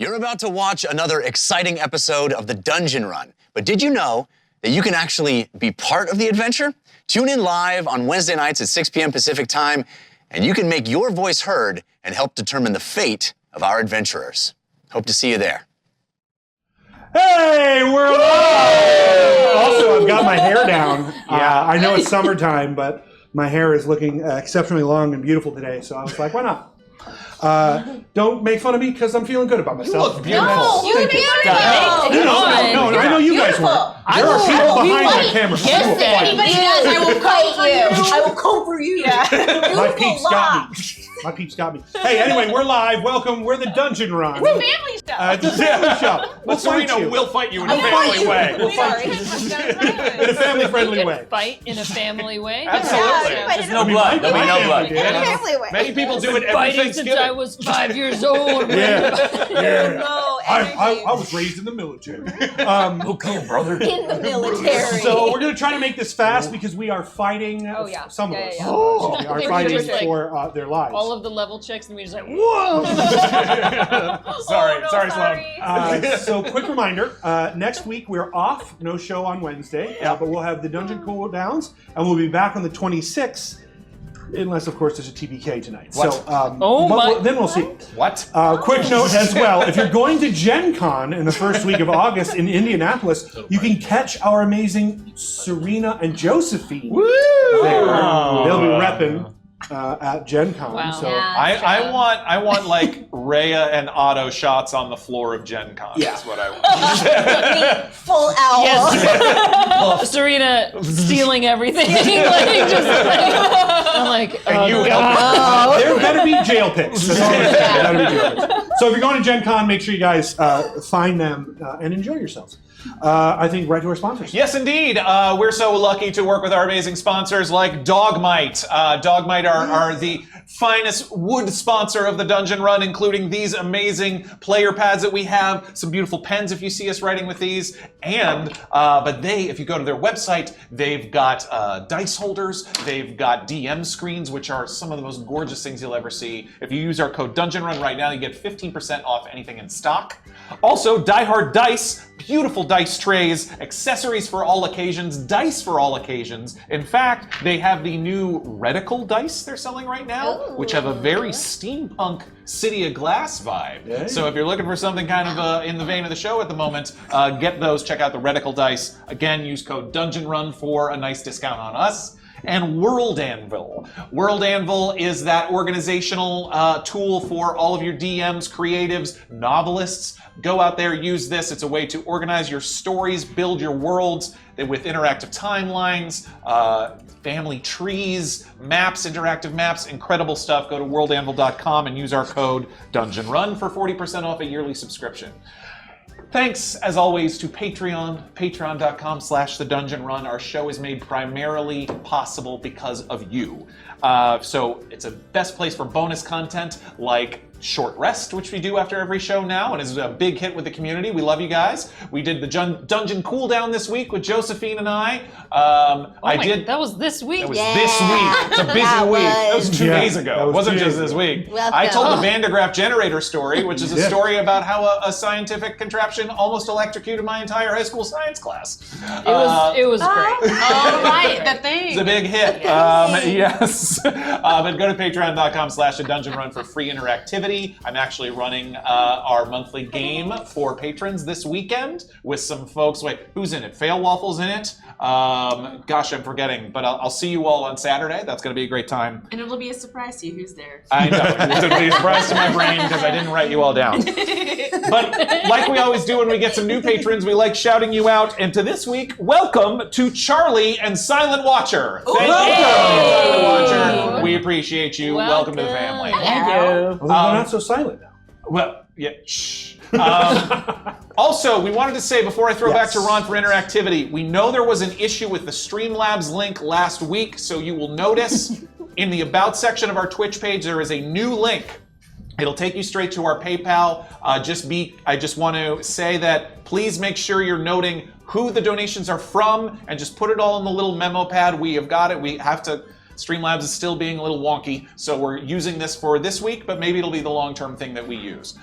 You're about to watch another exciting episode of the Dungeon Run, but did you know that you can actually be part of the adventure? Tune in live on Wednesday nights at 6 p.m. Pacific time, and you can make your voice heard and help determine the fate of our adventurers. Hope to see you there. Hey, we're live! Also, I've got my hair down. I know it's summertime, but my hair is looking exceptionally long and beautiful today, so I was like, why not? Don't make fun of me because I'm feeling good about myself. You look beautiful. No, you look beautiful. No, I know you guys weren't. There are people behind that camera. Yes, if anybody does, I will fight you. I will come for you. Yeah. My peeps got me. My peeps got me. Hey, anyway, we're live. Welcome. We're the Dungeon Run. We're family show. It's a family show. But Surena will fight you in a family way. We'll fight you. In a family-friendly way. Fight in a family way? Absolutely. There's no blood. There'll be no blood. In a family way. Many people do it every Fighting since I Thanksgiving. was 5 years old. Yeah. No, I was raised in the military. Okay, brother. in the military. So we're going to try to make this fast because we are fighting. Some of us. We are fighting for their lives. All of the level checks, and we just like, whoa! Sorry, Slemon. So quick reminder, next week we're off, no show on Wednesday, but we'll have the Dungeon Cool Downs, and we'll be back on the 26th, unless of course there's a TPK tonight. What? So then we'll see. What? Quick note as well, if you're going to Gen Con in the first week of August in Indianapolis, you can catch our amazing Surena and Josephine there. They'll be repping at Gen Con. Wow. So I want like Raya and Otto shots on the floor of Gen Con. Yeah. That's what I want. Full owl. Yes. Serena stealing everything. I'm like, And you God. there better be jail picks. That's all I'm saying. There better be jail picks. So if you're going to Gen Con, make sure you guys find them and enjoy yourselves. I think right to our sponsors. Yes, indeed. We're so lucky to work with our amazing sponsors like Dogmite. Dogmite are the finest wood sponsor of the Dungeon Run, including these amazing player pads that we have, some beautiful pens if you see us writing with these, and but if you go to their website, they've got dice holders, they've got DM screens, which are some of the most gorgeous things you'll ever see. If you use our code Dungeon Run right now, you get 15% off anything in stock. Also, Die Hard Dice, beautiful dice trays, accessories for all occasions, dice for all occasions. In fact, they have the new reticle dice they're selling right now, which have a very steampunk City of Glass vibe. Yeah. So if you're looking for something kind of in the vein of the show at the moment, get those, check out the reticle dice. Again, use code Dungeon Run for a nice discount on us. And World Anvil. World Anvil is that organizational tool for all of your DMs, creatives, novelists. Go out there, use this. It's a way to organize your stories, build your worlds with interactive timelines, family trees, maps, interactive maps, incredible stuff. Go to worldanvil.com and use our code Dungeon Run for 40% off a yearly subscription. Thanks, as always, to Patreon, patreon.com/The Dungeon Run. Our show is made primarily possible because of you. So it's a best place for bonus content like Short Rest, which we do after every show now, and is a big hit with the community. We love you guys. We did the Dungeon Cool Down this week with Josephine and I. That was this week. It was this week. It's a busy week. That was 2 days ago. It wasn't just this week. Welcome. I told the Van de Graaff generator story, which is a story about how a scientific contraption almost electrocuted my entire high school science class. It was great. All right, the thing. It's a big hit. Yes. But go to patreon.com/The Dungeon Run for free interactivity. I'm actually running our monthly game for patrons this weekend with some folks. Wait, who's in it? Fail Waffle's in it. Gosh, I'm forgetting, but I'll see you all on Saturday. That's going to be a great time. And it'll be a surprise to you who's there. I know. It'll be a surprise to my brain because I didn't write you all down. But like we always do when we get some new patrons, we like shouting you out. And to this week, welcome to Charlie and Silent Watcher. Thank you, Silent Watcher. We appreciate you. Welcome to the family. Thank you. Well, they're not so silent now. Well, yeah, shh. Also, we wanted to say before I throw back to Ron for interactivity, we know there was an issue with the Streamlabs link last week, so you will notice in the About section of our Twitch page, there is a new link. It'll take you straight to our PayPal. I just want to say that please make sure you're noting who the donations are from and just put it all in the little memo pad. We have got it. We have to Streamlabs is still being a little wonky, so we're using this for this week, but maybe it'll be the long-term thing that we use.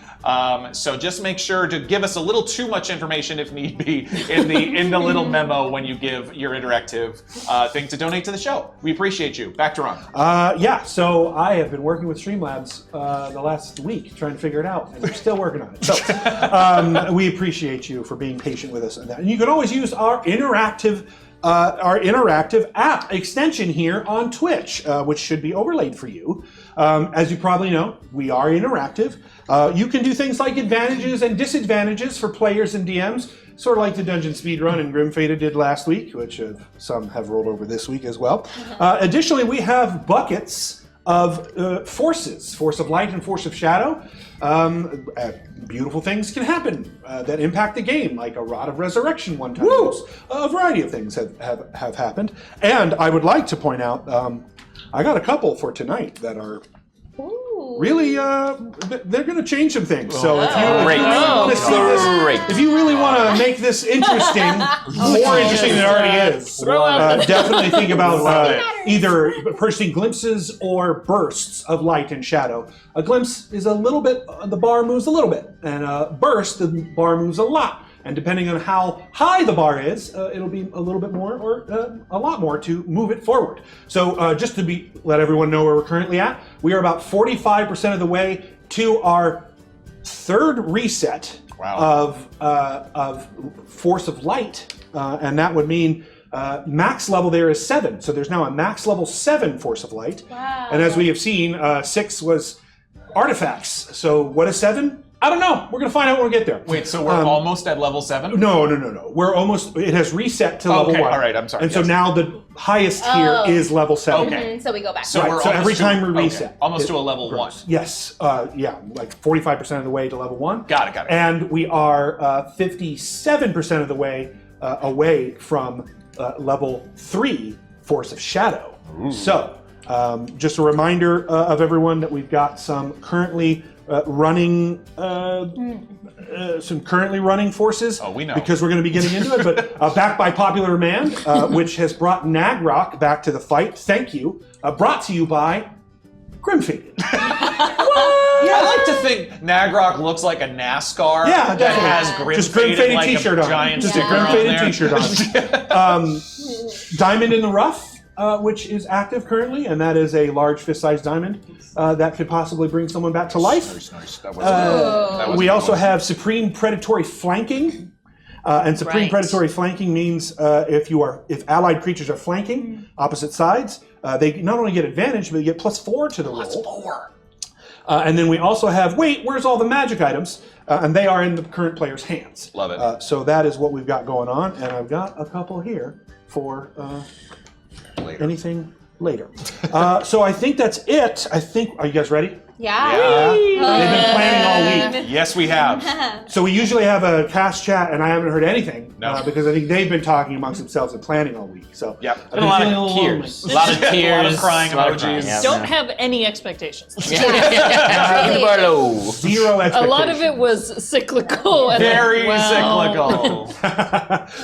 So just make sure to give us a little too much information if need be in the little memo when you give your interactive thing to donate to the show. We appreciate you. Back to Ron. Yeah, so I have been working with Streamlabs the last week trying to figure it out, and we're still working on it. So we appreciate you for being patient with us on that. And you can always use our interactive app extension here on Twitch, which should be overlaid for you. As you probably know, we are interactive. You can do things like advantages and disadvantages for players and DMs, sort of like the Dungeon Speedrun and Grimfada did last week, which some have rolled over this week as well. Additionally, we have buckets of forces, Force of Light and Force of Shadow. Beautiful things can happen that impact the game, like a Rod of Resurrection one time. A variety of things have happened. And I would like to point out, I got a couple for tonight that are really, they're going to change some things. So if you really want to make this interesting, more interesting than it already is, definitely think about either purchasing glimpses or bursts of light and shadow. A glimpse is a little bit, the bar moves a little bit, and a burst, the bar moves a lot. And depending on how high the bar is, it'll be a little bit more or a lot more to move it forward. So just to let everyone know where we're currently at, we are about 45% of the way to our third reset of Force of Light, and that would mean max level there is 7. So there's now a max level 7 Force of Light. Wow. And as we have seen, 6 was artifacts. So what is 7? I don't know. We're going to find out when we get there. Wait, so we're almost at level 7? No. We're almost, it has reset to level 1. All right, I'm sorry. And so now the highest tier is level 7. Okay. So we go back. So, Right, so every time we reset. Almost to a level 1. Yes, like 45% of the way to level 1. Got it. And we are 57% of the way away from level 3 Force of Shadow. Ooh. So, just a reminder of everyone that we've got some currently running forces. Oh, we know. Because we're going to be getting into it. But backed by popular demand, which has brought Nagrok back to the fight. Thank you. Brought to you by Grimfada. I like to think Nagrok looks like a NASCAR that has Grimfada like t-shirt a on. giant Just a sticker on Grimfada there. t-shirt on. Diamond in the Rough, which is active currently, and that is a large fist-sized diamond that could possibly bring someone back to life. Nice. That was We also have Supreme Predatory Flanking. And Supreme Predatory Flanking means if allied creatures are flanking opposite sides, they not only get advantage, but they get +4 to the roll. +4. And then we also have, where's all the magic items? And they are in the current player's hands. Love it. So that is what we've got going on, and I've got a couple here for anything later. So I think that's it. Are you guys ready? Yeah. They've been planning all week. Yes, we have. So we usually have a cast chat, and I haven't heard anything because I think they've been talking amongst themselves and planning all week. So I've been a lot of tears, a lot of tears, a lot of crying emojis. Yeah. Don't have any expectations. Zero expectations. A lot of it was cyclical. And Very cyclical.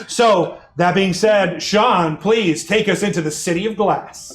So that being said, Sean, please take us into the City of Glass.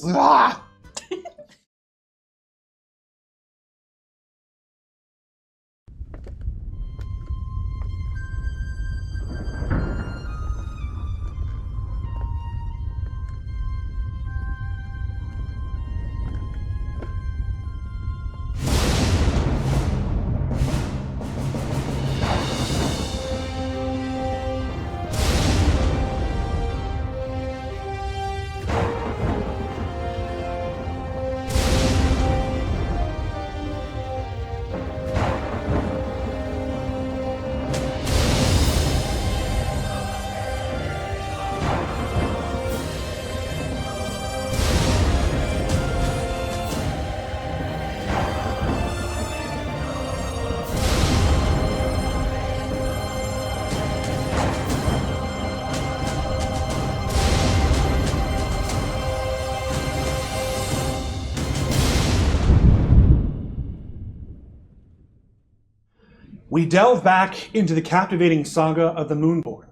We delve back into the captivating saga of the Moonborn,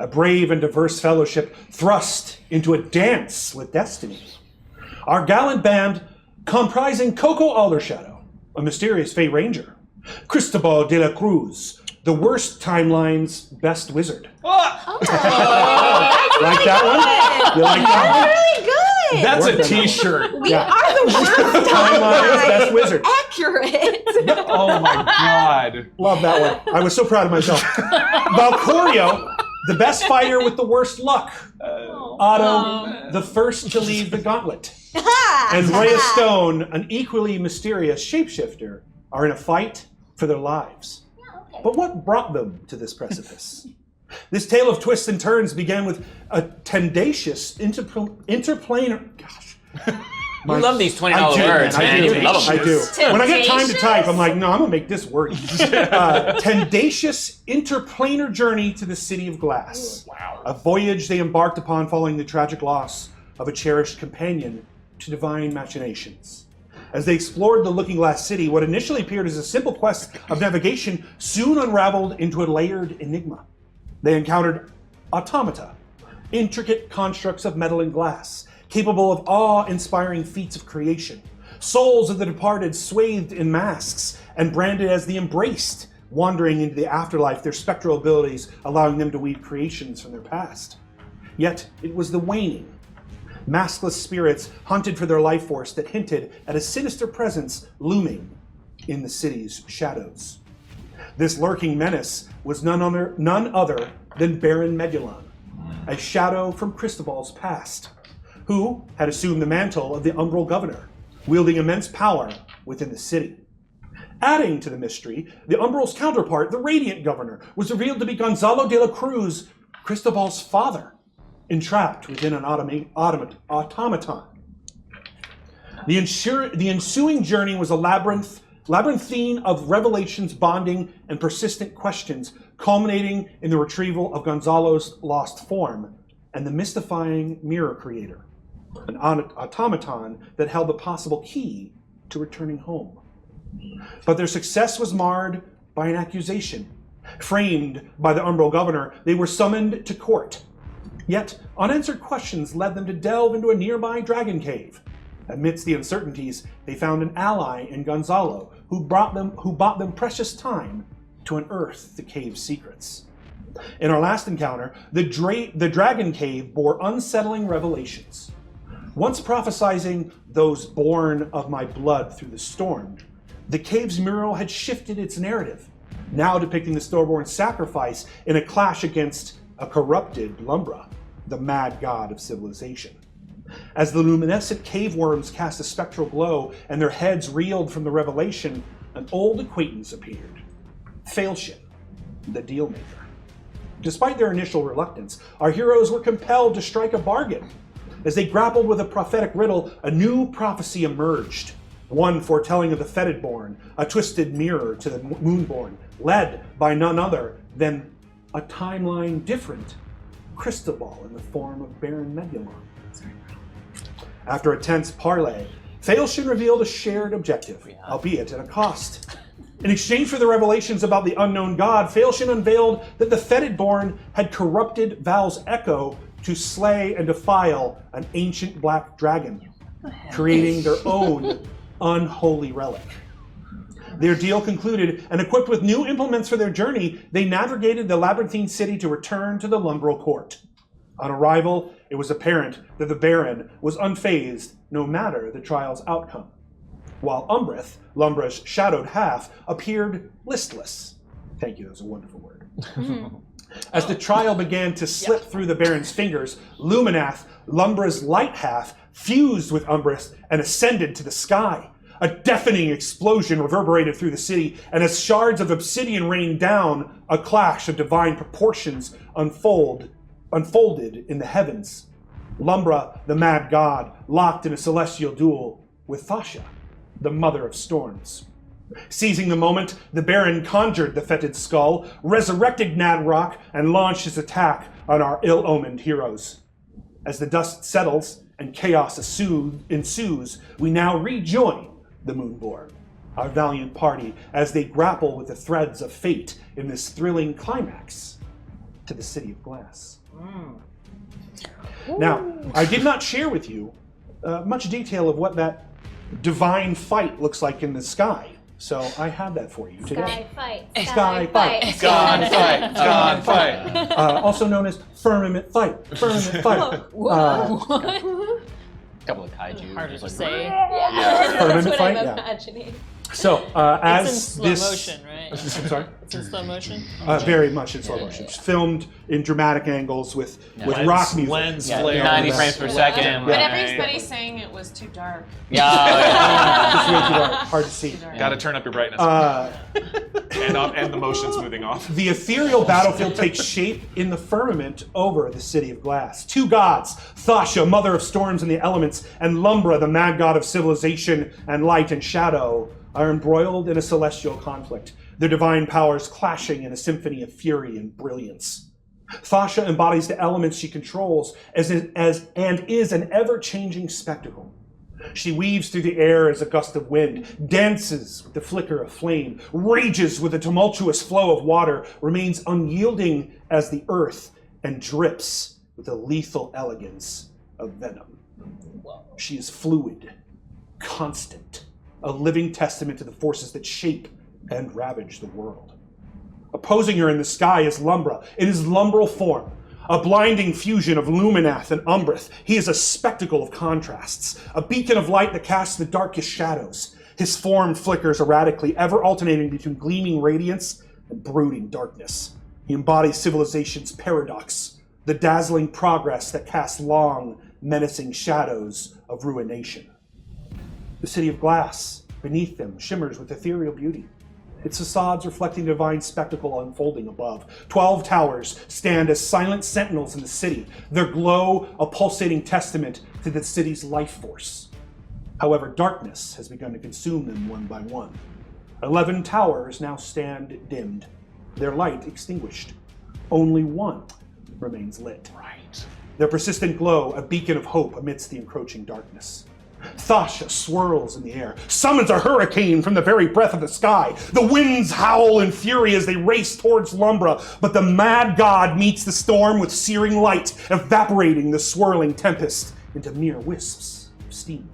a brave and diverse fellowship thrust into a dance with destiny. Our gallant band comprising KoKo Aldershadow, a mysterious Fey Ranger, Cristobal de la Cruz, the worst timeline's best wizard. Ah! Like that one? You like that one? Really good. That's a t-shirt. We are the worst Timeline's best timeline. wizard. Accurate. Oh my god. Love that one. I was so proud of myself. Valcorio, the best fighter with the worst luck. Otto, the first to leave the gauntlet. And Rhea Stone, an equally mysterious shapeshifter, are in a fight for their lives. But what brought them to this precipice? This tale of twists and turns began with a tendacious interplanar. Gosh. You love these $20 I do, words, man. I do. You love them. I do. When I get time to type, I'm like, no, I'm gonna make this word. Tendacious interplanar journey to the city of glass. Wow. A voyage they embarked upon following the tragic loss of a cherished companion to divine machinations. As they explored the Looking Glass City, what initially appeared as a simple quest of navigation soon unraveled into a layered enigma. They encountered automata, intricate constructs of metal and glass, capable of awe-inspiring feats of creation, souls of the departed swathed in masks and branded as the embraced, wandering into the afterlife, their spectral abilities allowing them to weave creations from their past. Yet it was the waning, maskless spirits hunted for their life force that hinted at a sinister presence looming in the city's shadows. This lurking menace was none other than Baron Magellan, a shadow from Cristobal's past, who had assumed the mantle of the Umbral Governor, wielding immense power within the city. Adding to the mystery, the Umbral's counterpart, the Radiant Governor, was revealed to be Gonzalo de la Cruz, Cristobal's father, entrapped within an automaton. The ensuing journey was a labyrinthine of revelations, bonding, and persistent questions, culminating in the retrieval of Gonzalo's lost form and the mystifying mirror creator, an automaton that held the possible key to returning home. But their success was marred by an accusation. Framed by the Umbral Governor, they were summoned to court. Yet, unanswered questions led them to delve into a nearby dragon cave. Amidst the uncertainties, they found an ally in Gonzalo, who bought them precious time to unearth the cave's secrets. In our last encounter, the dragon cave bore unsettling revelations. Once prophesizing those born of my blood through the storm, the cave's mural had shifted its narrative, now depicting the Stormborn sacrifice in a clash against a corrupted Lumbra, the mad god of civilization. As the luminescent cave worms cast a spectral glow and their heads reeled from the revelation, an old acquaintance appeared, Failshin, the dealmaker. Despite their initial reluctance, our heroes were compelled to strike a bargain. As they grappled with a prophetic riddle, a new prophecy emerged, one foretelling of the Fetidborn, a twisted mirror to the Moonborn, led by none other than a timeline different Cristobal in the form of Baron Magellan. After a tense parley, Failshin revealed a shared objective, albeit at a cost. In exchange for the revelations about the unknown god, Failshin unveiled that the Fetidborn had corrupted Val's echo to slay and defile an ancient black dragon, creating their own unholy relic. Their deal concluded, and equipped with new implements for their journey, they navigated the labyrinthine city to return to the Lumbral court. On arrival, it was apparent that the Baron was unfazed no matter the trial's outcome, while Umbrith, Lumbra's shadowed half, appeared listless. Thank you, that was a wonderful word. As the trial began to slip through the Baron's fingers, Luminath, Lumbra's light half, fused with Umbrith and ascended to the sky. A deafening explosion reverberated through the city, and as shards of obsidian rained down, a clash of divine proportions unfolded in the heavens. Lumbra, the mad god, locked in a celestial duel with Thasha, the mother of storms. Seizing the moment, the Baron conjured the fetid skull, resurrected Nadrock, and launched his attack on our ill-omened heroes. As the dust settles and chaos ensues, we now rejoin the Moonborn, our valiant party, as they grapple with the threads of fate in this thrilling climax to the City of Glass. Now, I did not share with you much detail of what that divine fight looks like in the sky. So I have that for you today. Sky fight. Sky fight. God fight. God fight. Also known as firmament fight. Firmament fight. What? couple of kaiju. Hard to just say. That's Firmament what fight, I'm yeah. imagining. So as It's in slow this, motion, right? I'm sorry. It's in slow motion. Very much in slow motion. It's filmed in dramatic angles with rock music. Lens Yeah, flare. 90 frames per second. But right. everybody's saying it was too dark. Yeah. It's way too dark, hard to see. Got to turn up your brightness. And the motion smoothing off. The ethereal battlefield takes shape in the firmament over the city of glass. Two gods, Thasha, mother of storms and the elements, and Lumbra, the mad god of civilization and light and shadow, are embroiled in a celestial conflict, their divine powers clashing in a symphony of fury and brilliance. Thasha embodies the elements she controls and is an ever-changing spectacle. She weaves through the air as a gust of wind, dances with the flicker of flame, rages with a tumultuous flow of water, remains unyielding as the earth, and drips with the lethal elegance of venom. She is fluid, constant, a living testament to the forces that shape and ravage the world. Opposing her in the sky is Lumbra, in his lumbral form, a blinding fusion of Luminath and Umbrith. He is a spectacle of contrasts, a beacon of light that casts the darkest shadows. His form flickers erratically, ever alternating between gleaming radiance and brooding darkness. He embodies civilization's paradox, the dazzling progress that casts long, menacing shadows of ruination. The city of glass, beneath them, shimmers with ethereal beauty, its facades reflecting the divine spectacle unfolding above. 12 towers stand as silent sentinels in the city, their glow a pulsating testament to the city's life force. However, darkness has begun to consume them one by one. 11 towers now stand dimmed, their light extinguished. Only one remains lit. Right. Their persistent glow, a beacon of hope amidst the encroaching darkness. Thasha swirls in the air, summons a hurricane from the very breath of the sky. The winds howl in fury as they race towards Lumbra, but the mad god meets the storm with searing light, evaporating the swirling tempest into mere wisps of steam.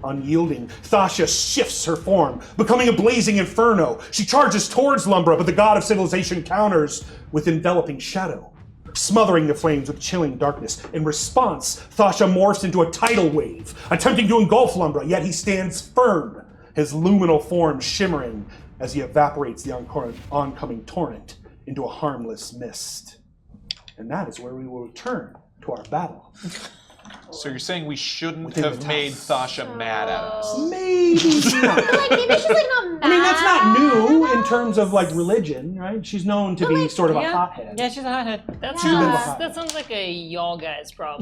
Unyielding, Thasha shifts her form, becoming a blazing inferno. She charges towards Lumbra, but the god of civilization counters with enveloping shadow, smothering the flames with chilling darkness. In response, Thasha morphs into a tidal wave, attempting to engulf Lumbra, yet he stands firm, his luminal form shimmering as he evaporates the oncoming torrent into a harmless mist. And that is where we will return to our battle. So you're saying we shouldn't Within the have made Thasha mad at us? Maybe not. Like, maybe she's like not mad. I mean, that's not new in terms of like religion, right? She's known to be sort of a hothead. Yeah, she's a hothead. That Yeah. sounds like a y'all guys problem.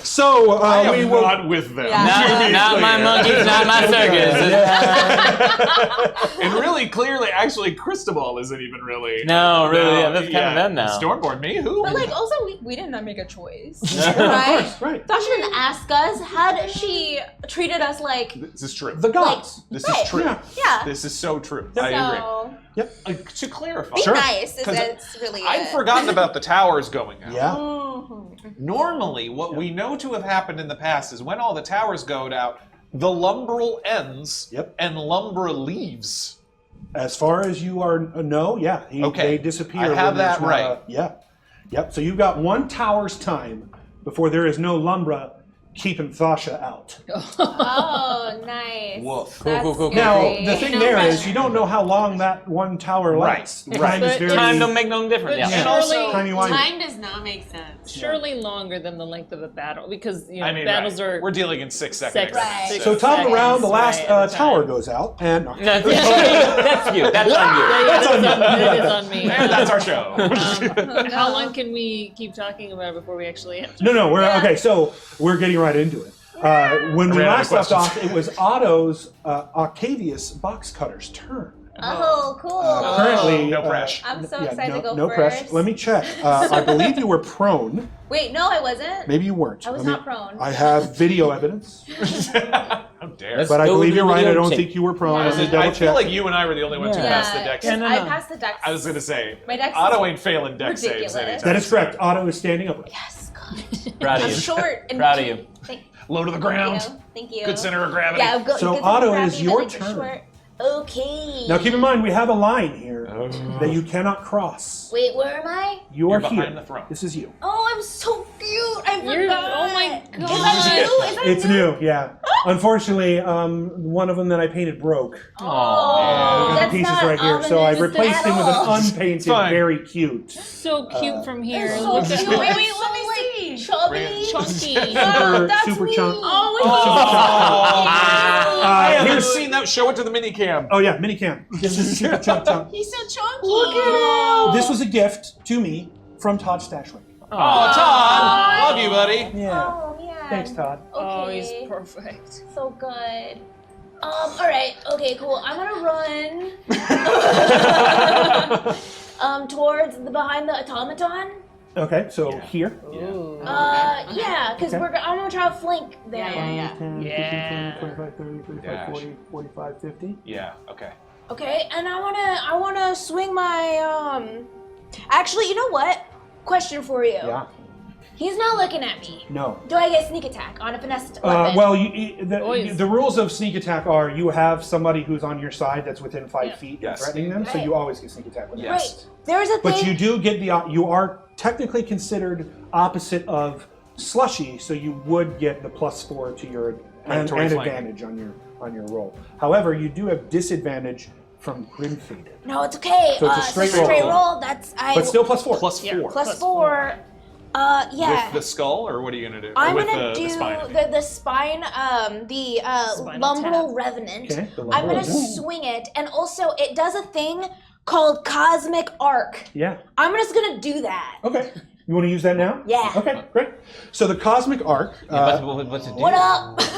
So I am we will. not with them. Not my monkeys, not my circus. And really, clearly, actually, Cristobal isn't even really. No, really, that's kind of them now. Stormborn, me? Who? But like, also, we did not make a choice, Of right? course, right. Thasha didn't ask us. Had she treated us like This is true. The gods. This right. is true. yeah. This is so true. Yep. I agree. So To clarify, be Sure. nice. Is 'Cause it's really I'd it. forgotten about the towers going out. Yeah. Normally, what we know to have happened in the past is when all the towers go out, the Lumbral ends Yep. and Lumbra leaves. As far as you are know, yeah, Okay. they disappear. I when have there's that not right. Yep. So you've got one tower's time before there is no Lumbra keeping Thasha out. Oh, nice. Woof. That's Cool. Now, scary. the thing No there is, pressure. you don't know how long that one tower lasts. Right. Time is But very Time don't make no difference. But Yeah. And also, surely, tiny-wimey. Time does not make sense. surely longer than the length of a battle, because I mean, battles right. are We're dealing in 6-second Six- increments. Right. So top of the round, the last Right, at a tower time. goes out, and That's you. That's on you. That is on me. And that's our show. How long can we keep talking about it before we actually have to? no, we're okay. So we're getting right into it. When we Ran out last of left off, questions. it was Otto's Octavius Boxcutter's turn. Oh, cool. Currently, No pressure. I'm so excited to go no first. pressure. Let me check. I believe you were prone. Wait, no, I wasn't. Maybe you weren't. I was Let me- not prone. I have video evidence, How dare. Let's but I go believe to you're the right. I video don't tape. think you were prone. Yeah. Let me double I feel check. like you and I were the only ones who Yeah. passed the dex. Yeah, no, I no. passed the dex. I was going to say, My dex Otto is ain't failing dex saves ridiculous. anytime That is soon. correct. Otto is standing up. Yes, good. Proud of I'm you. short and Proud of cute. you. Low to the ground. Thank you. Good center of gravity. Yeah, go, So, good Otto, gravity, it is your but, like, turn. short. Okay. Now keep in mind, we have a line here that you cannot cross. Wait, where am I? You You're are behind here. the throne. This is you. Oh, I'm so cute. I You're- forgot. oh my Is that new? Is that It's new, yeah. Unfortunately, one of them that I painted broke. Oh, The that's pieces not right here, so I ominous replaced at him with an all. unpainted, Fine. very cute. So cute from here. It's so Look cute. at Wait, how let me see. Chubby. chunky. Super, that's super me. chunk. Oh, it's I haven't here's- seen that. Show it to the mini cam. Oh yeah, mini cam. This is super chunk chunk. He's so chunky. Look at him. This was a gift to me from Todd Stashwick. Oh, Todd. Love you, buddy. Yeah. Oh, yeah. Thanks, Todd. Oh, Okay. he's perfect. So good. All right. Okay, cool. I'm gonna run towards the behind the automaton. Okay, so here. Ooh. Yeah, because Okay. I'm gonna try to flank there. Yeah. 10, 15, Yeah. 20, 25, 30, 35, Yeah. 40, 45, 50. Yeah. Okay. Okay, and I wanna swing my Actually, you know what? Question for you. Yeah. He's not looking at me. No. Do I get sneak attack on a finesse weapon? Well, Always. the rules of sneak attack are you have somebody who's on your side that's within 5 Yeah. feet and Yes. threatening them, so Right. you always get sneak attack with them. Yes. Right. There's a thing. But you do get you are technically considered opposite of Slushy, so you would get the +4 to your and Mandatory flanking. advantage on your roll. However, you do have disadvantage from Grim Faded, No, it's okay. So it's a straight roll. That's but still +4. +4. Yeah. +4. Yeah. With the skull, or what are you gonna do? Or I'm with gonna the do spine? the spine, the Spinal Lumbral tap. Revenant. Okay, the I'm Lumbral gonna Revenant. swing it, and also it does a thing called Cosmic Arc. Yeah. I'm just gonna do that. Okay. You want to use that now? Yeah. Okay, great. So the Cosmic Arc What's it do? What up? is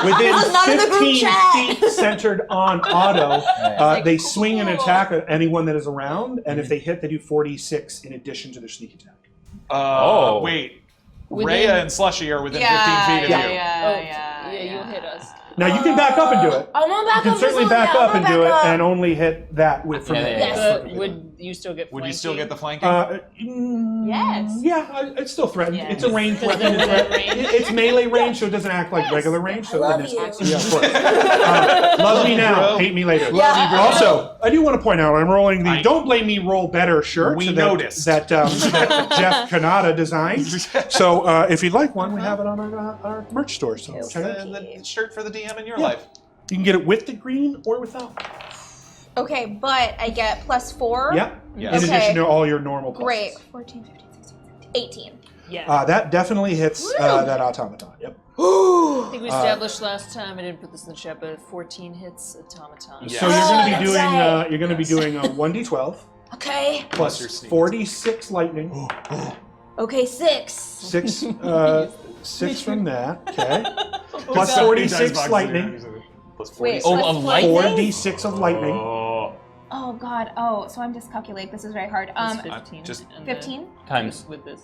within This is not in the group 15 chat. feet centered on Otto. They swing and attack at anyone that is around, and if they hit, they do 46 in addition to their sneak attack. Wait. Within- Rhea and Slushy are within 15 feet of yeah, you. Yeah, you'll hit us. Now you can back up and do it. I'm gonna back You up. can certainly this one, back yeah, up I'm and gonna do it, back up. and only hit that with from Yeah, there. yeah, yeah. But would you still get Would you still get the flanking? flanking? Yes. Yeah, it's still threatened. Yes. It's a range Is it weapon. within range? It's melee range, so it doesn't act like regular range. So I love then it's, you. yeah, of course. Love me now, bro. hate me later. Yeah. Also, I do want to point out I'm rolling the "Don't Blame Me, Roll Better" shirt. We that, noticed. that Jeff Kanata designed. So if you'd like one, we have it on our merch store. So check it out. The shirt for the DM in your life. You can get it with the green or without. Okay, but I get +4. Yeah. Yes. In Okay. addition to all your normal pluses. Great. 14, 15, 16, 17, 18. Yeah. That definitely hits that automaton. Yep. I think we established last time. I didn't put this in the chat, but 14 hits automaton. Yeah. So you're going to that's be doing right. you're going to be doing a 1d12 Okay. Plus your plus sneak 46 lightning. Okay, 6. 6 6 from that. Okay. Plus How many 46 dice boxes lightning. are you using? Plus Wait, 46. Oh, plus of lightning? 4d6 of lightning. Oh God. Oh, so I'm dyscalculating. This is very hard. It's 15. just- and then 15. Times. with this.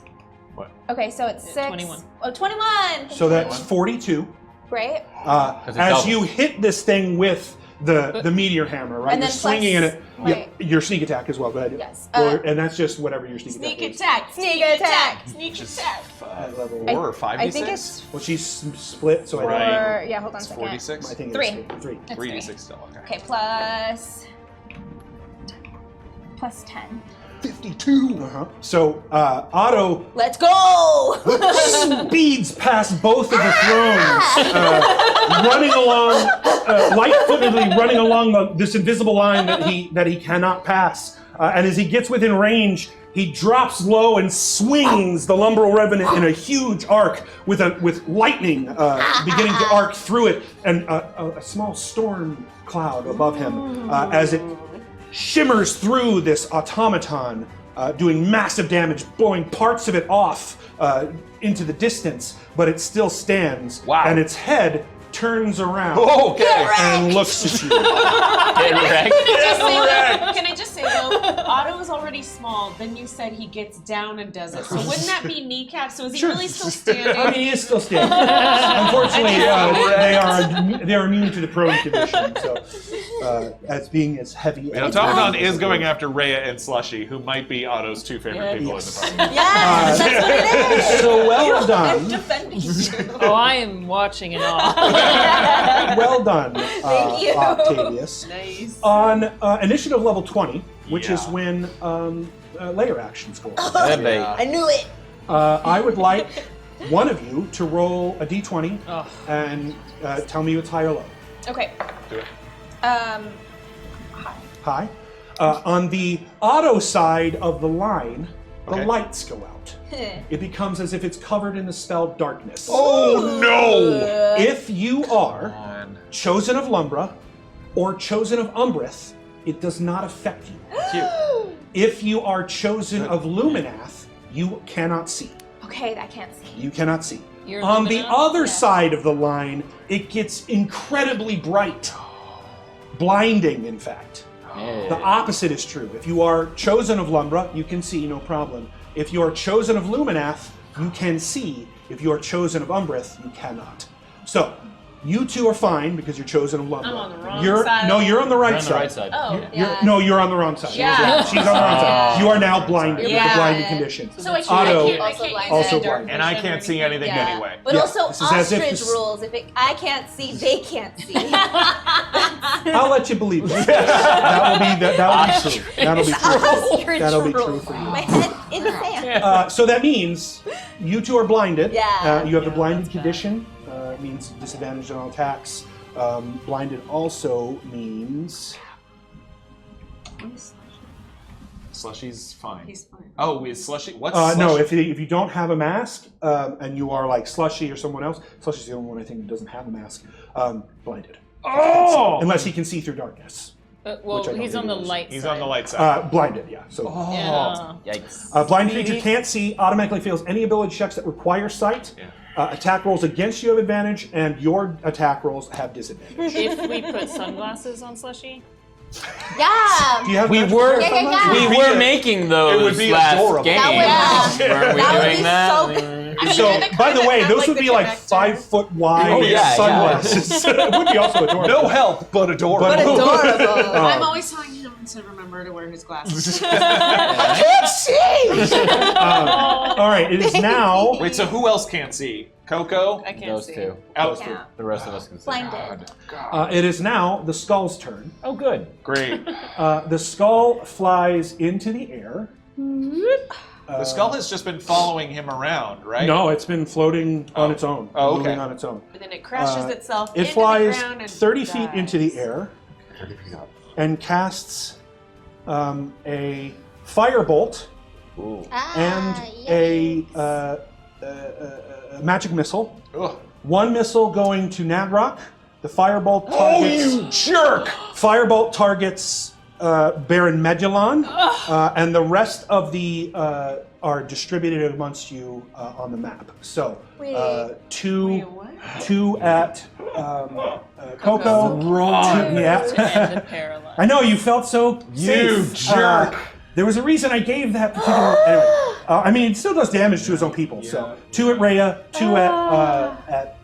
Okay, so it's 6. 21. Oh, 21. So that's 42. Great. it's As double. you hit this thing with the meteor hammer, right? And You're then swinging in plus- it. Yeah, right. your sneak attack as well. Go ahead. Yes. And that's just whatever your sneak Sneak attack is. attack. Sneak attack. Sneak Just attack. At level. 4 or 5d6? I think it's Well, she's split, so I Right. think, Or, yeah, hold on a It's second. 46? I think Three. it's 3. It's 3d6 still, okay. Okay, plus 10. 52! Uh-huh. So Otto Let's go! speeds past both of the thrones, running along, light-footedly running along this invisible line that he cannot pass. And as he gets within range, he drops low and swings the Lumbral Revenant in a huge arc with lightning beginning to arc through it, and a small storm cloud above him as it shimmers through this automaton, doing massive damage, blowing parts of it off into the distance, but it still stands. Wow. And its head turns around Oh, okay. and looks at you. Get wrecked. Can I just say though, Otto is already small. Then you said he gets down and does it. So wouldn't that be kneecap? So is he Sure. really still standing? I mean, he is still standing. Unfortunately, they are immune to the prone condition. So, as being as heavy as Automaton is going after Rhea and Slushy, who might be Otto's two favorite people in the party. Yes, that's what it is. So well done. Defending you. Oh, I am watching it all. Well done, Thank you. Octavius. Nice. On initiative level 20, which is Yeah. when layer actions go on. I knew it. I would like one of you to roll a d20 Oh. and tell me it's high or low. Okay. Do it. High. On the auto side of the line, the Okay. lights go out. It becomes as if it's covered in the spell darkness. Oh no! If you are chosen of Lumbra or chosen of Umbrith, it does not affect you. If you are chosen of Luminath, you cannot see. Okay, I can't see. You cannot see. You're On the Luminath? other side of the line, it gets incredibly bright. Blinding, in fact. The opposite is true. If you are chosen of Lumbra, you can see, no problem. If you are chosen of Luminath, you can see. If you are chosen of Umbrith, you cannot. So, you two are fine because you're chosen of Lumbra. I'm on the wrong side. No, you're on the right You're on side. the right side. Oh, No, you're on the wrong side. Yeah. She's on the wrong side. You are now blinded with the Yeah. blinded condition. So I Otto can't use also any dark blind. And I vision can't or see anything Yeah. anyway. But Yeah, also this is as if ostrich this- rules. If I can't see, they can't see. I'll let you believe it. That'll be true. That'll be true. Ostrich That'll be true rules. for you. My head in the sand. So that means you two are blinded. Yeah. You have the Yeah, blinded that's bad. condition. Means disadvantage on all attacks. Blinded also means Slushy's fine. He's fine. Oh, is Slushy? What's no. Slushy? If you don't have a mask and you are like Slushy or someone else, Slushy's the only one I think that doesn't have a mask. Blinded. Oh! Unless he can see through darkness. Well, Which I don't he's think on the it is. light He's side. on the light side. Blinded, yeah. So. Yeah. Yikes. Blind creature can't see, automatically fails any ability checks that require sight. Yeah. Attack rolls against you have advantage, and your attack rolls have disadvantage. If we put sunglasses on Slushy, Yeah. Do you have We magic were Yeah, yeah, yeah. we were making those It would be last adorable. game. That would- Weren't we that would doing be that? so good. So, They're the by kind the that way, have, those like, would the be like connector. 5 foot wide Oh, yeah, sunglasses. It would be also adorable. No help, but adorable. But adorable. I'm always telling him to remember to wear his glasses. I can't see! All right, it is now. Wait, so who else can't see? KoKo? I can't Those see. two. Out. Yeah. The rest of us can see. Blinded. It is now the skull's turn. Oh, good. Great. The skull flies into the air. The skull has just been following him around, right? No, it's been floating on its own. Oh, okay. Moving on its own. And then it crashes itself It into flies the ground and 30 feet into the dies. air and casts a firebolt and yay. a magic missile. Ugh. One missile going to Nadrock. The firebolt Oh, targets. you jerk! Firebolt targets Baron Magellan, and the rest of the are distributed amongst you on the map. So two at KoKo. Wrong. To Yeah. end the paralyze. I know you felt so You safe. jerk. There was a reason I gave that particular. Anyway, I mean, it still does damage to his own people. So 2 at Rhea, 2 at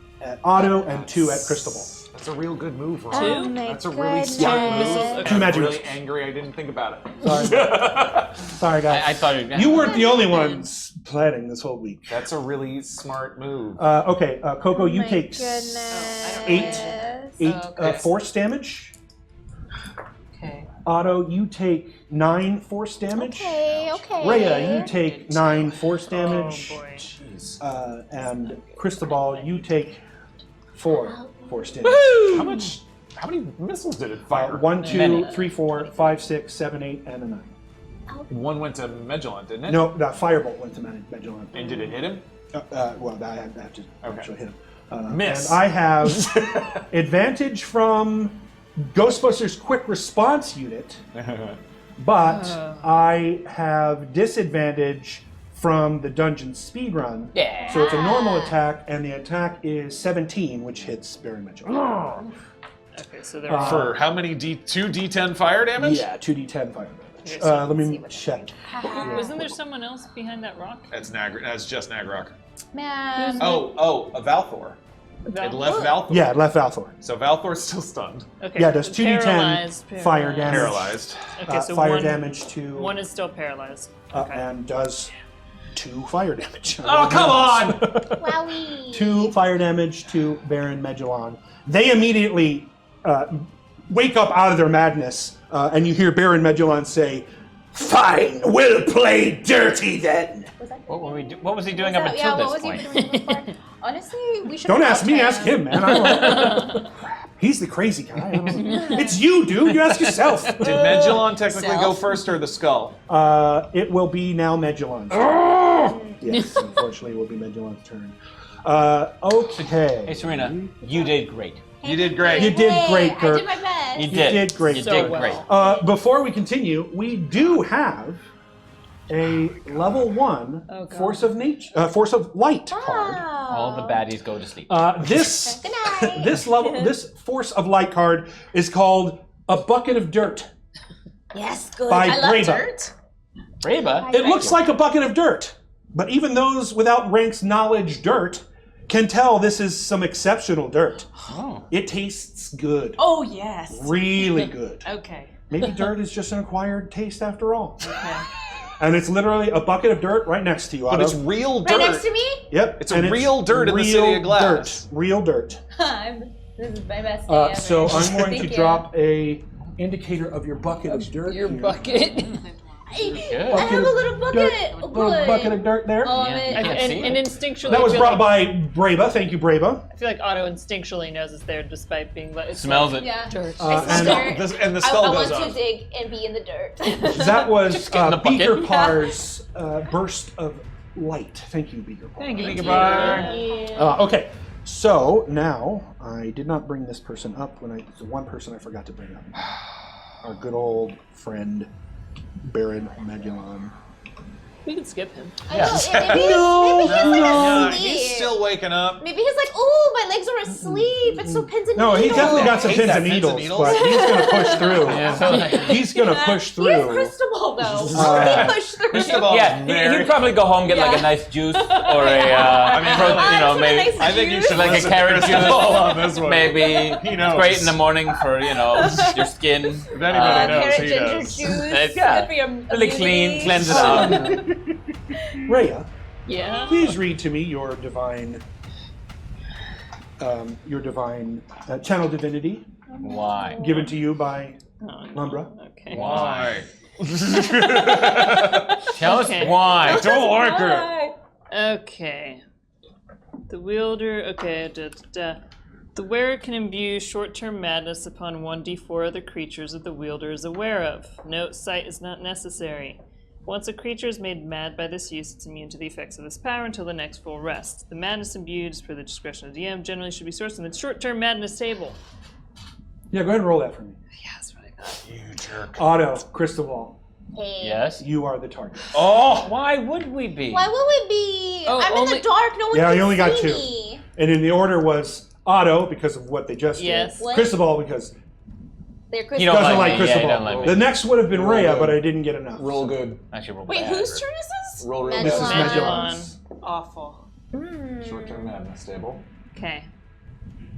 Otto, and 2 at Cristobal. That's a real good move, Ron. Oh my That's a really smart goodness. move. Two I'm magic really missiles. angry I didn't think about it. Sorry, guys. I thought You weren't the only ones planning this whole week. That's a really smart move. Okay, KoKo, you My take goodness. 8 force damage. Okay. Otto, you take 9 force damage. Okay, okay. Rhea, you take 9 force damage. Oh boy. And Cristobal, you take 4 force damage. How many missiles did it fire? 1, 2, Many. 3, 4, 5, 6, 7, 8, and a 9. One went to Magellan, didn't it? No, that firebolt went to Magellan. And did it hit him? Well, I have to actually hit him. Miss. And I have advantage from Ghostbusters Quick Response Unit, but I have disadvantage from the dungeon speedrun. Yeah. So it's a normal attack, and the attack is 17, which hits Baron Magellan. Okay, so there For how many 2d10 fire damage? Yeah, 2d10 fire damage. Okay, so Let me check. Wasn't there someone else behind that rock? That's just Nagrok. Man. Oh, a Valthor. It left Valthor. Yeah, it left Valthor. So Valthor's still stunned. Okay. Yeah, it does 2d10 Paralyzed, fire paralyzed. damage. Paralyzed. Okay, so fire one, damage to one is still paralyzed. Okay. and does 2 fire damage. Oh, come on! Wowie. 2 fire damage to Baron Magellan. They immediately wake up out of their madness, and you hear Baron Magellan say, "Fine, we'll play dirty then." What was he doing up until this point? Honestly, we should. Don't ask me, ask him, man. I don't He's the crazy guy. I don't know. It's you, dude. You ask yourself. Did Magellan technically go first or the skull? It will be now Magellan's turn. Yes, unfortunately, it will be Magellan's turn. Okay. Hey, Surena, you did great. You did great. You did great, Kurt. I did my best. You You did. did great. You So did well. great. Before we continue, we do have a level 1 Oh, God. Force of Light card. All the baddies go to sleep. This Good night. this Force of Light card is called A Bucket of Dirt Yes, good. by I love Brava. dirt. Reba. It looks like a bucket of dirt, but even those without Rank's knowledge dirt can tell this is some exceptional dirt. Oh. It tastes good. Oh yes. Really good. Okay. Maybe dirt is just an acquired taste after all. Okay. And it's literally a bucket of dirt right next to you, But Otto. it's real Right dirt. next to me? Yep. It's a and real dirt in the city real of glass. Dirt. Real dirt. This is my best day ever. So I'm going Thank to you. drop a indicator of your bucket of dirt. Your here. bucket. I have a little bucket. Dirt, Oh, little boy. bucket of dirt there. All of Yeah. it. I can't see And it. instinctually, That was I feel brought like, by Brava. Thank you, Brava. I feel like Otto instinctually knows it's there despite being like it's Smells like it. Yeah. dirt. And And the I skull want goes to on. dig and be in the dirt. that was get in the bucket. Beaker Par's burst of light. Thank you, Beaker Par. Thank you, Big Bar. Okay, so now I did not bring this person up when it's the one person I forgot to bring up. Our good old friend Baron Magellan. We can skip him. I know, maybe he's like asleep. He's still waking up. Maybe he's like, oh, my legs are asleep. It's so pins and No, he needles. definitely got some Hate pins that and pins and needles, needles. but he's gonna push through. Yeah, so He's gonna push He is through. Cristobal, though. Uh, He pushed through. Cristobal. yeah, he'd probably go home, get like Yeah. a nice juice or a, maybe nice I think you should like a listen carrot to juice, Cristobal on this one. maybe. He knows. It's great in the morning for your skin. If anybody knows, Carrot he ginger does. juice. Yeah. Good for your Really clean, cleanse it out. Rhea, Yeah. please read to me your divine channel divinity Why? given to you by Oh, no. Lumbra. Okay. Why? Tell us Okay. why. Don't like it. Okay. The wielder. Okay. The wearer can imbue short-term madness upon 1d4 other creatures that the wielder is aware of. Note: sight is not necessary. Once a creature is made mad by this use, it's immune to the effects of this power until the next full rest. The madness imbued, as per the discretion of the DM, generally should be sourced in the short-term madness table. Yeah, go ahead and roll that for me. Yeah, that's what I thought. You jerk. Otto, Cristobal, Hey. Yes. you are the target. Oh! Why would we be? Why would we be? Oh, I'm in only- the dark. No one Yeah, can you only got see two. me. And in the order was Otto because of what they just Yes. did. What? Cristobal because They're You Cristobal. don't doesn't like like me. Yeah, Cristobal. you don't like me. The next would have been Roll Rhea, good. but I didn't get enough. Roll good. Actually, roll Wait, bad. whose turn is this? Roll real This good. is Magellan's. Awful. Short-term madness table. Okay.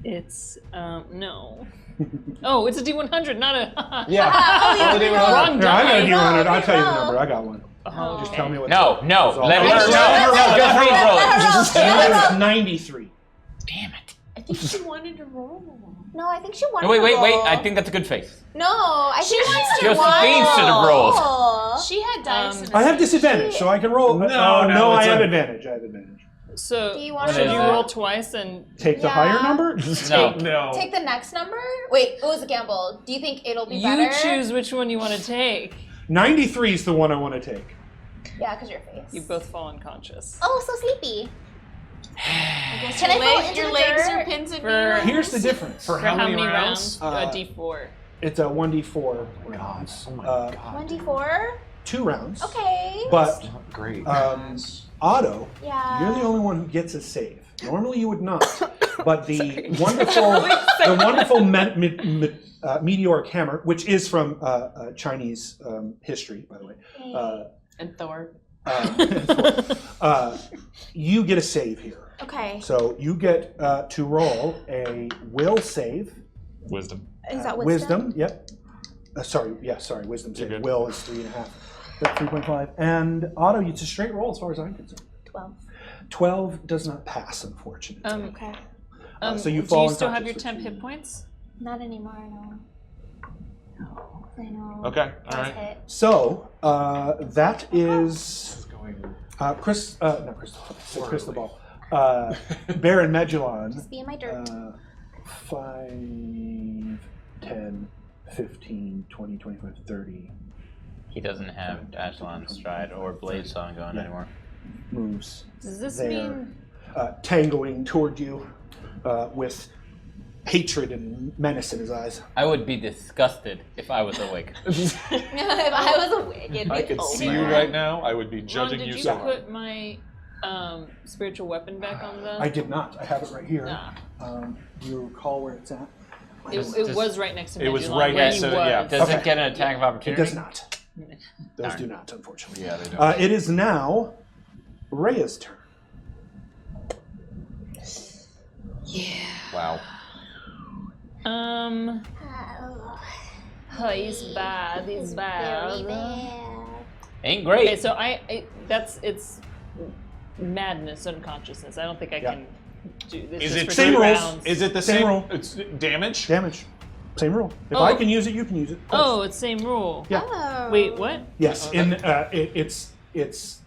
It's no. Oh, it's a D100, not a. Yeah. Oh, yeah. Wrong Here, I got a die. D100. No, I'll tell you the no. number. I got one. Oh, Just okay. tell me what. No, no. It's all- Let me. No, No, no, no, just re-roll it. The number is 93. Damn it. I think she wanted to roll. No, I think she wanted No, wait, to wait, wait. roll. I think that's a good face. No, I think she wants to Josephine roll. should have rolled. She had dice. in her I have hand. disadvantage, so I can roll. No, I it's have a- advantage. I have advantage. So, Do you want What should is you it? roll twice and Take the Yeah. higher number? No. No. take the next number? Wait, it was a gamble. Do you think it'll be you better? choose which one you want to take? 93 is the one I want to take. Yeah, because your face. You both fall unconscious. Oh, so sleepy. Guess Can I fall into your the legs dirt? are pins and For- needles? Here's the difference. For how many rounds? A D4. It's a 1d4 rounds. Oh my Uh, god. 1d4? 2 rounds. Okay. But Great. Otto, Yeah. you're the only one who gets a save. Normally you would not, but the wonderful meteoric hammer, which is from Chinese history, by the way. And Thor. You get a save here. Okay. So you get to roll a will save. Wisdom. Is that wisdom? Yep. Sorry, wisdom save. good. Will is 3.5. That's 3.5. And Otto, it's a straight roll as far as I'm concerned. 12. 12 does not pass, unfortunately. Okay. So you do fall you still have your unconscious, 10 hit points? Not anymore, no. I know. Okay, I was alright. hit. So that is not Cristobal. Baron Magellan. Just be in my dirt. 5, 10, 15, 20, 25, 30 He doesn't have Ashlon Stride or Blade Song going anymore. moves. Does this They're mean tangoing toward you with hatred and menace in his eyes. I would be disgusted if I was awake. If I was awake, it'd be I could see you over. right now, I would be Ron, judging did you you so hard. put my spiritual weapon back on the... I did not. I have it right here. Nah. Do you recall where it's at? It was right next to It was Magellan right where next he to- was. yeah. Does Okay. it get an attack of It opportunity? does not. Those do not, unfortunately. Yeah, they don't. It is now Rhea's turn. Wow. Oh, He's bad. He's very bad. bad. Ain't great. Okay, so it's madness, unconsciousness. I don't think I can do this. Is just it for same 2 rules? rounds. Is it the Same same? roll. It's damage? Damage. Same rule. If Oh. I can use it, you can use it. Of course. Oh, it's same rule. Yeah. Oh. Wait, what? Yes, it's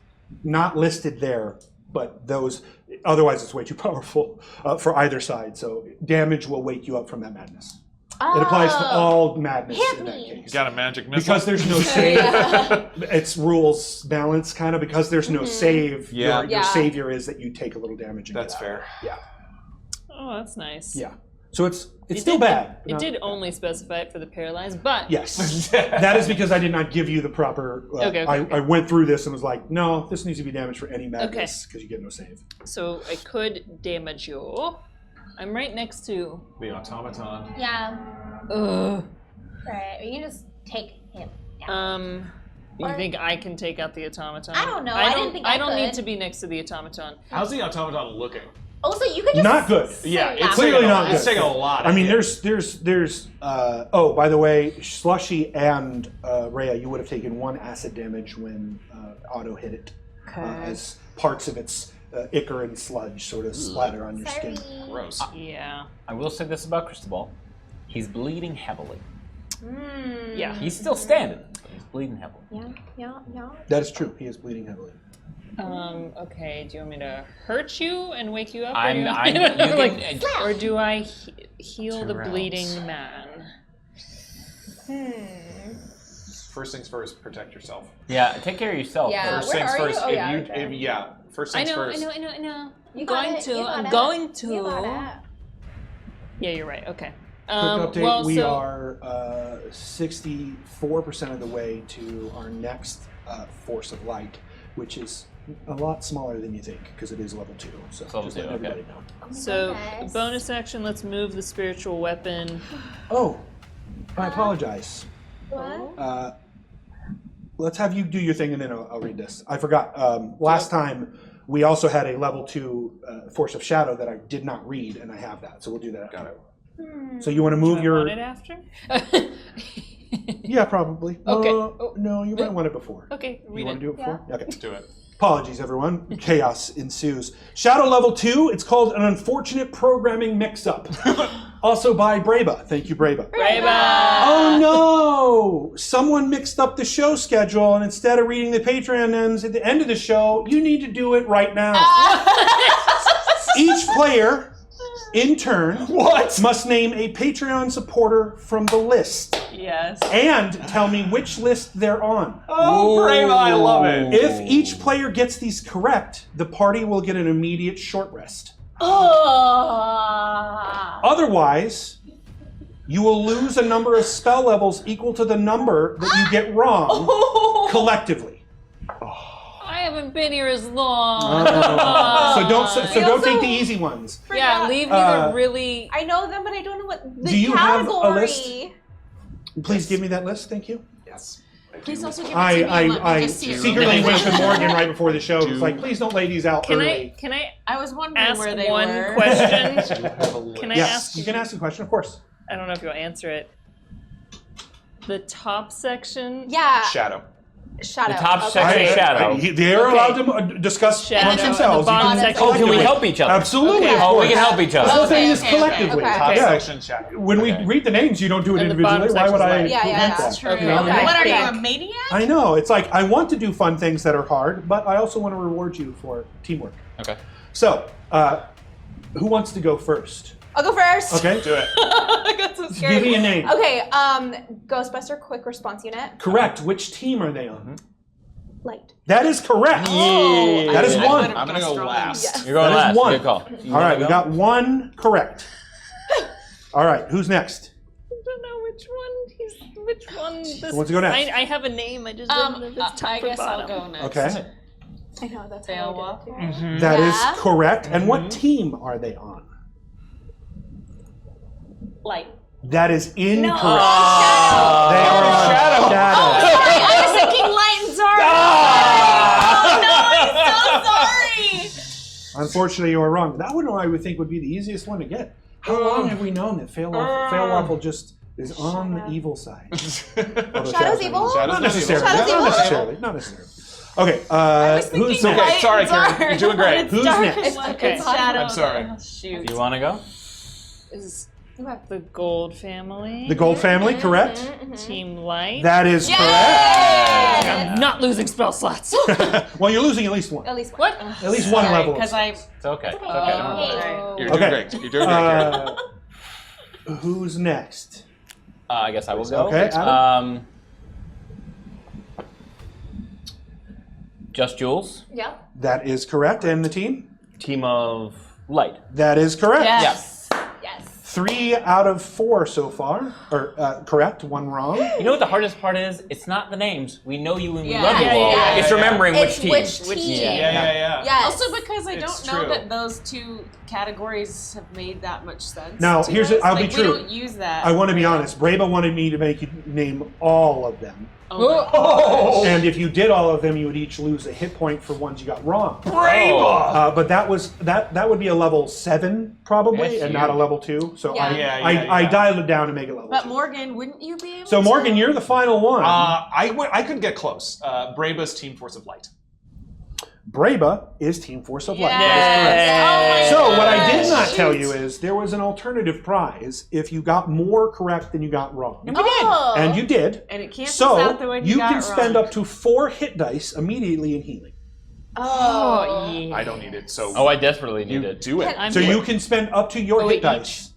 not listed there, but those otherwise it's way too powerful for either side. So damage will wake you up from that madness. It applies to all madness Hit in that me. case. Got a magic missile? Because there's no save, it's rules balance kind of. Because there's no save, Yeah. your savior is that you take a little damage. And That's get out. fair. Yeah, Oh, that's nice. yeah. So it's It still did- bad. It did only specify it for the paralyzed, but Yes, that is because I did not give you the proper. Okay. I went through this and was like, no, this needs to be damaged for any madness because you get no save. so I could damage you. I'm right next to. The automaton. Yeah. Ugh. Right. You can just take him. You Or- think I can take out the automaton? I don't know. I didn't think I don't need could. to be next to the automaton. How's the automaton looking? Also, you could just Not good. Yeah, it's Clearly taking not It's good. taking a lot. I mean, hit. there's. Oh, by the way, Slushy and Rhea, you would have taken 1 acid damage when Otto hit it, as parts of its ichor and sludge sort of splatter on your Sorry. skin. Gross. Yeah. I will say this about Cristobal. He's bleeding heavily. Yeah. He's still standing, but he's bleeding heavily. Yeah. That is true. He is bleeding heavily. Okay. Do you want me to hurt you and wake you up? I'm- or, I'm- you you can- like, or do I heal the 2 rounds. bleeding man? First things first, protect yourself. Yeah, take care of yourself. Yeah. First where things are you? first. Oh, if yeah, you, okay. if, yeah. First I things know. first. You I'm got going it, to. you got I'm it. going to. You got it. Yeah, you're right. Okay. Quick update, well, we so are 64% of the way to our next Force of Light, which is a lot smaller than you think, because it is level 2. So Level just 2, let okay. everybody know. So Goodness. bonus action. Let's move the spiritual weapon. Oh, I apologize. What? Let's have you do your thing, and then I'll read this. I forgot. Last time, we also had a level 2 Force of Shadow that I did not read, and I have that, so we'll do that. Got it. So you want to move Do I your... want it after? Yeah, probably. Okay. No, you might want it before. Okay. You Read want it. to do it before? Okay. Do it. Apologies, everyone. Chaos ensues. Shadow level 2, it's called An Unfortunate Programming Mix-Up. Also by Breba. Thank you, Breba. Oh no! Someone mixed up the show schedule, and instead of reading the Patreon ends at the end of the show, you need to do it right now. Each player, in turn, must name a Patreon supporter from the list Yes. and tell me which list they're on. Oh, Brave, I love it. If each player gets these correct, the party will get an immediate short rest. Otherwise, you will lose a number of spell levels equal to the number that you get wrong collectively. I haven't been here as long. So don't take the easy ones. Yeah, leave me the really. I know them, but I don't know what the Do you have a category. list? Please give me that list, thank you. Yes. Please also give it to me and let me I just see it. secretly went to Morgan right before the show. It's like, please don't lay these out early. Can I I was wondering ask where they one were. question? Can I Yes, ask? you can ask a question, of course. I don't know if you'll answer it. The top section. Yeah. Shadow. Shadow. The top okay. section is shadow. They're allowed to discuss Shadow amongst and themselves. the bottom You section. Oh, can we collectively. help each other? Absolutely, Okay. of Oh, course. we can help each The other. whole thing is Okay, collectively. okay. Top Yeah. section shadow. When we Okay. read the names, you don't do it And the individually. bottom Why would I? section's light. Yeah, prevent yeah. that? True. You know? Okay. What are you, Okay. a maniac? I know. It's like I want to do fun things that are hard, but I also want to reward you for teamwork. Okay. So, who wants to go first? I'll go first. Okay. Do it. I got so scared. Give me a name. Okay. Ghostbuster Quick Response Unit. Correct. Which team are they on? Light. That is correct. Yeah. That is I one. would've I'm gonna go strong. last. Yes. You're going That is last. one. Good call. You All right, wanna we go? got one correct. All right, who's next? I don't know which one. Which one? This, Who wants to go next? I have a name. I just don't know if it's top I or guess I'll bottom. go next. Okay, I know that's Beowulf. that is Yeah. correct. And what team are they on? Light. That is incorrect. Shadow. They are on Shadow. I was thinking light and dark. Oh no, I'm so sorry. Unfortunately, you are wrong. That one I would think would be the easiest one to get. How long have we known that Failwaffle just is on the evil side? Although Shadow's evil? Not necessarily. Shadow's Not evil? necessarily. Not necessarily. Okay, who's thinking next? Okay, sorry, Karen. You're doing great. Who's next? Okay. It's shadow. I'm sorry. Shoot. Do you want to go? Is the Gold family. The Gold family, correct? Team Light. That is I'm not losing spell slots. correct. Well, you're losing at least one. At least one. What? At least one level. Oh. Because I. It's okay. It's okay. Oh. You're doing Okay. great. You're doing great, Karen. Who's next? I guess I will go. Okay, Adam? Just Jules. Yeah. That is correct. And the team? Team of Light. That is correct. Yes. Yes. 3 out of 4 so far. Or correct, 1 wrong. You know what the hardest part is? It's not the names. We know you and we Yeah. love you Yeah, all. yeah, It's yeah. remembering It's which team. which team. Yeah. Yes. Also, because I It's don't know true. that those two categories have made that much sense. Now, to here's us. it. I'll be Like, true. We don't use that. I want to be honest. Brava wanted me to make you name all of them. Oh, And if you did all of them, you would each lose a hit point for ones you got wrong. Brava! But that was that would be a level 7 probably, Yes, and you- not a level 2. So Yeah. I dialed it down to make it level But 2. Morgan, wouldn't you be able So to? Morgan, you're the final one. I could get close. Brava's Team Force of Light. Brava is Team Force of Light. Yes. So what I did Shoot. not tell you is there was an alternative prize if you got more correct than you got wrong. Oh. And you did. And it cancels So out the one you got can spend wrong. up to 4 hit dice immediately in healing. Oh, yeah. I don't need it, so Oh, I desperately you need it. do it. I'm So you can spend up to your Oh, hit each? dice.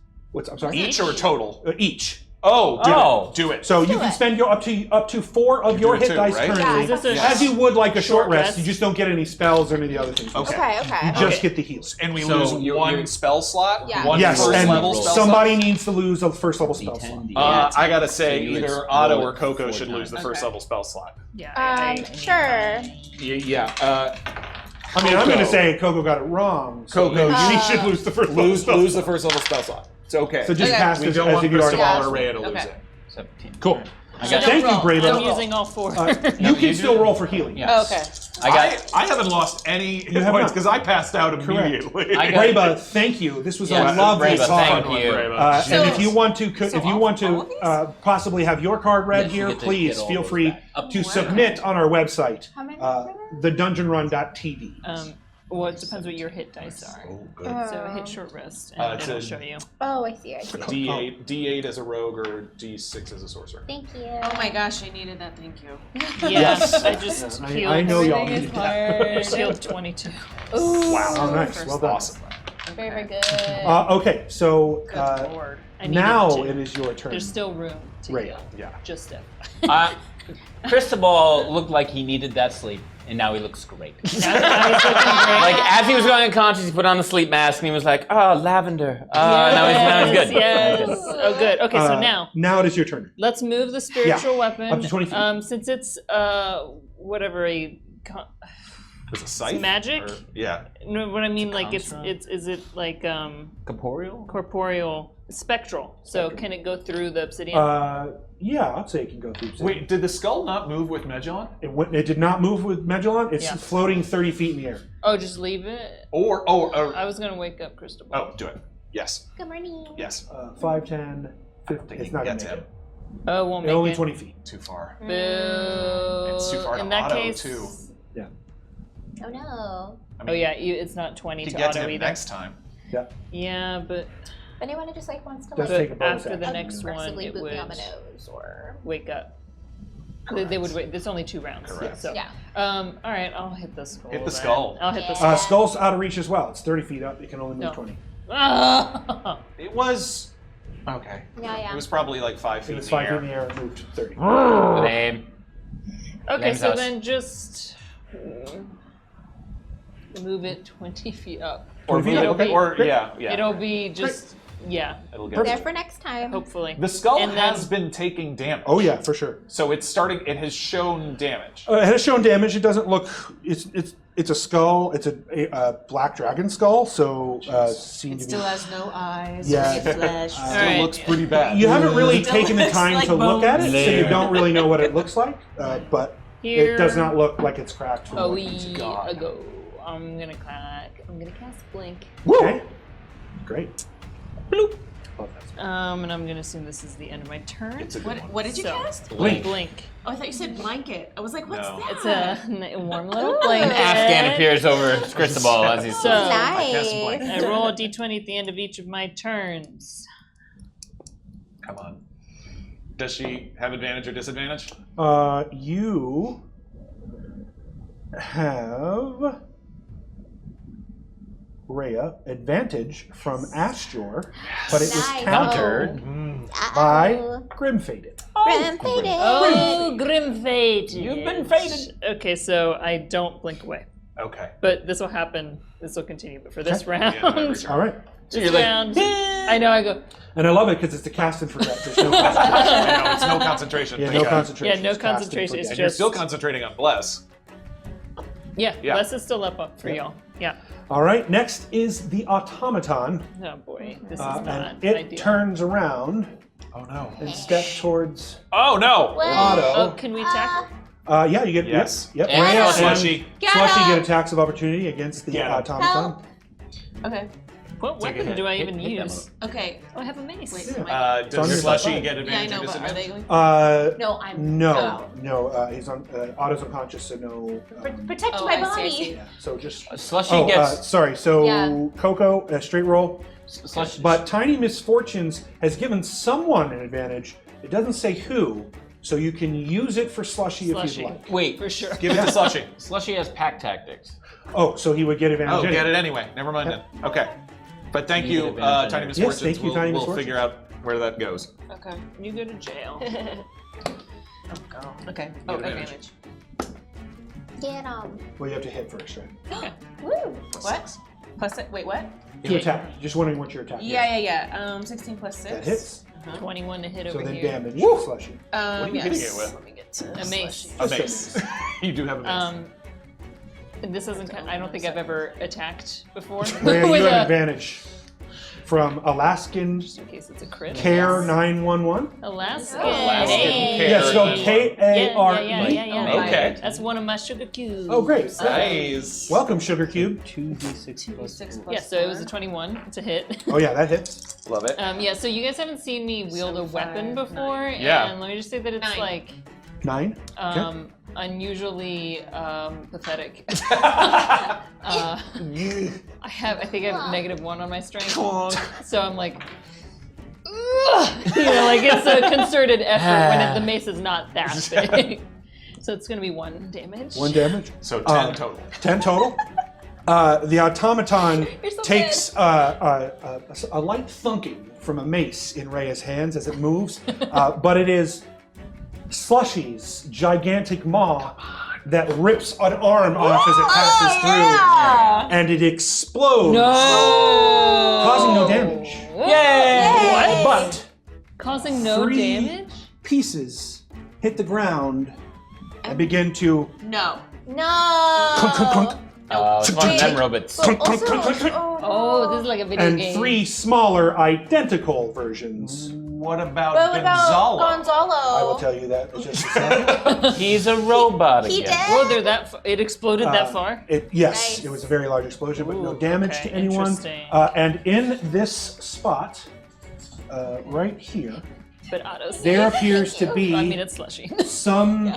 I'm sorry. Each or total? Each. Oh, Oh. do it. So you Do can it. spend your up to 4 of your do it hit too, dice right? currently, Yeah. Is this a as you would like a short rest. rest? You just don't get any spells or any of the other things. Okay. Okay, okay. You just get the heal. And we So lose you're- one you're- spell slot? Yeah. One Yes, first and level spell somebody slot? needs to lose a first level spell slot. I gotta say, So you either explode Otto or it KoKo 4 should lose the times. first level spell slot. Yeah. Sure. Yeah. I mean, I'm going to KoKo. say KoKo got it wrong. So KoKo, she should lose the first level lose spell the slot. first level spell slot. It's okay. So just Okay. cast we as don't as want if you already Cristobal got or it. Rhea to lose Okay. it. 17. Cool. I got Thank you, I'm Brava. using all 4. You can still roll for healing. Yes. Oh, okay. I got. I haven't lost any hit have points not. because I passed out immediately. I got- Brava, thank you. This was Yes, a lovely Brava, talk. thank you. And if you want to, all of these? possibly have your card read Yes, you here, get to please get all feel those free back. Up to to submit on our website, How many? thedungeonrun.tv. Well, it depends what your hit dice are. So hit short rest, and it's it'll a- show you. Oh, I see. I see. D8 as a rogue or D6 as a sorcerer. Thank you. Oh my gosh, I needed that. Thank you. Yes, I just healed. I know y'all Everything need is that. I just healed 22. Ooh. Wow, oh, nice. Well done. Awesome. Very, very good. Okay, so Good lord. I needed now to. it is your turn. There's still room to Rhea. heal. Yeah. Just it. Cristobal looked like he needed that sleep, and now he looks great. Now he's looking great. Like as he was going unconscious, he put on the sleep mask, and he was like, "Oh, lavender." Now he's good. Yes. Now he's good. Oh, good. Okay, so now Now it is your turn. let's move the spiritual weapon up to 20 feet. Since it's whatever a Is it scythe? magic? Or- yeah. No, what I mean, like construct? is it like Corporeal? corporeal, spectral? So can it go through the obsidian? Yeah, I'd say it can go through. Wait, did the skull not move with Magellan? It did not move with Magellan. It's Yeah. floating 30 feet in the air. Oh, just leave it. Or I was gonna wake up Cristobal. oh, do it. Yes. Good morning. Yes. 5, 10, 50. think It's you not can going to get make to it. Oh, won't make Only it. 20 feet. Too far. Boo. It's too far to In that auto, case, too. Oh no. I Oh mean, yeah, it's not 20 you to can get auto to him either. next time. Yeah, but If anyone just like wants to Does like take a bonus after the action. next one, aggressively it boot me on would the nose or wake up. They would wait. There's only 2 rounds. Correct. So, yeah. all right, I'll hit the skull. Hit the then. skull. I'll hit the Yeah. skull. Skull's out of reach as well. It's 30 feet up. You can only move No. 20. Ah! It was okay. Yeah. It was probably like 5 feet It was in 5 the feet in air. the air and moved 30. Lame. Okay, Lame's so house. then just move it 20 feet up. Or 20 feet move up, it- okay. or Great. yeah. It'll be just It'll get There for next time. hopefully. The skull And has been taking damage. Oh, yeah, for sure. So it's starting. It has shown damage. It has shown damage. It doesn't look. It's a skull. It's a black dragon skull. So seem It to still be. has no eyes. Yeah. Or flesh. Still Alright. looks pretty bad. You haven't really Still taken the looks time like to look at it, so you bones. don't really know what it looks like. But Here it does not look like it's cracked. From a what wee you see. ago. I'm gonna cast blink. Okay. Great. Bloop. Love that. And I'm gonna assume this is the end of my turn. It's a good What, one. what did you So- cast? Blink. Blink. Oh, I thought you said blanket. I was like, what's No. that? It's a warm little Ooh. blanket. Afghan appears over Cristobal as he's So Nice. I roll a d20 at the end of each of my turns. Come on. Does she have advantage or disadvantage? You have Rhea advantage from Astor, but it was Nice. countered by Grim Faded. Grim faded. Oh, grim fate. You've been fated. Okay, so I don't blink away. Okay. But this will happen. This will continue. But for this Okay. round, Yeah, every turn. All right. this round, I know. I go. And I love it because it's the cast and forget. There's no concentration. I know, it's no concentration. Yeah, Thank no God. concentration. Yeah, no It's cast and concentration, it's forget. And you're just- still concentrating on bless. Yeah, Yeah. less is still up for y'all. Yeah. All right. Next is the automaton, Oh boy, this is not and it ideal. turns around Oh no. and steps towards Oh no. Otto. Oh, can we tackle? Yeah, you get Yes. Yep. And Rhea and Slushy. Slushy get attacks of opportunity against the Get 'em. automaton. Okay. What Take a weapon hit. do I even Hit that use? Okay. Oh, I have a mace. Wait. Yeah. am I- It's on your Does Slushy side. get yeah, I advantage know, or but are they disadvantage? going? No, I'm No, he's on. Otto's unconscious, so no. protect Oh, my I see, I body. see. Yeah, so just. Slushy gets sorry. So Yeah. KoKo, straight roll. Slushy. But Tiny Misfortunes has given someone an advantage. It doesn't say who, so you can use it for Slushy, if Slushy. you'd like. Wait, For sure. Give it to Slushy. Slushy has pack tactics. Oh, so he would get advantage. Oh, anyway. get it anyway. Never mind then. Okay. But thank You you, get advantage Tiny anyway. Misfortunes. Yes, thank you, Tiny we'll Misfortunes. figure out where that goes. Okay. You go to jail. Okay. Oh, advantage. advantage. Get Well, you have to hit first, right? Woo. What? Plus it. Wait, what? To attack. Just wondering what your attack is. Yeah. 16 plus 6. That hits. 21 to hit So over then here. damage Slushy. What are you hitting Yes. it with? Let me get to A mace. A Just mace. You do have a mace. And this isn't. I don't think I've ever attacked before. Rhea, with you have a- advantage from Alaskan Just in case it's a crit. Care 911. Alaska. Alaskan Hey. Care. Yeah, spelled Yeah, K-A-R-E. yeah. Okay. That's one of my sugar cubes. Oh, great. Nice. Welcome, Sugar Cube. 2d6 plus 6 Yeah, so it was a 21 to hit. Oh, yeah, that hits. Love it. Yeah, so you guys haven't seen me wield a weapon before, Yeah. and let me just say that it's 9. like 9. unusually pathetic. I think I have -1 on my strength, so I'm like, like it's a concerted effort when the mace is not that big. So it's gonna be 1 damage. 1 damage. So 10 total. 10 total. The automaton You're so takes a light thunking from a mace in Rhea's hands as it moves, but it is Slushy's gigantic maw that rips an arm off as it passes through, and it explodes, causing no damage. Yay! But Causing no 3 damage? pieces hit the ground and begin to No. No. clunk, clunk, clunk, It's one of them robots. But also, Oh, this is like a video And game. 3 smaller identical versions. What about What about Gonzalo? Gonzalo? I will tell you that in just a second. He's a robot He again. dead? Whoa, they're that it exploded that far? Yes, Nice. it was a very large explosion, but no Ooh, damage okay, to anyone. interesting. And in this spot, right here, But Otto's. there appears to be I mean, it's slushy. some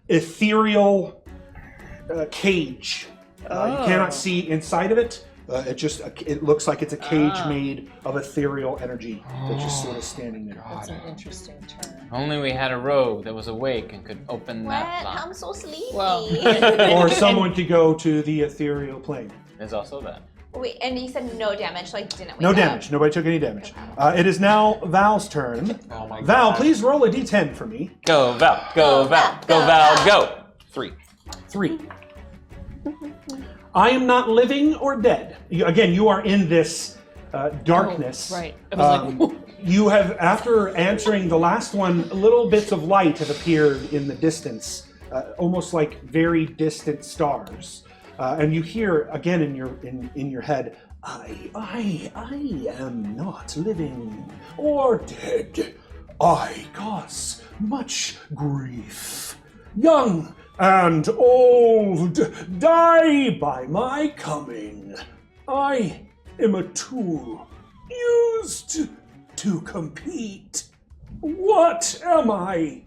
ethereal cage. You cannot see inside of it. It looks like it's a cage made of ethereal energy that's just sort of standing there. That's an interesting turn. Only we had a rogue that was awake and could open What? that lock. I'm so sleepy. Well, Or someone to go to the ethereal plane. There's also that. Wait, and you said no damage, so I didn't wake No up. damage. Nobody took any damage. It is now Val's turn. Oh my Val, God. please roll a d10 for me. Go Val, go Val, go Val, go! 3. 3. I am not living or dead. Again, you are in this darkness. right. I was like, You have, after answering the last one, little bits of light have appeared in the distance, almost like very distant stars. And you hear again in your head, I am not living or dead. I cause much grief. Young and old die by my coming. I am a tool used to compete. What am I?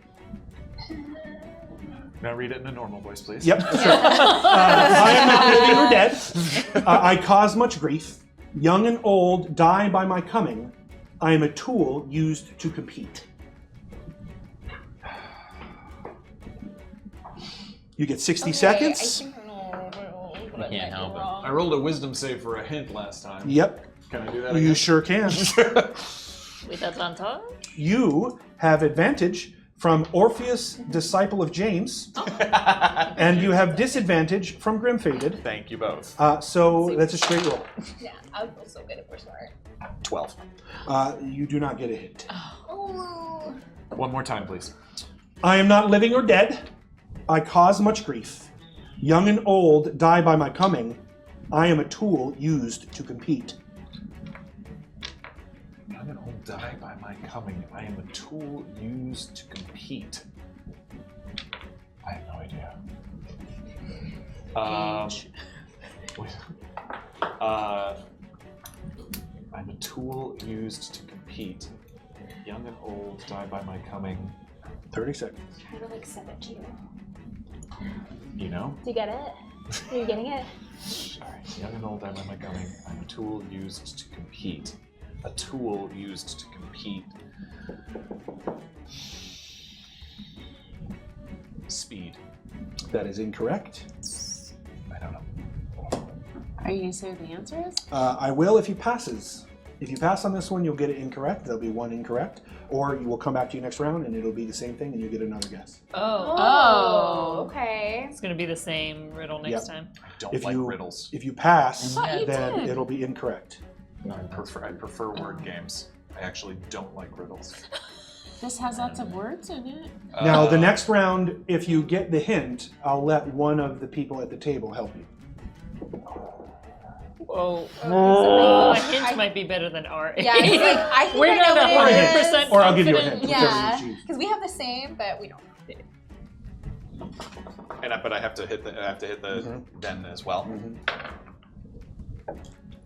Now read it in a normal voice, please. Yep, sure. I am not living or dead. I cause much grief. Young and old die by my coming. I am a tool used to compete. You get 60 seconds. You can't help it. I rolled a wisdom save for a hint last time. Yep, Can I do that you again? sure can. wait, that's on top? You have advantage from Orpheus, disciple of James, and you have disadvantage from Grimfaded. Thank you both. So that's a straight roll. Yeah, I would feel so good if we're smart. 12. You do not get a hit. Oh. One more time, please. I am not living or dead. I cause much grief. Young and old die by my coming. I am a tool used to compete. Young and old die by my coming. I am a tool used to compete. I have no idea. I'm a tool used to compete. Young and old die by my coming. 30 seconds. Try to like send it to you. You know? Do you get it? Are you getting it? Alright. Young and old die by my coming. I'm a tool used to compete. A tool used to compete. Speed. That is incorrect. I don't know. Are you gonna say what the answer is? I will if he passes. If you pass on this one, you'll get it incorrect. There'll be one incorrect. Or you will come back to you next round and it'll be the same thing and you get another guess. Oh, okay. It's gonna be the same riddle next time. I don't If like you- riddles. If you pass, thought you then did. it'll be incorrect. I prefer word games. I actually don't like riddles. This has lots of words in it. Now, the next round, if you get the hint, I'll let one of the people at the table help you. Whoa. A hint might be better than our Yeah, it's like, I think We're I know not what it is. 100% Or I'll give you a confident. hint, Yeah, whichever you choose. because we have the same, but we don't. But I have to hit the then as well.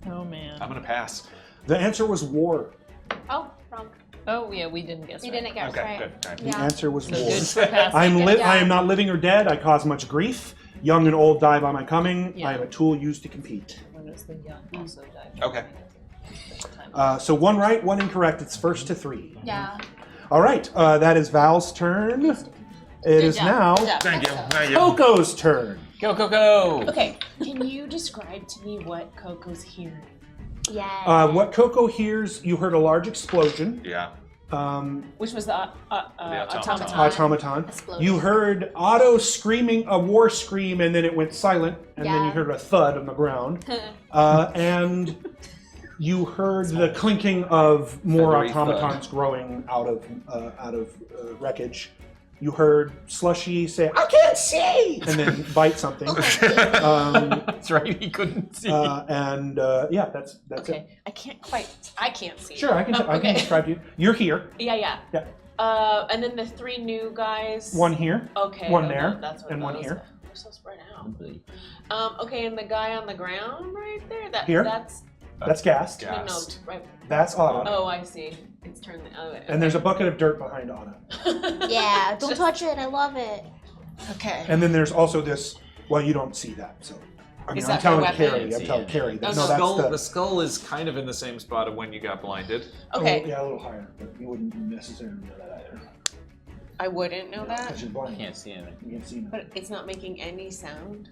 Oh man. I'm gonna pass. The answer was war. Oh, wrong. Oh yeah, we didn't guess You right. didn't guess Okay, right. good. All right. The Yeah. answer was So war. good for passing. I am not living or dead. I cause much grief. Young and old die by my coming. Yeah. I am a tool used to compete. When does the young also die? Okay. So one right, one incorrect. It's first to 3. Yeah. All right, that is Val's turn. It is now Thank you. Thank you. KoKo's turn. Go, go, go! Okay, can you describe to me what KoKo's hearing? Yeah. What KoKo hears, you heard a large explosion. Yeah. Which was the automaton. Automaton. Exploded. You heard Otto screaming a war scream, and then it went silent, and then you Yeah. heard a thud on the ground. And you heard the clinking of more Feathery automatons growing out of wreckage. You heard Slushy say, "I can't see," and then bite something. That's right. He couldn't see. Yeah, that's Okay, I can't see. Sure, I can describe you. You're here. Yeah. Yeah. And then the 3 new guys. One here. Okay. One no, there. that's what And one those here. are. They're so spread out. Okay, and the guy on the ground right there. Here? That's Gast. Gast. No, right. That's Autumn. Oh, I see. It's turned. And there's a bucket of dirt behind Autumn. Yeah, don't touch it. I love it. Okay. And then there's also this. Well, you don't see that, so. I mean, Is I'm that telling her weapon? Kari. I'm telling Kari. Oh, That, no, no, that's The skull is kind of in the same spot of when you got blinded. Okay. Yeah, a little higher, but you wouldn't necessarily know that either. I wouldn't know Because that. she's blind. Can't see anything. You can't see nothing. But it's not making any sound.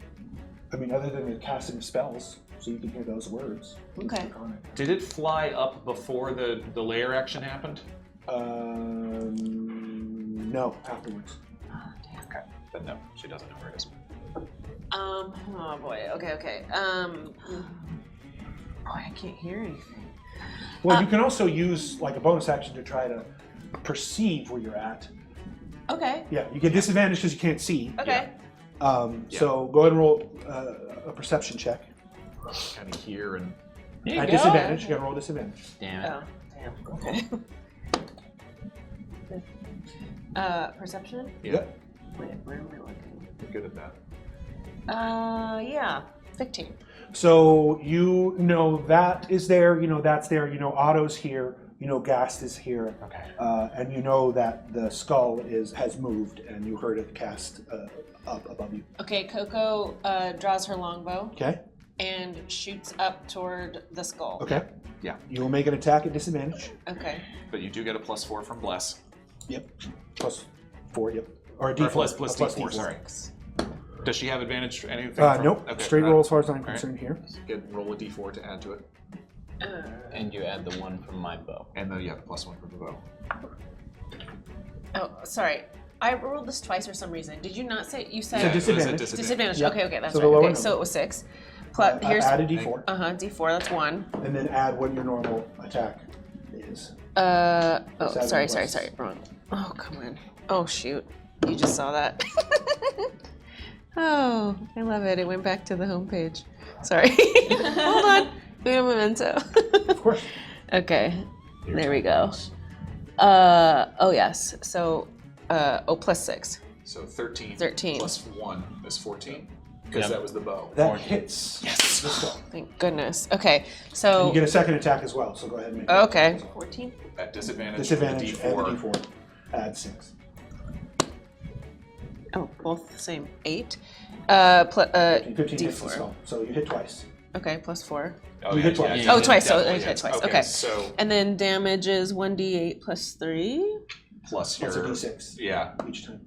I mean, other than the casting of spells, so you can hear those words. It's Okay. draconic. Did it fly up before the layer action happened? No, afterwards. Okay. Then no, she doesn't know where it is. Oh boy. Okay. Boy, I can't hear anything. Well, you can also use like a bonus action to try to perceive where you're at. Okay. Yeah, you get disadvantage because you can't see. Okay. So go ahead and roll a perception check. Kind of hear and. At disadvantage, you gotta roll disadvantage. Damn it. Oh, damn. Okay. Perception? Yeah. Wait, where am I looking? You're good at that. Yeah. 15. So you know that is there, you know that's there, you know Otto's here, you know Gast is here, Okay. and you know that the skull has moved, and you heard it cast up above you. Okay, KoKo draws her longbow Okay. and shoots up toward the skull. Okay. Yeah. You will make an attack at disadvantage. Okay. But you do get a +4 from Bless. Yep. +4. Yep. Or a Or D4. plus a D4, sorry. Does she have advantage for anything? Nope. Okay, Straight not- roll as far as I'm all right. concerned here. Roll a D4 to add to it. And you add the 1 from my bow. And then you have the +1 from the bow. Oh, sorry. I rolled this twice for some reason. Did you not say you said So disadvantage. disadvantage? Yep. Okay, that's So the right. lower Okay, so number. it was 6. Plus here's Add a D4, D4. That's 1. and then add what your normal attack is. Oh, Seven sorry, plus. wrong. Oh, come on. Oh, shoot. You just saw that. Oh, I love it. It went back to the homepage. Sorry. Hold on. We have a memento. Of course. Okay. There we go. Oh, yes. So, +6. So 13. 13. Plus 1 is 14. Because that was the bow. That hits. Yes. The skull. Thank goodness. Okay. And So, you get a second attack as well, so go ahead and make it. okay. 14? At disadvantage, Disadvantage with and the the D4. D4. Add 6. Oh, both the same. 8. 15 hits the D4. skull. So you hit twice. Okay, +4. Oh, You hit twice. yeah, Oh, twice, so definitely I hit hits. twice, okay. So And then damage is 1d8 + 3. plus Plus your a D6 Yeah. each time.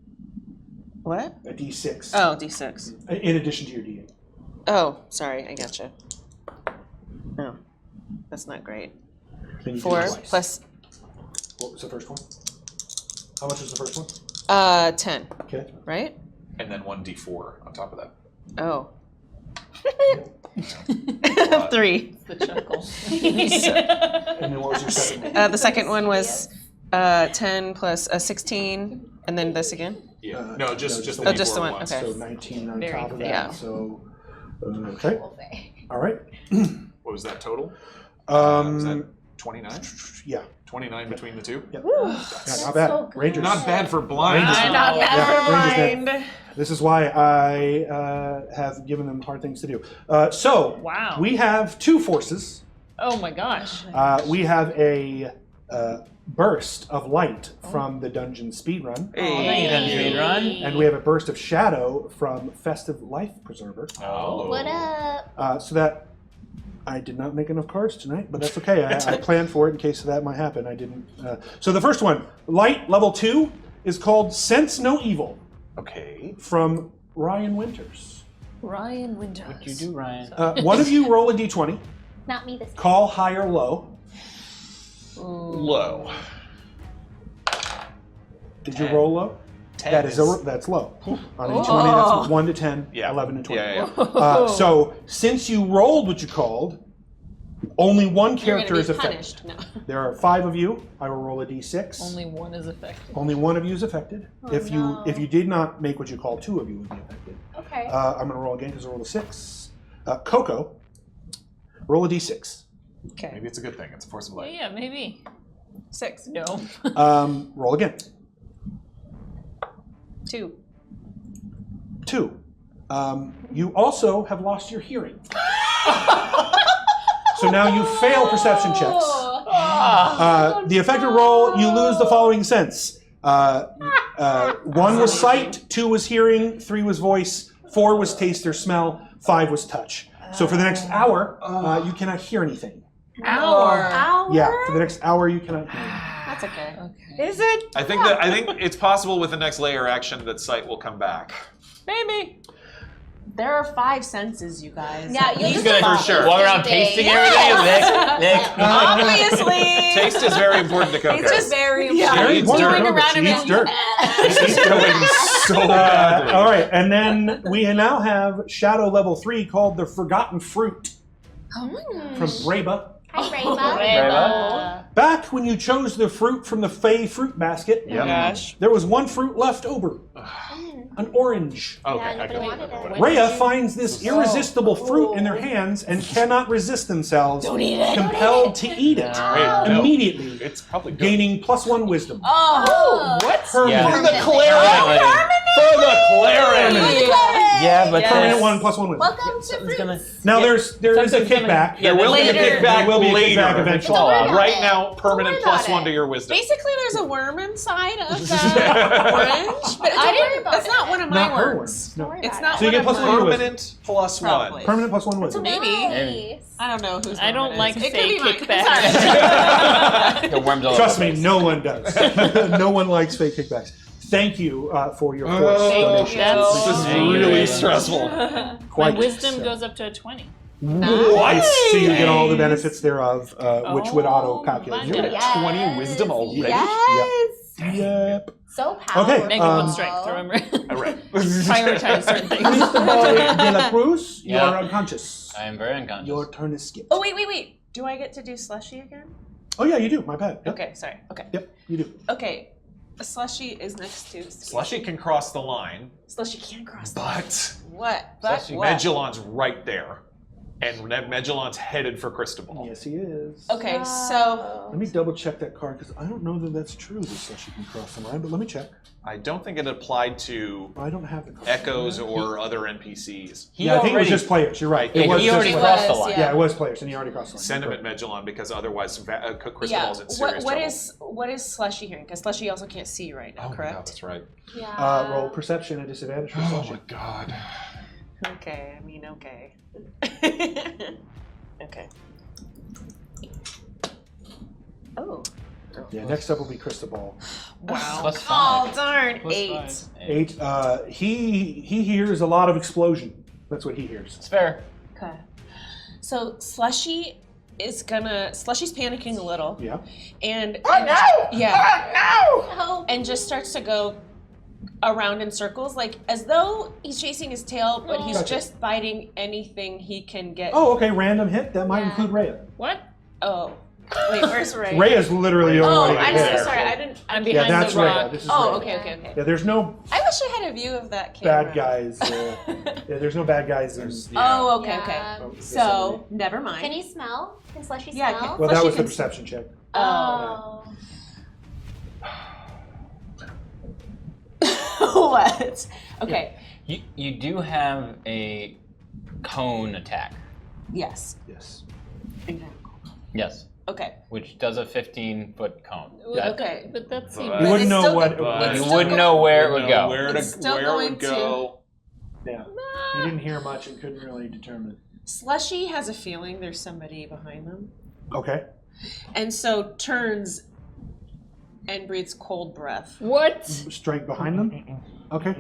What? A D6. Oh, d6. In addition to your D8. Oh, sorry, I gotcha. Oh, that's not great. Then you do 4 it twice. plus What was the first one? How much was the first one? 10, Okay. right? And then 1d4 on top of that. Oh. lot. 3. The chuckle. And then what was your second one? The second one was 10 plus 16, and then this again. Yeah. No, just just the the Oh, just the D4 one, once. okay. So 19 on Very top of that. fair. So, okay. All right. What was that total? Was that Um, 29? yeah. 29 between the two? Yep. Yeah, not bad. so good. Rangers. Not bad for blind. Rangers. Not Yeah, bad Rangers mind. This is why I have given them hard things to do. So, Wow. we have two forces. Oh my gosh. We have a burst of light from the dungeon speedrun, Hey, dungeon run. and we have a burst of shadow from Festive Life Preserver. Oh. What up? So that I did not make enough cards tonight, but that's okay. I planned for it in case that might happen. I didn't. So the first one, light level 2, is called Sense No Evil Okay. from Ryan Winters. Ryan Winters. What'd you do, Ryan? One of you roll a d20, Not me this time. call high or low. Low. Did you roll low? 10 That's low. On a d20, that's 1 to 10, Yeah. 11 to 20. Yeah. So since you rolled what you called, Only one You're character gonna is be affected. punished. No. There are 5 of you. I will roll a d6. Only one is affected. Only one of you is affected. If you did not make what you call 2 of you would be affected. Okay. I'm going to roll again because I rolled a 6. KoKo, roll a d6. Okay. Maybe it's a good thing. It's a force of light. Yeah, maybe. 6. No. Roll again. 2. 2. You also have lost your hearing. So now you fail perception checks. The affected roll, you lose the following sense. 1 was sight, 2 was hearing, 3 was voice, 4 was taste or smell, 5 was touch. So for the next hour, you cannot hear anything. Hour. Yeah, for the next hour you cannot hear anything. That's okay. Is it? I think it's possible with the next layer action that sight will come back. Maybe. There are 5 senses, you guys. Yeah, you'll He's just gonna for sure. walk around tasting everything. Lick. Obviously. Taste is very important to KoKo. It's just very Very important. important. Going around She and eats then dirt. She's going so badly. All right, and then we now have Shadow level 3 called the Forgotten Fruit from Rhea. Hi, Rayba. Back when you chose the fruit from the Fey fruit basket, Gosh. there was one fruit left over. An orange. Okay, Yeah, I nobody got wanted it. it. Rhea finds this irresistible fruit in their hands and cannot resist themselves, compelled to eat it Wait, no. immediately, It's probably good. gaining +1 wisdom. Oh, what? Permanent. For the cleric! For the cleric! Yeah, but Permanent 1 +1 wisdom. Welcome to Something's gonna. Now there is a Something's gonna- kickback. Yeah, There will be a Later. kickback There will be a later. kickback eventually. Fall out. Right now, permanent Don't worry about +1 to it. your wisdom. Basically, there's a worm inside of the orange, but I didn't. That's not one of my Not her worms. worms. No. It's not So you one get of +1 to mine. your wisdom. Permanent +1. Probably. Permanent +1 wisdom. Maybe. Nice. I don't know who's. I don't like it could fake be mine. kickbacks. Sorry. The worms all Trust over me, the place. no one does. No one likes fake kickbacks. Thank you for your force donation. That's This is Thank you. really stressful. My Quite wisdom so. goes up to a 20. What? So you get all the benefits thereof, which would Oh, auto-calculate. my You're at 20 wisdom already? Yes. Yep. So powerful. Okay, Make it one strength, remember? All right. Prioritize certain things. Cristobal de la Cruz, you Yeah. are unconscious. I am very unconscious. Your turn is skipped. Oh wait. Do I get to do slushy again? Oh yeah, you do. My bad. Yep. Okay, sorry. Okay. Yep, you do. Okay. A slushy is next to Slushy can cross the line, Slushy can't cross. The but what? But Slushy- what? Magellan's right there. And Magellan's headed for Cristobal. Yes, he is. Okay, so Let me double check that card because I don't know that that's true. That says you can cross the line, but let me check. I don't think it applied to I don't have the card. echoes or other NPCs. He Yeah, I think it was already- just players. You're right. Yeah, It was he just already players. crossed the line. Yeah, it was players, and he already crossed the line. Send him You're at correct. Magellan because otherwise yeah, Cristobal's in serious trouble. what is slushy hearing? Because slushy also can't see right now, Oh my correct? god, that's right. Yeah. Roll perception at disadvantage for Oh Slushy. my god. Okay, I mean okay. Okay. Oh. Yeah, next up will be Cristobal. Wow. Plus Oh 5. darn! Plus 8. 5. 8. He hears a lot of explosion. That's what he hears. It's fair. Okay. So Slushy's panicking a little. Yeah. And Oh, yeah. And just starts to go around in circles, like as though he's chasing his tail, but he's Gotcha. just biting anything he can get. Oh, okay. Random hit. That might Yeah. include Rhea. What? Oh. Wait, where's Ray? Rhea's literally the only Oh, one I'm you so hit. sorry. I didn't. I'm Yeah, behind that's the Rhea. rock. This is Oh, Rhea. okay. Yeah, there's no I wish I had a view of that camera. bad guys. Yeah, there's no bad guys. In, Oh, okay, Yeah. okay. So, never mind. Can he smell? Can Slushy Yeah, smell? well, that Slushy was the can- perception check. Oh. Oh. What? Okay. You do have a cone attack. Yes. Yes. Yes. Okay. Which does a 15-foot cone. Yeah. Okay. But that seems. You wouldn't it's know still what. go- it's You still wouldn't go- know where it would go. Where It's still it going would to- go. Yeah. You didn't hear much and couldn't really determine. Slushy has a feeling there's somebody behind them, Okay. and so turns and breathes cold breath. What? Strength behind them. Okay.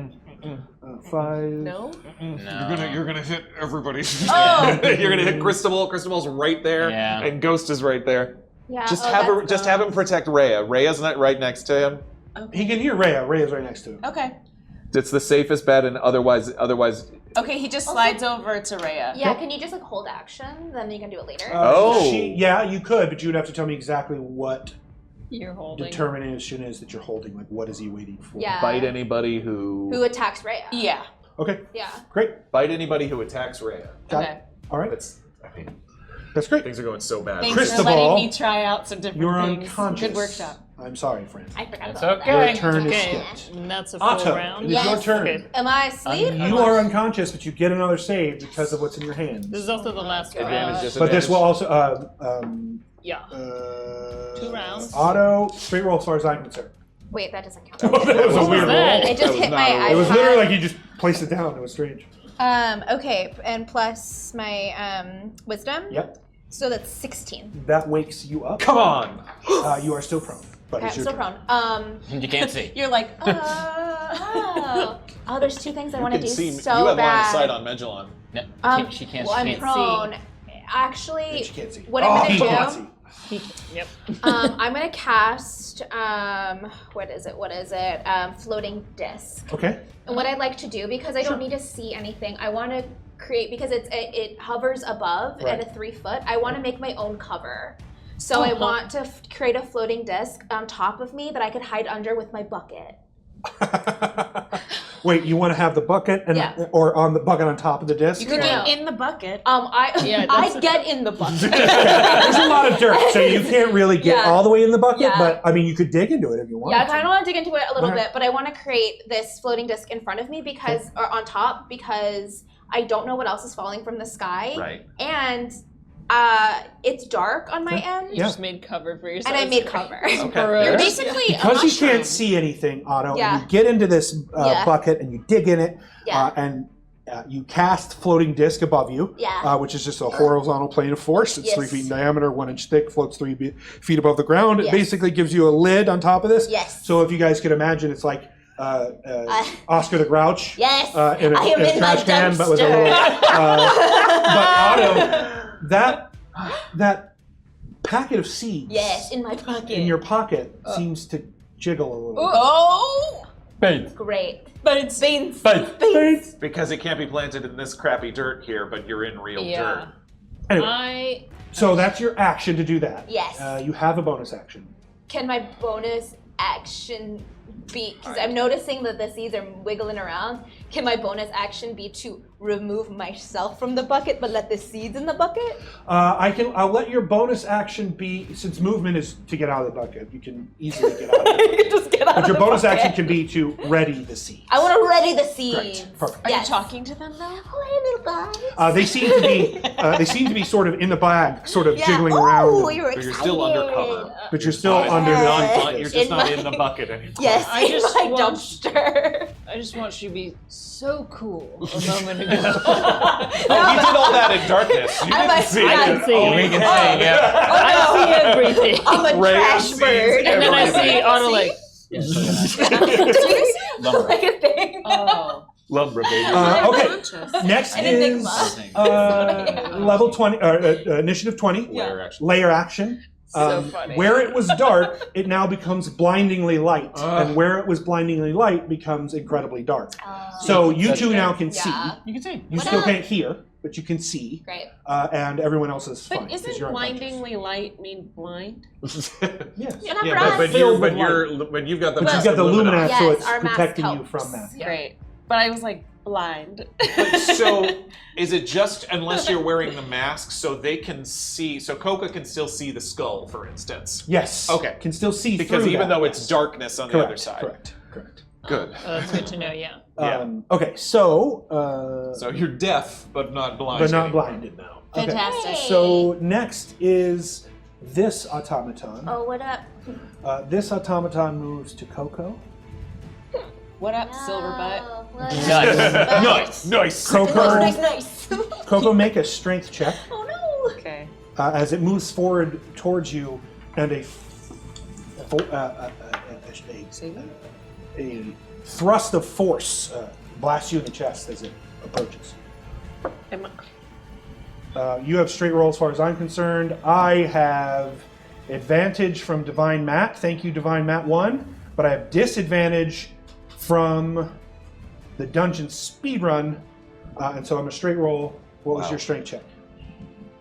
5. No? No. You're gonna hit everybody. Oh! You're gonna hit Cristobal. Cristobal's right there, Yeah. and Ghost is right there. Yeah. Just oh, have that's him protect Rhea. Rhea's not right next to him. He can hear Rhea. Rhea's right next to him. Okay. It's the safest bet, and otherwise Okay, he just slides over to Rhea. Yeah, can you just like hold action? Then you can do it later. Yeah, you could, but you would have to tell me exactly what You're holding. determination is that you're holding. Like, what is he waiting for? Yeah. Bite anybody who attacks Raya. Yeah. Okay. Yeah. Great. bite anybody who attacks Rhea. Got Okay. it. All right. I mean, That's great. things are going so bad. Thanks for Cristobal, letting me try out some different You're things. unconscious. Good workshop. I'm sorry, friend. I forgot It's about okay. Your turn is Okay, skipped. and that's a full Otto, round. it is your turn. Okay. Am I asleep? You are unconscious, but you get another save because of what's in your hands. This is also the last round. Advantage, But disadvantage. this will also. Yeah. 2 rounds. Auto, straight roll as far as I'm concerned. Wait, that doesn't count. that was a What was weird that? roll. It just hit my iPad. It was literally like you just placed it down. It was strange. Okay, and plus my wisdom. Yep. So that's 16. That wakes you up. Come on! You are still prone. But Okay, I'm it's your still turn. prone. You can't see. You're like, Oh, there's 2 things I want to do see, so you have bad. line of sight on Magellan. No, she can't. Well, She I'm can't. prone. Actually, She can't see. what I'm he gonna can't do? see. Yep. I'm gonna cast. What is it? Floating disc. Okay. And what I'd like to do, because I don't need to see anything, I want to create, because it hovers above Right. at a 3 foot. I want to make my own cover. So I want to create a floating disc on top of me that I could hide under with my bucket. Wait, you want to have the bucket and Yeah. or on the bucket on top of the disc? you could No. get in the bucket. Yeah, that's I get in the bucket. There's a lot of dirt, so you can't really get Yeah. all the way in the bucket. Yeah. But I mean, you could dig into it if you want. Yeah, I kind of want to dig into it a little Alright. bit, but I want to create this floating disc in front of me because, or on top, because I don't know what else is falling from the sky. Right. And it's dark on my end, You just made cover for yourself. and I made cover. Okay. You're basically Because a you can't mushroom. see anything, Otto, Yeah. and you get into this Yeah. bucket and you dig in it, Yeah. and you cast floating disc above you, Yeah. which is just a horizontal plane of force. It's 3 Yes. feet in diameter, 1 inch thick, floats 3 feet above the ground. It Yes. basically gives you a lid on top of this. Yes. So if you guys could imagine, it's like Oscar the Grouch. Yes. In a, I am in a in my trash can, but with a little. But Otto, that packet of seeds Yes, in my pocket. in your pocket seems to jiggle a little. Oh! Great. Beans. Beans. Because it can't be planted in this crappy dirt here, but you're in real Yeah. dirt. Anyway, so that's your action to do that. Yes. You have a bonus action. Can my bonus action be, because I'm noticing that the seeds are wiggling around, can my bonus action be to remove myself from the bucket but let the seeds in the bucket? I'll let your bonus action be, since movement is to get out of the bucket, you can easily get out of it. You can just get out But of your the bonus bucket. action can be to ready the seeds. I want to ready the seeds. Great. Perfect. Are Yes. you talking to them though? Oh, hey, little guys. They seem to be sort of in the bag, sort of Yeah. jiggling Oh, around. you're But excited. you're still undercover. But you're still Not under Yeah. the. You're just not In in the my- bucket anymore. Yes, I just in my want- dumpster. I just want you to be so cool a moment ago. Oh, you did all that in darkness. You I'm didn't a- see I it. can see Oh, it. We can say, yeah. I see everything. I'm a Raya trash sees bird. And then I everything. see Otto like, Like a thing. oh. Lumber, baby. Okay. Next An is enigma. level 20, initiative 20. Layer action. Layer action. So funny. Where it was dark, it now becomes blindingly light, and where it was blindingly light becomes incredibly dark. So you two now can see. Yeah. You can see. You still can't hear, but you can see, Great. and everyone else is fine. But 'cause isn't you're unconscious. blindingly light mean blind? Yes. And I'm Yeah, but Filled with you've got the But you've mask got the of luminaire, so Yes, it's our mask protecting you helps. from that. Yeah. Great. But I was like blind. So is it just unless you're wearing the mask so they can see, so KoKo can still see the skull, for instance? Yes. Okay. Can still see Because through even that. though it's darkness on the Correct, other side. Correct. Good. Oh, that's good to know, yeah. Yeah. Okay, so So you're deaf, but not blind. but not anymore. blinded now. Okay. Fantastic. So next is this automaton. Oh, what up? This automaton moves to KoKo. What up, Silverbutt? Nice. Nice. KoKo, Nice. KoKo, make a strength check Oh no. Okay. as it moves forward towards you, and a thrust of force blasts you in the chest as it approaches. Am I- You have straight roll as far as I'm concerned. I have advantage from Divine Matt. Thank you, Divine Matt 1. But I have disadvantage from the dungeon speedrun And so I'm a straight roll. What was your strength check?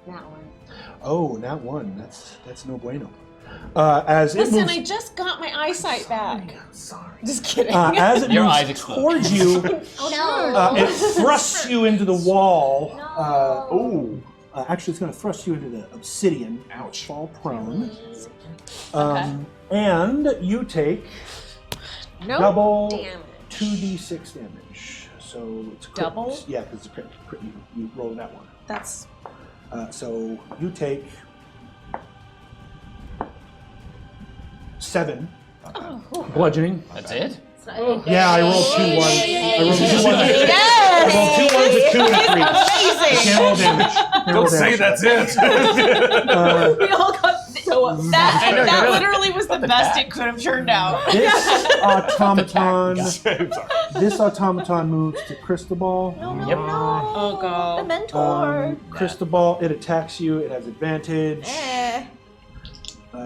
That one. Oh, not one. That's no bueno. As Listen, it moves, I just got my eyesight back. Sorry. Just kidding. As it Your moves eyes explode. towards you, Oh no. it thrusts you into the wall. No. Actually, it's going to thrust you into the obsidian. Ouch. Fall prone. And you take No double damage. 2d6 damage. So it's crit. Double? Yeah, because it's a crit. You rolled that one. That's So you take 7 bludgeoning. That's it? It's not Yeah, I rolled 2 ones. I rolled 2 ones. yes. I rolled 2 ones, a 2, and a 3. I can't roll damage. Can't roll Don't say damage. that's it. We all got so that literally was the best it could have turned out. This automaton. I'm sorry. This automaton moves to Cristobal. Yep. Oh The god. mentor. Cristobal, it attacks you. It has advantage. Eh.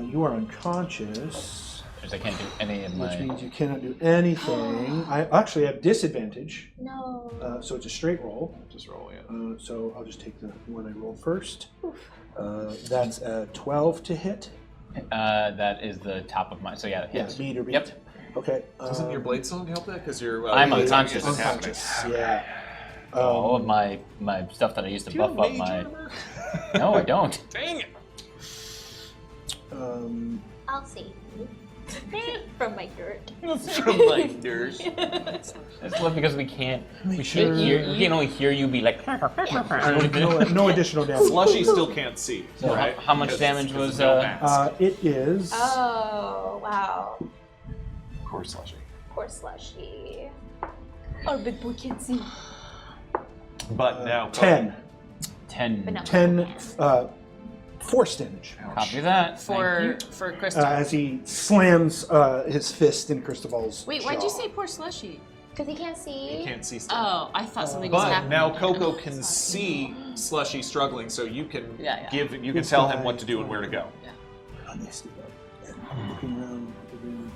You are unconscious, Because I can't do any of which my. means you cannot do anything. I actually have disadvantage, No. so it's a straight roll. Just roll it. So I'll just take the one I rolled first. That's a 12 to hit. That is the top of my. So yeah, it Yeah, hits. meet or beat. Yep. Okay. Doesn't your blade song help that? Because you're I'm blade song unconscious. isn't happening. Unconscious. Yeah. All of my stuff that I used to Do you have buff up mage my. armor? No, I don't. Dang it! I'll see. From my dirt. From like yours. It's love because we can't. We sure- can only hear you be like. No additional damage. Slushy still can't see, So right? how much Because- damage because was, no mask. It is. Oh, wow. Of course, Slushy. Poor Slushy. Our big boy can't see. But now 10. 10. 10 force damage. Copy that. For Crystal. As he slams his fist in Cristobal's Wait, jaw. why'd you say poor Slushy? Because he can't see. you can't see still. Oh, I thought something was But happening. now KoKo can see Slushy struggling, so you can Yeah. you can tell him what to do and where to go. I'm looking around the room,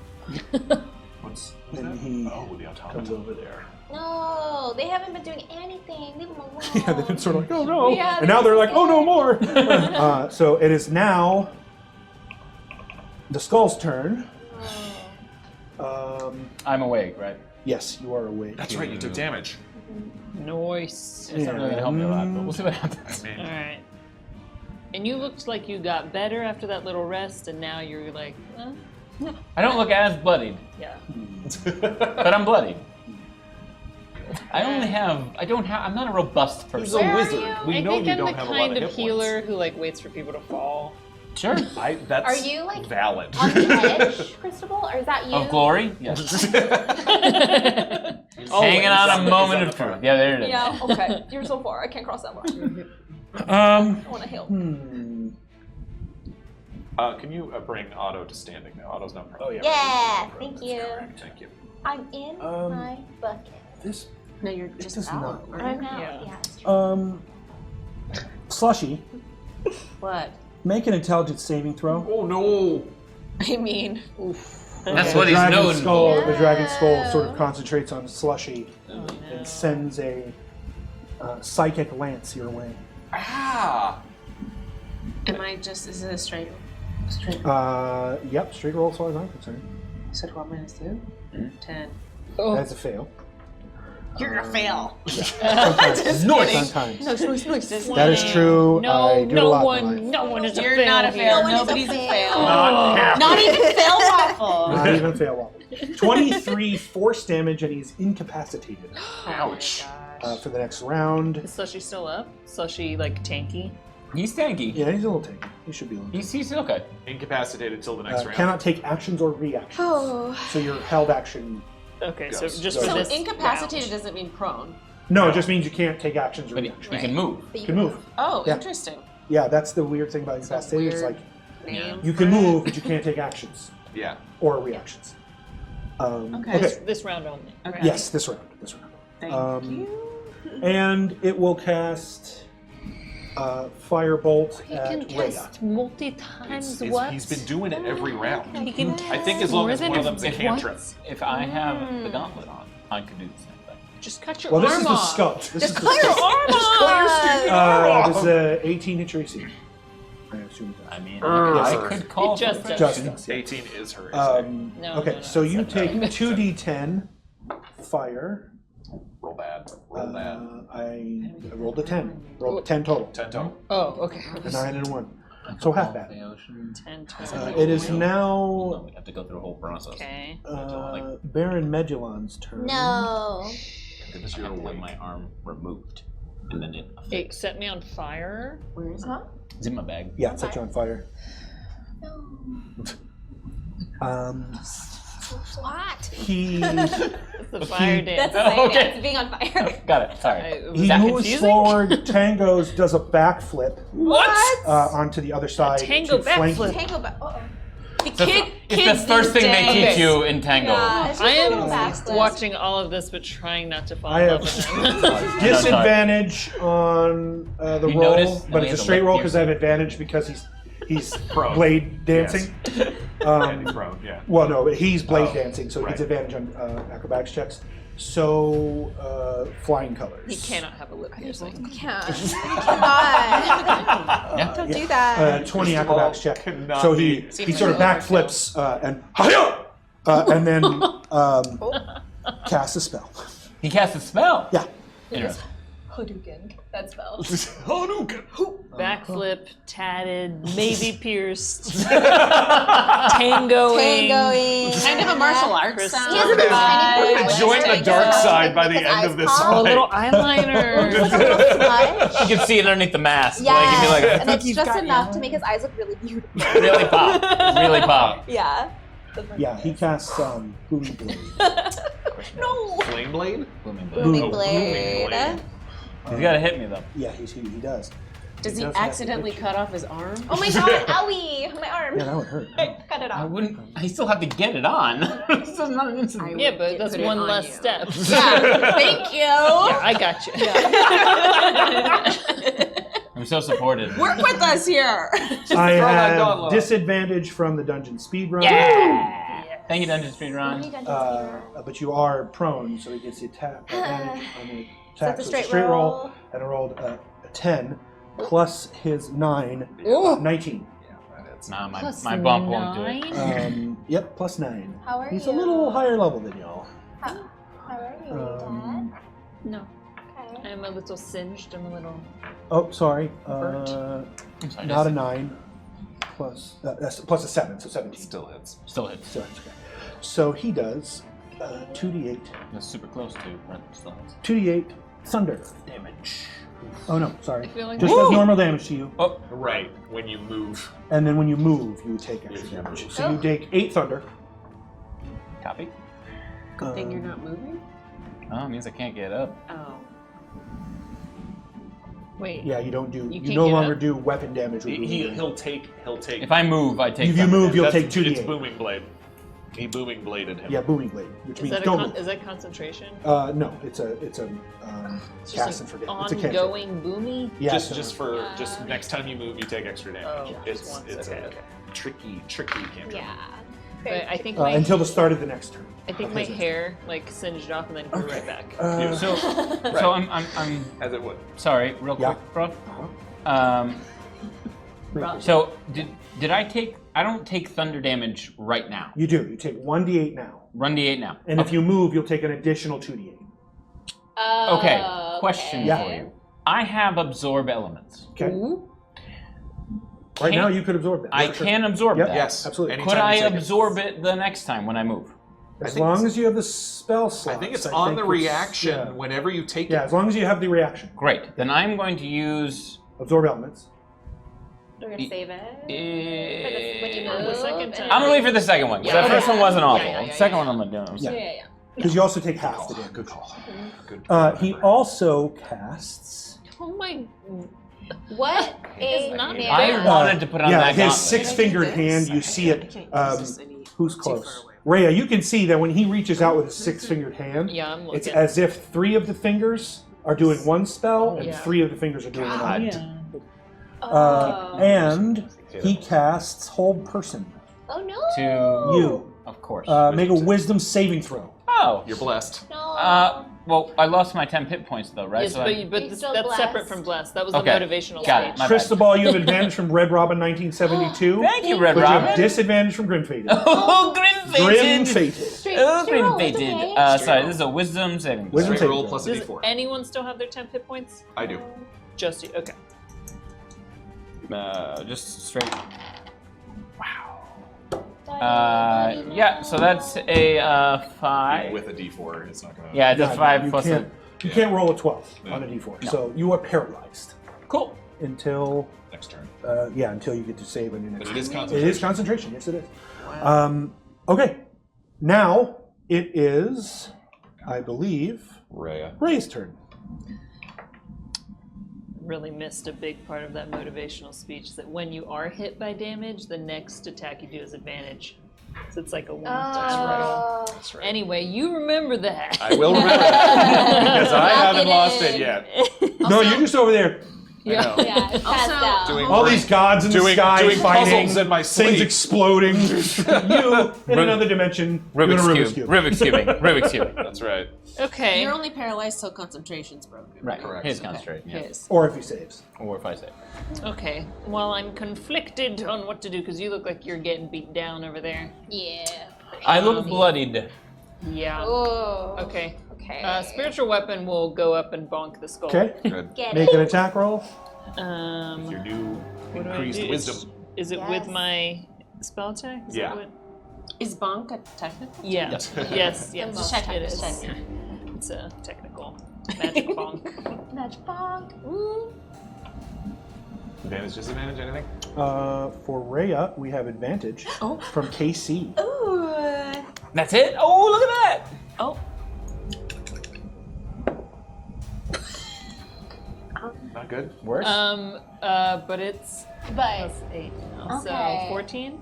What's and that? he Oh, the comes automaton. over there. No, they haven't been doing anything. Leave them alone. Yeah, they've been sort of like, oh no. Yeah, and now they're like, oh no scared. more. So it is now the skull's turn. I'm awake, right? Yes, you are awake. That's right, you took damage. Nice. It's not really gonna help me a lot, but we'll see what I happens. mean, All right. And you looked like you got better after that little rest, and now you're like, I don't look as bloodied, yeah. but I'm bloodied. I'm not a robust he's person. a Where are wizard. you? We I know think you I'm don't the have a lot kind of of hit healer points. who like waits for people to fall. Sure. That's Are you, like, valid? On the edge, Cristobal? Or is that you? Of glory? Yes. Hanging on a moment of truth. Yeah, there it is. Yeah, okay. You're so far. I can't cross that line. I want to help. Can you bring Otto to standing now? Otto's not. Oh Yeah, thank you. Thank you. I'm in my bucket. This No, you're does just out. not. I'm out. Yeah. Yeah. It's true. Slushy, What? make an intelligence saving throw. Oh no! I mean, oof. That's The what he's dragon known skull, for. The dragon skull No. sort of concentrates on Slushy and sends a psychic lance your way. Ah! Am I just? Is it a straight? Yep, straight roll as far as I'm concerned. So 12 minus 2? 10. That's a fail. You're a fail. Sometimes. Sometimes. That is true. I do a lot in life. No one is a You're fail not a here. fail. No one is a Nobody's a fail. fail. Not even fail waffle. Not even fail waffle. 23 force damage, and he's incapacitated Ouch! for the next round. Is Slushy still up? Slushy like tanky? He's tanky. Yeah, he's a little tanky. He should be a little. He's okay. Incapacitated till the next round. Cannot take actions or reactions. Oh. So your held action. Okay, so Goes. just Goes. for So this incapacitated round. doesn't mean prone. No, it just means you can't take actions or But he reactions. can move. You can move. Oh, Yeah. interesting. Yeah, that's the weird thing about incapacitated. It's weird like Name. you can move, but you can't take actions Yeah. or reactions. Okay. This round only. Okay. Yes, this round. This round. Thank you. And it will cast Firebolt He at can Rhea. cast multi-times It's- what? He's been doing it every round. He can I think as long more as than one of them's a once? cantrip. If I have the gauntlet on, I could do the same thing. Just cut your Well, arm this is the off. sculpt. This is the cut your sculpt. arm off. Does a 18 hit your AC? I assume it does. I mean, Yes. I could call It just for does. Just does. 18 is her. No, Okay, no, so you it's take not. 2d10 fire. Roll bad. Roll bad. I rolled a 10. Rolled 10 total. 10 total. Oh, okay. A 9 and a 1. So half bad. 10, 20. It is now We have to go through the whole process. Okay. Baron Magellan's turn. No. Give us I your have to have awake. my arm removed, and then it. It set me on fire. Where is it? It's in my bag. Yeah, set you on fire. What? He It's the fire dance. That's the same Okay. dance, being on fire. Got it. Sorry. Was he that moves confusing? forward. Tangos does a backflip What? onto the other side tango to flank backflip. you. Tango back. Uh-oh. It's the first thing they teach you in Tango. Yeah, it's just I a little am backflip. watching all of this, but trying not to fall I in have love with him. disadvantage on the You roll, notice? but We it's a have to straight lick roll your- because I have advantage because he's Prone. blade dancing. And he's prone, yeah. Well, no, he's blade Oh, dancing, so he gets right. advantage on acrobatics checks. So flying colors. He cannot have a lip piercing. Can't. God. Don't do that. 20 acrobatics check. Cannot So he be. sort of backflips and and then casts a spell. He casts a spell. Yeah. Interesting. Hadouken. That spell. Hadouken. Backflip, tatted, maybe pierced, tangoing. Kind of a martial arts Crystal. sound. He has a vibe. Join the dark side by the His end eyes of this pop. Oh, a fight. little eyeliner. Like a little smudge. You can see it underneath the mask. Yeah, Like, you'd be like, and it's just enough to make his eyes look really beautiful. really pop. Really pop. Yeah. Yeah, he casts Booming Blade. No. Flame blade? Booming Booming Blade. blade. He's got to hit me though. Yeah, he does. Does he does have accidentally the cut off his arm? Oh my god, owie! My arm. Yeah, that would hurt. Cut it I off. wouldn't. I still have to get it on. This is not an instant. Yeah, but that's Put it one on less you. step. Yeah, thank you. Yeah, I got you. I'm so supported. Work with us here. I throw that have gauntlet. disadvantage from the dungeon speedrun. Yeah. Thank you, Dungeon Speedrun. But you are prone, so he gets the attack advantage on the attack. That's a So it's straight roll. and I rolled a 10 plus his 9, 19. Nah, Plus my bump won't do it. 9? Yep, plus 9. How are He's you? a little higher level than y'all. How are you, Dad? No. Okay. I'm a little singed. I'm a little. Oh, sorry. I'm sorry, Not a 9. That's plus a 7, so 17. Still hits. Still hits. So, that's okay. So he does 2d8. That's super close to, but still hits. 2d8 thunder damage. Oh no, sorry. feel like- Just does normal damage to you. Oh, Right, when you move. And then when you move, you take extra damage. So you take 8 thunder. copy. Good thing you're not moving. Oh, it means I can't get up. Oh. Wait. Yeah, you don't do. You You, can't no get longer up? do weapon damage. With He'll take. If I move, I take. If you thunder move, damage. you'll That's- take 2d8. It's booming blade. He booming bladed him. Yeah, booming blade, which Is means that, don't move. is that concentration? No, it's a It's cast just and like forget. It's a cantrip. ongoing boomy? Yeah, just next time you move, you take extra damage. Oh, it's just once, it's okay, a okay. tricky cantrip. Yeah. But I think until the start of the next turn. I think my hair like singed off and then grew right back. So I'm As it would. sorry, real Yeah. quick, bro. So did I take? I don't take thunder damage right now. You do. You take 1d8 now, Run d8 now. and if you move, you'll take an additional 2d8. Okay. Question Yeah. for you. I have absorb elements. Okay. Right now, Can't- you could absorb that. I for sure. can absorb Yep. that. Yes, absolutely. anytime Could I you take it. absorb it the next time when I move? As think long it's- as you have the spell slot. I think it's on the reaction whenever you take Yeah, it. as long as you have the reaction. Great. Then I'm going to use. Absorb elements. We're gonna save it. When you On the move, second and time. I'm gonna wait for the second one. 'Cause Yeah. the first one wasn't awful. Yeah, yeah, The second yeah. one I'm gonna do. Yeah. Yeah. Because you also take half the damage. Good call. Good. He also casts. Oh my. What It's a not man. I wanted to put on yeah, that his gauntlet. six-fingered hand. You see it. Who's close? Rhea, you can see that when he reaches out with his six-fingered hand, Yeah, I'm it's looking. as if 3 of the fingers are doing one spell and Yeah. 3 of the fingers are doing another. Oh. And he casts Hold Person. Oh no. To You. Of course. Make a Wisdom saving throw. Oh. You're blessed. No. Well, I lost my 10 hit points though, right? Yes, So but It's still that's blessed. separate from blessed. That was Okay. the motivational Got speech. it. My bad. Cristobal, you have advantage from Red Robin 1972. Thank you, Red But you have Robin. disadvantage from Grim Fated. Oh, Grim Fated. Grim Fated. Oh, Straight roll, Grim it's Fated. okay. Sorry, this is a wisdom saving throw. Wisdom Straight saving roll throw. plus a Does d4. anyone still have their temp hit points? I do. Just you. Okay. Just straight. Yeah, so that's a 5. With a d4, it's not gonna. Yeah, it's a 5 you plus can't, a. You can't roll a 12 Yeah. on a d4. So you are paralyzed Cool. until Next turn. until you get to save on your next But it is turn. concentration. It is concentration. Yes, it is. Okay. Now it is, I believe, Rhea. Ray's turn. Really missed a big part of that motivational speech. That when you are hit by damage, the next attack you do is advantage. So it's like a one-time roll. Anyway, you remember that. I will remember that because I haven't lost it yet. No, you're just over there. I know. Yeah, it's passed out. Doing All these gods in the doing sky fighting, puzzles in my things sleep. exploding. You in another dimension doing a Rubik's Cube. Rubik's cubing. Rubik's cubing. That's right. Okay. You're only paralyzed till concentration's broken. Right. Correct. His concentration. Yeah. His. Or if he saves. Or if I say. Okay. Well, I'm conflicted on what to do because you look like you're getting beat down over there. Yeah. I look bloodied. Yeah. Oh. Okay. Okay. Spiritual weapon will go up and bonk the skull. Okay. Good. Get Make it. an attack roll. Your new What do I increased do? wisdom. Is it Yes. with my spell attack? Is Yeah. that what? Is bonk a technical? Yeah. Yes. Yes. Just check It it, is. just check It's a technical magic bonk. Nudge bonk. Advantage, disadvantage, anything? For Rhea, we have advantage from KC. Ooh. That's it? Oh, look at that! Oh. Not good. Worse? But it's But plus 8 now. Okay. So 14?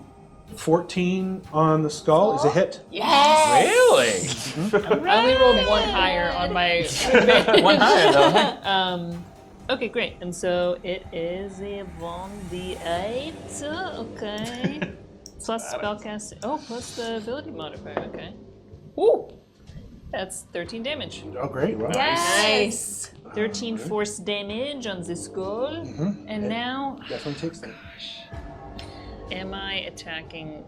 14 on the skull is a hit. yes. Really? I only rolled one higher on my One higher though. Okay, great. And so it is a 1d8. Okay. Plus spellcasting. Oh, plus the ability modifier. Okay. Ooh. That's 13 damage. Oh, great. Well, Yes. 13 force damage on the skull. And now, definitely takes that. am I attacking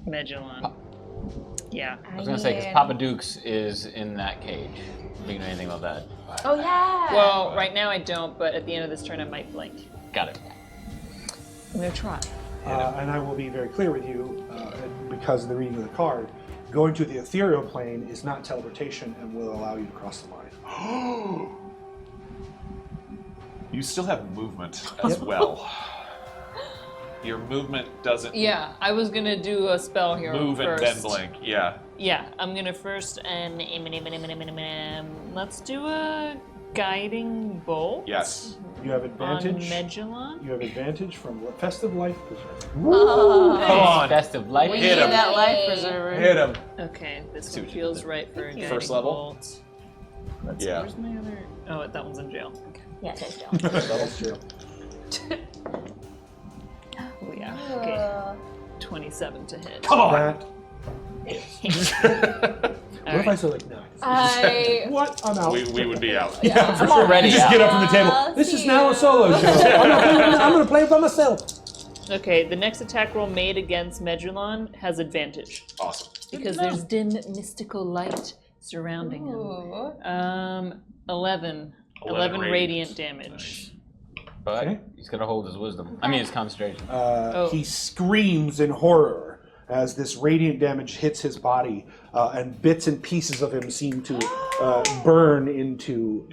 Magellan? Yeah. I was gonna say, because Papa Dukes is in that cage. Do you know anything about that? Oh yeah. Well, right now I don't, but at the end of this turn I might blink. Got it. I'm gonna try. And I will be very clear with you, because of the reading of the card, going to the ethereal plane is not teleportation and will allow you to cross the line. You still have movement as well. Your movement doesn't Yeah, I was gonna do a spell here move and first. then blink. Yeah. Yeah, I'm gonna first and let's do a guiding bolt. Yes. You have On advantage. Magellan. You have advantage from Festive Life Preserver. Oh. Come on. Best of life. We Hit need him. that life preserver. Hit him. Okay, this See one what you feels did. right for a guiding First level? bolt. Yeah. Where's my other? Oh, that one's in jail. Okay. Yeah, there's Joe. That's true. Oh yeah. Okay. 27 to hit. Come on. That. What if I said like no? I. What? I'm out. We would be out. Yeah, for I'm sure. already You just out. get up from the table. I'll This is see now a you. solo show. I'm gonna play by myself. Okay, the next attack roll made against Magellan has advantage Awesome. because there's dim mystical light surrounding him. Ooh. 11 11 radiant damage. But Okay. he's gonna hold his wisdom. I mean, his concentration. He screams in horror as this radiant damage hits his body, and bits and pieces of him seem to burn into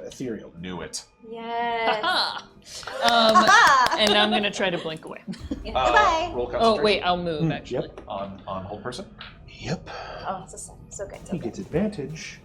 ethereal. Knew it. Yes. And I'm gonna try to blink away. Goodbye. Roll Oh concentration. wait, I'll move actually. Yep. On hold person. Yep. Oh, so good. He gets advantage,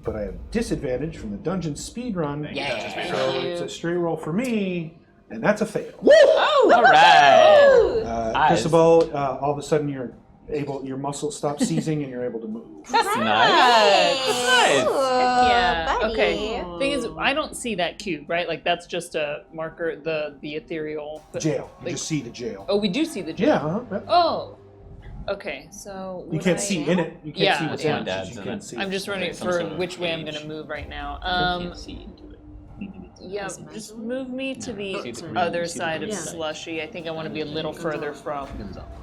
but I have disadvantage from the dungeon speed run. Yeah. So it's a straight roll for me, and that's a fail. All right. Eyes. Cristobal, all of a sudden your muscles stop seizing and you're able to move. That's nice. Nice. Yeah. buddy. Okay. Thing is, I don't see that cube, right? Like that's just a marker. The ethereal. Jail. You Like- just see the jail. Oh, we do see the jail. Yeah. Uh-huh. Oh. Okay, so You would can't I- see in it. You can't Yeah, see what's yeah. in it. You can't see. I'm just running Some for sort of which way I'm cage. gonna move right now. Can't see into it. Yeah, just move me to the See the green, other see the side of green. Slushy. I think I want to be a little further from.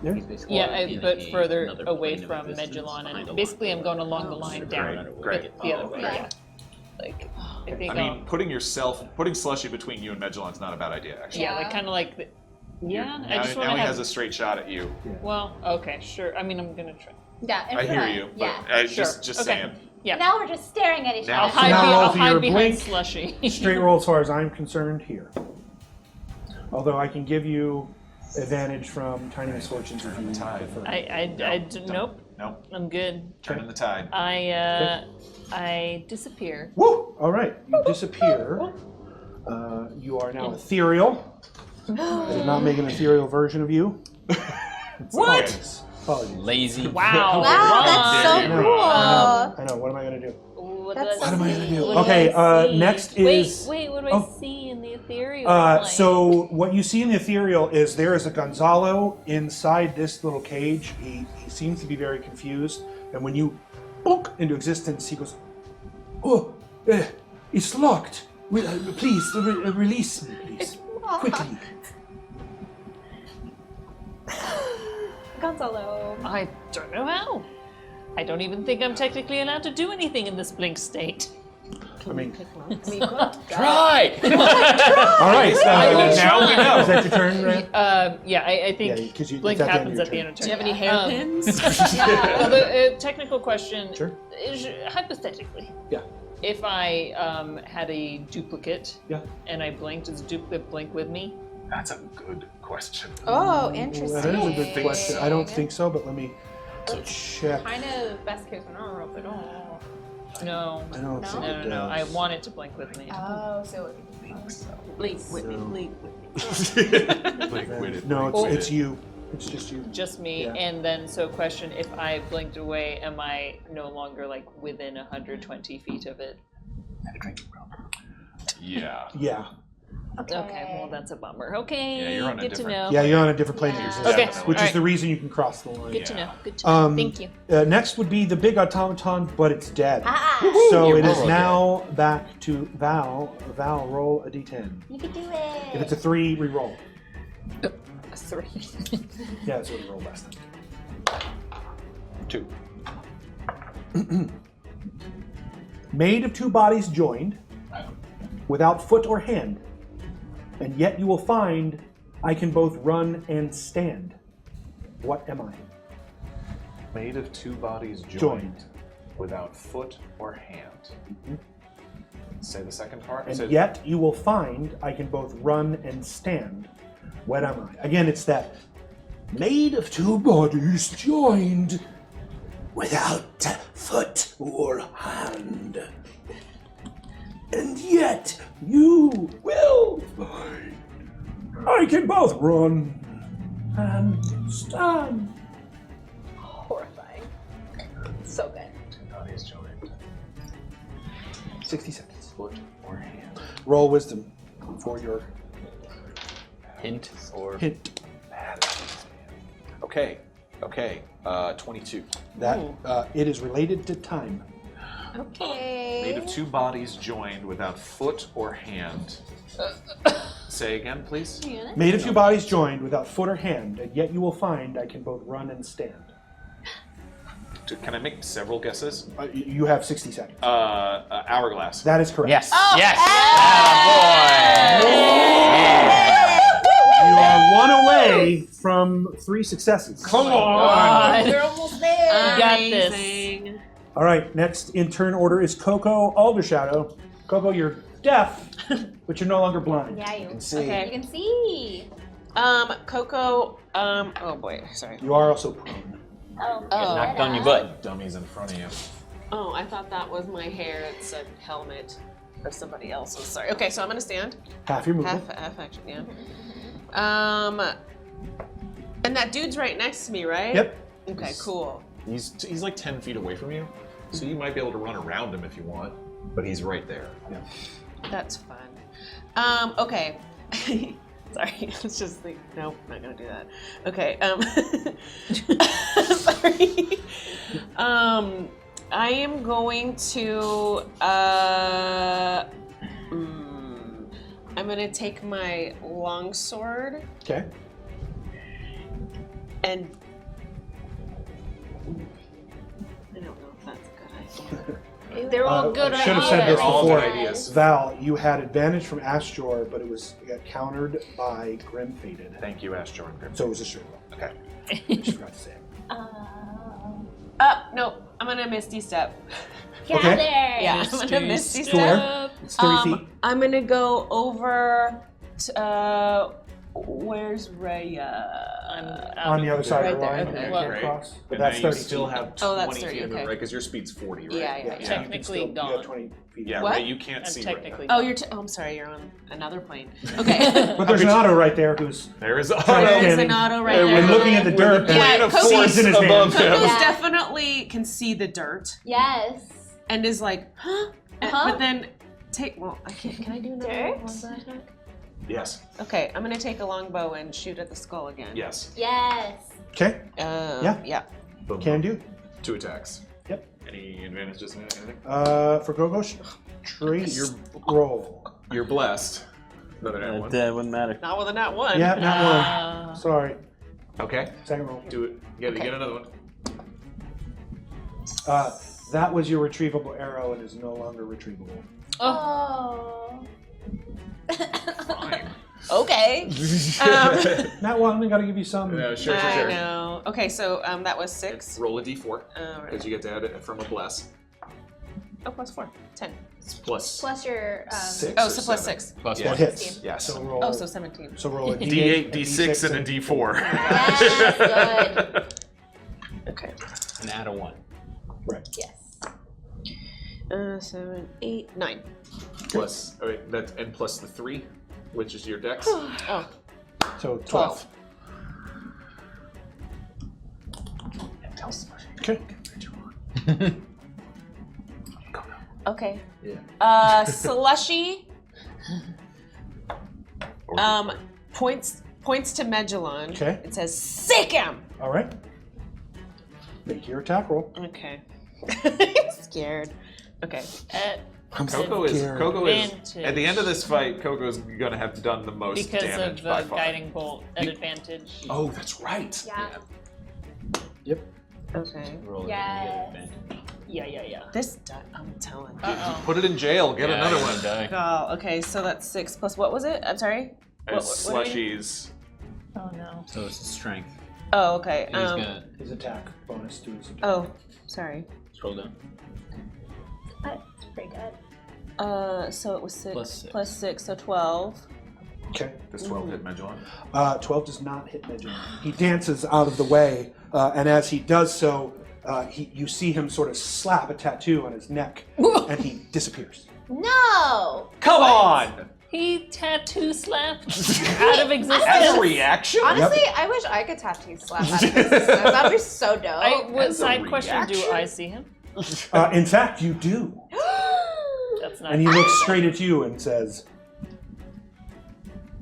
Yeah. But further away from Magellan, and basically I'm going along the line down. Great. The other way, yeah. Like, I think I mean, putting Slushy between you and Magellan's not a bad idea, actually. yeah, like kind of like. Yeah, I just Now want he to has have. a straight shot at you. Well, okay, sure. I mean, I'm gonna try. Yeah, in I hear front. you. Yeah. But Sure. just Okay. saying. Yeah. Now we're just staring at each Now- other. now roll I'll for hide your behind blink. Slushy. Straight roll as far as I'm concerned here. Although I can give you advantage from Tiny Misfortunes if you Tide. prefer. Nope. Nope. I'm good. Turn in the tide. I disappear. Woo! All right, you disappear. You are now ethereal. I did not make an ethereal version of you. What? Apologies. Lazy. Wow. Wow, that's so I know. cool. I know. What am I going to do? What That's do I What am I see? gonna do? What do Okay, I see? next is- Wait, what do I oh. see in the ethereal plane? So what you see in the ethereal is there is a Gonzalo inside this little cage. He seems to be very confused, and when you bonk into existence, he goes, "Oh, it's locked. Please release me, please, quickly." Gonzalo. I don't know how. I don't even think I'm technically allowed to do anything in this blink state. I mean, Try! all right. Now we know. Is that your turn, Rhea? Yeah, I think Yeah, 'cause you- blink it's at the end of happens your at the end of Do you turn. have any hairpins? Well, the technical question Sure. is hypothetically. Yeah. If I had a duplicate Yeah. and I blinked, does the duplicate blink with me? That's a good question. Oh, interesting. That is a good question. I don't think so, but let me check. Kind of best case scenario, but no. No. I don't think it No. I does. want it to blink with me. Oh, so Blink with me, So- blink with me. No, it's you. It's just you. Just me. Yeah. And then, so question, if I blinked away, am I no longer like within 120 feet of it? Yeah. Yeah. Okay, well that's a bummer. Okay, Yeah, you're on a good to different- know. Yeah, you're on a different plane of Yeah. existence, Okay, which is alright. the reason you can cross the line. Good to know. Good to know. Thank you. Next would be the big automaton, but it's dead. Ah, So it is roll now back to Val. Val, roll a d10. you can do If it. it's a 3, re-roll. A 3. Yeah, that's what we rolled last time. 2. Made of two bodies joined, without foot or hand, and yet you will find I can both run and stand. What am I? Made of two bodies Joined. without foot or hand. Say the second part. And yet you will find I can both run and stand. What am I? Again, it's that made of two bodies joined without foot or hand. And yet you will find I can both run and stand. Horrifying. So good. Two bodies joined. 60 seconds. Foot or hand. Roll wisdom for your Hint or hint. Okay. 22. That it is related to time. Okay. Made of two bodies joined without foot or hand. Say again, please. Made of two bodies joined without foot or hand, and yet you will find I can both run and stand. Can I make several guesses? You have 60 seconds. Hourglass. That is correct. yes, Oh, yes. You are one away from 3 successes. Come on! You're almost there. You got this. Amazing. All right, next in turn order is KoKo Aldershadow. KoKo, you're deaf, but you're no longer blind. Yeah, you can see. Okay. You can see. KoKo, oh boy, sorry. You are also prone. Oh, Knocked on your butt. Dummies in front of you. Oh, I thought that was my hair. It's a helmet of somebody else's. Sorry. Okay, so I'm gonna stand. Half your movement. Half action, yeah. And that dude's right next to me, right? Yep. Okay, cool. He's like 10 feet away from you, so you might be able to run around him if you want, but he's right there. That's fun. Okay. Sorry, it's just like, nope, not gonna do that. Okay, sorry. I am going to, I'm gonna take my longsword Okay. and I don't know if that's a good idea. They're all good I should have said this All before. good ideas. Val, you had advantage from Astor, but it got countered by Grim Fated. Thank you, Ash Jordan. So it was a straight roll. Okay. I just forgot to say it. Nope, I'm gonna Misty Step. Gather. Yeah, I'm gonna Misty Step. Sure. It's 30 feet. I'm gonna go over to, where's Raya? On the other side of the Right line. there, okay. you can't Great. cross. But And that's now 30 you still feet. have 20 Oh, that's 30, feet, okay. right? Because your speed's 40, right? Yeah. You can Technically still- you gone. have 20 feet. Yeah, What? Ray, you can't I'm see technically Oh, I'm sorry, you're on another plane. Okay. But there's an auto right there who's There is There's Standing. an auto right and there. looking at the dirt. Yeah, plane of Cody's force in his above hand. him. Coco's Yeah. definitely can see the dirt Yes. and is like, huh? Uh-huh. But then I can't. Can I do another Dirt? longbow attack? Yes. Okay, I'm gonna take a longbow and shoot at the skull again. Yes. Yes. Okay, Yeah. Boom. can do. 2 attacks. Yep. Any advantages in anything? For KoKo, trade your roll. You're blessed. Another nat one. That wouldn't matter. Not with a nat one. Yeah, not one. Sorry. Okay. Second roll. Do it. You gotta Okay. get another one. That was your retrievable arrow and is no longer retrievable. Oh. Fine. Okay. Not one, we gotta give you some. Sure. I know. Okay, so that was 6. Roll a d4, Alright. because you get to add it from a bless. Oh, plus 4. 10. It's plus Plus your 6 Oh, or so plus 7. 6. Plus Yeah. That hits. Yes. So roll. Oh, so 17. So roll a D8, D6, and a D4. Yes, good. Okay. And add a 1. Right. Yes. 7, 8, 9. Plus, oh wait, and plus the 3, which is your dex. Oh, So 12. Okay. okay. Yeah. Slushy. Points to Magellan. Okay. It says, sick him! All right. Make your attack roll. Okay. Scared. Okay. KoKo is Advantage. at the end of this fight. KoKo's gonna have done the most Because damage of by the far. guiding bolt at advantage. Oh, that's right. Yeah. Yep. Okay. Roll it, Yes. you get advantage. Yeah. This, I'm telling you. Uh-oh. Put it in jail. Get Yeah, another you're one. gonna die. Oh, okay, so that's 6 plus what was it? I'm sorry? And What do you mean? slushies. Oh no. So it's strength. Oh, okay. And he's gonna His attack bonus to his attack. Oh, sorry. scroll down. That's pretty good. So it was 6 Plus 6. so 12. Okay. Does 12 hit Magellan? 12 does not hit Magellan. He dances out of the way, and as he does so, you see him sort of slap a tattoo on his neck, and he disappears. No. Come on! He tattoo slapped out of existence. As a reaction? Honestly, I wish I could tattoo slap out of existence. That'd be so dope. What As a side question do reaction? I see him? In fact, you do. That's not. And he looks straight at you and says,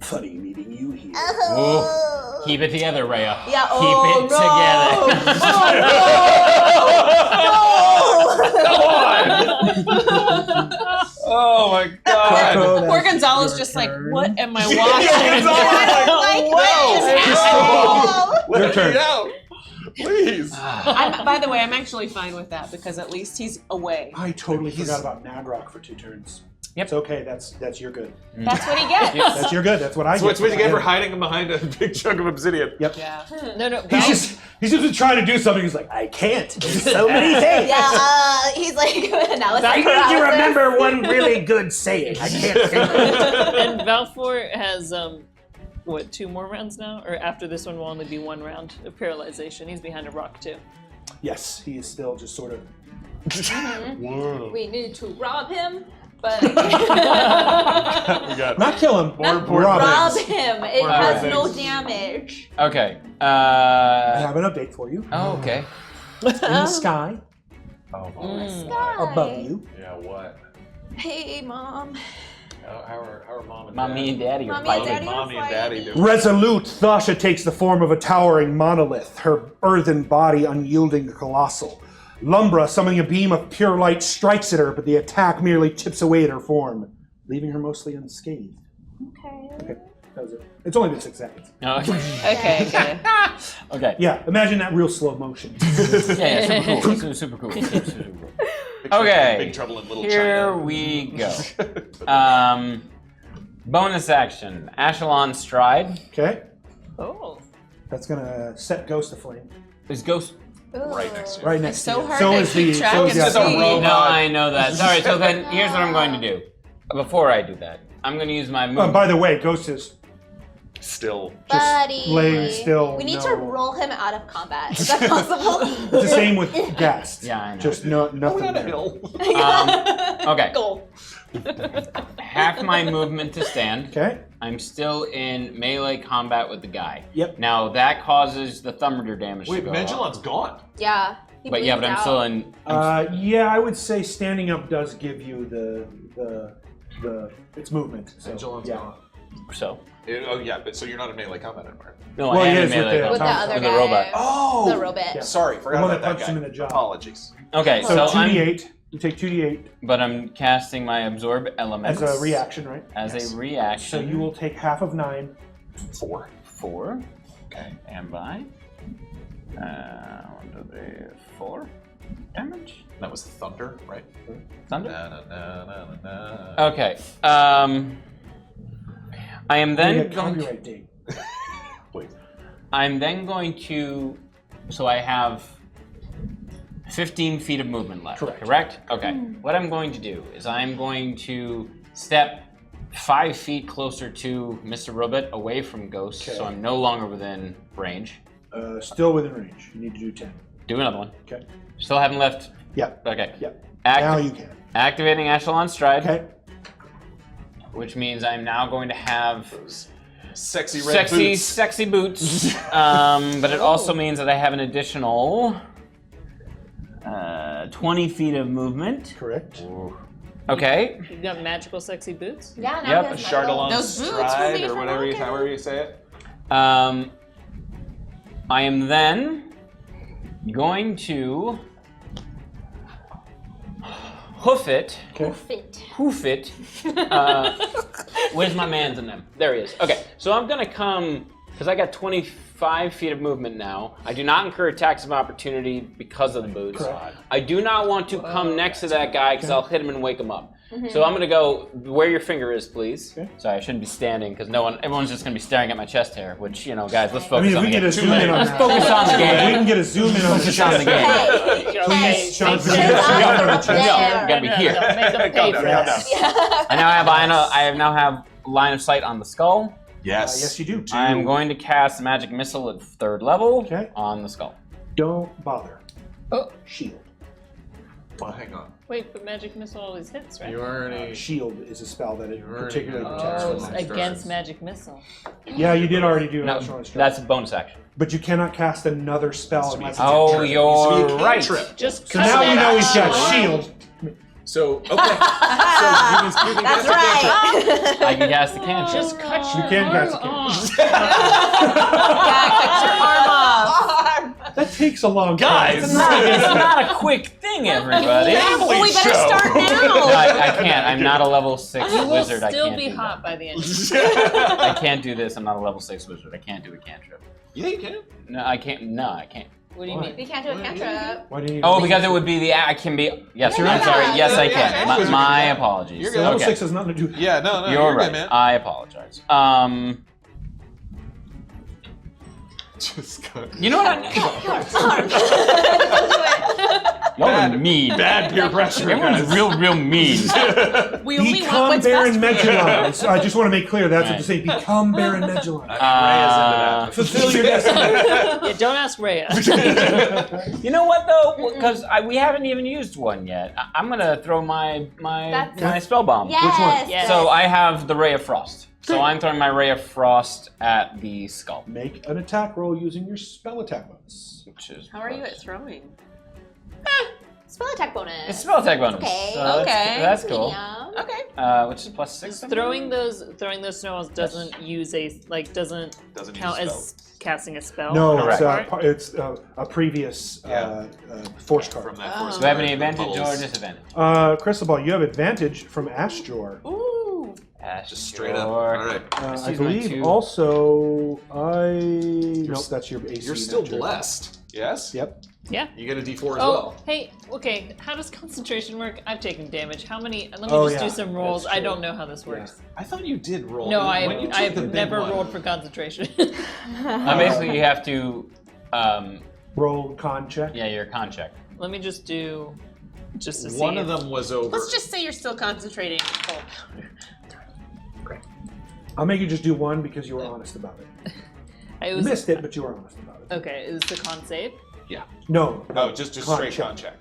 "Funny meeting you here." Oh. Keep it together, Rhea. Yeah, Keep oh, it no. Come on! Oh my god! KoKo, Poor that's Gonzalo's your just like, turn. what am I Yeah, watching? Gonzalo's like, Like, Let Your me turn. out! Please! By the way, I'm actually fine with that because at least he's away. I totally forgot about Nagrok for 2 turns. Yep. It's okay. That's your good. That's what he gets. That's your good. That's what I So get. what's what you get for him. hiding him behind a big chunk of obsidian? Yep. Yeah. No. He's just been trying to do something. He's like, I can't. There's so many things. yeah, he's like analysis I need to paralysis. remember one really good saying. I can't think of it. And Valfor has 2 more rounds now, or after this one will only be 1 round of paralyzation. He's behind a rock too. Yes, he is still just sort of. Whoa. We need to rob him, but We got Not kill him. More rob rob him. him. It More has things. no damage. Okay. I have an update for you. Oh, okay. In the sky, Oh, Sky. above you, yeah, what? Hey, Mom. How are mom and Mommy and daddy are Mommy and fighting. daddy are Mommy and daddy fighting. do. Resolute, Thasha takes the form of a towering monolith, her earthen body unyielding and colossal. Lumbra, summoning a beam of pure light, strikes at her, but the attack merely chips away at her form, leaving her mostly unscathed. Okay. That was it. It's only been 6 seconds. Okay. Okay. Yeah, imagine that real slow motion. Yeah, super cool. Super cool. Super cool. Okay. Big Trouble in Little Here China. we go. Bonus action. Echelon Stride. Okay, Oh. that's gonna set Ghost aflame. Is Ghost... Right next to you. Right next so to you. hard So to is keep the. track So of is the It's a other one. robot. No, I know that. Sorry, so then here's what I'm going to do. Before I do that, I'm going to use my move. By the way, Ghost is Still. Buddy. laying still. We need no. to roll him out of combat. Is that possible? It's the same with Gast. Yeah, I know. Just nothing Down a there. hill. Okay. Goal. Half my movement to stand. Okay. I'm still in melee combat with the guy. Yep. Now that causes the Thunderer damage Wait, to go Magellan's gone. Yeah. he But yeah, but bleeds I'm out. still in. Yeah, I would say standing up does give you the its movement. So, Magellan's yeah. gone. So. Oh yeah, but so you're not in melee combat anymore. No, Well, I he am is in with melee the- With the combat. other With guy. the robot. Oh! The robot. Yeah. Sorry, The forgot one about that that punched guy. him in the jaw. Apologies. Okay, So so I'm. 2d8. You take 2d8 But I'm casting my absorb elements as a reaction, right? As Yes. a reaction. So you will take half of 9. 4. 4. Okay. And by 4 damage. That was thunder, right? Thunder. Na, na, na, na, na, na. Okay. I am You then get going. copyright date. Wait. I'm then going to. So I have 15 feet of movement left. Correct. Okay. What I'm going to do is I'm going to step 5 feet closer to Mr. Robot away from Ghost, so I'm no longer within range. Still within range. You need to do 10. Do another one. Okay. Still haven't left. Yep. Okay. Yep. Now you can. Activating Echelon Stride. Okay. Which means I'm now going to have Sexy red boots. sexy boots. But it also means that I have an additional 20 feet of movement. Correct. Okay. You've got magical sexy boots? Yeah, now Yep, he A has Chardalon Those boots stride, will be or for whatever you, walking. however you say it. I am then going to hoof it. fit. Hoof it. Where's my man's in them? There he is. Okay, so I'm gonna come, because I got 25 feet of movement now. I do not incur attacks of opportunity because of the boots. Correct. I do not want to come next to that guy because I'll hit him and wake him up. So I'm gonna go where your finger is, please. Okay. Sorry, I shouldn't be standing because everyone's just gonna be staring at my chest hair. Which, guys, let's I focus mean, if on we the get a game. zoom in on that. Focus on the We game. can get a zoom in on the Focus on the chest. game. Hey, Sean, hey, we need a zoom in on the chest. there. You gotta be here. Make them pay for Calm this. down. I now have line of sight on the skull. Yes. Yes, you do. I'm going to cast Magic Missile at 3rd level Okay. on the skull. Don't bother. Oh. Shield. Well, hang on. Wait, but magic missile always hits, right? You already. Shield is a spell that it already particularly got- protects Oh, from it's that. against magic missile. Yeah, you did already do an No, Echelon Strike. that's a bonus action. But you cannot cast another spell. in my Oh, protection. you're Needs to be a right. cantrip. Just So now we know he's got Action. shield. So, okay. So you can That's cast a cantrip. right. I can cast the cantrip. Just cut You your can arm cast a off. Yeah, cut your arm off. That takes a long Guys. time. It's not a quick thing, everybody. Well, we better show. start now. I can't. I'm not a level 6 You will wizard. I still can't be do hot by the end. that. I can't do this. I'm not a level 6 wizard. I can't do a cantrip. You think you can? No, I can't. No, I can't. What do you Why? mean? We can't do a cantrip. Why do you need Oh, because it would be the. I can be. Yes, Yeah, I'm sorry. Yes, I yeah, can. yeah. My apologies. You're good. Level Okay. 6 has nothing to do with Yeah, no, You're right. good, man. I apologize. Just cut. You know what? Y'all are mean. Bad peer pressure. Everyone's guys. real mean. We only want Become what's Baron best for you. Magellan. So I just want to make clear that's what Right. to say. Become Baron Magellan. Raya's into that. Fulfill your destiny. Yeah, don't ask Rhea. You know what though? Because we haven't even used one yet. I'm gonna throw my That's- spell bomb. Yes. one? Yes. So I have the Ray of Frost. So I'm throwing my Ray of Frost at the skull. Make an attack roll using your spell attack bonus. Which is How are you at throwing? Spell attack bonus. It's spell attack bonus. Okay. So that's cool. Medium. Okay. Which is +6. Throwing those snowballs doesn't Doesn't count use as casting a spell. No, Correct. it's a previous force card. From that force Do I have card, any the advantage or bubbles. disadvantage? Cristobal, you have advantage from Ashjor. Ooh. Just straight up. All right. I Use my believe two. also Nope, that's your AC. You're still not your- blessed. Yes? Yep. Yeah. You get a D4 as Oh, well. hey, okay. How does concentration work? I've taken damage. How many? Let me Oh, just yeah, do some rolls. that's I true. don't know how this works. I thought you did roll. No, When you took the I've big never one. rolled for concentration. Basically, you have to, Roll con check. yeah, your con check. Let me just do, just to see. One of them was over. Let's just say you're still concentrating. Oh. I'll make you just do one because you were honest about it. I You was, missed it, but you were honest about it. Okay, is the con save? Yeah. No. Oh, just Con straight check. con check.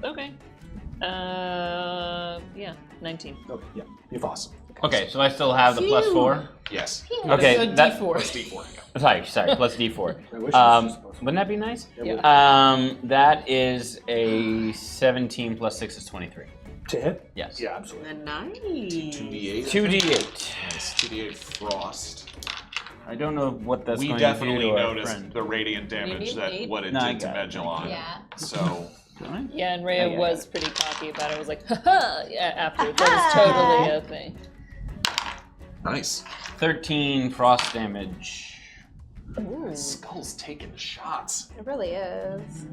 Okay. Yeah, 19. Okay, yeah, you're awesome. Okay, so I still have the +4. Yes. Okay, So that. D4. Plus D4. Sorry, +D4. I wish it was supposed to. Wouldn't that be nice? Yeah. That is a 17 + 6 is 23. To hit? Yes. Yeah, absolutely. Nice. 2d8. 2d8. Nice. 2d8 frost. I don't know what that's We going definitely to do to our noticed friend. the radiant damage need that 8? what it No, I did to got it. Magellan. Yeah. So Yeah, and Rhea Yeah. was pretty cocky about it. I was like, haha, yeah, after. That was totally a thing. nice. 13 frost damage. Skull's taking shots. It really is.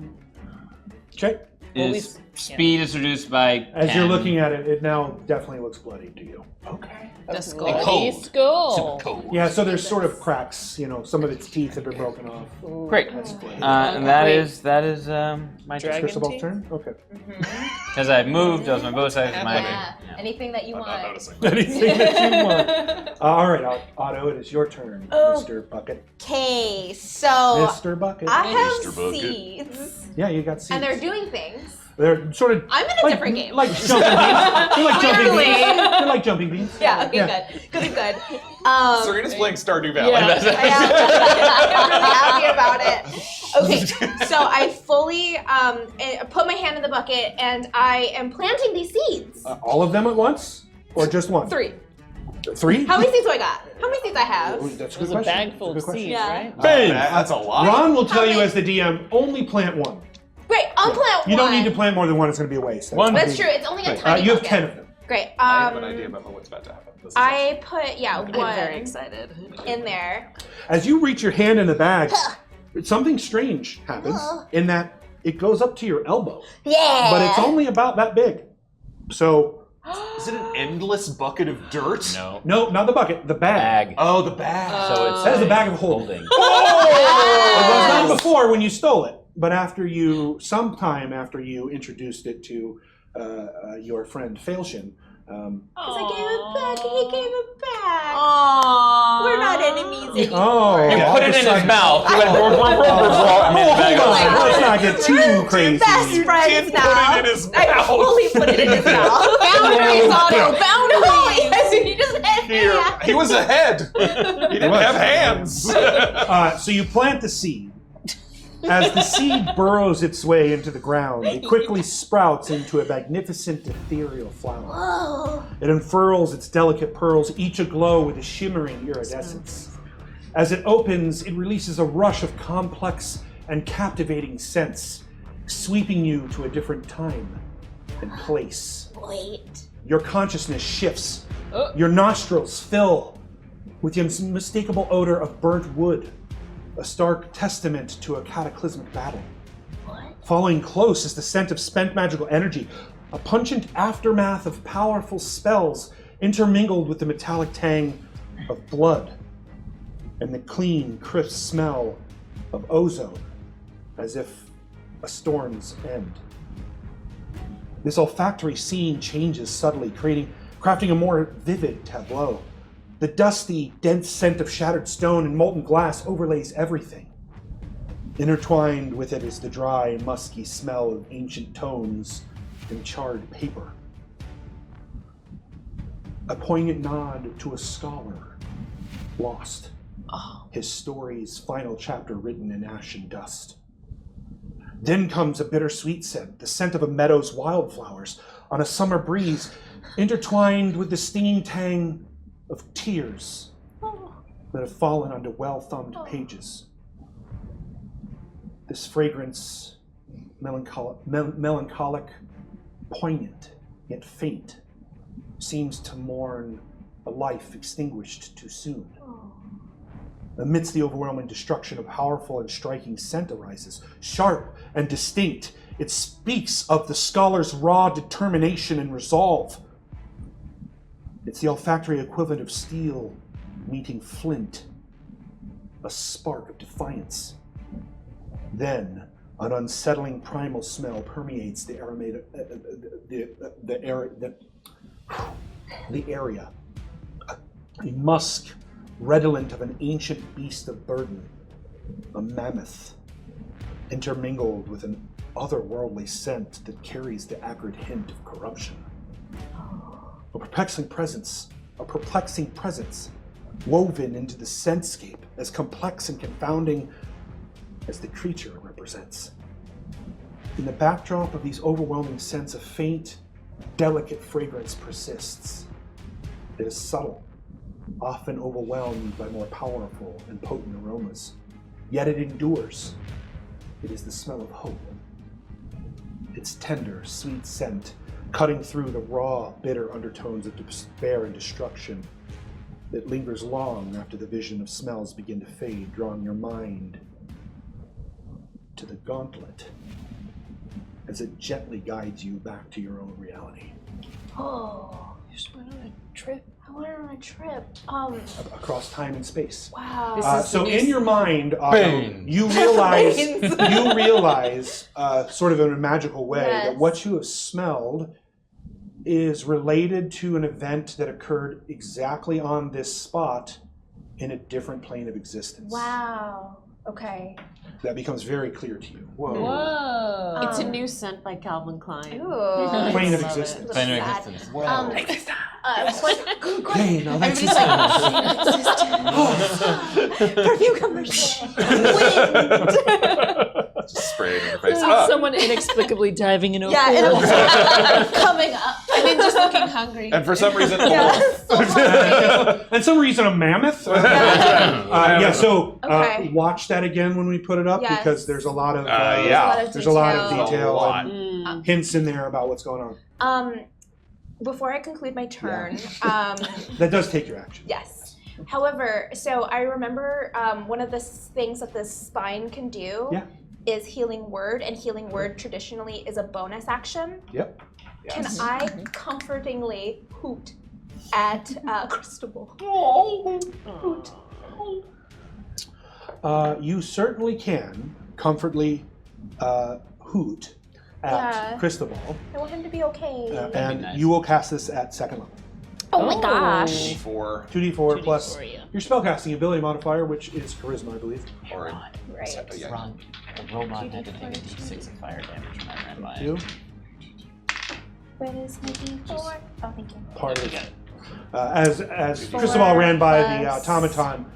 Okay. Well, Is speed is reduced by As 10. you're looking at it, it now definitely looks bloody to you. Okay. The skull. Bloody skull. Cold. Yeah, so there's sort of cracks. Some of its teeth have been broken off. Great. That's bloody. And that is my Dragon Cristobal's teeth? turn? Okay. because I've moved. That was my bonus action. My Yeah. Anything that you I'm not want. noticing. Anything that you want. All right, Otto, it is your turn, Oh. Mr. Bucket. Okay, so Mr. Bucket. I have Mr. Bucket. seeds, Yeah, you got seeds. and they're doing things. They're sort of I'm in a like, different game. like jumping beans. They're like jumping Clearly. beans. They're like jumping beans. Yeah, okay, Yeah. good. Serena's playing Stardew Valley. Yeah. I'm really happy about it. Okay, so I fully put my hand in the bucket and I am planting these seeds. All of them at once? Or just one? 3. 3? How many seeds do I got? How many seeds I Oh, have? that's a It good was a question. bag full of That's a good seeds, Yeah. right? Bang! That's a lot. Ron will tell How you many- as the DM, only plant one. Great, I'll plant one. You don't need to plant more than one, it's going to be a waste. One. That's true, it's only a Right. tiny You have bucket. 10 of them. Great. I have an idea about what's about to happen. This is I put, I'm very one excited. in there. As you reach your hand in the bag, something strange happens in that it goes up to your elbow, Yeah. but it's only about that big. So, Is it an endless bucket of dirt? No. no, not the bucket, the bag. Bag. Oh, the bag. So it's That is a bag of holding. It was not before when you stole it, but sometime after you introduced it to your friend Failshin. Because I gave it back, and he gave it back. Aww. We're not enemies anymore. Oh, You all put of it a in his sudden- mouth. He went Oh, hold on. Let's not get too crazy. Best friends did now. put it in his I mouth. fully put it in his mouth. Boundaries, Otto, No, boundaries. yes, he just had Here, he was a head. He didn't was. have hands. So you plant the seed. As the seed burrows its way into the ground, it quickly sprouts into a magnificent ethereal flower. Whoa. It unfurls its delicate pearls, each aglow with a shimmering iridescence. As it opens, it releases a rush of complex and captivating scents, sweeping you to a different time and place. Wait. Your consciousness shifts. Your nostrils fill with the unmistakable odor of burnt wood, a stark testament to a cataclysmic battle. What? Following close is the scent of spent magical energy, a pungent aftermath of powerful spells intermingled with the metallic tang of blood and the clean, crisp smell of ozone, as if a storm's end. This olfactory scene changes subtly, crafting a more vivid tableau. The dusty, dense scent of shattered stone and molten glass overlays everything. Intertwined with it is the dry, musky smell of ancient tomes and charred paper. A poignant nod to a scholar lost. His story's final chapter written in ash and dust. Then comes a bittersweet scent, the scent of a meadow's wildflowers on a summer breeze, intertwined with the stinging tang of tears that have fallen onto well-thumbed pages. This fragrance, melancholic, poignant, yet faint, seems to mourn a life extinguished too soon. Amidst the overwhelming destruction, a powerful and striking scent arises, sharp and distinct. It speaks of the scholar's raw determination and resolve. It's the olfactory equivalent of steel meeting flint, a spark of defiance. Then, an unsettling primal smell permeates the area. A musk redolent of an ancient beast of burden, a mammoth, intermingled with an otherworldly scent that carries the acrid hint of corruption. A perplexing presence, woven into the scentscape, as complex and confounding as the creature it represents. In the backdrop of these overwhelming scents, a faint, delicate fragrance persists. It is subtle, often overwhelmed by more powerful and potent aromas. Yet it endures. It is the smell of hope. Its tender, sweet scent, cutting through the raw, bitter undertones of despair and destruction that lingers long after the vision of smells begin to fade, drawing your mind to the gauntlet as it gently guides you back to your own reality. Oh, You just went on a trip. I went on a trip. Across time and space. Wow. So in your mind, you realize, sort of in a magical way, that what you have smelled is related to an event that occurred exactly on this spot in a different plane of existence. Wow. Okay. That becomes very clear to you. Whoa. It's a new scent by Calvin Klein. Ooh. Plane of Love it. existence. Plane of existence. Hey, now that's Perfume commercial. Just spray it in your face. Someone inexplicably diving in a Yeah, pool. it'll coming up. And then just looking hungry. And for some reason, and some reason a mammoth. So Okay. watch that again when we put it up because there's a lot of there's a lot of detail and hints in there about what's going on. Before I conclude my turn, That does take your action. yes. However, so I remember one of the things that the spine can do is Healing Word, and Healing Word traditionally is a bonus action. Yep. Can I comfortingly hoot at Cristobal? Hoot. You certainly can comfortably hoot at Cristobal, I want him to be okay. and nice. you will cast this at second level. Oh my gosh. 2d4 plus 2d4, yeah. your spellcasting ability modifier, which is charisma, I believe. or Right. Ron, the robot had to take a d6 of fire damage when I ran by You it. Where is my d4? Oh, thank you. part of it. As Cristobal ran by the automaton,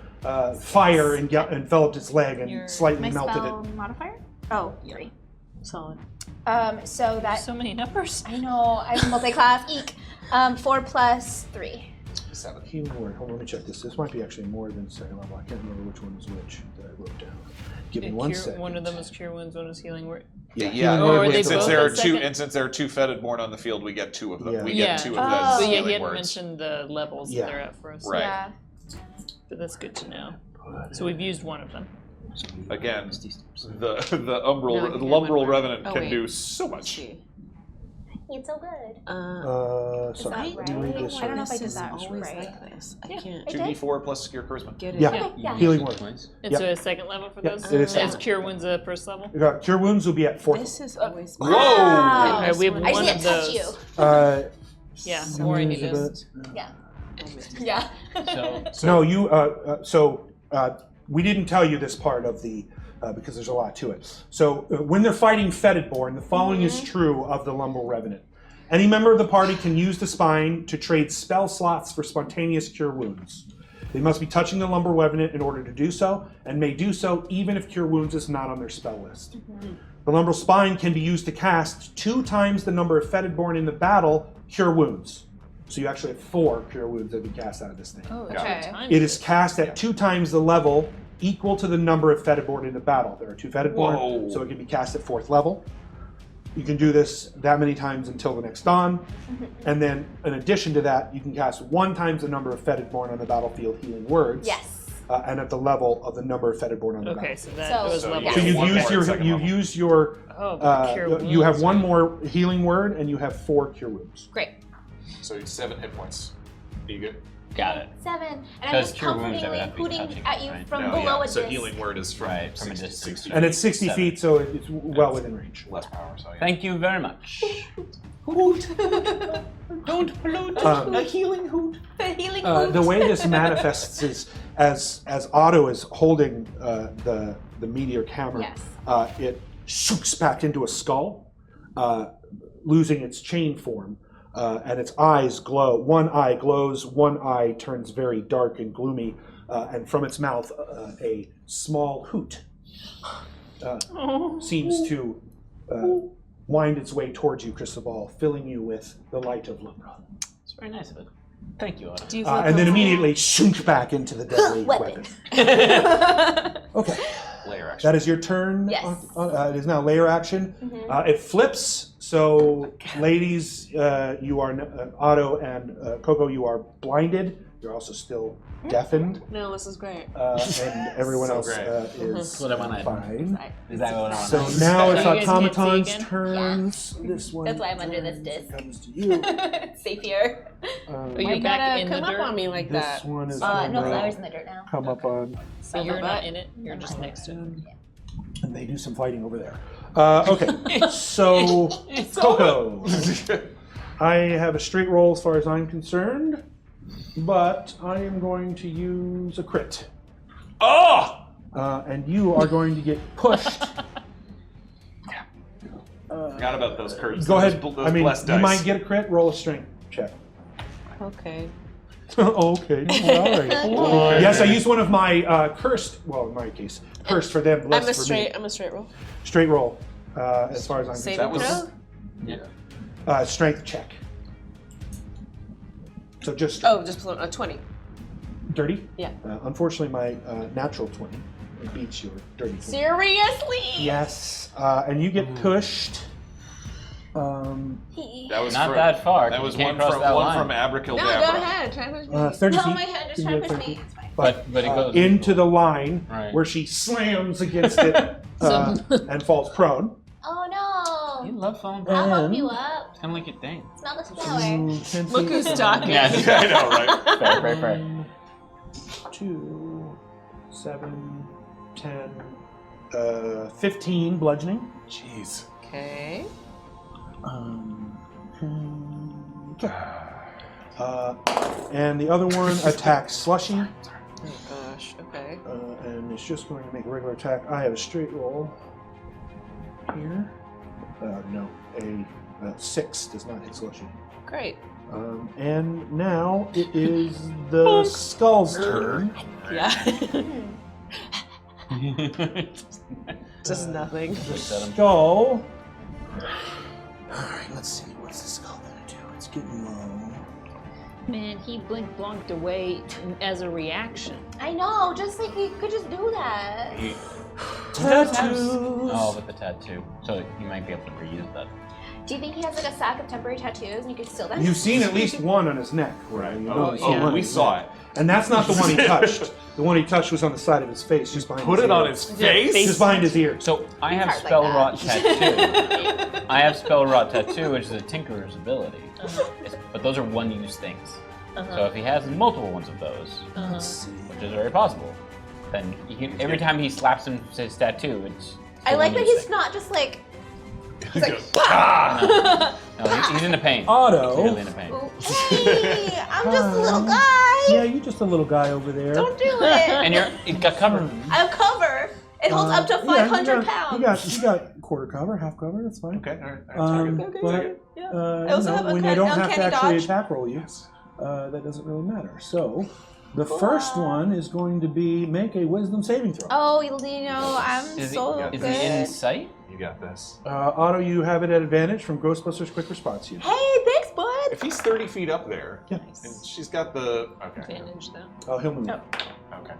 fire enveloped its leg and slightly melted it. Modifier? Oh, 3. Solid. So that So many numbers. I know I'm multi-class. Eek. 4 plus 3. 7. Healing Word. Hold on, let me check this. This might be actually more than second level. I can't remember which one was which that I wrote down. Give me one second. One of them is Cure Wounds, one is Healing Word. Yeah. Oh, are they and since both there are at two, second? and since there are 2 fetid born on the field, we get 2 of them. Yeah. We Yeah. get 2 of Oh. those But yeah, he healing hadn't words. mentioned the levels Yeah. that they're at for us. Right. Yeah. But that's good to know. So we've used one of them. Again, the No, I think I Lumbral went Revenant Oh, can wait. do so much. It's so good. So that let me read right? this I don't know one. if I did that always right. like this. I can't 2d4 plus your charisma. get it. Yeah. Okay, yeah. Healing Word. It's Yep. a second level for Yep, those? it is And Cure Wounds a first level? Cure Wounds will be at 4th This is always Whoa! Wow. Alright, we have I one can't of touch those. you. level. Yeah, more I need is. Yeah. Yeah. So, No, you. We didn't tell you this part of the because there's a lot to it. So when they're fighting Fetidborn, the following is true of the Lumbral Revenant. Any member of the party can use the spine to trade spell slots for spontaneous cure wounds. They must be touching the Lumbral Revenant in order to do so, and may do so even if cure wounds is not on their spell list. The The Lumbral Spine can be used to cast 2 times the number of fetid born in the battle Cure Wounds. So you actually have 4 Cure Wounds that we cast out of this thing. Oh, Okay. It is cast at 2 times the level equal to the number of fetid born in the battle. There are 2 fetid born, so it can be cast at 4th level. You can do this that many times until the next dawn. And then in addition to that, you can cast 1 times the number of fetid born on the battlefield healing words. Yes. And at the level of the number of fetid born on the Okay, battlefield. so that was So level. So you've One used more your second you've level. used your Cure you have Wounds, 1 right? more healing word and you have 4 cure wounds. Great. So 7 hit points. Are you good? Got it. 7. And I'm Because just cure wounds, I would comfortingly have to be hooting touching at it, you right? from No, below yeah. a So distance. healing word is from, Right, from a 60, distance. 60 And it's 60 7. feet, so it's well within range. less power. So yeah. Thank you very much. Don't pollute. A healing hoot. The healing The way this manifests is as Otto is holding the meteor camera, Yes. it shoots back into a skull, losing its chain form, and its eyes glow. One eye glows, one eye turns very dark and gloomy, and from its mouth a small hoot seems to wind its way towards you, Cristobal, filling you with the light of Lumbra. It's very nice of it. Thank you, Otto. Do you feel And then comfortable? immediately shoot back into the deadly weapon. Okay. Layer action. That is your turn. Yes. It is now layer action. It flips. So, ladies, you are Otto and KoKo. You are blinded. You're also still deafened, No, this is great. and everyone So else great. is That's what I wanted. fine. Exactly what I So wanted. now it's So you guys can't see Automaton's again? turns. This one. That's why I'm under this turns, disc. it comes to you. It's safe here. Oh, You you're back gotta in the come up dirt. on me like This that. one is No, gonna Flower's in the dirt now. come up on, But you're not in it. You're just next to it. and they do some fighting over there. Okay, so KoKo. I have a straight roll as far as I'm concerned, but I am going to use a crit. Oh! And you are going to get pushed. Forgot about those curves. Go ahead. Those I mean, blessed you dice. might get a crit. Roll a strength check. Okay. Okay. All right. Yes, I used one of my cursed. Well, in my case, cursed for them, blessed for me. I'm a straight roll. Straight roll. As far as I'm Saving concerned. throw? Strength check. So just Oh, just a 20. dirty. Yeah. Unfortunately, my natural 20 beats your dirty 20. Seriously? Yes. And you get pushed. That was Not from, that far. That You was can't one cross from that one line. from Abracadabra. No, go ahead. Try to push me. 30 No, feet. my hand just You trying can to get push 30 me. feet. It's fine. But it goes into the line Right. where she slams against it and falls prone. Oh You no. love falling I'll down. help you up. Kind of like your thing. Smell the flower. Look who's talking. Yeah. I know, right? Fair, fair, fair. 2, 7, 10, 15 bludgeoning. Jeez. Okay. And the other one attacks Slushy, Oh gosh. Okay. and it's just going to make a regular attack. I have a straight roll here. No, a 6 does not hit Slushy. Great. And now it is the Skull's turn. Yeah. Just nothing. The Skull. Alright, let's see. What's the Skull going to do? It's getting low. Man, he blinked away as a reaction. I know, just like you could just do that. Tattoos! Oh, with the tattoo. So you might be able to reuse that. Do you think he has like a sack of temporary tattoos and you could steal them? You've seen at least one on his neck. Right. You know, Oh, one on we his saw neck. it. And that's not the one he touched. The one he touched was on the side of his face, just behind Put his it on ear. his face? Just behind his ear. So I have hard like spell that. rot tattoo. I have spell rot tattoo, which is a tinkerer's ability. But those are one-use things. So if he has multiple ones of those, Let's see. which is very possible, then you can, every time he slaps his tattoo, it's. I like that one-use he's thing. not just like, He goes, "Ah!" No, he's into pain. Otto. He's really into pain. hey, I'm just a little guy. Yeah, you're just a little guy over there. Don't do it. And you got covered. I'll cover. It holds up to 500 pounds. You got quarter cover, half cover, that's fine. Okay, all right. But, I also have a when they don't have to uncanny actually dodge. attack roll you, that doesn't really matter. So, The first one is going to be make a wisdom saving throw. Oh, you know, I'm Is so he good. in sight? You got this. Otto, you have it at advantage from Ghostbusters Quick Response Unit. Hey, thanks, bud. If he's 30 feet up there, Yeah. and she's got the Advantage though. Oh, he'll move. Okay.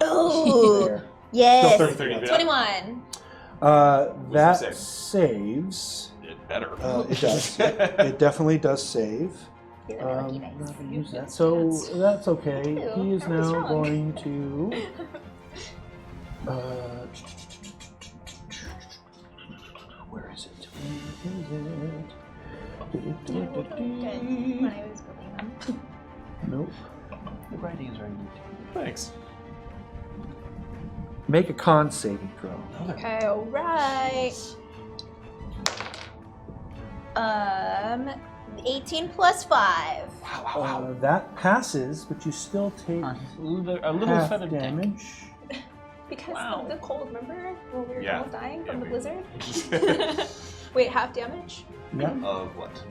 Oh, There. yes. Still 30 feet. 21. That save. saves. It better. It does. It definitely does save. You're a lucky dice. Not gonna use that. So that's okay. Ew, He is probably now strong. going to. Where is it? Good. When I was building them. Nope. The writing is very neat. Thanks. Make a con saving throw. Okay, alright. 18 plus 5. That passes, but you still take A little half feathered damage. Because Wow. of the cold, remember? When we were Yeah. almost dying Yeah, from the we- blizzard? Wait, half damage? Yeah. Of what?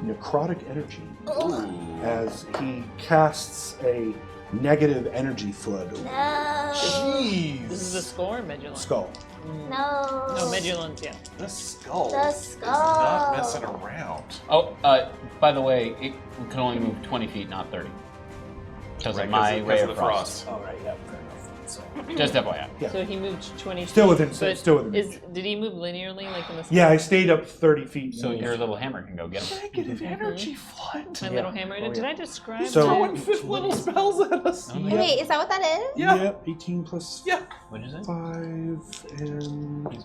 Necrotic energy. Ugh. As he casts a negative energy flood over No. Jeez. This is the score, Magellan. skull. No. No, Magellan's, yeah. The skull. The is skull. not messing around. Oh, by the way, it can only move 20 feet, not 30. Because Right, of my ray of of the frost. All right, yeah, fair enough. So, Just FYI. Yeah. So he moved 20 Still feet. within- but still within Did he move linearly, like in the yeah, I stayed up 30 feet. So your little hammer can go get him. Negative energy flood. My little hammer? Did I describe So- that? Throwing fifth level spells at us. Oh, Wait, is that what that is? Yeah. Yep, 18 plus Yeah. What is it? 5 and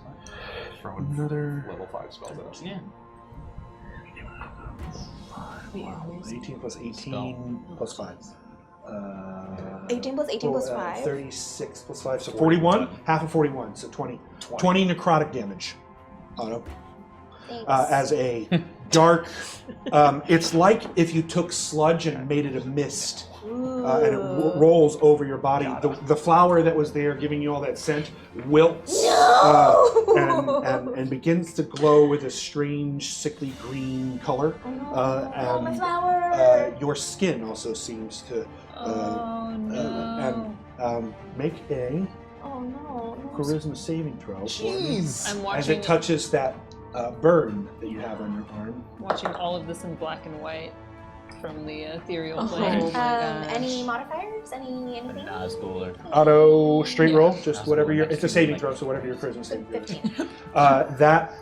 Throwing another level 5 spells at us. Yeah. 18 plus 18 plus 5. 18 plus 18 plus 5. 36 plus 5, so 41. Half of 41, so 20. 20 necrotic damage. Auto. Thanks. As a dark, it's like if you took sludge and made it a mist, and it rolls over your body. The flower that was there giving you all that scent wilts and begins to glow with a strange, sickly green color. Oh, my And flower. your skin also seems to. Oh, no. And make a Oh, no. charisma saving throw. Jeez. I'm As watching, it touches that burn that you have on your arm. watching all of this in black and white from the ethereal Oh plane. my gosh. Any modifiers? Anything? Nazgul or Auto straight roll, just That's whatever cool. your. Next It's a to saving like- throw, so whatever your charisma saving throw. 15. That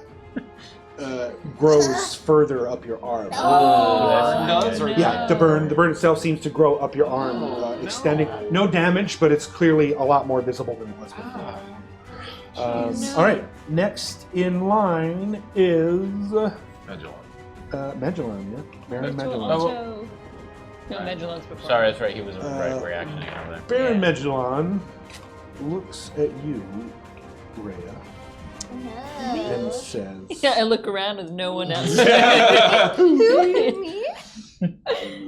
grows further up your arm. Oh, Nuts or Yeah, the burn itself seems to grow up your arm, extending. No damage, but it's clearly a lot more visible than it was before. All right, next in line is Magellan. Magellan. Yeah, Baron That's what Magellan. Aljo- No, Magellan's before. Sorry, that's right. He was reactioning over there. Baron Yeah. Magellan looks at you, Rhea, and No. says, Yeah, I look around with no one else. Me?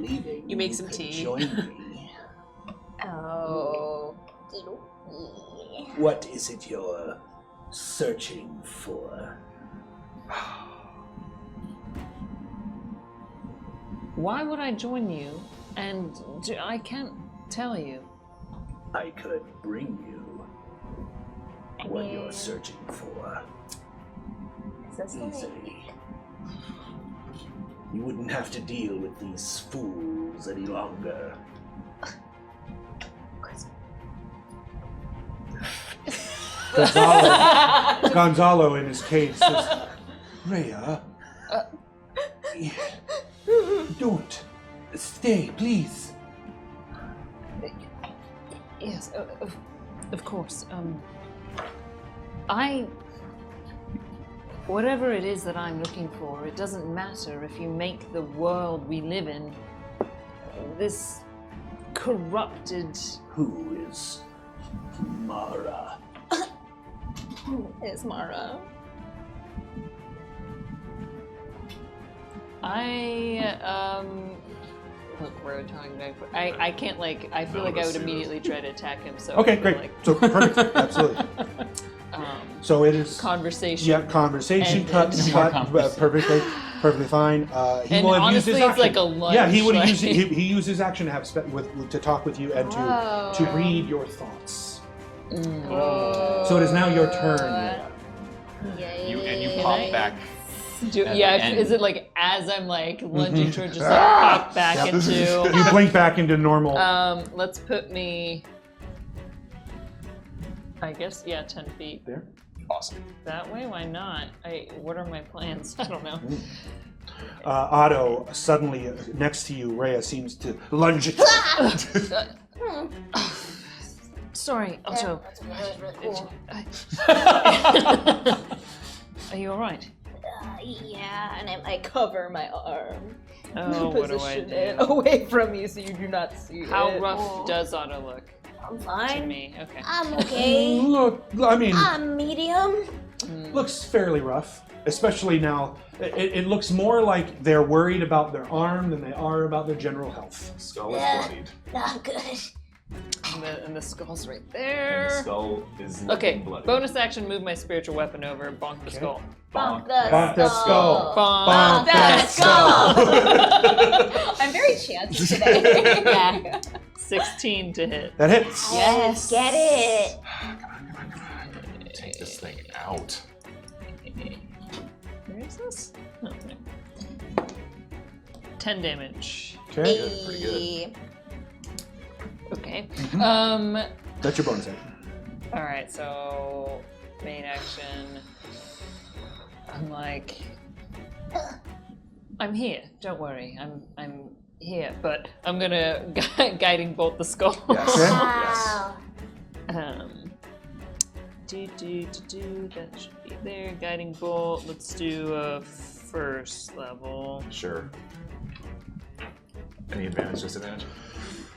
"Leaving, You make some can tea." Join me. Oh. What is it you're searching for?" Why would I join you? And I can't tell you. I could bring you what you're searching for Is this like... easily. You wouldn't have to deal with these fools any longer. Gonzalo in his cage says, Rhea, don't. Stay, please. Yes, of course. Whatever it is that I'm looking for, it doesn't matter if you make the world we live in this corrupted. Who is Mara? Who is Mara? Look, we're talking back. I can't I feel like I would immediately try to attack him. So Okay, I feel great. So perfect, absolutely. Like, So it is. conversation. Yeah, conversation Ended. cut More cut conversation. perfectly. Perfectly fine. He And will have used honestly, his it's action. like a lunch. Yeah, he would like- use he used his action to have to talk with you and to read your thoughts. So it is now your turn. You pop back. Is it like as I'm like lunging towards, just like pop back into? You blink back into normal. Let's put me. I guess 10 feet. There. Awesome. That way? Why not? What are my plans? I don't know. Otto, suddenly next to you, Rhea seems to lunge at you. Sorry, Otto. That was really cool. Are you all right? Yeah, and I cover my arm. Oh, what do I Position do? it away from you so you do not see How it. rough does Otto look I'm to fine. me? Okay. I'm okay. Look, I mean, I'm medium. looks fairly rough. Especially now, it looks more like they're worried about their arm than they are about their general health. Skull is Yeah. bloodied. Not good. And the skull's right And there. the skull is Okay, looking bloody. bonus action, move my spiritual weapon over, bonk the skull. Bonk Bonk the that skull. Bonk that skull. I'm very chancy today. Yeah. 16 to hit. That hits. Yes, get it. Take this thing out. Where is this? Oh, okay. 10 damage. Okay. Pretty good. Okay. That's your bonus action. All right. So main action. I'm like, I'm here. Don't worry. I'm here. But I'm gonna guiding bolt the skull. Yes. Wow. That should be there. Guiding bolt. Let's do a first level. Sure. Any advantage, disadvantage?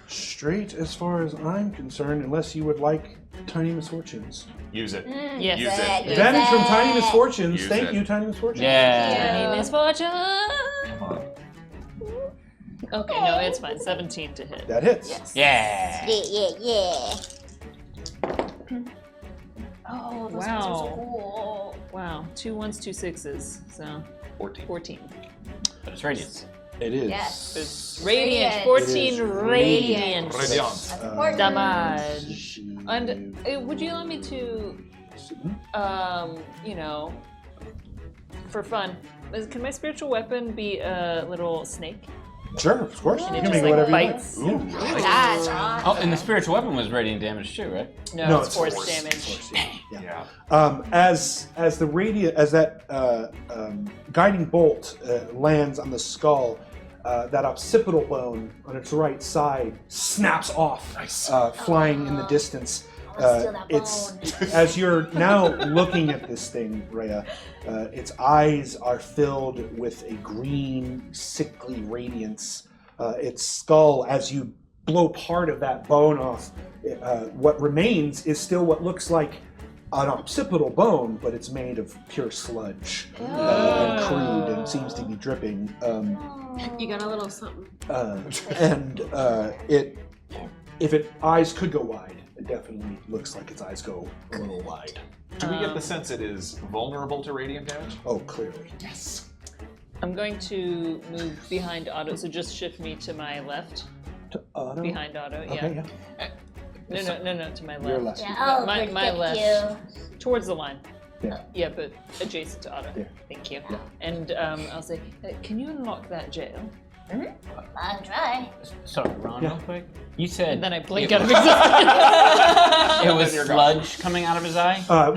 Straight as far as I'm concerned, unless you would like Tiny Misfortunes. Use it. Yes. Use it. Advantage from Tiny Misfortunes. Use Thank it. you, Tiny Misfortunes. Yeah. Tiny misfortune. Come on. Okay, no, it's fine. 17 to hit. That hits. Yeah. Yeah. Oh, those Wow. ones are so cool. Wow, 2 1s, 2 6s, so 14. But it's radiance. It is. Yes. It's radiant, Radiant. 14 It is radiant Radiant. That's important. damage. And would you allow me to, for fun, can my spiritual weapon be a little snake? Sure, of course. You And it can just make it like whatever bites? you want. Yeah. That's awesome. Oh, and the spiritual weapon was radiant damage too, right? No, it's force damage. Yeah. Yeah. As that guiding bolt lands on the skull, that occipital bone on its right side snaps off, flying in the distance. Steal that It's bone. as you're now looking at this thing, Rhea, its eyes are filled with a green, sickly radiance. Its skull, as you blow part of that bone off, what remains is still what looks like an occipital bone, but it's made of pure sludge and crude and seems to be dripping. You got a little something. If its eyes could go wide, it definitely looks like its eyes go a little wide. Do we get the sense it is vulnerable to radiant damage? Oh, clearly. Yes. I'm going to move behind Otto, so just shift me to my left. To Otto? Behind Otto, yeah. Okay, yeah. No, to my left. Your left. Yeah, I'll My protect left. you. Towards the line. Yeah. Yeah, but adjacent to Otto. Yeah. Thank you. And I'll say, can you unlock that jail? I'll try. Sorry, Ron, real quick. You said And then I blink out of existence. it was sludge coming out of his eye? So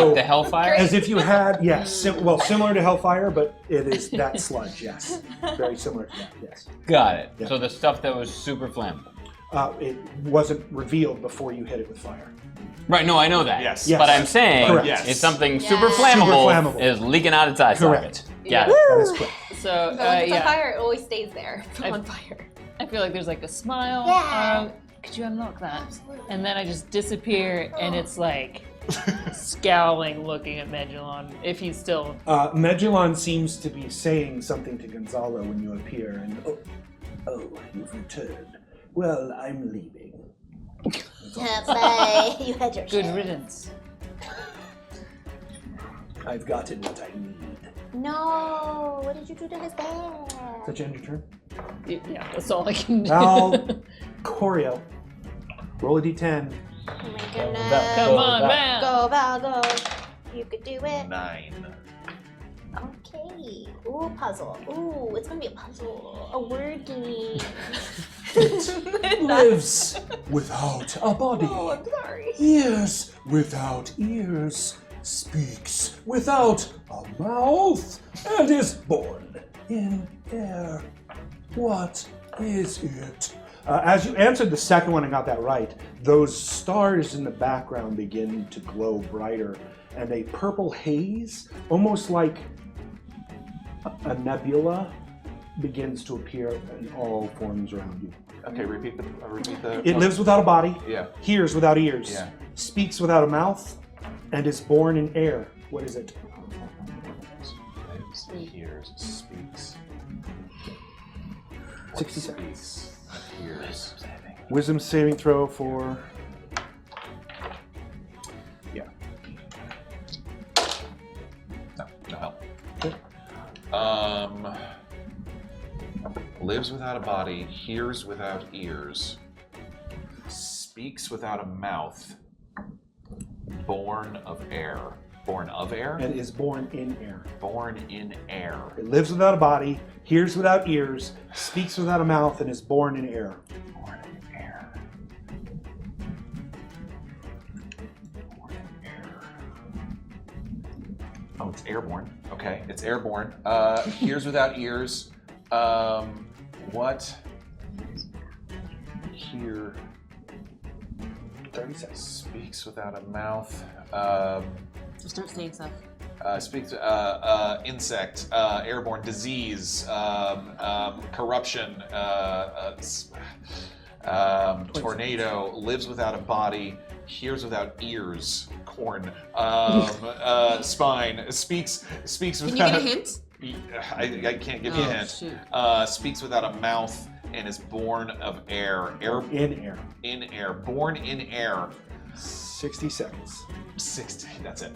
Like the hellfire? as if you had, yes, similar to Hellfire, but it is that sludge, yes. Very similar to that, yes. Got it. Yeah. So the stuff that was super flammable. It wasn't revealed before you hit it with fire. Right, no, I know that. Yes. Yes. But I'm saying Correct. Yes. it's something Yeah. super Super flammable, flammable. is leaking out its eye Correct. socket. Got it. That is correct. So, But when it's on yeah. fire, it always stays there. It's I've- on fire. I feel like there's like a smile. Yeah. Could you unlock that? And then I just disappear, and it's like scowling, looking at Magellan, if he's still. Magellan seems to be saying something to Gonzalo when you appear, and you've returned. Well, I'm leaving. Bye. You had your Good share. riddance. I've gotten what I need. No, what did you do to his bear? Is that your end of your turn? Yeah, that's all I can do. Valcorio. Roll a d10. Oh my goodness. Come on, man. Go, Val, go. You could do it. 9. Okay. Ooh, puzzle. Ooh, it's gonna be a puzzle. A word game. Lives without a body. Oh, I'm sorry. Ears without ears. Speaks without a mouth. And is born in air. What is it? As you answered the second one and got that right, those stars in the background begin to glow brighter, and a purple haze, almost like a nebula, begins to appear in all forms around you. Okay, repeat the. It lives without a body, Yeah. hears without ears, Yeah. speaks without a mouth, and is born in air. What is it? Lives, hears, speaks. 60 seconds. Speaks, hears. Wisdom saving throw for... Yeah. No help. Lives without a body, hears without ears, speaks without a mouth, born of air. Born of air? And is born in air. Born in air. It lives without a body, hears without ears, speaks without a mouth, and is born in air. Born in air. Born in air. Oh, it's airborne. Okay, it's airborne. Hears without ears. What? Hear. 30 seconds. Speaks without a mouth. Just start saying stuff. Speaks insect, airborne disease, corruption, tornado, lives without a body, hears without ears, corn, spine, speaks without. Can you get a hint? I can't give you a hint. Shoot. Speaks without a mouth and is born of air. In air. In air. Born in air. 60 seconds. 60. That's it.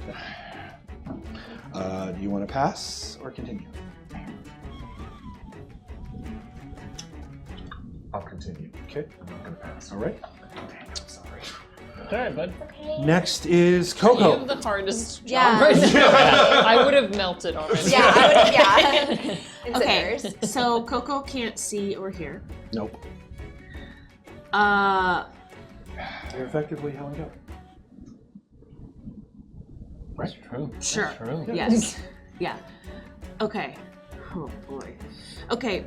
Do you want to pass or continue? I'll continue. Okay. I'm not gonna pass. All right. I'm sorry. All right, bud. Next is You KoKo. have the hardest job Yeah. right now. I would have melted already. Yeah, I would, yeah. It's Okay, theirs. so KoKo can't see or hear. Nope. You're effectively held up. That's true. Sure. That's true. Yes. Yeah. Okay. Oh boy. Okay.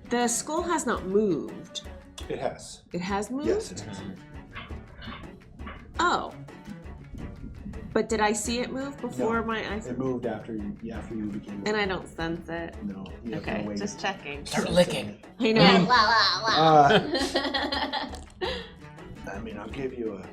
The skull has not moved. It has. It has moved? Yes, it has. Oh. But did I see it move before my eyes? It moved after you became. And I don't sense it. No. You have Okay, no way just checking. Start licking. I know. Yeah, la la la. I mean, I'll give you a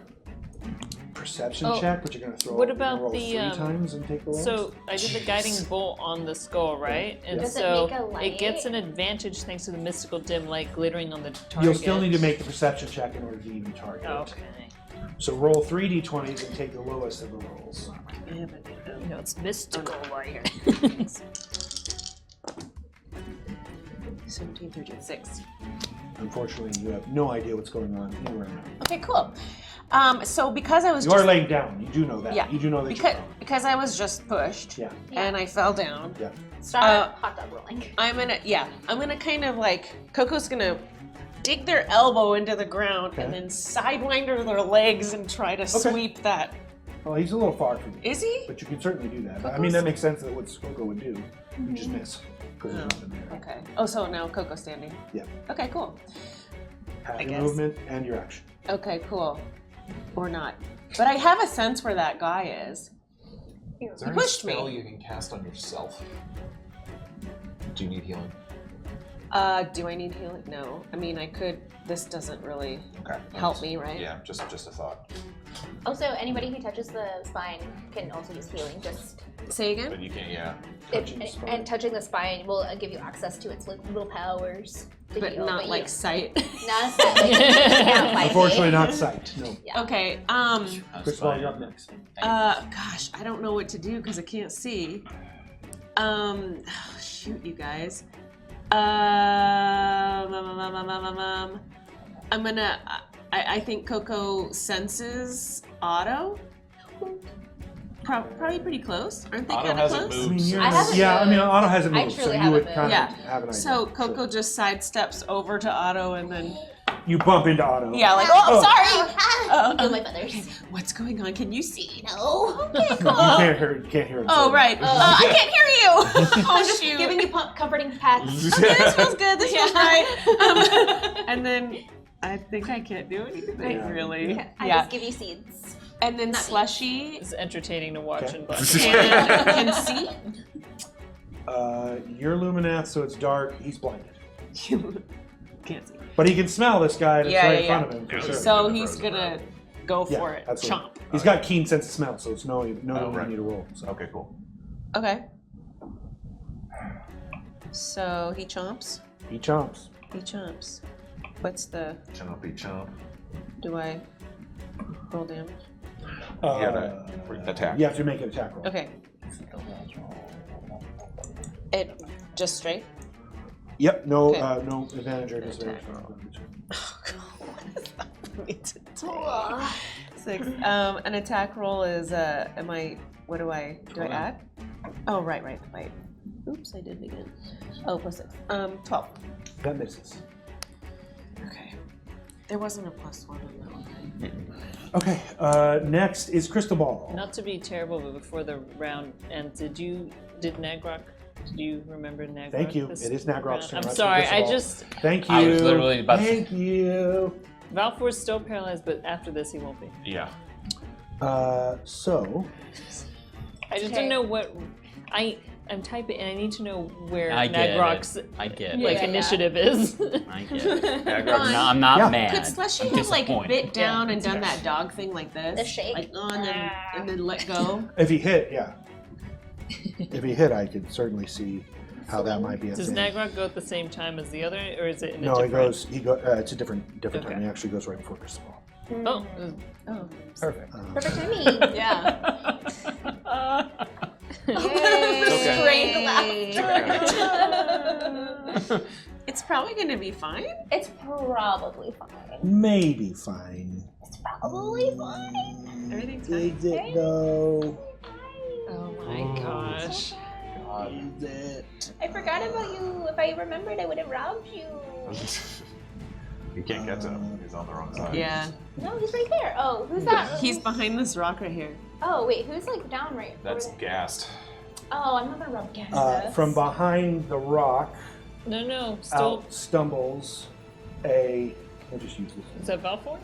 perception Oh, check, but you're gonna throw. what you're gonna about roll the, 3 um, times and take the rolls. So I did the guiding bolt on the skull, right? And Does it so make a light? it gets an advantage thanks to the mystical dim light glittering on the target. You'll still need to make the perception check in order to even target. Okay. So roll 3 d20s and take the lowest of the rolls. You know, it's mystical light. 17, 13, 6. Unfortunately, you have no idea what's going on anywhere around. Okay, cool. So because I was You are laying down. You do know that. Yeah. You do know that because I was just pushed you're and I fell down. Yeah. Start hot dog rolling. I'm gonna kind of like KoKo's gonna dig their elbow into the ground and Okay. then sidewinder their legs and try to sweep that. Well, he's a little far from you. Is he? But you can certainly do that. I mean, that makes sense that what KoKo would do. You just miss. Because there's nothing there. Okay. Oh, so now KoKo's standing. Yeah. Okay, cool. Have I your guess. movement and your action. Okay, cool. Or not. But I have a sense where that guy is. Is there He any pushed me. spell you can cast on yourself? Do you need healing? Do I need healing? No. I mean, I could. This doesn't really Okay. help me, right? Yeah, just a thought. Also, anybody who touches the spine can also use healing. Just Say again? But you can't, yeah. Touching the spine. and touching the spine will give you access to its little powers. To But heal, not like you, sight. not a set, like, not like Unfortunately, it. not sight. No. Yeah. Okay. Cristobal, you're up next. Gosh, I don't know what to do because I can't see. Shoot, you guys. I'm gonna. I think KoKo senses Otto. Probably pretty close. Aren't they Otto kind of hasn't close? moved. Otto hasn't I moved, so truly you would haven't kind Yeah. of have an idea. So KoKo just sidesteps over to Otto and then. You bump into Otto. Yeah, like, oh, I'm sorry. Feel my feathers. What's going on? Can you see? No. Okay, You cool. can't hear him. Oh, say right. I can't hear you. Oh, Just shoot. giving you comforting pats. Okay, this feels good. This feels right. And then I think I can't do anything really. I just give you seeds. And then Slushy It's entertaining to watch Okay. and black. can see. You're Luminath, so it's dark. He's blinded. Can't see. But he can smell this guy that's right in front of him. For sure. So he's gonna go Yeah, for it. absolutely. Chomp. He's got keen sense of smell, so it's no right. need to roll. So. Okay, cool. Okay. So he chomps. He chomps. He chomps. What's the? Chompy chomp. Do I roll damage? You gotta attack. You have to make an attack roll. Okay. It just straight. Yep. No. Okay. No advantage or disadvantage. Oh, 6. An attack roll is what do I add? Oh, right. Oops, I did it again. Oh, plus 6. 12. That misses. Okay. There wasn't a +1 on that one. Okay. Next is Cristobal. Not to be terrible, but before the round ends, did you remember Nagrok? Thank you. this It is Nagrok's round? turn. I'm That's sorry, I Cristobal. just Thank you. I was literally about to- Thank you. Valfor's still paralyzed, but after this he won't be. Yeah. So. I just don't know what I'm typing, and I need to know where I get Nagrok's it. I get like it. initiative is. I get it. Ron, I'm not Yeah. mad. Could Slushy I'm have like disappointed. bit down and done that dog thing like this? The shake? Like and then let go. If he hit, yeah. If he hit, I could certainly see how that might be a Does thing. Nagrok go at the same time as the other, or is it in No, a he different? it's a different Okay. time. He actually goes right before Cristobal. Oh, Oh. Perfect. Perfect timing. Yeah. It's probably gonna be fine. It's probably fine. Maybe fine. It's probably fine. Everything's fine. Is it though? oh my gosh. Is it? I forgot about you. If I remembered, I would have robbed you. You can't get to him. He's on the wrong side. Yeah. No, he's right there. Oh, who's that? He's behind this rock right here. Oh, wait, who's like down right? That's over there? gassed. Oh, I'm not gonna rub gas. From behind the rock, No, still. out stumbles a. I'll just use this. Is that Valfor?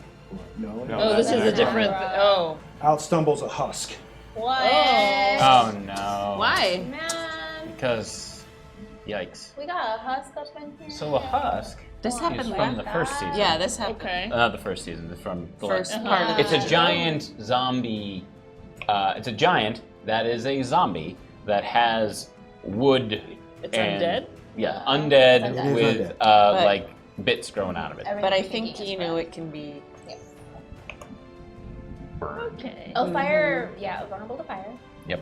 No. No, Oh, this is a Nagrok. different. Oh. Out stumbles a husk. What? Oh no. Why? Man, Because, yikes. we got a husk up in here. So a husk This is happened from the last. first season. Yeah, this happened. Okay. Not the first season. It's from the First last. part of It's a the giant zombie. It's a giant that is a zombie that has wood. It's and, undead? Yeah, undead Undead. with It is But- like bits growing out of it. But I think it can be. Okay. Oh, fire. Yeah, vulnerable to fire. Yep.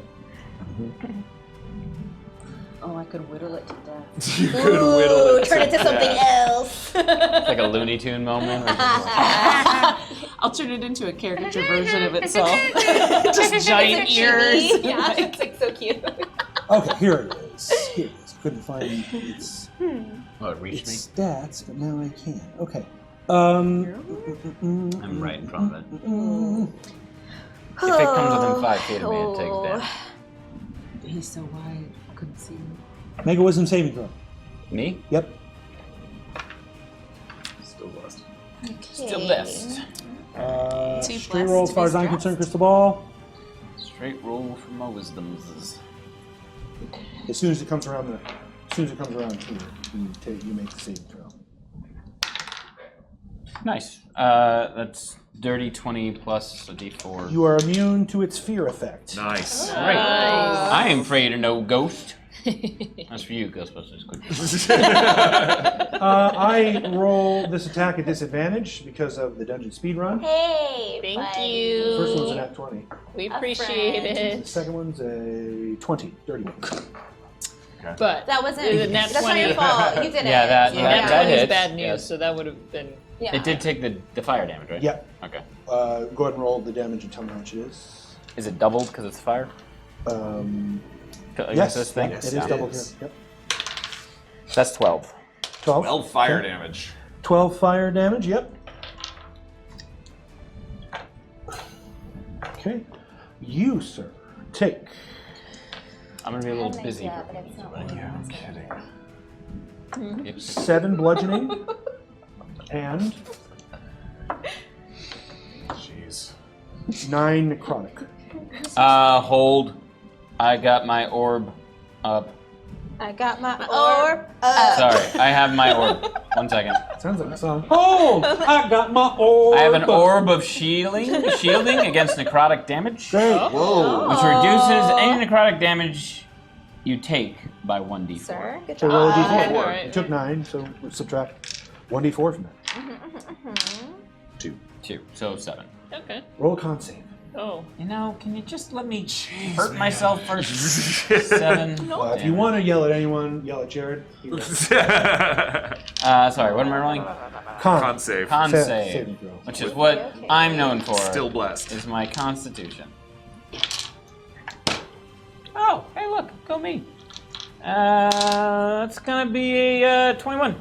Oh, I could whittle it to death. You could whittle it. Turn it to something else. It's like a Looney Tune moment. Where it's just like, I'll turn it into a caricature version of itself. Just giant ears. Yeah, it's like so cute. Okay, here it is. Here it is. Couldn't find its oh, it reached me. stats, but now I can. Okay. I'm right in front of it. If it comes within 5 feet of me, it takes damage. He's so wide, couldn't see him. Make a wisdom saving throw. Me? Yep. Still lost. Still list. Too Straight blessed roll as to far be as I'm stressed. concerned, Cristobal. Straight roll for my wisdoms. As soon as it comes around here, you make the saving throw. Nice. That's dirty 20 plus a d4. You are immune to its fear effect. Nice. Great. I am afraid of no ghost. That's for you, Ghostbusters. Good. I roll this attack at disadvantage because of the dungeon speed run. Hey, Thank buddy. you. The first one's a nat 20. We A appreciate friend. it. The second one's a 20, dirty one. But That wasn't. it was a nat That's not 20. your fault. You did it. Yeah, that Nat that 20 is hits. bad news, Yes. so that would have been. Yeah. It did take the fire damage, right? Yep. Okay. Go ahead and roll the damage and tell me how much it is. Is it doubled because it's fire? Yes, Against this thing? it is it double is. here. Yep. That's 12. 12. 12 fire Okay. damage. 12 fire damage, yep. Okay. You, sir, take I'm gonna be a little busy. Yeah, but it's not Yeah, I'm kidding. 7 bludgeoning and Jeez. 9 necrotic. Hold. I got my orb up. I got my orb. Sorry, I have my orb. 1 second. Sounds like a song. Oh, I got my orb. I have an orb of shielding against necrotic damage, Great. Whoa. which reduces any necrotic damage you take by 1d4. Sir, good So job. roll a d4. All right. You took 9, so we subtract 1d4 from that. 2, so 7. Okay. Roll a con save. Oh. You know, can you just let me hurt myself first? 7. If you want to yell at anyone, yell at Jared. He will. Sorry, what am I rolling? Con save. Con Sa- save, saving throw. which is what I'm known for. Still blessed. Is my constitution. Oh, hey, look, go me. It's gonna be a 21.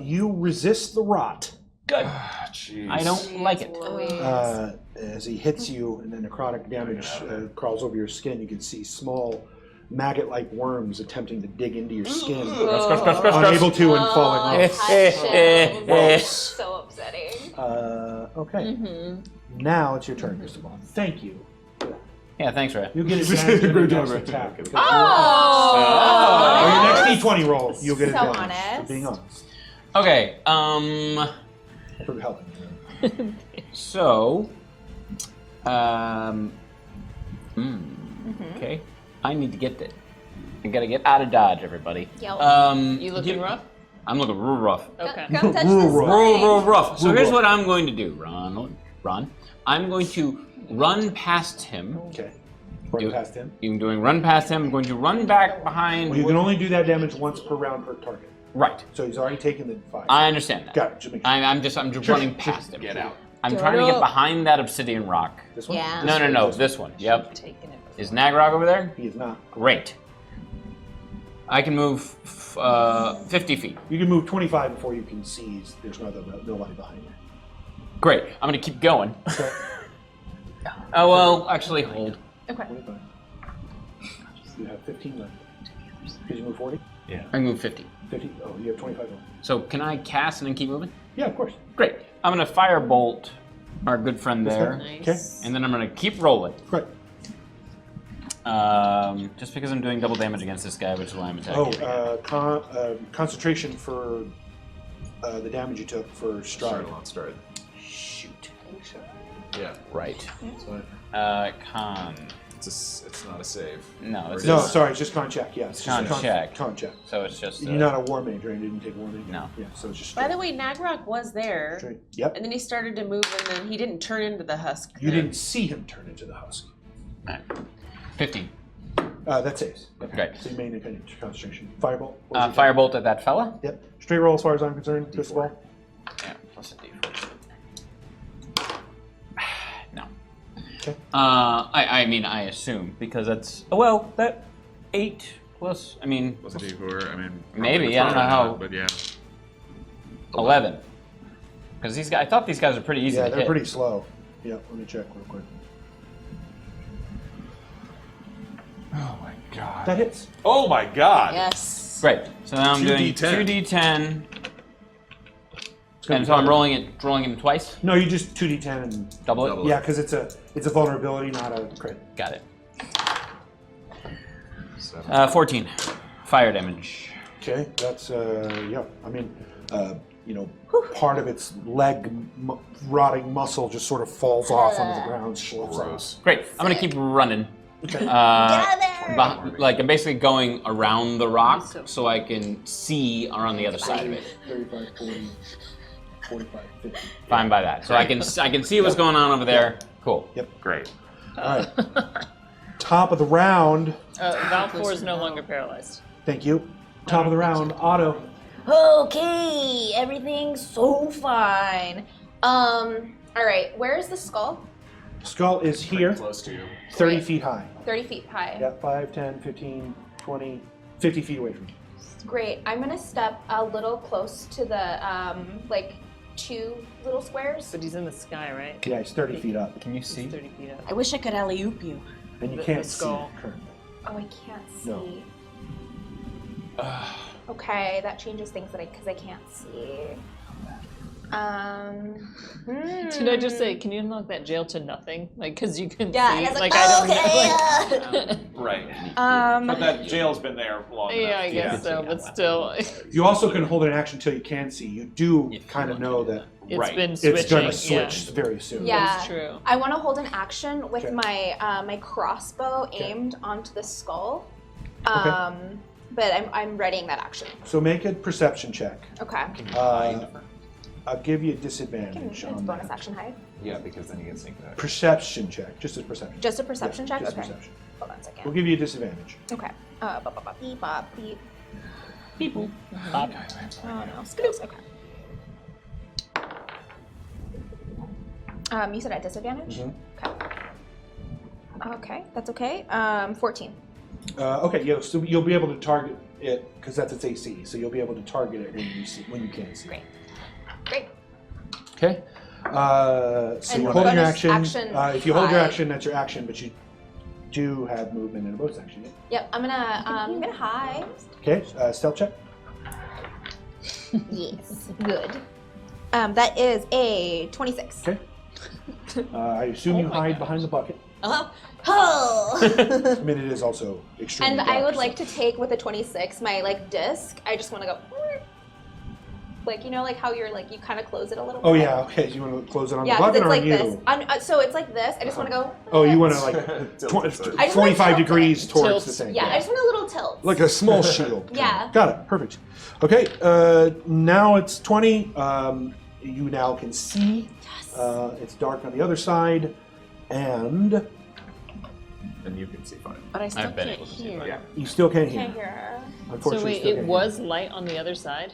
You resist the rot Good. Jeez. I don't like it. as he hits you, and then necrotic damage crawls over your skin. You can see small maggot-like worms attempting to dig into your skin. Unable to and falling off. So upsetting. Okay. Now it's your turn, Cristobal. Thank you. Yeah, thanks, Rhea. You get advantage on your next attack. Oh! Or your next d20 roll, you'll get So advantage. honest. For being honest. Okay, For helping. so, okay, I need to get that. I gotta get out of Dodge, everybody. Yo. You looking rough? I'm looking real rough. Okay. Come touch this Real rough. So Real here's rough. what I'm going to do, Ron. I'm going to run past him. Okay. Run past him. I'm doing run past him. I'm going to run back behind. Well, you can only do that damage once per round per target. Right. So he's already taken the 5. I understand that. Got it. Just make sure. I'm just running past him. Get out. I'm trying to get behind that obsidian rock. This one? Yeah. No, this one. Yep. Taking it. Is Nagrog over there? He is not. Great. I can move 50 feet. You can move 25 before you can see. There's nobody behind you. Great. I'm gonna keep going. Okay. Oh well, actually hold. 25. You have 15 left. Did you move 40? I can move 50. 50? Oh, you have 25 left. So can I cast and then keep moving? Yeah, of course. Great. I'm gonna firebolt our good friend there, Okay. and then I'm gonna keep rolling. Great. Just because I'm doing double damage against this guy, which is why I'm attacking. Concentration for the damage you took for stride. Stride. Shoot. Yeah. Right. Con. It's not a save. No, it's No, just, sorry, it's just con check. Yeah, it's Con just a check. Con check. so it's just. You're not a war mage, right? You didn't take war mage? No. Yeah, so it's just By straight. the way, Nagrog was there, Straight. Yep. and then he started to move, and then he didn't turn into the husk. You didn't see him turn into the husk. 15. That saves. Yep. Okay. So you made a concentration. Firebolt. What was your Firebolt at that fella. Yep. Straight roll as far as I'm concerned. Cristobal. Yeah, plus a d4. No. Okay. I mean, I assume, because that's, well, that 8 plus, I mean, Was it D4? I mean, Maybe, I don't know how- But yeah. 11. Because these guys, I thought these guys are pretty easy Yeah, to they're hit. pretty slow. Yeah, let me check real quick. Oh my god. That hits. Oh my god. Yes. Great. So now I'm doing 2d10. 2d10. It's gonna And be so I'm double. rolling him twice? No, you just 2d10 and Double it? Double. yeah, because it's a vulnerability, not a crit. Got it. 7. 14. Fire damage. Okay, that's yeah. I mean, part of its leg rotting muscle just sort of falls off onto the ground, slips off. Gross. Great. I'm going to keep running. Okay. I'm basically going around the rock so I can see around the other side of it. 35, 40, 45, 50. Fine by that. So I can see what's going on over there. Cool. Yep. Great. All right. top of the round. Valcorio is no longer paralyzed. Thank you. Top of the round, Otto. Okay, everything's so fine. All right, where's the skull? Skull is here, Close to you. 30 Right. feet high. 30 feet high. Yeah, 5, 10, 15, 20, 50 feet away from you. Great. I'm gonna step a little close to the like 2 little squares. But he's in the sky, right? Yeah, it's 30 feet up. Can you see? 30 feet up. I wish I could alley-oop you. And you The can't see skull. it currently. Oh, I can't see. No. Okay, that changes things because I can't see. Did I just say, can you unlock that jail to nothing? Like, because you can Yeah, see. and I was like, I don't know. Right. Um, But that jail's been there long enough. Yeah, I guess so, but still, You also can hold an action until you can see. You do kind of know that it's Right. been switching. it's going to switch very soon. Yeah. That's true. I want to hold an action with Okay. my my crossbow aimed onto the skull. Okay. But I'm readying that action. So make a perception check. Okay. I'll give you a Can disadvantage it's on bonus that. action hide. Yeah, because then you get sneak attack. Perception check, just a perception. Just a perception check. Just Okay. perception. Hold on a second. We'll give you a disadvantage. Okay. Beep bop beep. People. Oh no. Skadooks. Okay. You said at disadvantage? Mhm. Okay. Okay, that's okay. 14. Okay, yeah, so you'll be able to target it because that's its AC. So you'll be able to target it when you can see. Great. Great. Okay. So And you're holding your bonus action. action If you hold your hide. action, that's your action, but you do have movement and a bonus action. Yep, I'm gonna hide. Okay, stealth check. Yes. Good. That is a 26. Okay. I assume you hide behind the bucket. Oh. I mean, it is also extremely And dark, I would so- like to take with a 26 my like disc. I just want to go. Like, you know, like how you're like, you kind of close it a little bit. Oh yeah, okay. You want to close it on Yeah, the bucket because or it's like on you? this. So it's like this. I just want to go. Oh, you want to like Tilt it, sorry. I just wanna 45 tilt it. degrees towards Tilt. the thing. Yeah, I just want a little tilt. Like a small shield. Yeah. Got it. Perfect. Okay. Now it's 20. You now can see. Yes. It's dark on the other side, and And you can see fine. But I still I've been can't able to see hear. Yeah. you still can't hear. Can't hear her. Unfortunately, So wait, still it can't was light on the other side?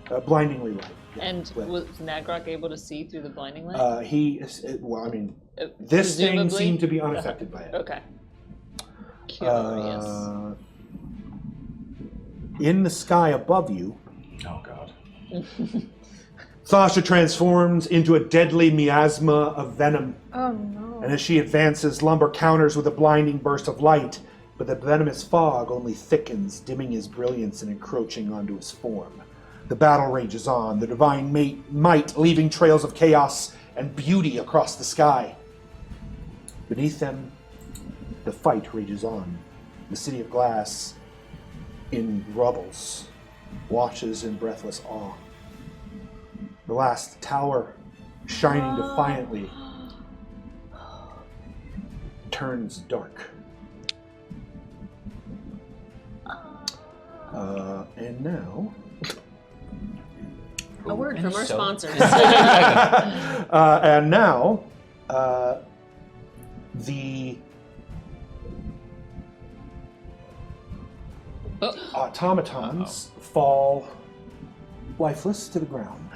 hear. Blindingly light. Yeah, And lit. was Nagrok able to see through the blinding light? He is. Well, I mean, Uh, this thing presumably? seemed to be unaffected by it. Okay. Curious. In the sky above you, Oh god. Thasha transforms into a deadly miasma of venom. Oh no. And as she advances, Lumber counters with a blinding burst of light, but the venomous fog only thickens, dimming his brilliance and encroaching onto his form. The battle rages on, the divine might leaving trails of chaos and beauty across the sky. Beneath them, the fight rages on. The city of glass, in rubbles, watches in breathless awe. The last tower, shining defiantly, turns dark. And now, A word from our sponsors. and now, the automatons fall lifeless to the ground.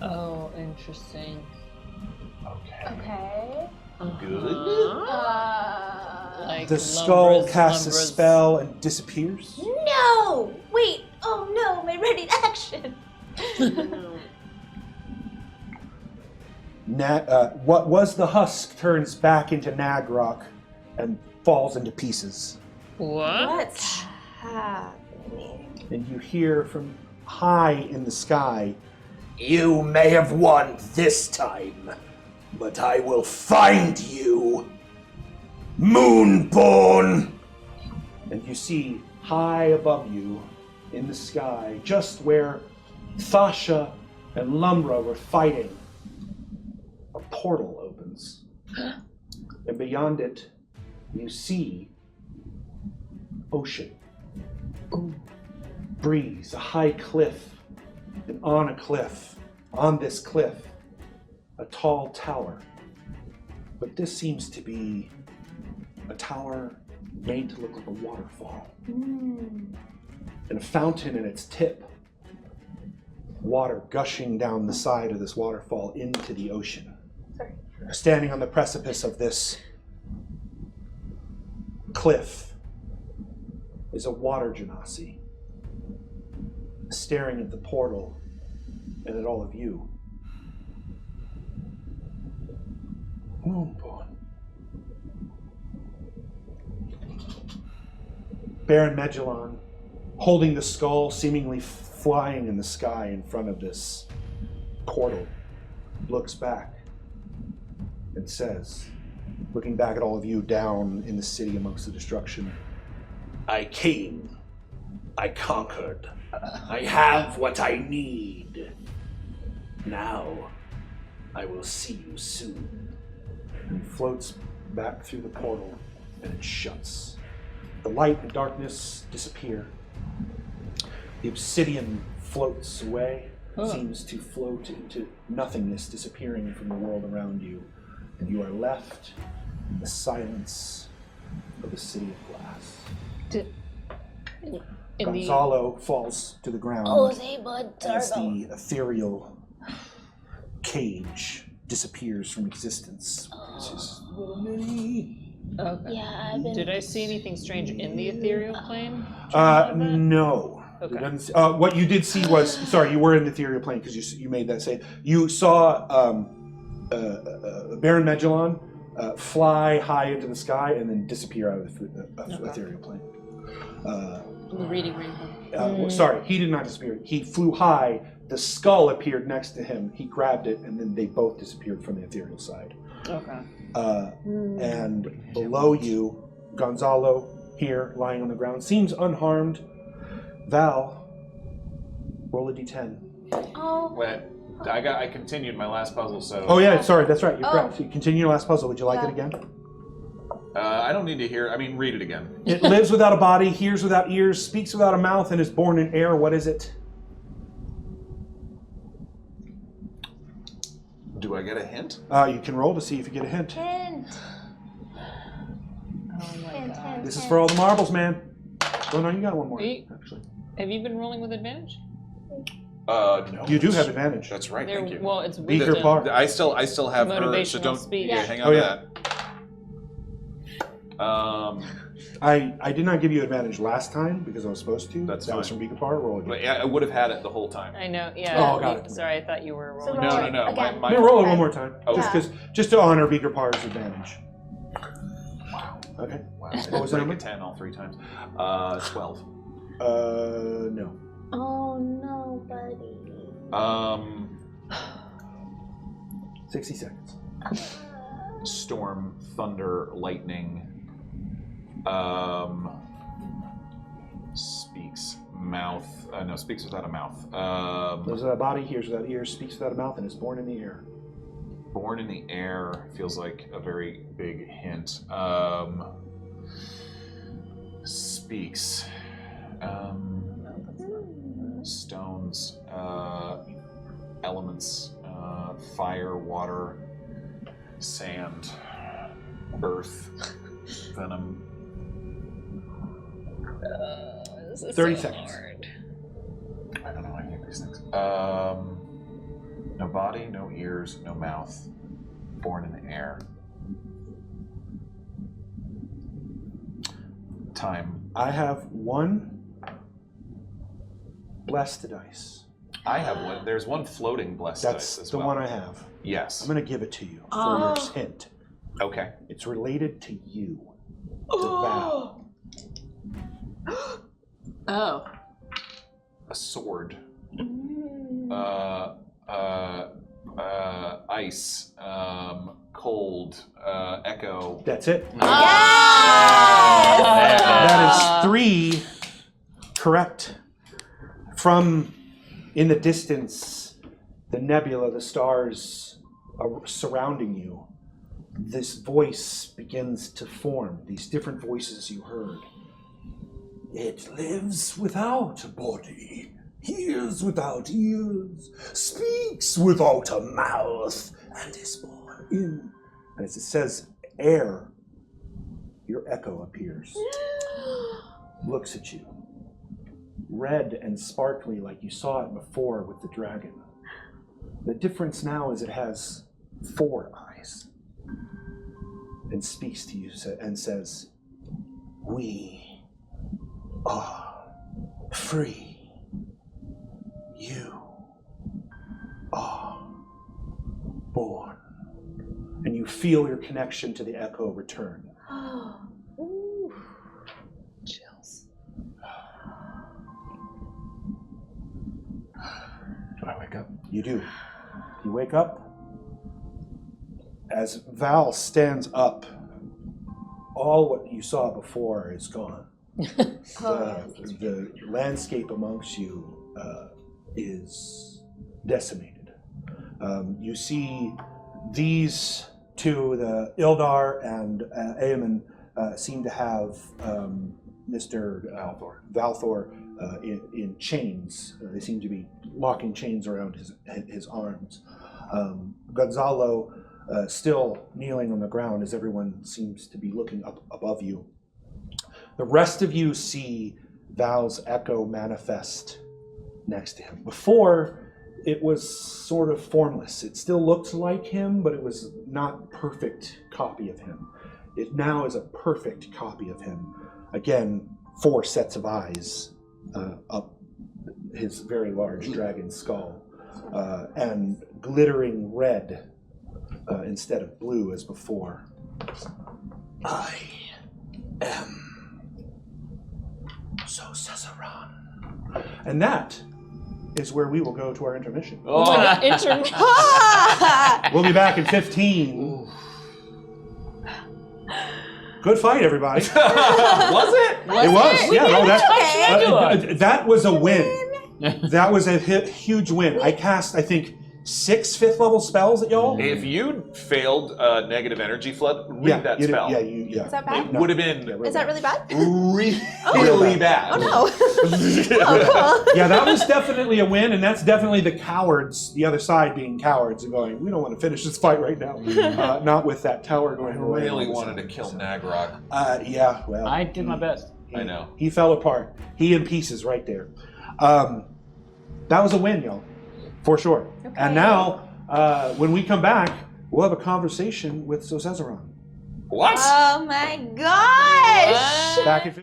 Oh, interesting. Okay. Good. Like The skull casts a Lumbra's- spell and disappears. No! Wait! Oh no! My ready to action! What was the husk turns back into Nagrok and falls into pieces. What? What's happening? And you hear from high in the sky, "You may have won this time, but I will find you, Moonborn!" And you see high above you in the sky, just where Thasha and Lumra were fighting, a portal opens. And beyond it, you see ocean. Breeze, a high cliff, and on a cliff, on this cliff, a tall tower. But this seems to be a tower made to look like a waterfall. And a fountain in its tip. Water gushing down the side of this waterfall into the ocean. Sorry. Standing on the precipice of this cliff is a water genasi, staring at the portal and at all of you. Stormborn. Baron Magellan, holding the skull, seemingly flying in the sky in front of this portal, looks back and says, looking back at all of you down in the city amongst the destruction, I came, I conquered, I have what I need. Now, I will see you soon. And he floats back through the portal and it shuts. The light and darkness disappear. The obsidian floats away, seems to float into nothingness, disappearing from the world around you. And you are left in the silence of the city of glass. Gonzalo falls to the ground as the ethereal cage disappears from existence. Okay. Yeah, Did I see anything strange in the ethereal plane? No. Okay. What you did see was, sorry, you were in the ethereal plane because you made that save. You saw Baron Magellan fly high into the sky and then disappear out of the ethereal plane. The reading rainbow. Sorry, he did not disappear. He flew high, the skull appeared next to him, he grabbed it, and then they both disappeared from the ethereal side. Okay. And below you, Gonzalo, here, lying on the ground, seems unharmed. Val, roll a d10. Oh. Wait, I continued my last puzzle, so... Oh yeah, sorry, that's right, you're correct. So you continue your last puzzle. Would you like it again? I don't need to hear... read it again. It lives without a body, hears without ears, speaks without a mouth, and is born in air. What is it? Do I get a hint? You can roll to see if you get a hint. Hint. Oh my god. This is for all the marbles, man. Oh no, you got one more, actually. Have you been rolling with advantage? No. You do have advantage. That's right, thank you. Well, it's Beaker wisdom. par. I still have her, so Motivational don't... speech. Yeah, hang on Oh, to yeah. that. I did not give you advantage last time because I was supposed to. That's that was fine. from Beaker par. Roll But again. I would have had it the whole time. I know, yeah. Oh, got it. Sorry, I thought you were rolling. roll No. it again. My Roll it one more time, Okay. just to honor Beaker par's advantage. Wow. Okay. Wow. What was the Break number? a 10 all 3 times. 12. No. Oh no, buddy. 60 seconds. Storm, thunder, lightning. Speaks mouth. No, speaks without a mouth. Lives without a body, hears without ears, speaks without a mouth, and is born in the air. Born in the air feels like a very big hint. Speaks. Stones, elements, fire, water, sand, earth, venom. 30 seconds. I don't know any of these things. No body, no ears, no mouth. Born in the air. Time. I have one blessed dice. I have one. There's one floating blessed dice That's as the well. one I have. Yes. I'm going to give it to you for your hint. Okay. It's related to you, to Val. Oh. A sword. Ice. Cold. Echo. That's it. Yes! That is 3 correct. From in the distance, the nebula, the stars are surrounding you. This voice begins to form, these different voices you heard. It lives without a body, hears without ears, speaks without a mouth, and is born in, and as it says, air. your echo appears. Looks at you. Red and sparkly like you saw it before with the dragon. The difference now is it has 4 eyes. And speaks to you and says, "We are free. You are born." And you feel your connection to the echo return. Ooh. Chills. Do I wake up? You do. You wake up. As Val stands up, all what you saw before is gone. The landscape amongst you is decimated. You see these two, the Ildar and Aemon, seem to have Mr. Valthor in chains. They seem to be locking chains around his arms. Gonzalo still kneeling on the ground as everyone seems to be looking up above you. The rest of you see Val's echo manifest next to him. Before, it was sort of formless. It still looked like him, but it was not perfect copy of him. It now is a perfect copy of him. Again, 4 sets of eyes up his very large dragon skull, and glittering red instead of blue as before. I am Zosazaran. And that is where we will go to our intermission. Oh my god, intermission. We'll be back in 15. Good fight, everybody. Was it? It was. Yeah, no, Okay. that was a win. That was a huge win. I cast, I think, 6 5th-level spells at y'all. If you'd failed negative energy flood, read that you did- spell. Yeah, Is that bad? It would have been Is that really bad? really bad. Oh no. Yeah, that was definitely a win, and that's definitely the cowards, the other side being cowards and going, we don't want to finish this fight right now. Not with that tower going I away. really wanted to kill Nagrok. Yeah, well. I did my best. I know. He fell apart. He in pieces right there. That was a win, y'all. For sure. Okay. And now, when we come back, we'll have a conversation with Zosazaran. What? Oh my gosh. Back in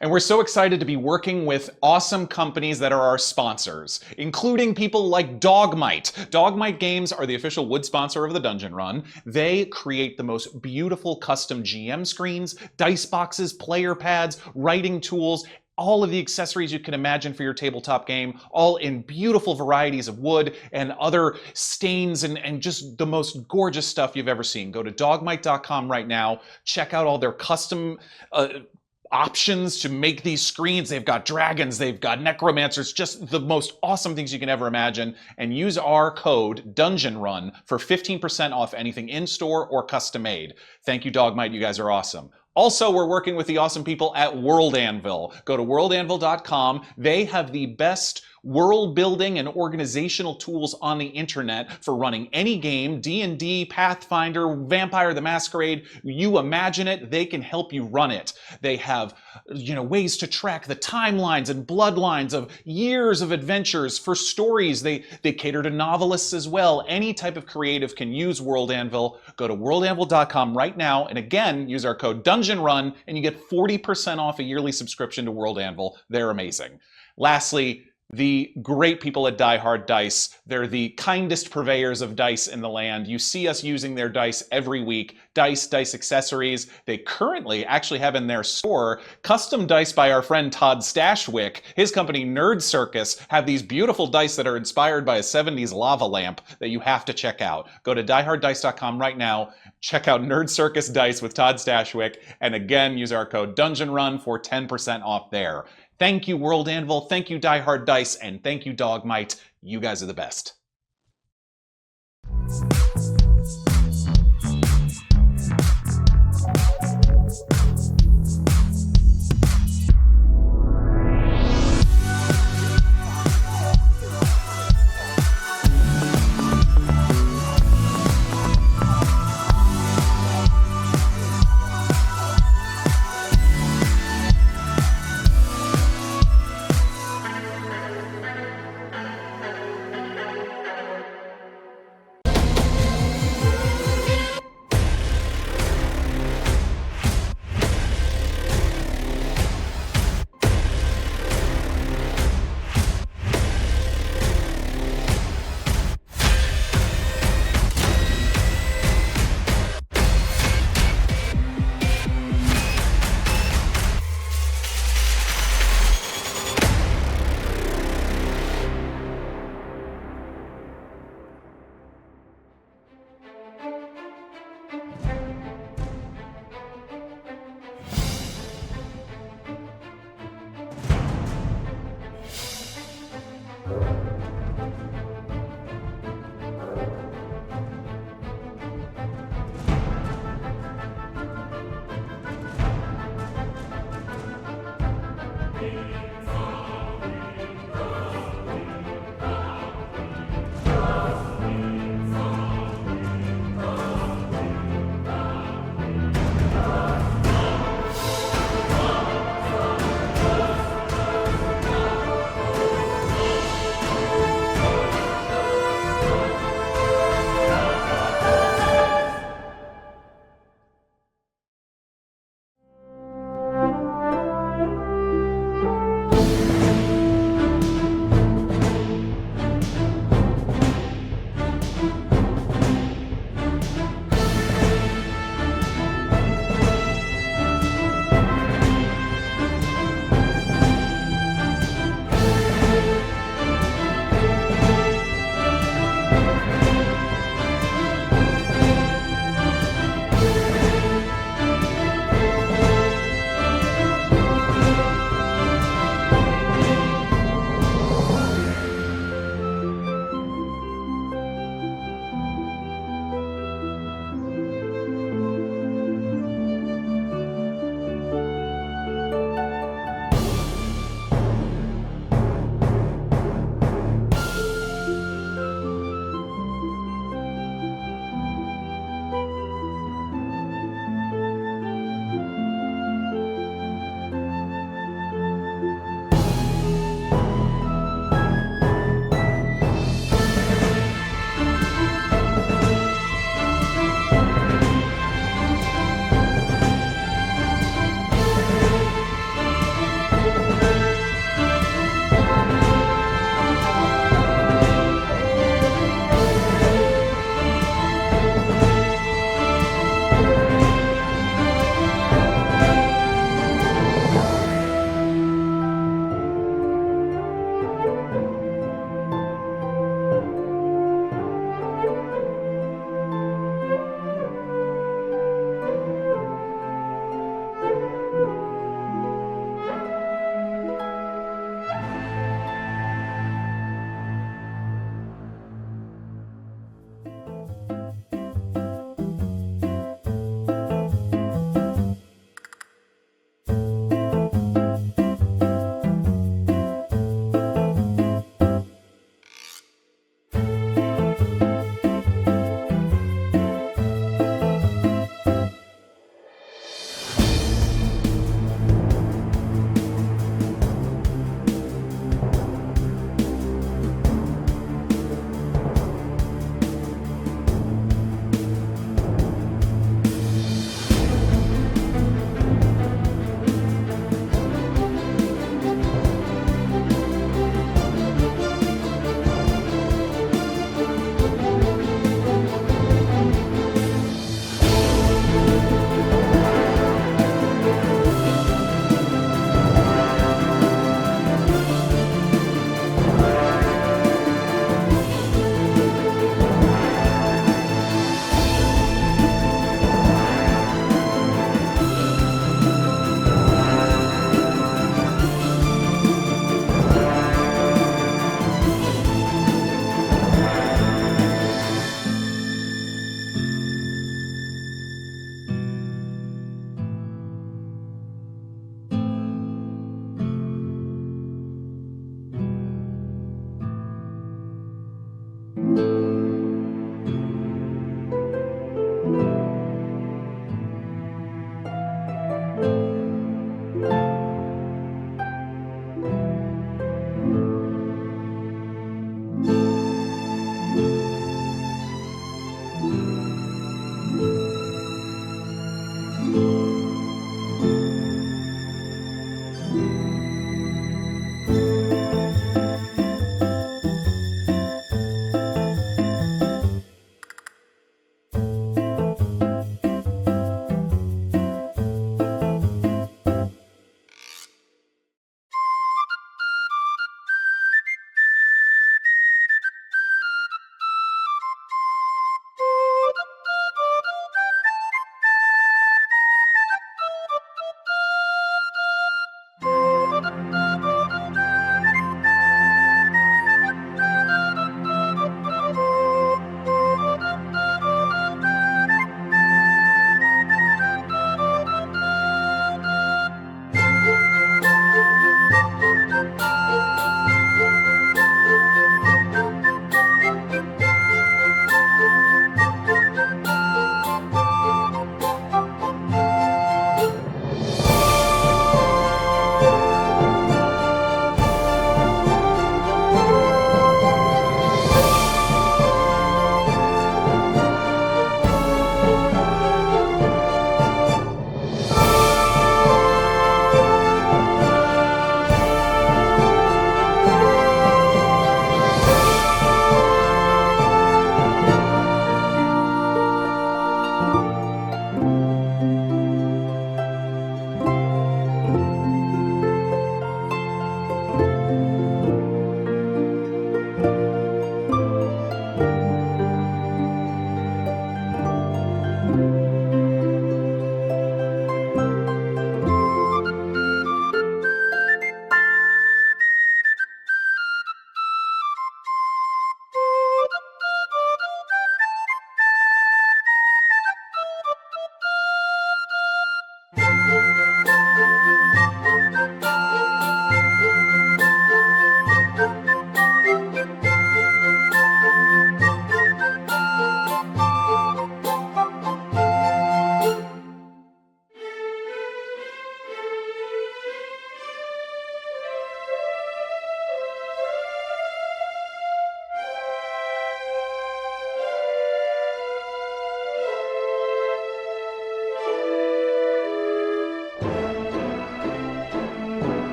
And we're so excited to be working with awesome companies that are our sponsors, including people like Dogmite. Dogmite Games are the official wood sponsor of the Dungeon Run. They create the most beautiful custom GM screens, dice boxes, player pads, writing tools, all of the accessories you can imagine for your tabletop game, all in beautiful varieties of wood and other stains and just the most gorgeous stuff you've ever seen. Go to dogmite.com right now. Check out all their custom options to make these screens. They've got dragons, they've got necromancers, just the most awesome things you can ever imagine. And use our code DungeonRun for 15% off anything in-store or custom-made. Thank you, Dogmite. You guys are awesome. Also, we're working with the awesome people at World Anvil. Go to worldanvil.com. They have the best world building and organizational tools on the internet for running any game, D&D, Pathfinder, Vampire the Masquerade. You imagine it, they can help you run it. They have, ways to track the timelines and bloodlines of years of adventures for stories. They cater to novelists as well. Any type of creative can use World Anvil. Go to worldanvil.com right now, and again, use our code DungeonRun, and you get 40% off a yearly subscription to World Anvil. They're amazing. Lastly, the great people at Die Hard Dice. They're the kindest purveyors of dice in the land. You see us using their dice every week. Dice accessories. They currently actually have in their store custom dice by our friend Todd Stashwick. His company Nerd Circus have these beautiful dice that are inspired by a 70s lava lamp that you have to check out. Go to dieharddice.com right now. Check out Nerd Circus Dice with Todd Stashwick. And again, use our code DungeonRun for 10% off there. Thank you, World Anvil. Thank you, Die Hard Dice. And thank you, Dogmite. You guys are the best.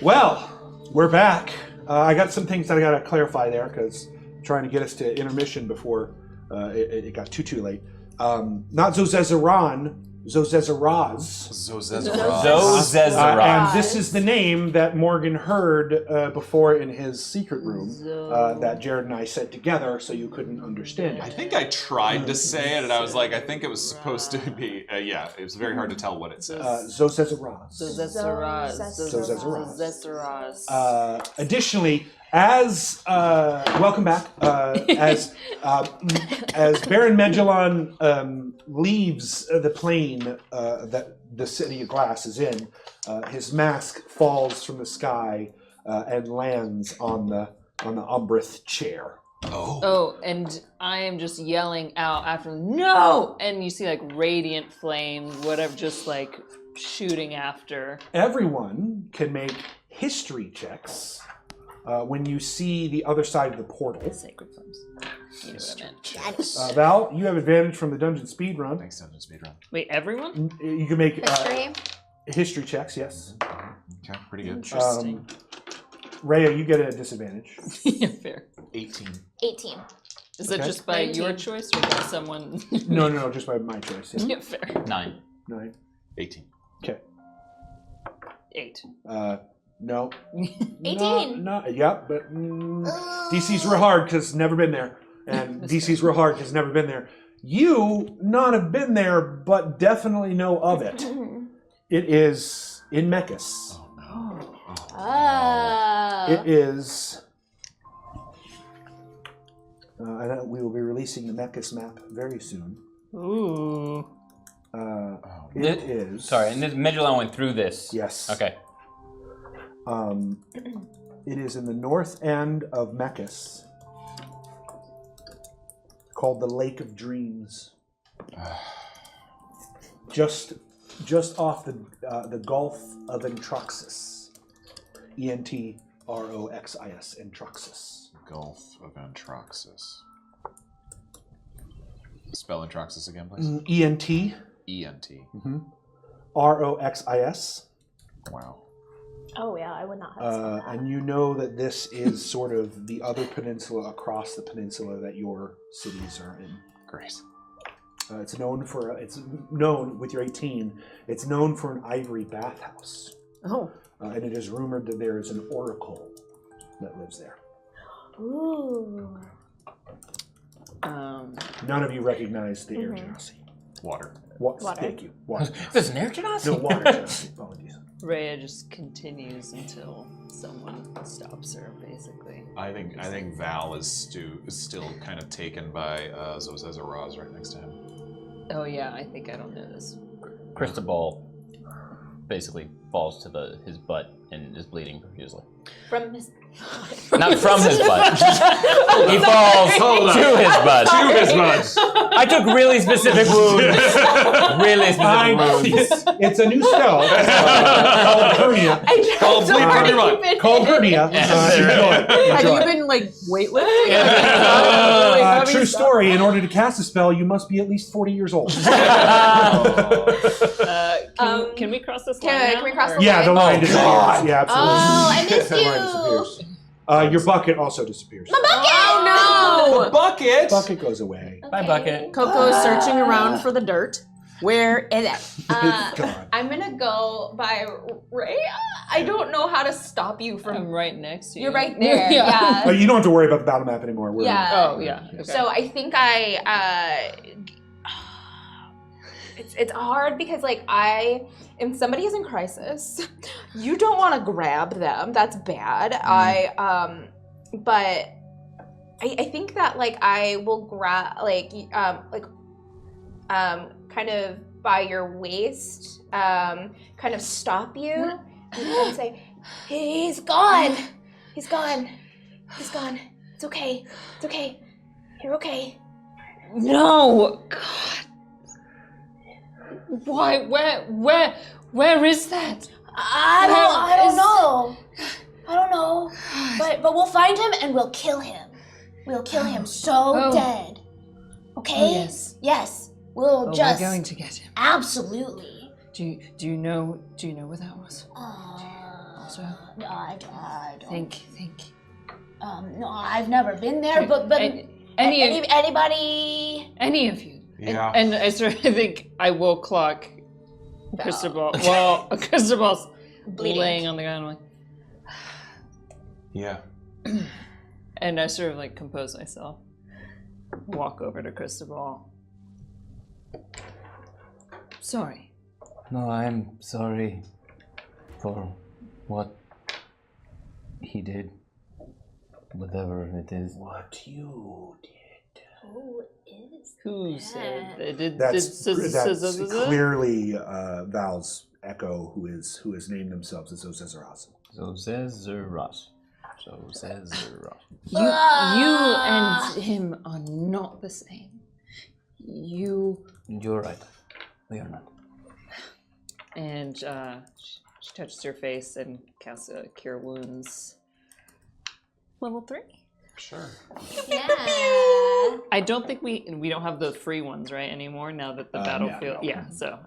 Well, we're back. I got some things that I got to clarify there because trying to get us to intermission before it got too late. Not Zozezaran, Zozezaraz. Zozezaraz. And this is the name that Morgan heard before in his secret room that Jared and I said together so you couldn't understand I it. think I tried to say it, and I was like, I think it was supposed to be, yeah, it was very hard to tell what it said. Zozezaraz. Zozezaraz. Additionally, as welcome back, as Baron Magellan leaves the plane that the city of glass is in, his mask falls from the sky and lands on the Umbrith chair. Oh, and I am just yelling out after him, no! And you see like radiant flame, whatever, just like shooting after. Everyone can make history checks when you see the other side of the portal. Sacred flames. You know what I meant. Val, you have advantage from the dungeon speed run. Thanks, Dungeon Speedrun. Wait, everyone? You can make History. history checks, yes. Okay, pretty good. Interesting. Rhea, you get a disadvantage. Yeah, fair. 18. 18. Is that Okay. just by 19. your choice or by someone? No, just by my choice. Yeah. Yeah, fair. 9. 9. 18. Okay. 8. No. 18. Yep, but DC's real hard because never been there. And DC's real hard because never been there. You not have been there, but definitely know of it. It is in Mechas. It is... and we will be releasing the Mechas map very soon. Ooh. It is... Sorry, and this Magellan went through this. Yes. Okay. It is in the north end of Mechas, called the Lake of Dreams. Just off the Gulf of Entroxis. Entroxis, Entroxis. Gulf of Entroxis. Spell Entroxis again, please. ENT. ENT. ROXIS. Wow. Oh yeah, I would not have said that. And you know that this is sort of the other peninsula across the peninsula that your cities are in. Great. It's known with your 18. It's known for an ivory bathhouse. Oh. And it is rumored that there is an oracle that lives there. Ooh. None of you recognize the air genasi. Water. Water. Thank you. Water. There's an air genasi? No, water genasi. Apologies. Rhea just continues until someone stops her, basically. I think Val is still kind of taken by Zozezaraz right next to him. Oh yeah, I think I don't know this. Cristobal basically falls to his butt and is bleeding profusely. From his... Not from his butt. He falls to his butt. To his butt. I took really specific wounds. Really specific wounds. It's a new spell called hernia. Called bleed from your butt. Called hernia. Have you been like weightlifting? Really heavy True stuff? story. In order to cast a spell, you must be at least 40 years old. Can we cross this Can line now, we cross or- the Yeah, the line disappears. God. Yeah, absolutely. Oh, I missed The line you. disappears. Your bucket also disappears. My bucket! Oh no! Bucket! Bucket goes away. Bye, bucket. KoKo's searching around for the dirt. Where is it? It's gone. I'm gonna go by Rhea. I don't know how to stop you I'm from. right next to you. You're right there. Yeah. You don't have to worry about the battle map anymore. We're- Yeah. Oh yeah. Okay. So I think it's hard because like if somebody is in crisis, you don't want to grab them. That's bad. But I think that like I will grab kind of by your waist, kind of stop you and say, "He's gone. He's gone. He's gone. It's okay. It's okay. You're okay." No. God. Why? Where is that? I don't know. I don't know. But we'll find him and we'll kill him. We'll kill him dead. Okay? Oh, yes. Yes. We'll just. We're going to get him. Absolutely. Do you know where that was? sir? No, I don't. Thank you. No, I've never been there, but anybody? Any of you. Yeah. And I think I will clock Cristobal. Well, Cristobal's laying on the ground. I'm like, Yeah. and I sort of like compose myself. Walk over to Cristobal. Sorry. No, I'm sorry for what he did. Whatever it is. What you did. Who said that? That's clearly Val's echo, who has named themselves as Ozezaras. Ozezaras. You and him are not the same. You're right. We are not. And she touches her face and casts a Cure Wounds. Level 3. Sure. Yeah. I don't think we don't have the free ones right anymore now that the battlefield. no. So.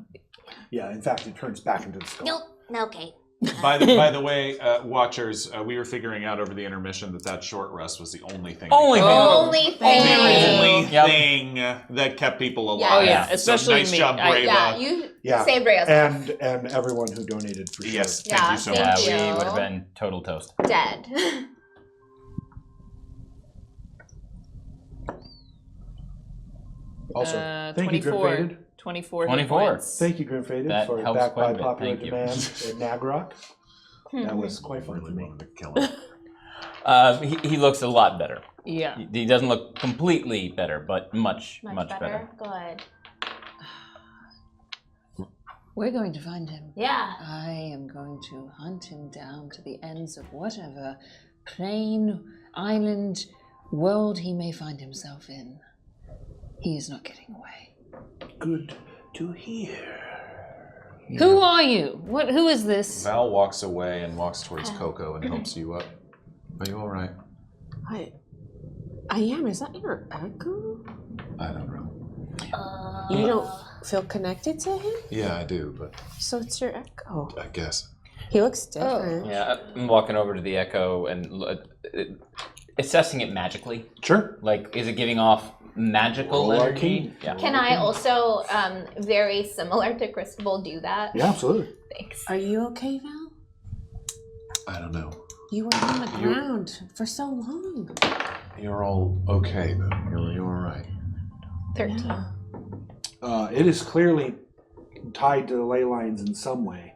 Yeah, in fact, it turns back into the skull. Nope. Okay. By the way, watchers, we were figuring out over the intermission that short rest was the only thing. Only Only thing. thing that kept people alive. Oh yeah, especially so nice me. job, Brava. You saved Rhea's life. And everyone who donated for sure. Yes, Yeah, thank you so thank much. you. We would have been total toast. Dead. Also, thank you, 24. Grim Faded. 24. 24. Points. Thank you, Grim Faded, That for helps back quite by a bit. popular Thank you. demand at Nagrok. That was quite fun for me. Wanted to kill him. He looks a lot better. Yeah. He doesn't look completely better, but much better. Good. We're going to find him. Yeah. I am going to hunt him down to the ends of whatever plane, island, world he may find himself in. He is not getting away. Good to hear. Who are you? Who is this? Val walks away and walks towards KoKo and helps you up. Are you all right? I am. Is that your echo? I don't know. You don't feel connected to him? Yeah, I do, but So it's your echo. I guess. He looks different. Yeah, I'm walking over to the Echo and assessing it magically. Sure. Like, is it giving off magical Roll energy? arcane. Yeah. Can I also, very similar to Cristobal, do that? Yeah, absolutely. Thanks. Are you okay, Val? I don't know. You were on the ground for so long. You're all okay, though. You're all right. 13. It is clearly tied to the ley lines in some way.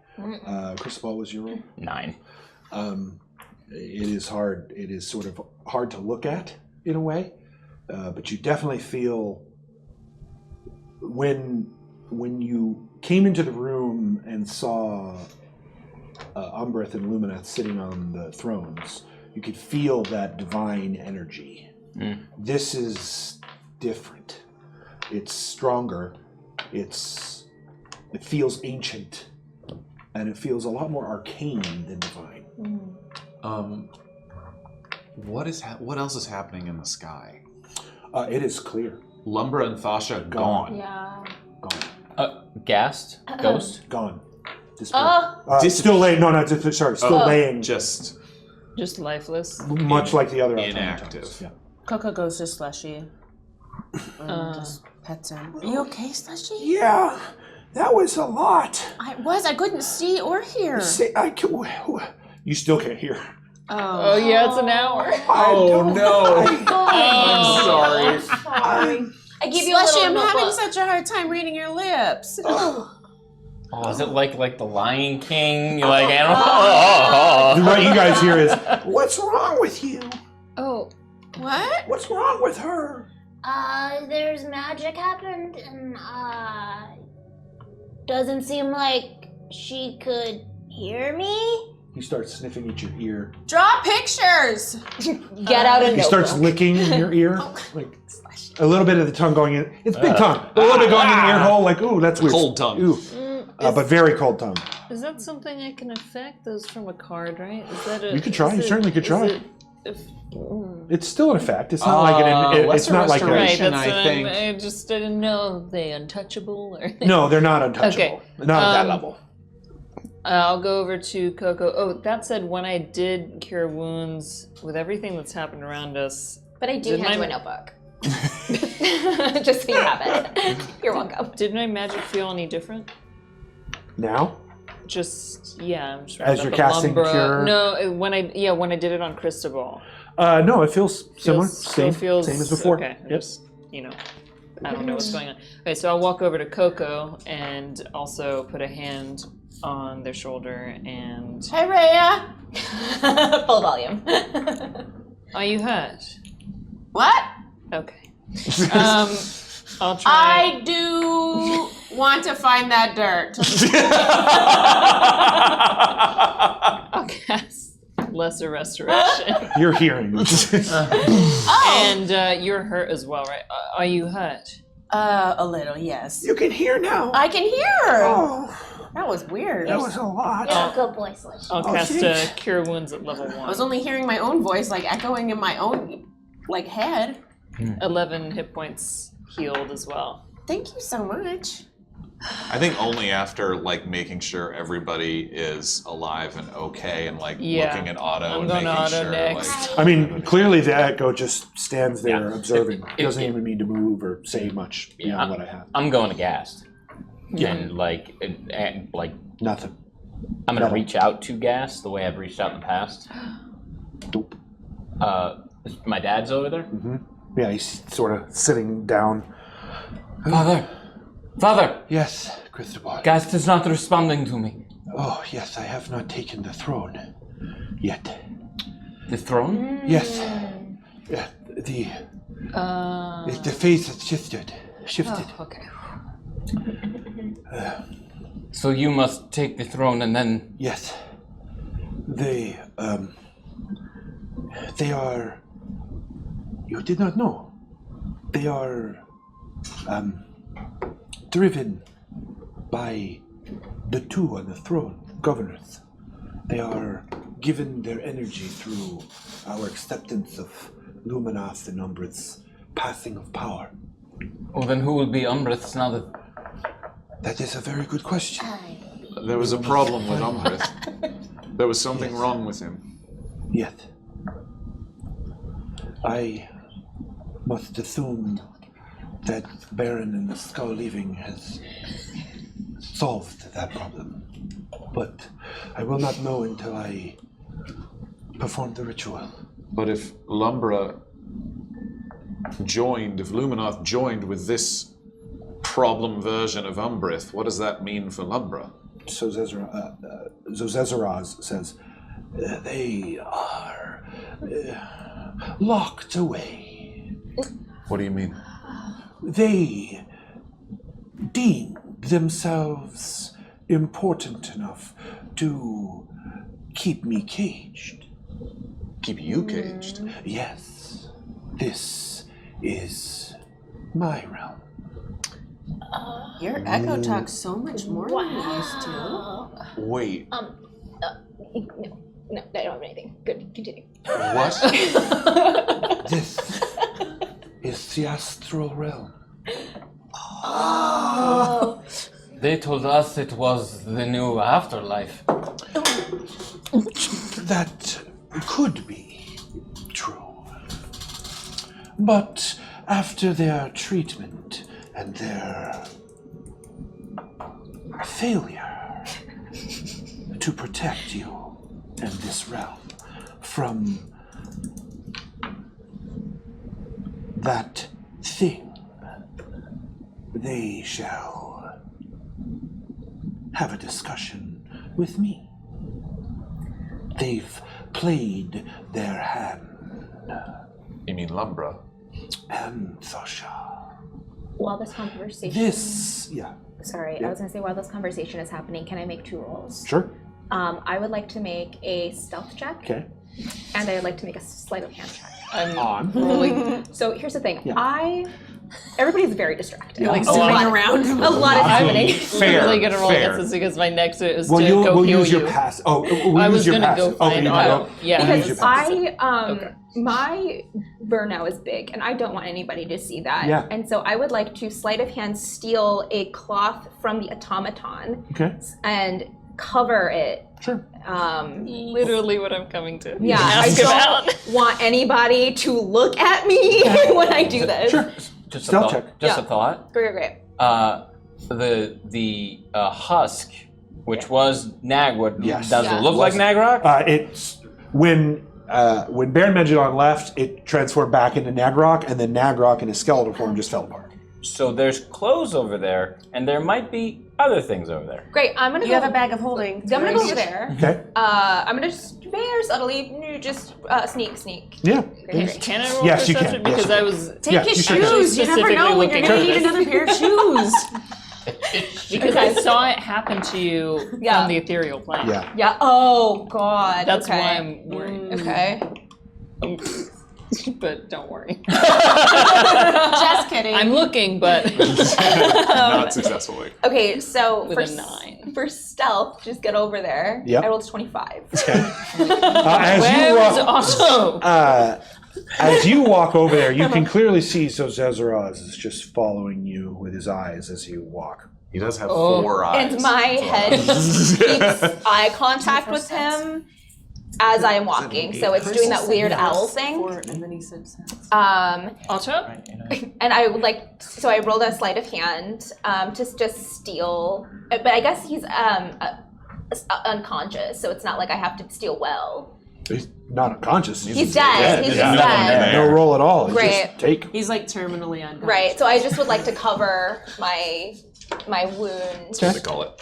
Cristobal, was your roll? 9. It is hard. It is sort of hard to look at in a way, but you definitely feel when you came into the room and saw Umbreth and Lumineth sitting on the thrones, you could feel that divine energy. This is different. It's stronger. It feels ancient, and it feels a lot more arcane than divine. What else is happening in the sky? It is clear. Lumbra and Thasha gone. Yeah. Gone. Gassed? Ghost? Gone. Oh. Still laying. No, sorry. Still laying. Just lifeless. Much like the other inactive. automatons. Yeah. KoKo goes to Slushy. Just pets him. Are you okay, Slushy? Yeah, that was a lot. I couldn't see or hear. You still can't hear. Oh yeah, it's an hour. Oh no! I'm sorry. I give you a Slushy, little I'm having notebook. such a hard time reading your lips. Oh, is it like the Lion King? You like animal? What you guys hear is, what's wrong with you? Oh. What? What's wrong with her? There's magic happened, and doesn't seem like she could hear me. He starts sniffing at your ear. Draw pictures. Get out a He notebook. starts licking in your ear, like a little bit of the tongue going in. It's big tongue, but a little bit going in the ear hole. Like, ooh, that's weird. Cold tongue. Ooh, but very cold tongue. Is that something I can affect? Those from a card, right? Is that a? You could try. You certainly could try. It's still an effect. It's not like it's not like a. Right, that's I think. I just didn't know. Are they untouchable or? No, they're not untouchable. Okay. Not at that level. I'll go over to KoKo. Oh, that said, when I did cure wounds, with everything that's happened around us... But I do hand you a notebook. Just so you have it. You're welcome. Did my magic feel any different? Now? Just, yeah. I'm just As you're casting cure? No, when I did it on Cristobal. No, it feels similar. Same as before. Okay. Yep. Just, I don't know what's going on. Okay, so I'll walk over to KoKo and also put a hand on their shoulder and... Hi, Rhea! Full volume. Are you hurt? What? Okay. I'll try... I do want to find that dirt. I'll cast Lesser Restoration. You're hearing. And you're hurt as well, right? Are you hurt? A little, yes. You can hear now. I can hear. Oh, that was weird. that was a lot. You're a good boy, Slush. I'll cast Cure Wounds at level 1. I was only hearing my own voice, like echoing in my own, head. 11 hit points healed as well. Thank you so much. I think only after making sure everybody is alive and okay, and looking at Otto I'm and going making to Otto sure. next. I mean, clearly the Echo just stands there observing. Doesn't even need to move or say much beyond what I have. I'm going to Gast. Yeah. And Nothing. I'm gonna reach out to Gas the way I've reached out in the past. Dope. My dad's over there. Mm-hmm. Yeah, he's sort of sitting down. Father! Yes, Cristobal. Gast is not responding to me. Oh, yes, I have not taken the throne yet. The throne? Yes. Yeah, the phase has shifted. Oh, okay. So you must take the throne and then... Yes. They are... You did not know. They are driven by the two on the throne, governors. They are given their energy through our acceptance of Luminaris and Umbrith's passing of power. Well, then who will be Umbrith now that... That is a very good question. There was a problem with Umbrith. There was something wrong with him. Yet, I must assume that Baron and the Skull leaving has solved that problem. But I will not know until I perform the ritual. But if Lumbra joined, if Luminoth joined with this problem version of Umbrith, what does that mean for Lumbra? So Zozezaraz says, they are locked away. What do you mean? They deem themselves important enough to keep me caged. Keep you caged? Yes. This is my realm. Your echo talks so much more than you used to. Wait. No, I don't have anything. Good, continue. What? This is the astral realm. Oh. They told us it was the new afterlife. That could be true. But after their treatment and their failure to protect you and this realm from that thing, they shall have a discussion with me. They've played their hand. You mean Lumbra? And Sasha. While this conversation... Sorry, I was going to say, while this conversation is happening, can I make 2 rolls? Sure. I would like to make a stealth check. Okay. And I would like to make a sleight of hand check. I'm On. rolling. So here's the thing. Yeah. Everybody's very distracted. You're like a lot around. A lot is happening. Literally gonna roll against this because my next is Well, to go we'll heal use you. your pass. Oh, we'll I use was your gonna pass. go find out. Yeah, Because my burnout is big, and I don't want anybody to see that. Yeah. And so I would like to sleight of hand steal a cloth from the automaton. Okay. And cover it. Sure. Literally what I'm coming to. Yeah, I ask about. don't want anybody to look at me when I do this. Sure. Just Stealth a thought. check. Just Yeah. a thought. Great. The husk, which was Nagwood, Yes. does Yeah. it look like Nagrok? It's when Baron Magellan left, it transformed back into Nagrok, and then Nagrok in his skeletal form just fell apart. So there's clothes over there, and there might be other things over there. Great. I'm gonna You go. have a bag of holding. I'm gonna go over there. Okay. I'm gonna just very subtly just sneak. Yeah. Great. Can I roll Yes, you perception? can. Because Yes. I was Take Yeah, his you can. shoes. You never Specifically know when you're looking gonna for need this. another pair of shoes. because I saw it happen to you Yeah. from the ethereal plane. Yeah. Yeah. Oh God. That's okay. why I'm worried. Okay. But don't worry. Just kidding. I'm looking, but Not successfully. Okay. So with for a 9. for stealth, just get over there. Yep. I rolled 25. As you walk over there, you can clearly see Zezeraz is just following you with his eyes as you walk. He does have 4 eyes. And my head keeps eye contact with him as I am walking. So it's doing that weird owl thing. And then he said, Otto? And I would like, so I rolled a sleight of hand to just steal, but I guess he's unconscious, so it's not like I have to steal well. He's not unconscious. He's dead. He's just dead. No roll at all. You Great. Just take. he's like terminally unconscious. Right. So I just would like to cover my wound. They call it.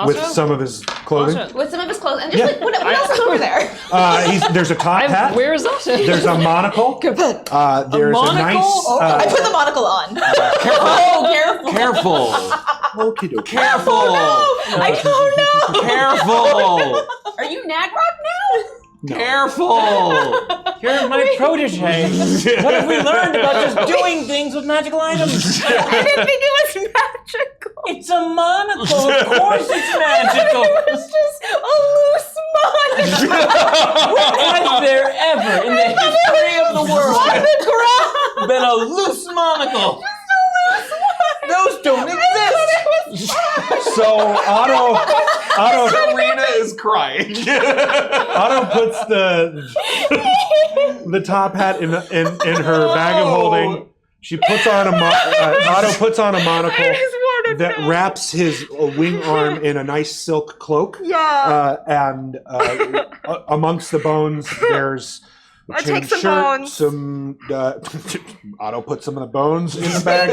With some of his clothing. With some of his clothes. And just like, what else is over there? There's a top hat. Where is Otto? There's a monocle. There's a nice. I put the monocle on. Careful! Careful! Okey-dokey. Careful! I don't know. Careful! Are you Nagrok now? Careful! You're my protege. What have we learned about just doing things with magical items? I didn't think it was magical. It's a monocle. Of course it's magical. It's just a loose monocle. When has there ever in the history of the world been a loose monocle? Those don't exist. So Otto Surena is crying. Otto puts the top hat in her bag of holding. She puts on Otto puts on a monocle that wraps his wing arm in a nice silk cloak. Yeah. And amongst the bones, there's a chain shirt. Some Otto puts some of the bones in the bag.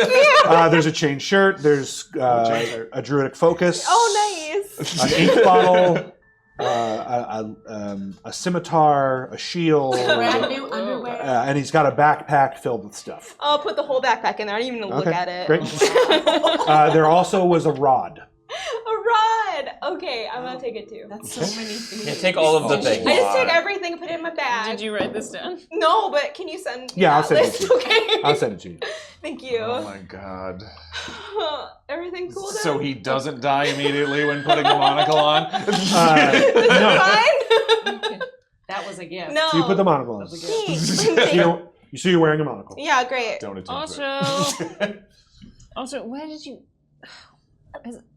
There's a chain shirt. There's a druidic focus. Oh, nice. An ink bottle. A scimitar, a shield, Brand new underwear. and he's got a backpack filled with stuff. I'll put the whole backpack in there. I don't even look at it. Great. There also was a rod. A rod. Okay, I'm gonna take it too. That's so many things. Yeah, take all of the things. I just take everything and put it in my bag. Did you write this down? No, but can you send me Yeah, I'll that send it list? to you. Okay. I'll send it to you. Thank you. Oh my god. Everything cool then? So he doesn't die immediately when putting the monocle on? No. Fine? That was a gift. No. So you put the monocle on. Thanks. So you're wearing a monocle. Yeah, great. Don't attempt it. Also, where did you?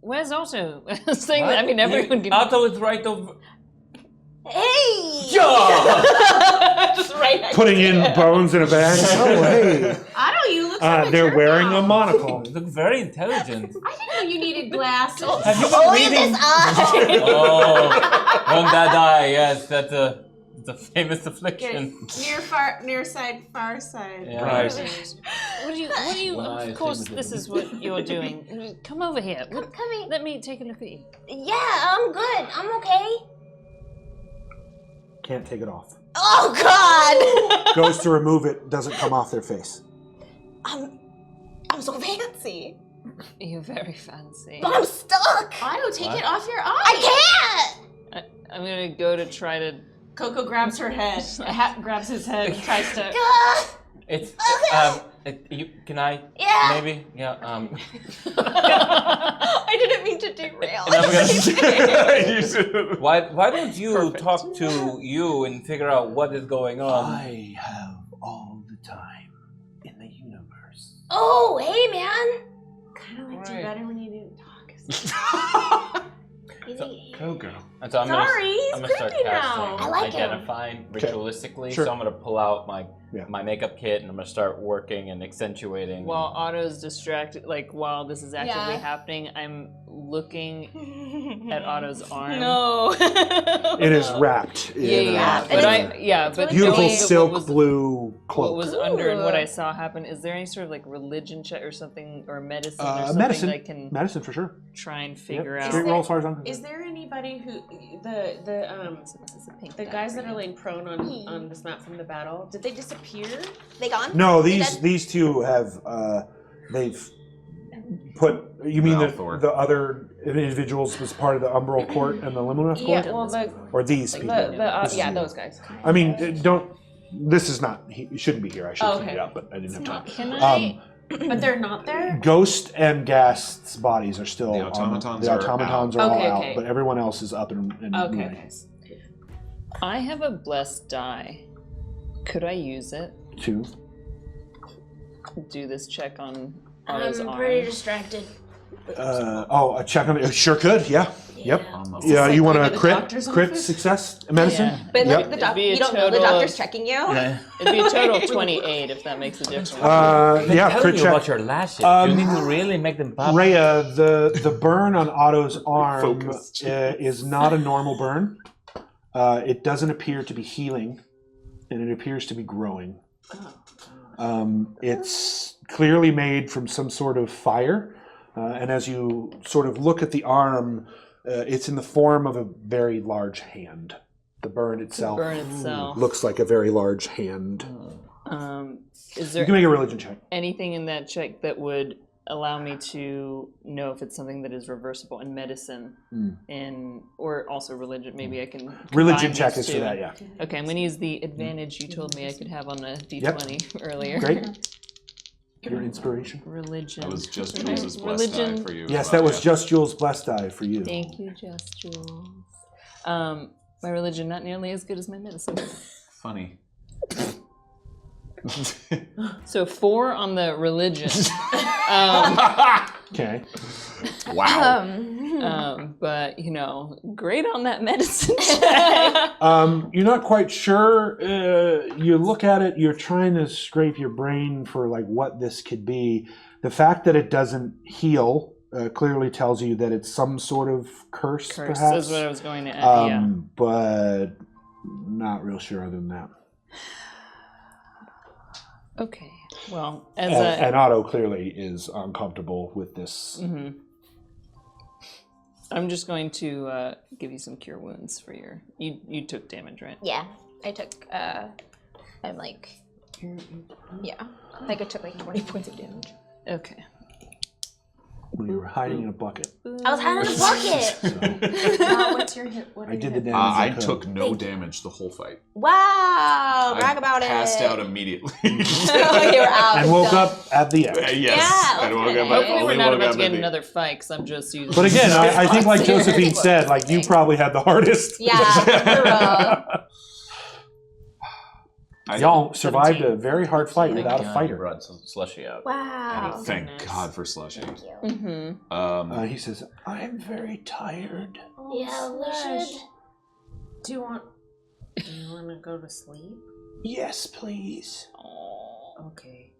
Where's Otto? Saying that, I mean, everyone can. Otto is right over. Hey! Yeah! Just right next Putting to in it. bones in a bag. Oh, hey. I don't. You look so mature They're wearing now. a monocle. You look very intelligent. I didn't know you needed glasses. Have you been Only reading? this eye. Oh, won't that die? Yes, that's a famous affliction. Near side, far side. Yeah. Right. What do you? Well, I Of course, think this is what you're doing. Come over here. Come here. Let me take a look at you. Yeah, I'm good. I'm okay. Can't take it off. Oh, God! Goes to remove it, doesn't come off their face. I'm so fancy. You're very fancy. But I'm stuck. Otto, take it off your eye. I can't! I'm gonna go to try to. KoKo grabs her head. Grabs his head and tries to. It's can I? Yeah. Maybe. Yeah. I didn't mean to derail. Why don't you talk to you and figure out what is going on? I have all the time in the universe. Oh, hey, man. Kind of liked you better when you didn't talk. KoKo. And so I'm Sorry, I'm gonna start creepy now. casting I like him. identify ritualistically. Sure. So I'm gonna pull out my Yeah. my makeup kit and I'm gonna start working and accentuating. While Otto's distracted, like while this is actively Yeah. happening, I'm looking at Otto's arm. No. It is wrapped in Yeah. And But beautiful knowing silk what was, blue cloak. what was under and what Ooh. I saw happen, is there any sort of like religion check or something, or medicine or something medicine. that I can Medicine for sure. try and Yep. figure out? Straight roll as far as I'm concerned. Is there anybody who the This is a pink the die guys for that you. are laying prone on this map from the battle? Did they disappear? They gone? No, They these dead? these two have they've put. You mean Valthor. the other individuals was part of the Umbral Court and the Limoneth Court, Yeah, well or these people? This is yeah, you. those guys. I mean, don't. This is not. He shouldn't be here. I should Oh, clean okay. it up, but I didn't have time. Can I? But they're not there. Ghost and Ghast's bodies are still. The on automatons the are automatons out. are all Okay, out, okay. but everyone else is up and Okay. moving. I have a blessed die. Could I use it? Two. Do this check on Otto's I'm arm. pretty distracted. A check on it. Sure could. Yeah. Yep. Almost. Yeah. You want like a the crit doctor's crit office? success medicine? Yeah. But Yep. like the It'd be a you don't know the total doctor's of- checking you. It'd be a total of 28 if that makes a difference. Yeah. Tell Crit me check. about your lashes. You need to really make them pop. Rhea, the burn on Otto's arm Focus. is not a normal burn. It doesn't appear to be healing, and it appears to be growing. It's clearly made from some sort of fire, and as you sort of look at the arm, it's in the form of a very large hand. The burn itself Burn itself. looks like a very large hand. Is You there can make a religion check. anything in that check that would allow me to know if it's something that is reversible in medicine or also religion? Maybe I can Religion combine check these is for two. that, yeah. Okay, I'm going to use the advantage you told me I could have on a d20 earlier. Great. Your inspiration. Religion. That was just Okay. Jules' blessed die Religion. for you. Yes, as that well, was yeah. just Jules' blessed die for you. Thank you, Just Jules. My religion not nearly as good as my medicine. Funny. So 4 on the religion. Okay. Wow. But great on that medicine check. You're not quite sure. You look at it, you're trying to scrape your brain for like what this could be. The fact that it doesn't heal clearly tells you that it's some sort of curse Curse perhaps. is what I was going to add, yeah. But not real sure other than that. Okay. Well, And Otto clearly is uncomfortable with this. I'm just going to give you some cure wounds for your. You took damage, right? Yeah, I took. I'm like. Yeah, I think I took like 20 points of damage. Okay. When you were hiding in a bucket. I was hiding in a bucket. What's your hit? What are I your did the hit? damage. I could. took no damage the whole fight. Wow, brag I about it. passed out immediately. Oh, you were out. And woke Done. up at the end. Yes. Yeah, and woke okay. up, I Hopefully, we're only not woke about up to get at the- another fight because I'm just using. But again, I think like Josephine said, like you probably had the hardest. Yeah, Y'all survived 17. a very hard fight without a God, fighter. brought some slushy out. wow. Thank Goodness. God for Slushy. Mm-hmm. He says, "I'm very tired." Yeah, we should. Do you want to go to sleep? Yes, please. Okay.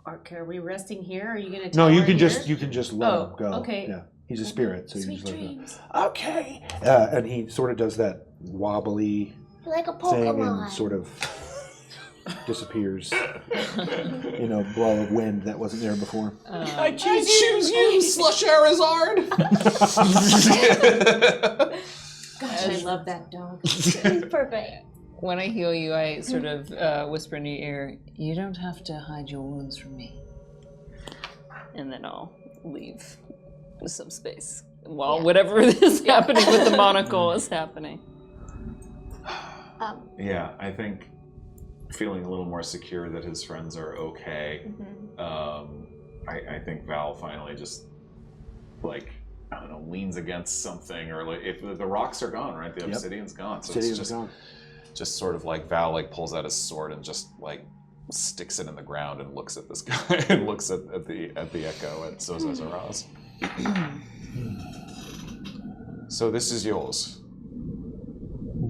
Are we resting here? Are you gonna? No, tower you can here? just let Oh, him go. okay. Yeah, he's a spirit, so you Sweet just let him dreams. go. Okay. And he sort of does that wobbly Like a thing and Pokemon. sort of disappears in a blow of wind that wasn't there before. I choose you, Slush Arizard. Gosh, I love that dog. Perfect. When I heal you, I sort of whisper in your ear, "You don't have to hide your wounds from me." And then I'll leave with some space while whatever is happening with the monocle is happening. Yeah, I think feeling a little more secure that his friends are okay. I think Val finally just I don't know, leans against something, or like if the rocks are gone, right? The obsidian's gone, so Obsidian's it's gone. just sort of like Val pulls out his sword and just sticks it in the ground and looks at this guy and looks at the echo at Zozazaraz. So this is yours.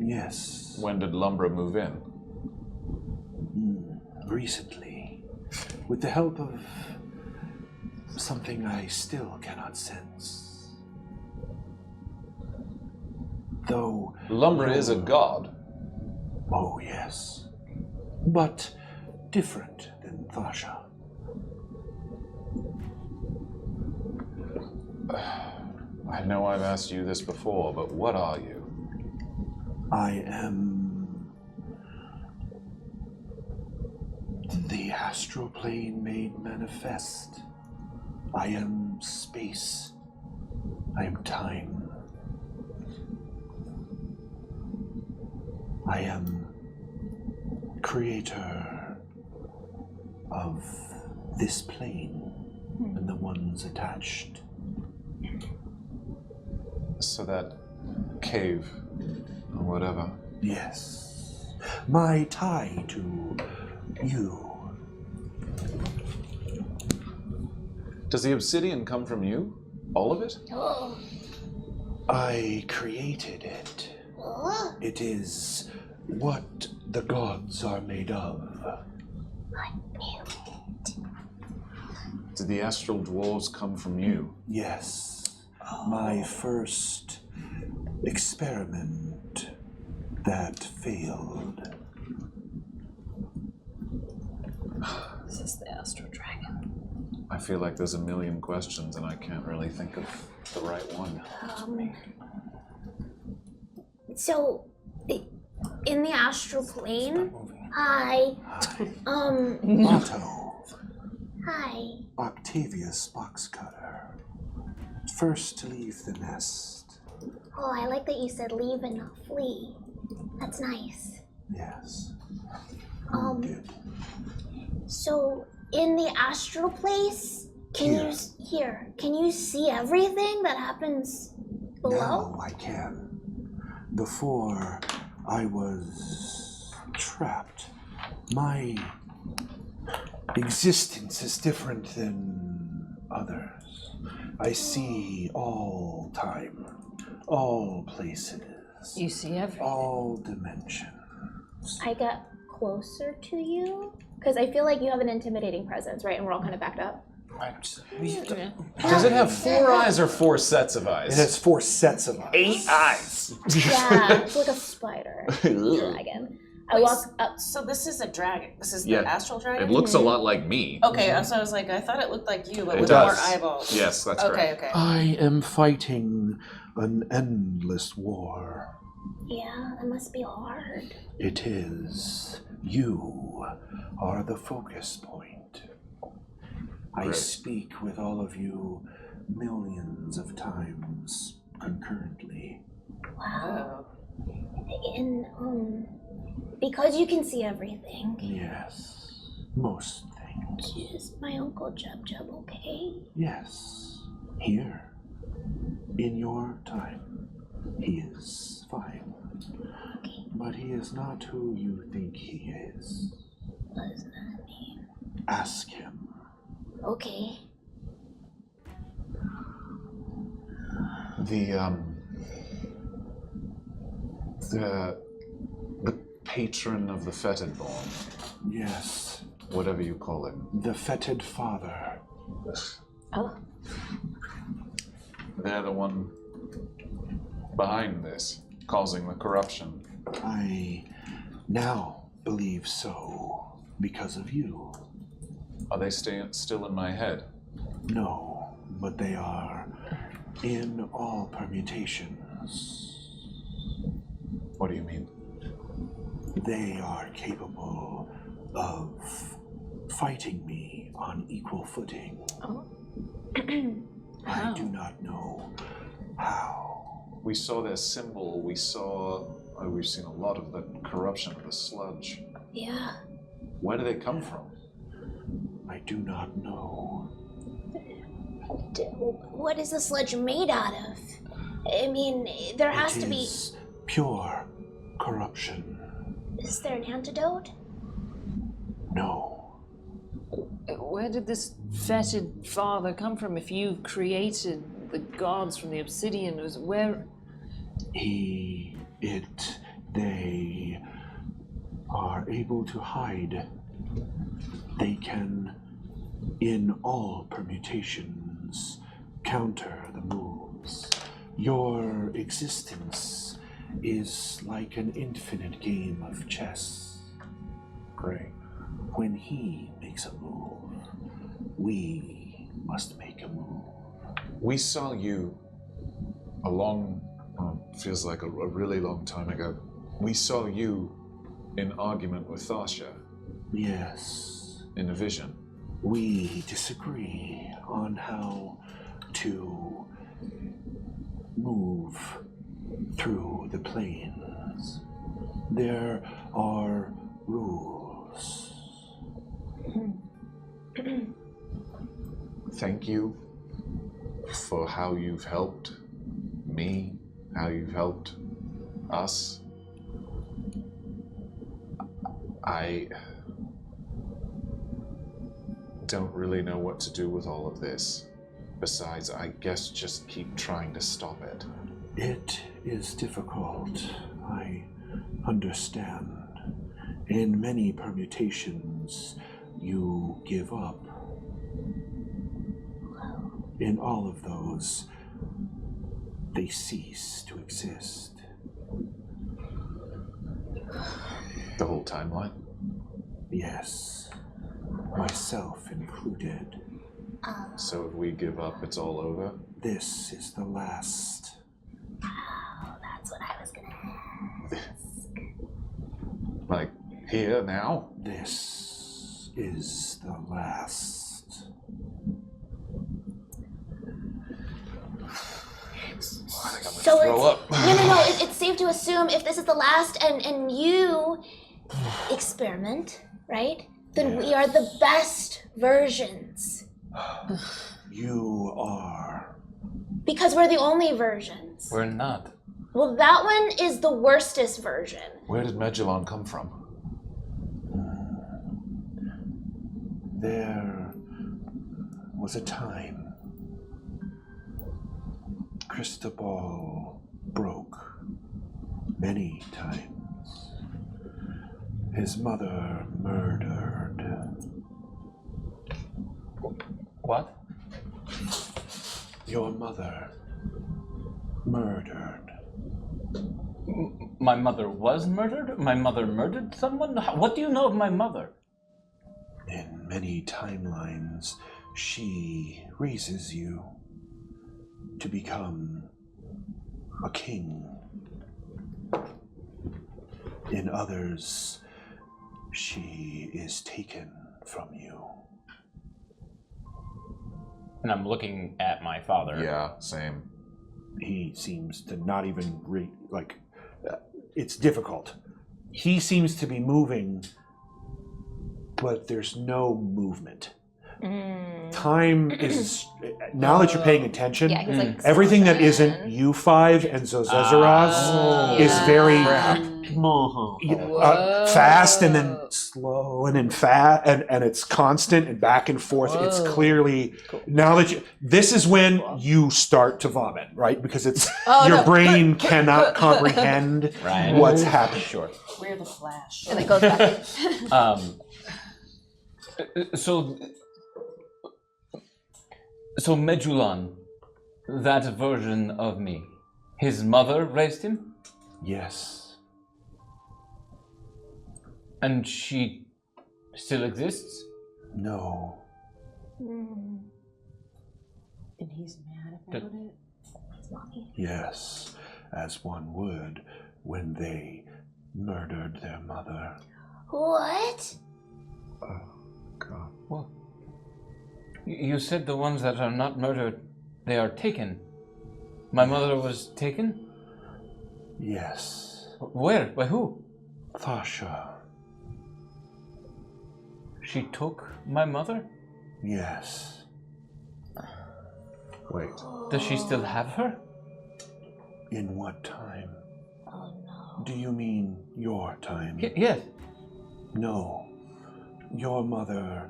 Yes. When did Lumbra move in? Recently. With the help of something I still cannot sense. Though... Lumbra is a god. Oh, yes. But different than Thasha. I know I've asked you this before, but what are you? I am... the astral plane made manifest. I am space. I am time. I am creator of this plane and the ones attached. So that cave, or whatever. Yes. My tie to you. Does the obsidian come from you? All of it? Oh. I created it. Oh. It is what the gods are made of. I knew it. Did the astral dwarves come from you? Yes. My first experiment that failed. Is this the astral dragon? I feel like there's a million questions and I can't really think of the right one. So, in the astral plane, hi. Otto. Hi. Octavius Boxcutter. First to leave the nest. Oh, I like that you said leave and not flee. That's nice. Yes. Good. So, in the astral place, can you see everything that happens below? Now I can. Before I was trapped. My existence is different than others. I see all time, all places. You see everything. All dimensions. I got closer to you because I feel like you have an intimidating presence, right? And we're all kind of backed up. Does it have 4 eyes or 4 sets of eyes? It has 4 sets of eyes. 8 eyes. Yeah, it's like a spider. Dragon. I walk up. So this is a dragon. This is the Yeah. astral dragon? It looks a lot like me. Okay, so I was like, I thought it looked like you, but It with does. more eyeballs. Yes, that's okay, correct. Okay. I am fighting an endless war. Yeah, that must be hard. It is. You are the focus point. I Great. speak with all of you millions of times concurrently. Wow. And, because you can see everything. Yes. Most things. Is my Uncle Jub Jub okay? Yes. Here. In your time. He is fine. Okay. But he is not who you think he is. What does that mean? Ask him. Okay. The patron of the fetid born, Yes. whatever you call him. The fetid father. Oh. They're the one behind this, causing the corruption. I now believe so because of you. Are they still in my head? No, but they are in all permutations. What do you mean? They are capable of fighting me on equal footing. Oh. I do not know how. We saw their symbol. We've seen a lot of the corruption of the sludge. Yeah. Where do they come from? I do not know. What is the sludge made out of? I mean, there has to be... It is pure corruption. Is there an antidote? No. Where did this fetid father come from? If you created the gods from the obsidian, where They are able to hide. They can, in all permutations, counter the moves. Your existence is like an infinite game of chess. Great. When he makes a move, we must make a move. We saw you feels like a really long time ago. We saw you in argument with Thasha. Yes. In a vision. We disagree on how to move through the planes. There are rules. Thank you for how you've helped me, how you've helped us. I don't really know what to do with all of this. Besides, I guess just keep trying to stop it. It is difficult. I understand. In many permutations, you give up. In all of those, they cease to exist. The whole timeline? Yes, myself included. So if we give up, it's all over? This is the last. Oh, that's what I was gonna ask. Like, here, now? This is the last. I think I'm So gonna throw up. No. It's safe to assume if this is the last and you experiment, right? Then we are the best versions. You are. Because we're the only versions. We're not. Well, that one is the worstest version. Where did Magellan come from? There was a time Cristobal broke many times. His mother murdered. What? Your mother murdered. My mother was murdered? My mother murdered someone? What do you know of my mother? In many timelines, she raises you to become a king. In others, she is taken from you. And I'm looking at my father. Yeah, same. He seems to not even it's difficult. He seems to be moving, but there's no movement. Time is, now that you're paying attention, Yeah, he's like everything that frozen. isn't U5 and Zozezeras is very fast and then slow and then fat and it's constant and back and forth. It's clearly, now that this is when you start to vomit, right? Because it's your brain cannot comprehend what's happening. Sure. We're the Flash. And it goes back. So Magellan, that version of me, his mother raised him? Yes. And she still exists? No. And he's mad about it? Yes, as one would when they murdered their mother. What? Oh, God. What? You said the ones that are not murdered, they are taken. My mother was taken? Yes. Where? By who? Thasha. She took my mother? Yes. Wait. Does she still have her? In what time? Oh no. Do you mean your time? Yes. No. Your mother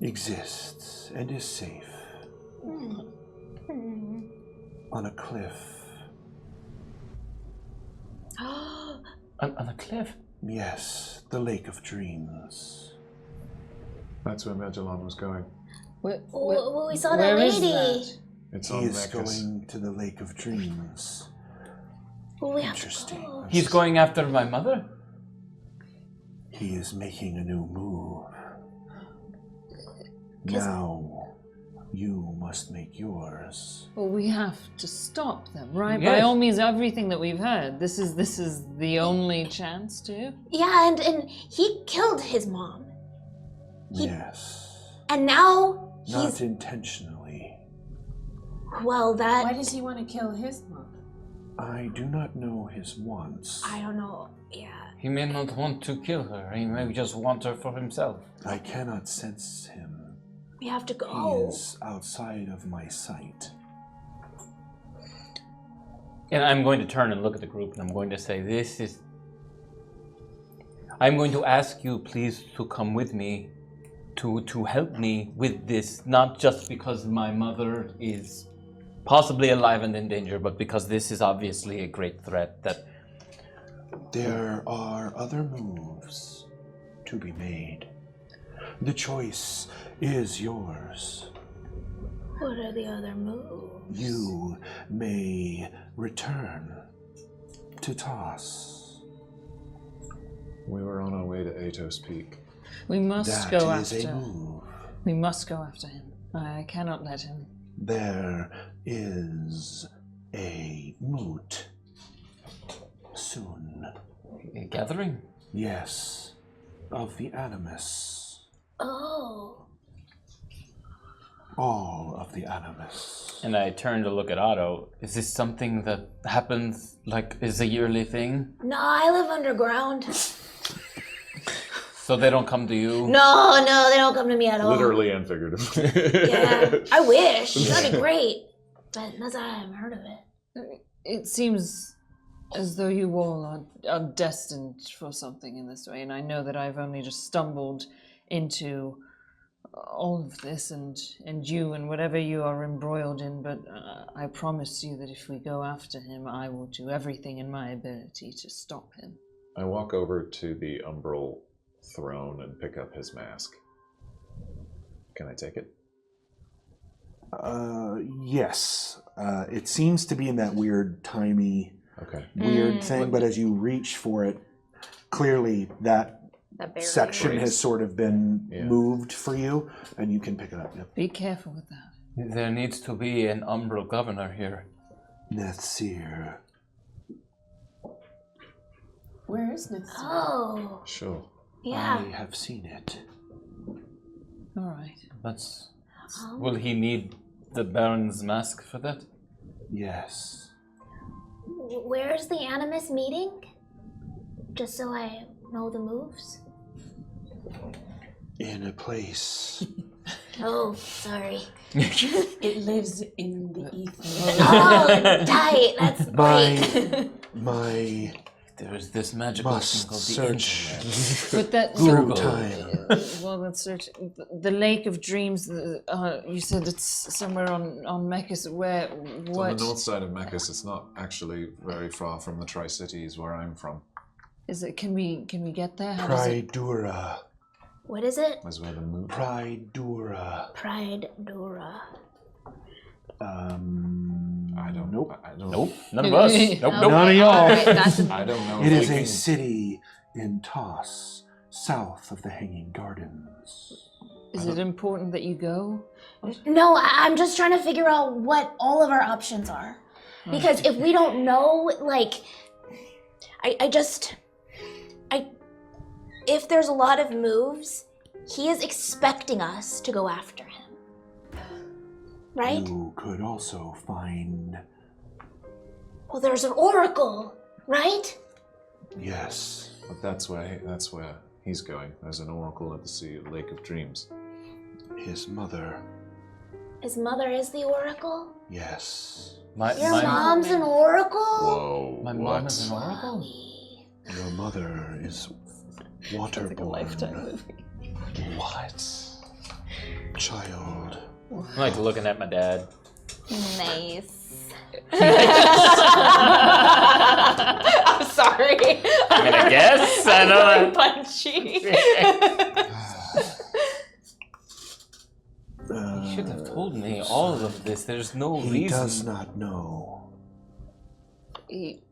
exists and is safe on a cliff On a cliff? Yes, the Lake of Dreams. That's where Magellan was going. Oh, we saw that where is lady. that? It's He on is Mecus. going to the Lake of Dreams. Oh, we have to Interesting. go. He's going after my mother? He is making a new move. Now, you must make yours. Well, we have to stop them, right? By Yes. all means, everything that we've heard. This is the only chance to. Yeah, and he killed his mom. Yes. And now Not he's... intentionally. Well, that... Why does he want to kill his mom? I do not know his wants. I don't know. Yeah. He may not want to kill her. He may just want her for himself. I cannot sense him. We have to He go. is outside of my sight. And I'm going to turn and look at the group and I'm going to say, I'm going to ask you please to come with me to help me with this, not just because my mother is possibly alive and in danger, but because this is obviously a great threat that... There are other moves to be made. The choice is yours. What are the other moves? You may return to Toss. We were on our way to Atos Peak. We must That go is after. a move. We must go after him. I cannot let him. There is a moot soon. A gathering? Yes, of the Animus. Oh. All of the Animus. And I turn to look at Otto. Is this something that happens, like, is a yearly thing? No, I live underground. So they don't come to you? No, they don't come to me at all. Literally and figuratively. Yeah, I wish. That'd be great. But that's how I haven't heard of it. It seems as though you all are destined for something in this way, and I know that I've only just stumbled into all of this and you and whatever you are embroiled in, but I promise you that if we go after him, I will do everything in my ability to stop him. I walk over to the umbral throne and pick up his mask. Can I take it? Yes. It seems to be in that weird, timey, Okay. weird thing, but as you reach for it, clearly that section has sort of been moved for you, and you can pick it up. Yep. Be careful with that. There needs to be an umbral governor here. Nethsir. Where is Nithsir? Oh. Sure. Yeah. I have seen it. All right. That's... Will he need the Baron's mask for that? Yes. Where's the Animus meeting? Just so I know the moves. In a place. Oh, sorry. It lives in the ether. Oh, tight. That's great. My There's this magical must thing called search the But that through time. well, let's search the Lake of Dreams. You said it's somewhere on Mecus. Where? It's What on the north side of Mecus. It's not actually very far from the Tri-Cities where I'm from. is it? Can we get there? How does it? Pridura. What is it? That's where the moon. Pridura. Pride Dora. I don't. Nope. I don't. Nope. None of us. Nope. Nope. None of y'all. Alright, that's I don't know. It if is we a can- city in Toss, south of the Hanging Gardens. Is it important that you go? No, I'm just trying to figure out what all of our options are. Because if we don't know, like, if there's a lot of moves, he is expecting us to go after him. Right? You could also find. Well, there's an oracle, right? Yes. But that's where he's going. There's an oracle at the sea, Lake of Dreams. His mother. His mother is the oracle? Yes. Your mom's an oracle? Whoa. My what? mom is an oracle? Your mother is waterborn. What? Child. I'm like looking at my dad. Nice. I'm sorry. I mean, I guess. I I'm know. really punchy. You should have told me all of this. There's no He reason. does not know. He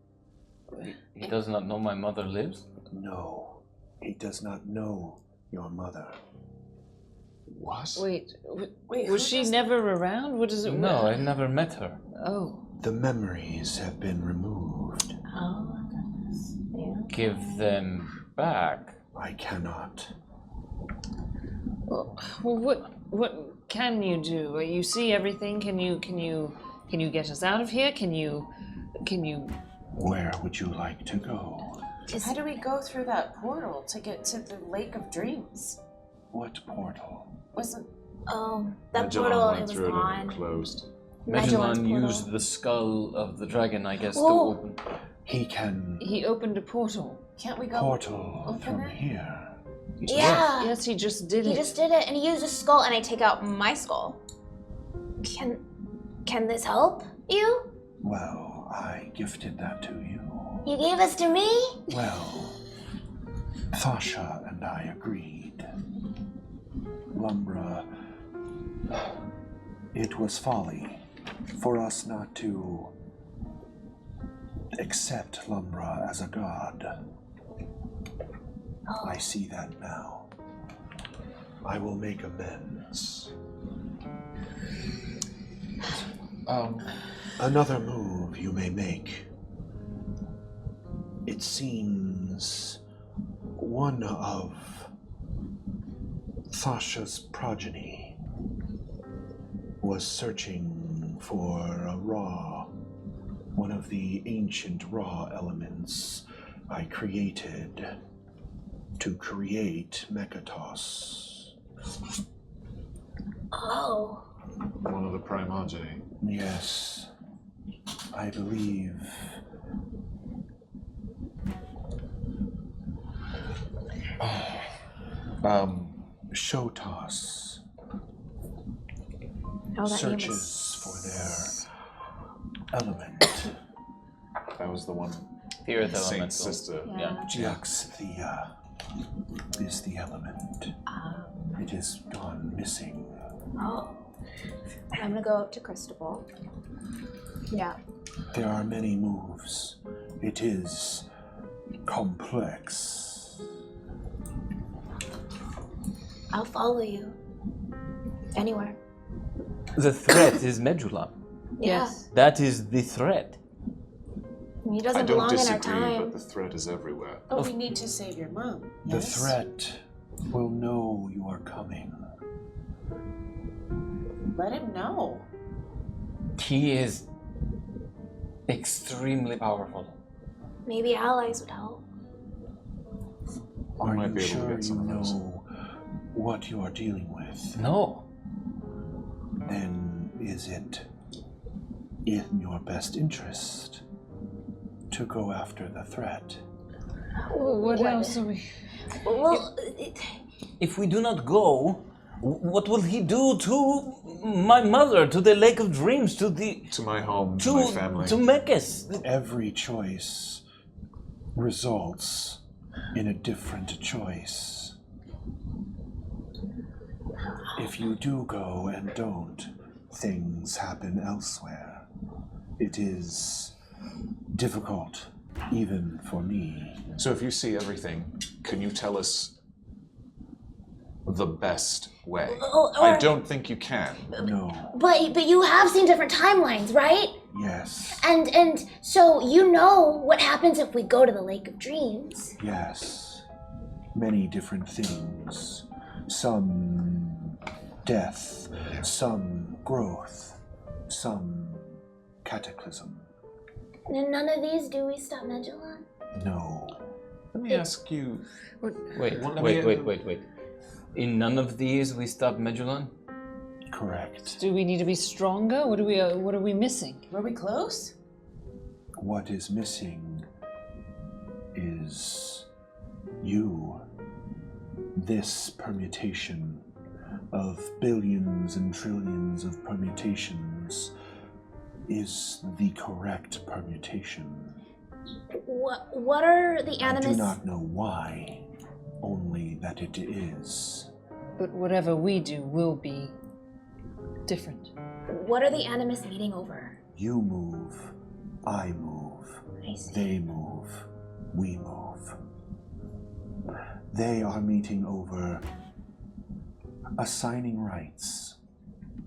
does not know my mother lives? No, he does not know your mother. What? Wait, was she never around? What is it? No, I never met her. Oh. The memories have been removed. Oh my goodness. Yeah. Give them back. I cannot. Well, what can you do? You see everything. Can you get us out of here? Can you? Where would you like to go? How do we go through that portal to get to the Lake of Dreams? What portal? Wasn't Oh, that Magellan portal, went it was through it and gone. it closed. Magellan's Magellan portal. used the skull of the dragon, I guess, to Whoa. open. He can He opened a portal. can't we go portal open from it? here. Yeah. Yes, he just did He it. just did it, and he used a skull, and I take out my skull. Can this help you? Well, I gifted that to you. You gave us to me? Well, Thasha and I agreed. Lumbra, it was folly for us not to accept Lumbra as a god. I see that now. I will make amends. Another move you may make. It seems one of Thasha's progeny was searching for a raw, one of the ancient raw elements I created to create Mekatos. Oh. One of the primogeny. Yes, I believe. Shotos Oh, that name searches is... for their element. That was the one. The earth Saint elemental. sister. Yeah. Jiaxthea is the element. It has gone missing. Oh. I'm gonna go up to Cristobal. Yeah. There are many moves. It is complex. I'll follow you. Anywhere. The threat is Magellan. Yes. That is the threat. He I doesn't don't belong in our disagree, time. but the threat is everywhere. But we need to save your mom. The Yes? threat will know you are coming. Let him know. He is extremely powerful. Maybe allies would help. Are might you be able to sure get you some of those. know what you are dealing with? No. Then is it in your best interest to go after the threat? What else are we? Well, If we do not go, what will he do to my mother, to the Lake of Dreams, to the... To my home, to my family. To Mekis? Every choice results in a different choice. If you do go and don't, things happen elsewhere. It is difficult, even for me. So if you see everything, can you tell us the best way? I don't think you can. No. but you have seen different timelines, right? Yes. And so you know what happens if we go to the Lake of Dreams. Yes. Many different things. Some death, some growth, some cataclysm. And none of these do we stop Magellan? No. Let me ask you. Wait. In none of these we stop Magellan? Correct. Do we need to be stronger? What are we missing? Were we close? What is missing is you. This permutation of billions and trillions of permutations is the correct permutation. What are the I animus? do not know why, only that it is. But whatever we do will be different. What are the animus meeting over? You move, I move, they move, we move. They are meeting over assigning rights,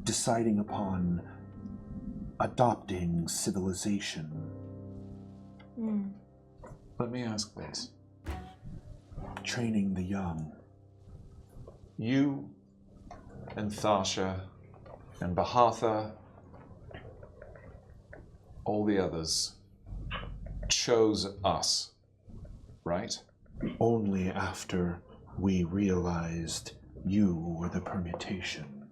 deciding upon adopting civilization. Let me ask this. Training the young. You and Thasha and Bahatha, all the others, chose us, right? Only after we realized you were the permutation.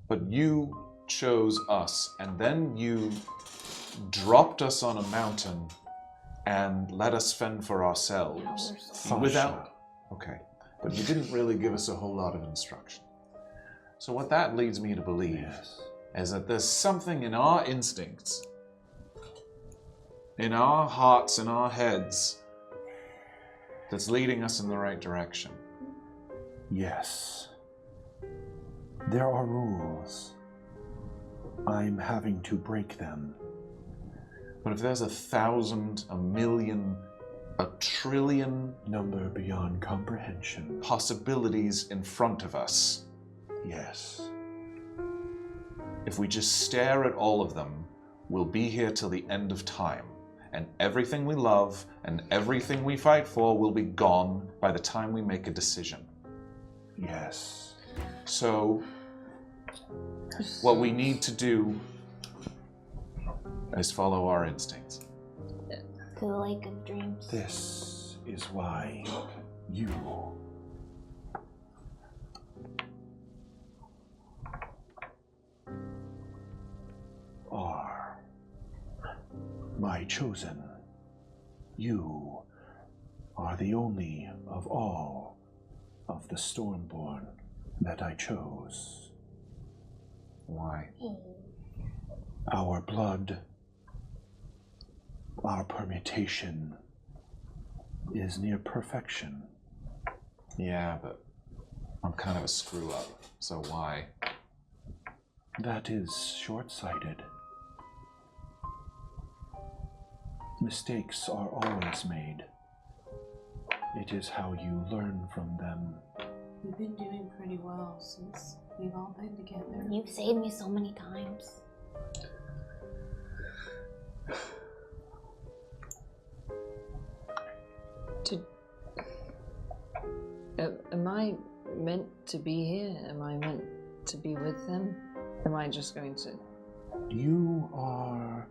But you chose us, and then you dropped us on a mountain and let us fend for ourselves. Without... Okay. But you didn't really give us a whole lot of instruction. So what that leads me to believe is that there's something in our instincts, in our hearts, in our heads, that's leading us in the right direction. Yes. There are rules. I'm having to break them. But if there's 1,000, 1,000,000, 1,000,000,000,000 number beyond comprehension possibilities in front of us, yes. If we just stare at all of them, we'll be here till the end of time. And everything we love and everything we fight for will be gone by the time we make a decision. Yes. So, what we need to do is follow our instincts. The Lake of Dreams. This is why you are my chosen. You are the only of all of the Stormborn that I chose. Why? Our blood, our permutation is near perfection. Yeah, but I'm kind of a screw-up, so why? That is short-sighted. Mistakes are always made. It is how you learn from them. We've been doing pretty well since we've all been together. You've saved me so many times. Am I meant to be here? Am I meant to be with them? Am I just going to... You are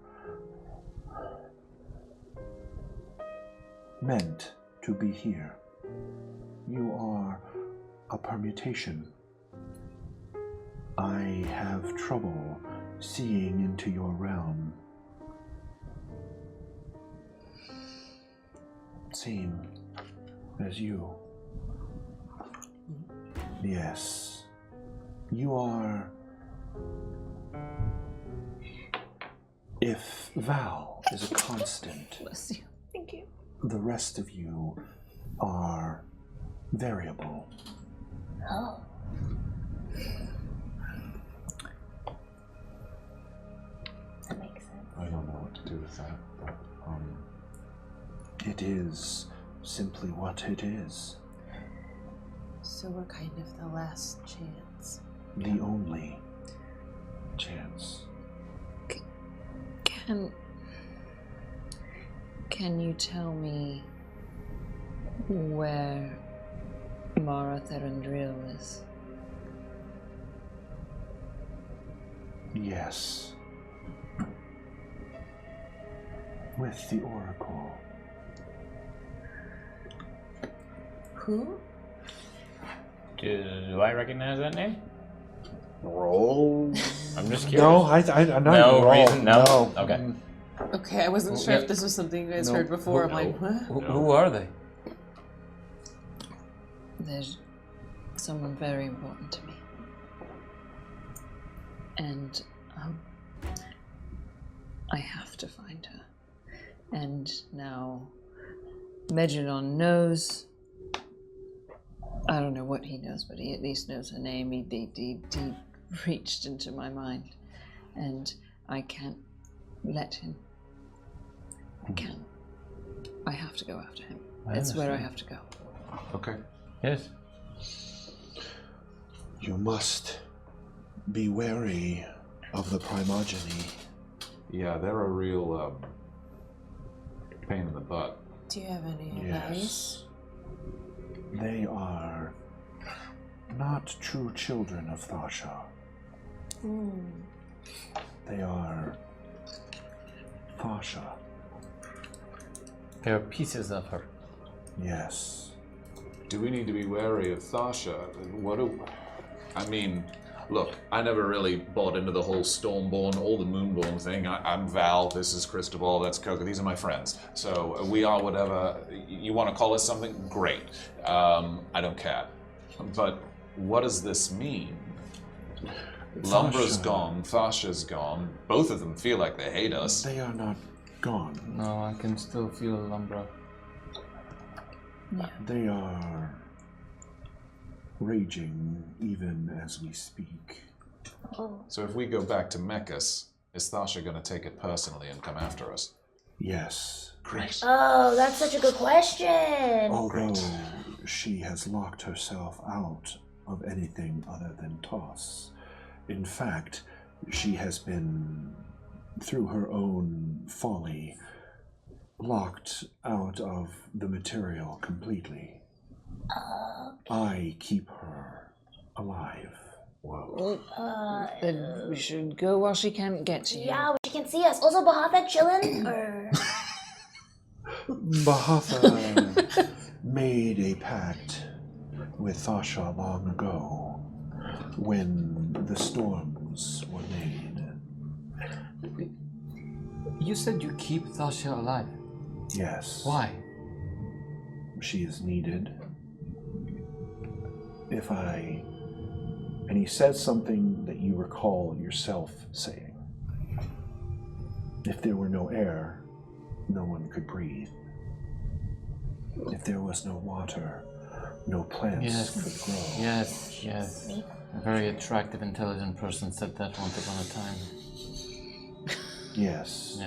meant to be here. You are a permutation. I have trouble seeing into your realm. Same as you. Yes. You are... If Val is a constant, Bless you. Thank you. the rest of you are variable. Oh. That makes sense. I don't know what to do with that, but, It is simply what it is. So we're kind of the last chance. The only chance. Can you tell me where Mara Therandriel is? Yes. With the Oracle. Who? Do I recognize that name? Roll. I'm just curious. No, I'm not No even wrong. reason? No? Okay. Okay, I wasn't sure if this was something you guys heard before. I'm like, what? Who are they? There's someone very important to me. And I have to find her. And now Magellan knows. I don't know what he knows, but he at least knows her name. He reached into my mind. And I can't let him. I can't. I have to go after him. It's where I have to go. Okay. Yes. You must be wary of the primogeny. Yeah, they're a real pain in the butt. Do you have any advice? Yes. They are not true children of Thasha. They are Thasha. There are pieces of her. Yes. Do we need to be wary of Thasha? I mean, look, I never really bought into the whole Stormborn or the Moonborn thing. I'm Val, this is Cristobal, that's KoKo, these are my friends. So we are whatever, you want to call us something? Great. I don't care. But what does this mean? Lumbra's gone, Thasha's gone. Both of them feel like they hate us. They are not gone. No, I can still feel Lumbra. Yeah. They are raging even as we speak. So if we go back to Mechas, is Thasha going to take it personally and come after us? Yes. Great. Oh, that's such a good question. Although she has locked herself out of anything other than toss. In fact, she has been, through her own folly, locked out of the material completely. I keep her alive. Whoa. Then we should go while she can't get to you. Yeah, she can see us. Also, Bahatha chillin', or... Bahatha made a pact with Thasha long ago when the storms were made. You said you keep Thasha alive. Yes. Why? She is needed. And he says something that you recall yourself saying. If there were no air, no one could breathe. If there was no water, no plants could grow. Yes. A very attractive, intelligent person said that once upon a time. Yes.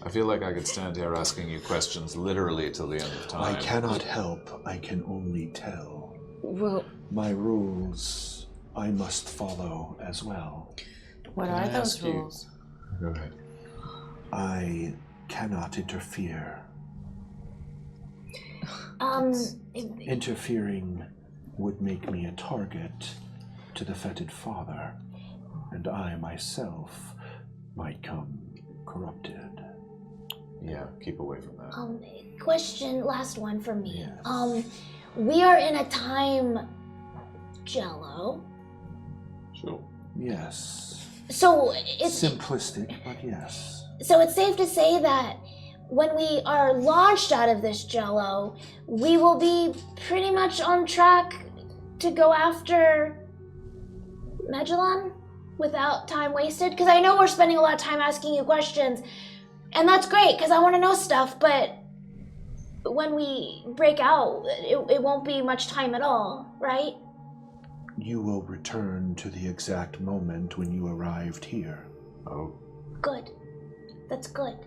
I feel like I could stand here asking you questions literally till the end of time. I cannot help. I can only tell. Well, my rules I must follow as well. What are those rules? Go ahead. I cannot interfere. Interfering would make me a target to the fetid father, and I myself might come corrupted. Yeah, keep away from that. Question, last one for me. Yes. We are in a time jello. Sure. Yes. So it's simplistic, but yes. So it's safe to say that when we are launched out of this jello, we will be pretty much on track to go after Magellan without time wasted? Because I know we're spending a lot of time asking you questions, and that's great because I want to know stuff, but when we break out, it won't be much time at all, right? You will return to the exact moment when you arrived here. Oh. Good. That's good.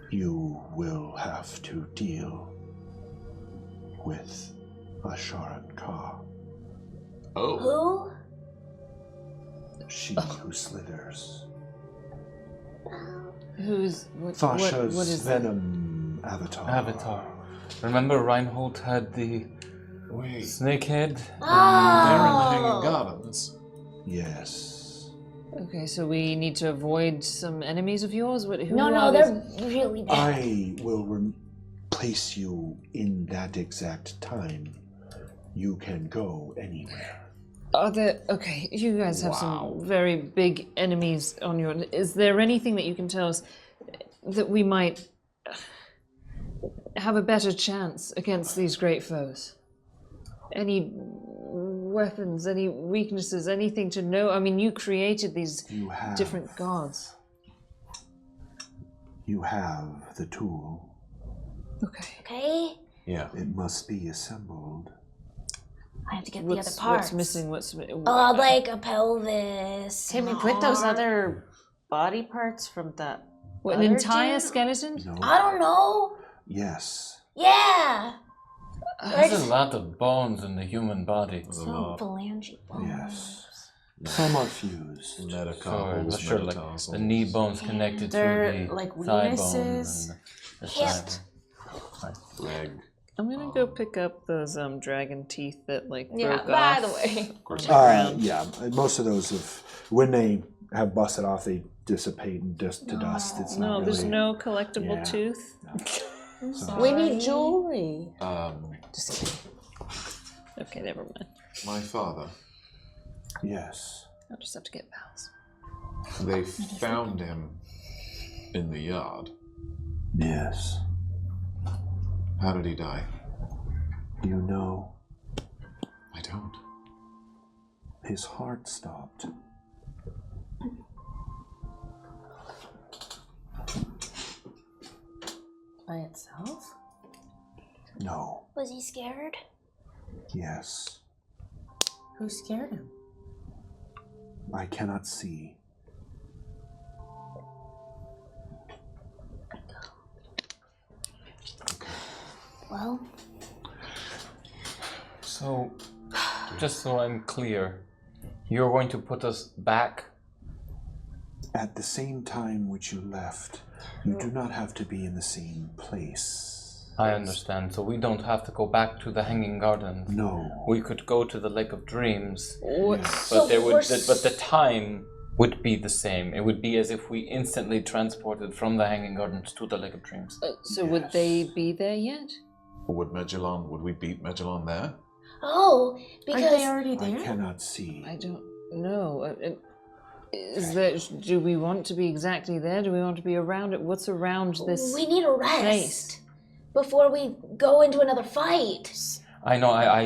You will have to deal with Asharan Ka. Oh. Who? She who slithers. Who's Thasha's what is venom avatar. Remember Reinhold had the snake head? They're in the Hanging Gardens. Yes. Okay, so we need to avoid some enemies of yours? Who No, are they're these? really bad. I will place you in that exact time. You can go anywhere. Are there... Okay, you guys have some very big enemies on your... Is there anything that you can tell us that we might have a better chance against these great foes? Any weapons, any weaknesses, anything to know? I mean, you created these different gods. You have the tool. Okay. Yeah. It must be assembled. I have to get What's, the other parts. what's missing? What's like a pelvis. Can we put those other body parts from that? What, an other entire dude? skeleton? No. I don't know. Yes. Yeah. There's a lot of bones in the human body. So phalange bones. Yes. Some are fused. Sorry, sure, like the knee bones connected They're to the like thigh weaknesses. bone and the Hip. side. Leg. I'm gonna go pick up those dragon teeth that Yeah, broke by off. the way. Of course. Yeah, most of those when they have busted off, they dissipate and to dust. It's No, not there's really, no collectible Yeah. tooth. So- We need jewelry. Just kidding. Okay, never mind. My father. Yes. I'll just have to get Val's. They found him in the yard. Yes. How did he die? You know, I don't. his heart stopped. By itself? No. Was he scared? Yes. Who scared him? I cannot see. Well, So, just so I'm clear, you're going to put us back? At the same time which you left, you do not have to be in the same place. I understand. So we don't have to go back to the Hanging Gardens. No. We could go to the Lake of Dreams, Yes. but but the time would be the same. It would be as if we instantly transported from the Hanging Gardens to the Lake of Dreams. So would they be there yet? Would we beat Magellan there? oh, because Aren't they already I there? cannot see. I don't know. Is there? Do we want to be exactly there? Do we want to be around it? What's around this? we need a rest place? before we go into another fight. I know. I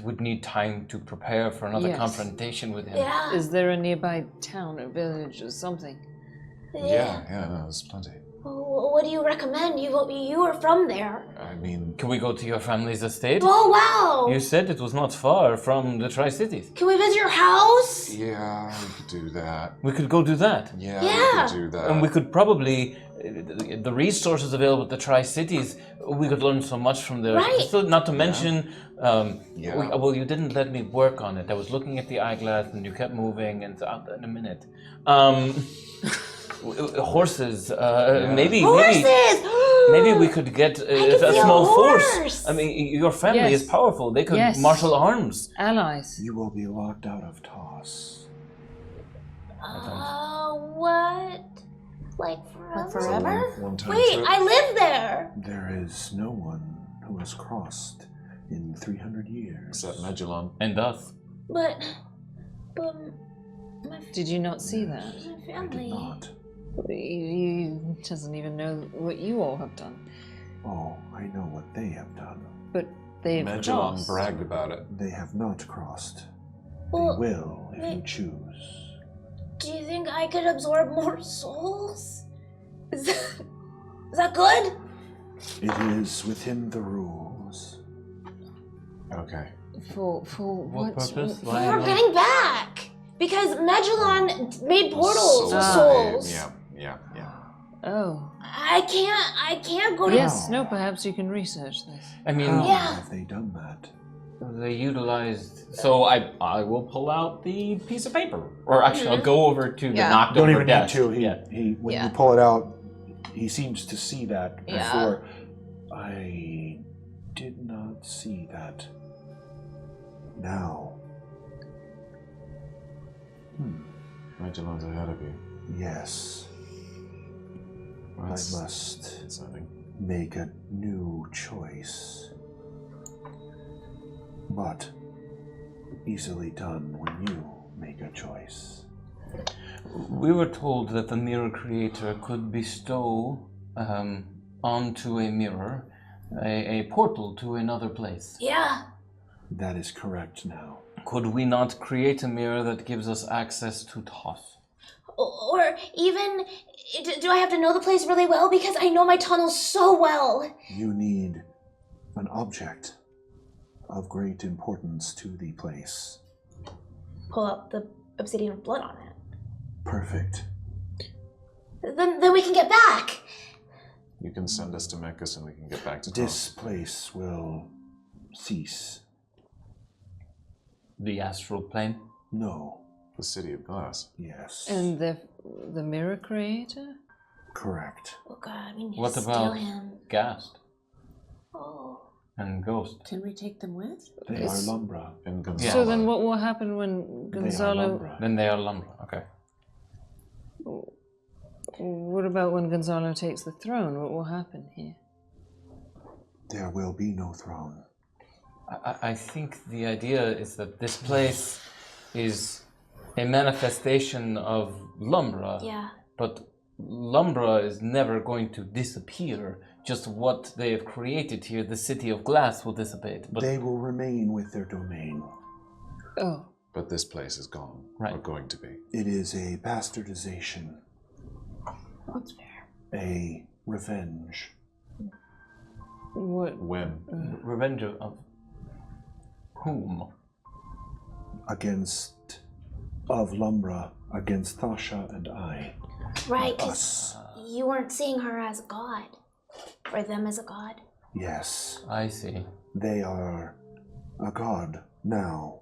would need time to prepare for another Yes. confrontation with him. Yeah. Is there a nearby town or village or something? Yeah, no, there's plenty. Well, what do you recommend? You are from there. I mean, Can we go to your family's estate? Oh wow! You said it was not far from the Tri-Cities. Can we visit your house? yeah, we could do that. We could go do that. Yeah, Yeah. we could do that. And we could probably, the resources available at the Tri-Cities, we could learn so much from there. Right. So, not to mention, Yeah. well, you didn't let me work on it. I was looking at the eyeglass and you kept moving and so, in a minute. Horses, maybe we could get a see a small horse. force. I mean, your family Yes. is powerful. They could Yes. martial arms. Allies. You will be locked out of Toss. What? Like forever? forever? One-time Wait, trip. I live there. There is no one who has crossed in 300 years. Except Magellan. And us. But my Did you not see that? I did family. not. He doesn't even know what you all have done. Oh, I know what they have done. But they've Magellan crossed. bragged about it. They have not crossed. Well, They will if you wait. choose. Do you think I could absorb more souls? Is that good? It is within the rules. Okay. For What purpose? Why We're not? getting back because Magellan made portals with Soul souls. save. Yeah. Oh. I can't go to. Yes, no, perhaps you can research this. I mean, How Yeah. have they done that? they utilized. So I will pull out the piece of paper, or actually I'll go over to the Yeah. knocked Don't over even need desk. to. Yeah. When Yeah. you pull it out, he seems to see that Yeah. before. I did not see that. Now. Magellan's ahead of you. Yes. That's I must exciting. make a new choice. But easily done when you make a choice. We were told that the mirror creator could bestow onto a mirror a portal to another place. Yeah. That is correct now. Could we not create a mirror that gives us access to Toth? Or even, do I have to know the place really well? Because I know my tunnels so well. You need an object of great importance to the place. Pull out the obsidian with blood on it. Perfect. Then we can get back. You can send us to Memphis and we can get back to This place will cease. The astral plane? No. The City of Glass. Yes. And the mirror creator? Correct. Oh god, we need What to steal about him. Gast Oh. and Ghost? Can we take them with? They are Lumbra. And Yeah. Gonzalo. So then what will happen when They are Gonzalo... Lumbra. Then they are Lumbra, okay. What about when Gonzalo takes the throne? What will happen here? There will be no throne. I think the idea is that this place is a manifestation of Lumbra. Yeah. But Lumbra is never going to disappear. Just what they have created here, the City of Glass, will dissipate. But They will remain with their domain. Oh. But this place is gone. Right. Or going to be. It is a bastardization. That's fair. A revenge. What? When? revenge of whom? Of Lumbra against Thasha and I. Right, because you weren't seeing her as a god. Or them as a god. Yes. I see. They are a god now,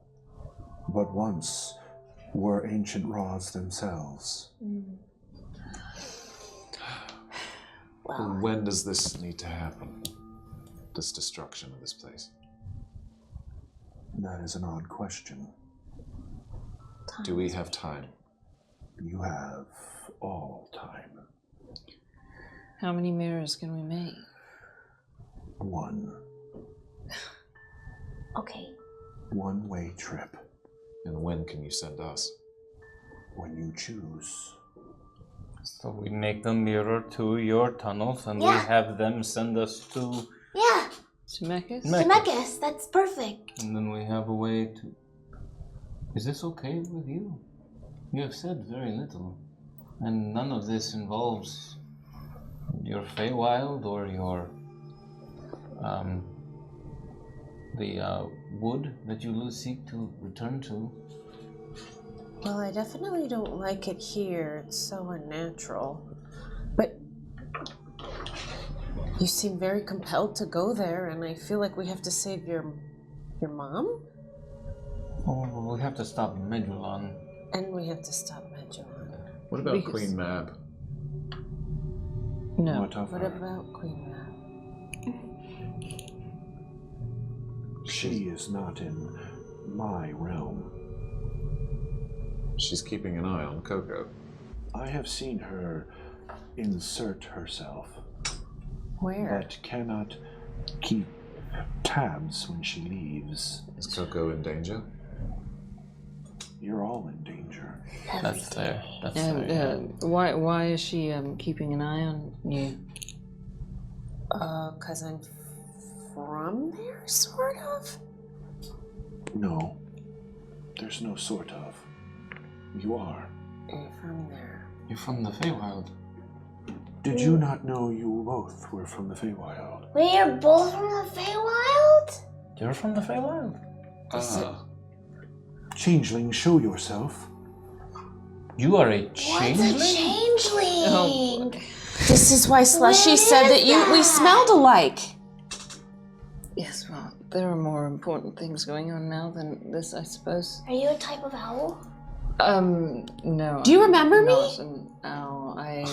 but once were ancient Raws themselves. Well, When does this need to happen? This destruction of this place. That is an odd question. Do we have time? You have all time. How many mirrors can we make? One. okay. One-way trip. And when can you send us? When you choose. So we make the mirror to your tunnels and we Yeah. have them send us to... Yeah, Temecus? Temecus, that's perfect. And then we have a way to... Is this okay with you? You have said very little. And none of this involves your Feywild or your... the wood that you seek to return to. Well, I definitely don't like it here. It's so unnatural. But you seem very compelled to go there, and I feel like we have to save your mom? Oh, we have to stop Magellan. And we have to stop Magellan. What about Because- Queen Mab? No. What of What her? about Queen Mab? She is not in my realm. She's keeping an eye on KoKo. I have seen her insert herself, Where? but cannot keep tabs when she leaves. Is KoKo in danger? You're all in danger. That's fair. That's And fair. why is she keeping an eye on you? 'Cause I'm from there, sort of? No, there's no sort of. You are. I'm from there. You're from the Feywild. Did you not know you both were from the Feywild? We are both from the Feywild? You're from the Feywild? Changeling, show yourself. You are a What's a changeling? changeling? This is why Slushy Where said is that we that? smelled alike. Yes, well, there are more important things going on now than this, I suppose. Are you a type of owl? No. Do you remember I'm me? not an owl. I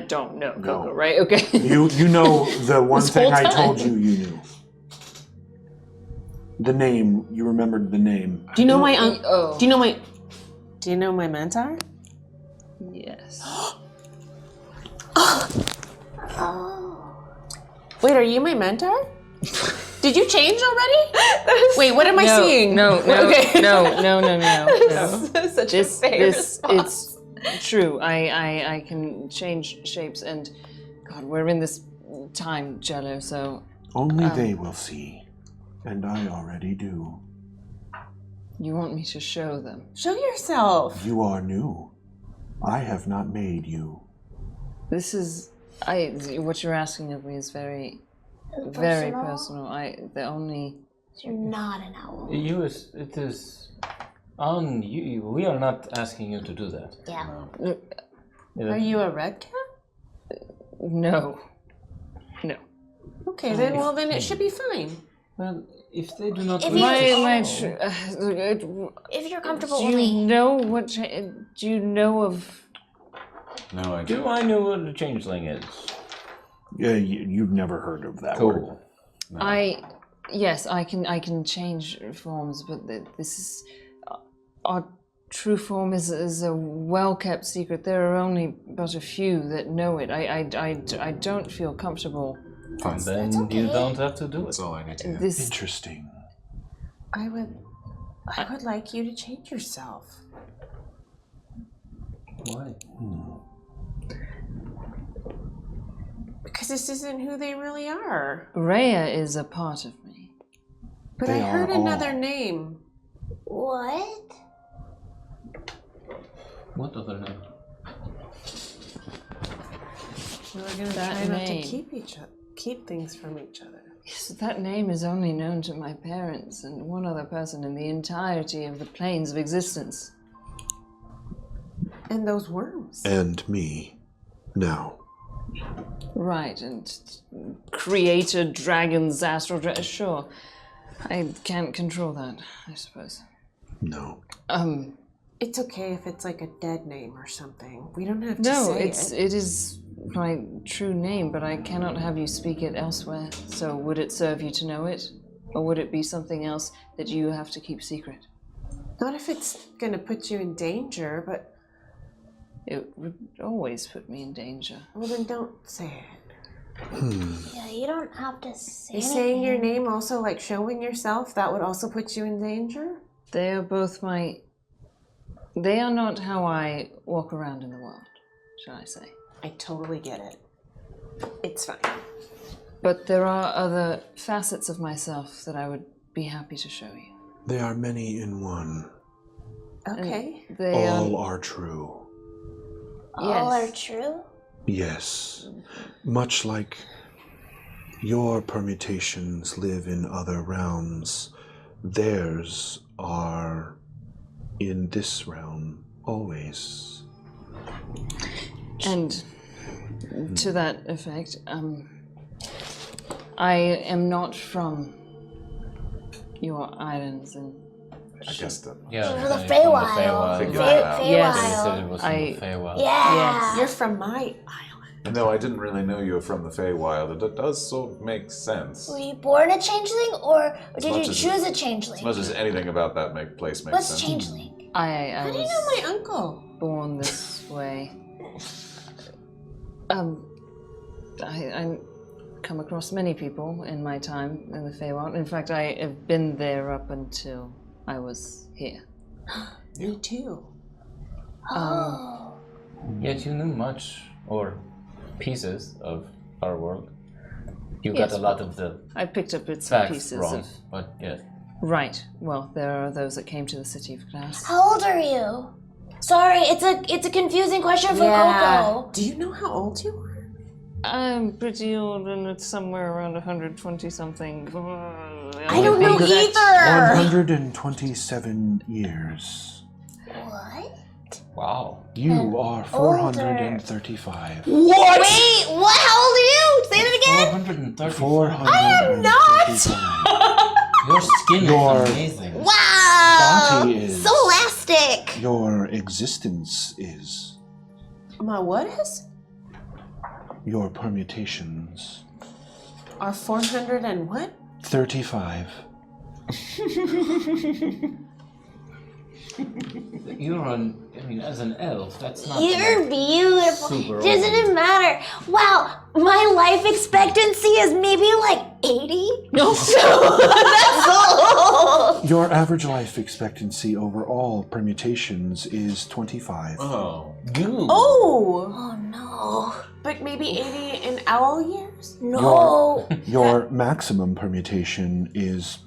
don't know KoKo, No. right? Okay. You know the one This thing whole I time. told you knew. The name, you remembered the name. Do you know my Oh. Do you know my mentor? Yes. Oh. Wait, are you my mentor? Did you change already? Wait, what am I seeing? No, Okay. no. Such This, a fair response. it's true. I can change shapes, and God, we're in this time, Jello. So Only they will see, and I already do. You want me to show them? Show yourself. You are new. I have not made you. This is what you're asking of me is very personal. The only You're not an owl. It is on you. We are not asking you to do that. Yeah. Are you a red cat? No. Okay, then it should be fine. Well, if they do not... If you're comfortable do with you me. know what... do you know of... No, I Do don't. I know what a changeling is? Yeah, you've never heard of that word. Cool. No. Yes, I can change forms, but this is... our true form is a well-kept secret. There are only but a few that know it. I don't feel comfortable. Fine, then you don't have to do it. That's all I need to do. Interesting. I would like you to change yourself. Why? Because this isn't who they really are. Rhea is a part of me. But They I heard are all. another name. What? What other name? We were gonna That try not to name. keep things from each other. Yes, that name is only known to my parents and one other person in the entirety of the planes of existence. And those worms. And me. Now. Right, and creator, dragons, astral sure. I can't control that, I suppose. No. It's okay if it's like a dead name or something. We don't have to No, say it is my true name, but I cannot have you speak it elsewhere. So would it serve you to know it? Or would it be something else that you have to keep secret? Not if it's gonna put you in danger, but It would always put me in danger. well then don't say it. Yeah, you don't have to say Is anything. saying your name also like showing yourself, that would also put you in danger? They are both my... They are not how I walk around in the world, shall I say. I totally get it. It's fine. But there are other facets of myself that I would be happy to show you. They are many in one. Okay. They All are true. All are Yes. true? Yes. Much like your permutations live in other realms, theirs are in this realm always. And to that effect, I am not from your islands and... I guess that. Yeah, From the from Feywild. Figured that out. Yes. They said it Feywild. was from I- the Feywild. Yeah. Yes. You're from my island. No, I didn't really know you were from the Feywild. It does sort of make sense. Were you born a changeling or did much you as choose a As changeling? much as anything about that place makes What's sense. changeling? I How do you was know my uncle? born this way. I come across many people in my time in the Feywild. In fact, I have been there up until I was here. Me too. Oh. Yet you knew much, or pieces, of our world. You Yes, got a lot of the I picked up bits and facts pieces wrong, of... but yes. Right. Well, there are those that came to the City of Glass. How old are you? Sorry, it's a confusing question for KoKo. Do you know how old you are? I'm pretty old, and it's somewhere around 120-something. I don't know either. 127 years. What? Wow. You are 435. What? Wait, what? How old are you? Say that again. 430. 435. Your skin Your- is amazing. Wow. Body is- So elastic. Your existence is. My what is? Your permutations. Are 400 and what? 35. You're as an elf, that's not You're like beautiful. super Doesn't old. it matter? Wow, my life expectancy is maybe like 80. No, that's old. Your average life expectancy over all permutations is 25. Oh. You. Oh! Oh no. But maybe 80 in owl years? No. Your maximum permutation is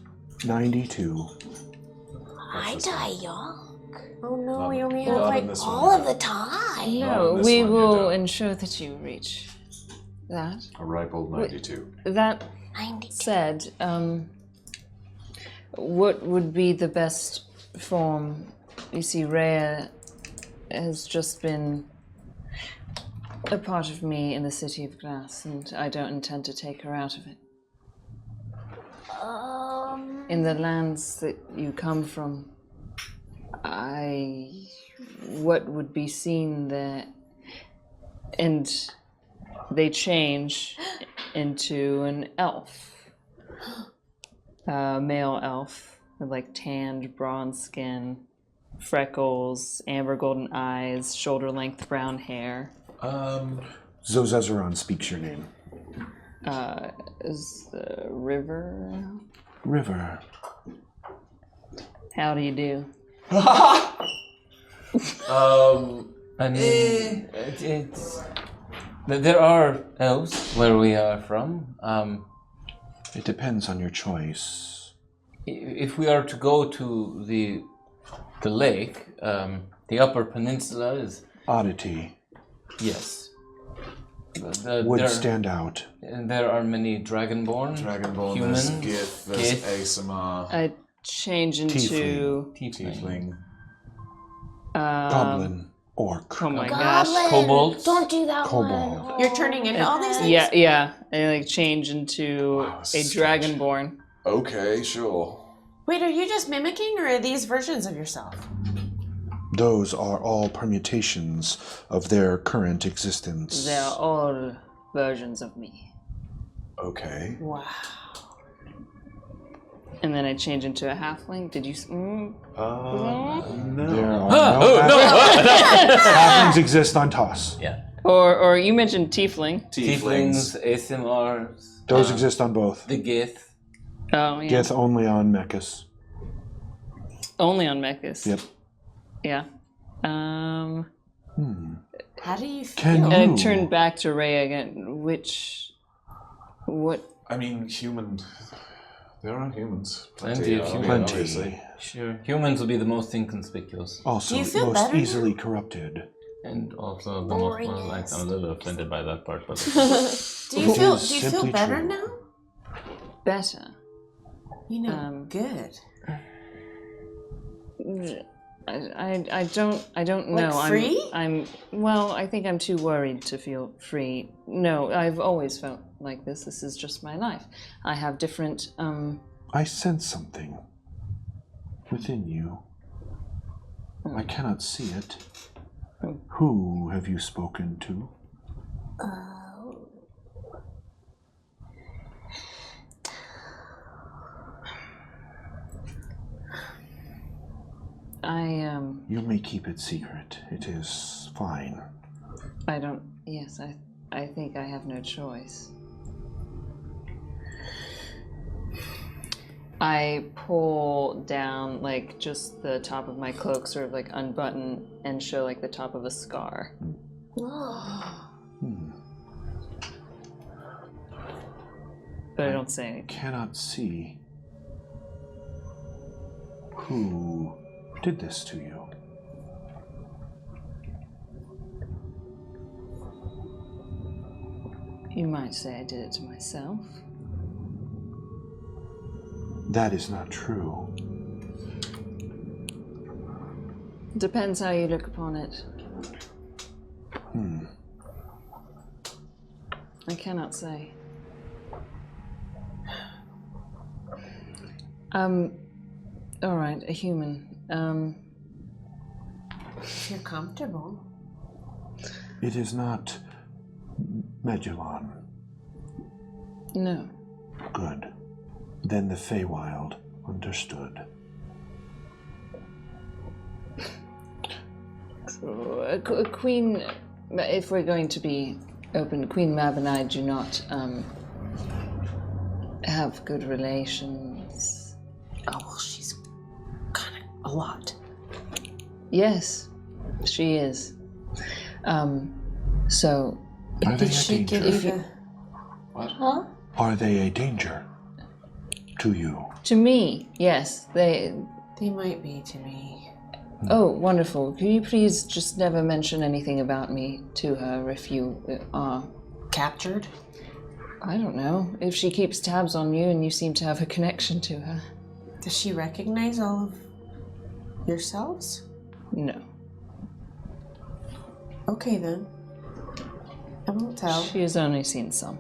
92. I this die one. young. Oh no, Not- we only not have in like this one, All you of the don't. time. Not No, in this we one, you will don't. ensure that you reach that. A ripe old 92. That 92. said, what would be the best form? You see, Rhea has just been a part of me in the City of Glass, and I don't intend to take her out of it. In the lands that you come from, what would be seen there, and they change into an elf, a male elf with like tanned bronze skin, freckles, amber golden eyes, shoulder-length brown hair. Zozezeron speaks your name. Is the River? River. How do you do? I mean, it's there are elves where we are from. It depends on your choice. If we are to go to the lake, the Upper Peninsula is Oddity yes. would stand out. And there are many dragonborn, Dragonborn, humans, there's Gith, there's Asima, I change into Tiefling. Goblin. Orc. Oh my Goblin. gosh. Kobolds. Don't do that Kobold. one. You're turning into all these things? Yeah. I like change into Wow, a this is dragonborn. Okay, sure. Wait, are you just mimicking or are these versions of yourself? Those are all permutations of their current existence. They're all versions of me. Okay. Wow. And then I change into a halfling. Did you? There No. are no halflings exist on Toss. Yeah. Or you mentioned tiefling. Tieflings, ASMRs. Those exist on both. The Gith. Oh yeah. Gith only on Mechas. Only on Mechas. Yep. Yeah. How do you feel? Can And I you? turned back to Rhea again. What? I mean, human. There are humans. Plenty of humans. Plenty. Obviously. Sure. Humans will be the most inconspicuous. Also, Do you feel most better now? easily corrupted. And also the most, well, like, I'm a little offended by that part, but Do you It feel is do you feel simply better true. now? Better. You know, good. I don't Like know. free? I'm well, I think I'm too worried to feel free. No, I've always felt like this. This is just my life. I have different I sense something within you. I cannot see it. Who have you spoken to? You may keep it secret. It is fine. I don't yes, I think I have no choice. I pull down like just the top of my cloak, sort of like unbutton and show like the top of a scar. But I don't say anything. Cannot see who did this to you. You might say I did it to myself. That is not true. Depends how you look upon it. I cannot say. All right, a human. If you're comfortable. It is not Magellan. No. Good. Then the Feywild understood. Queen, if we're going to be open, Queen Mab and I do not have good relations. Oh, well, she's kind of a lot. Yes, she is. So, Are they Did a she danger? give you the... Are they a danger to you? to me, yes, They might be to me. Oh, wonderful. Can you please just never mention anything about me to her if you are captured? I don't know. If she keeps tabs on you and you seem to have a connection to her. Does she recognize all of yourselves? No. Okay then. I won't tell. She has only seen some.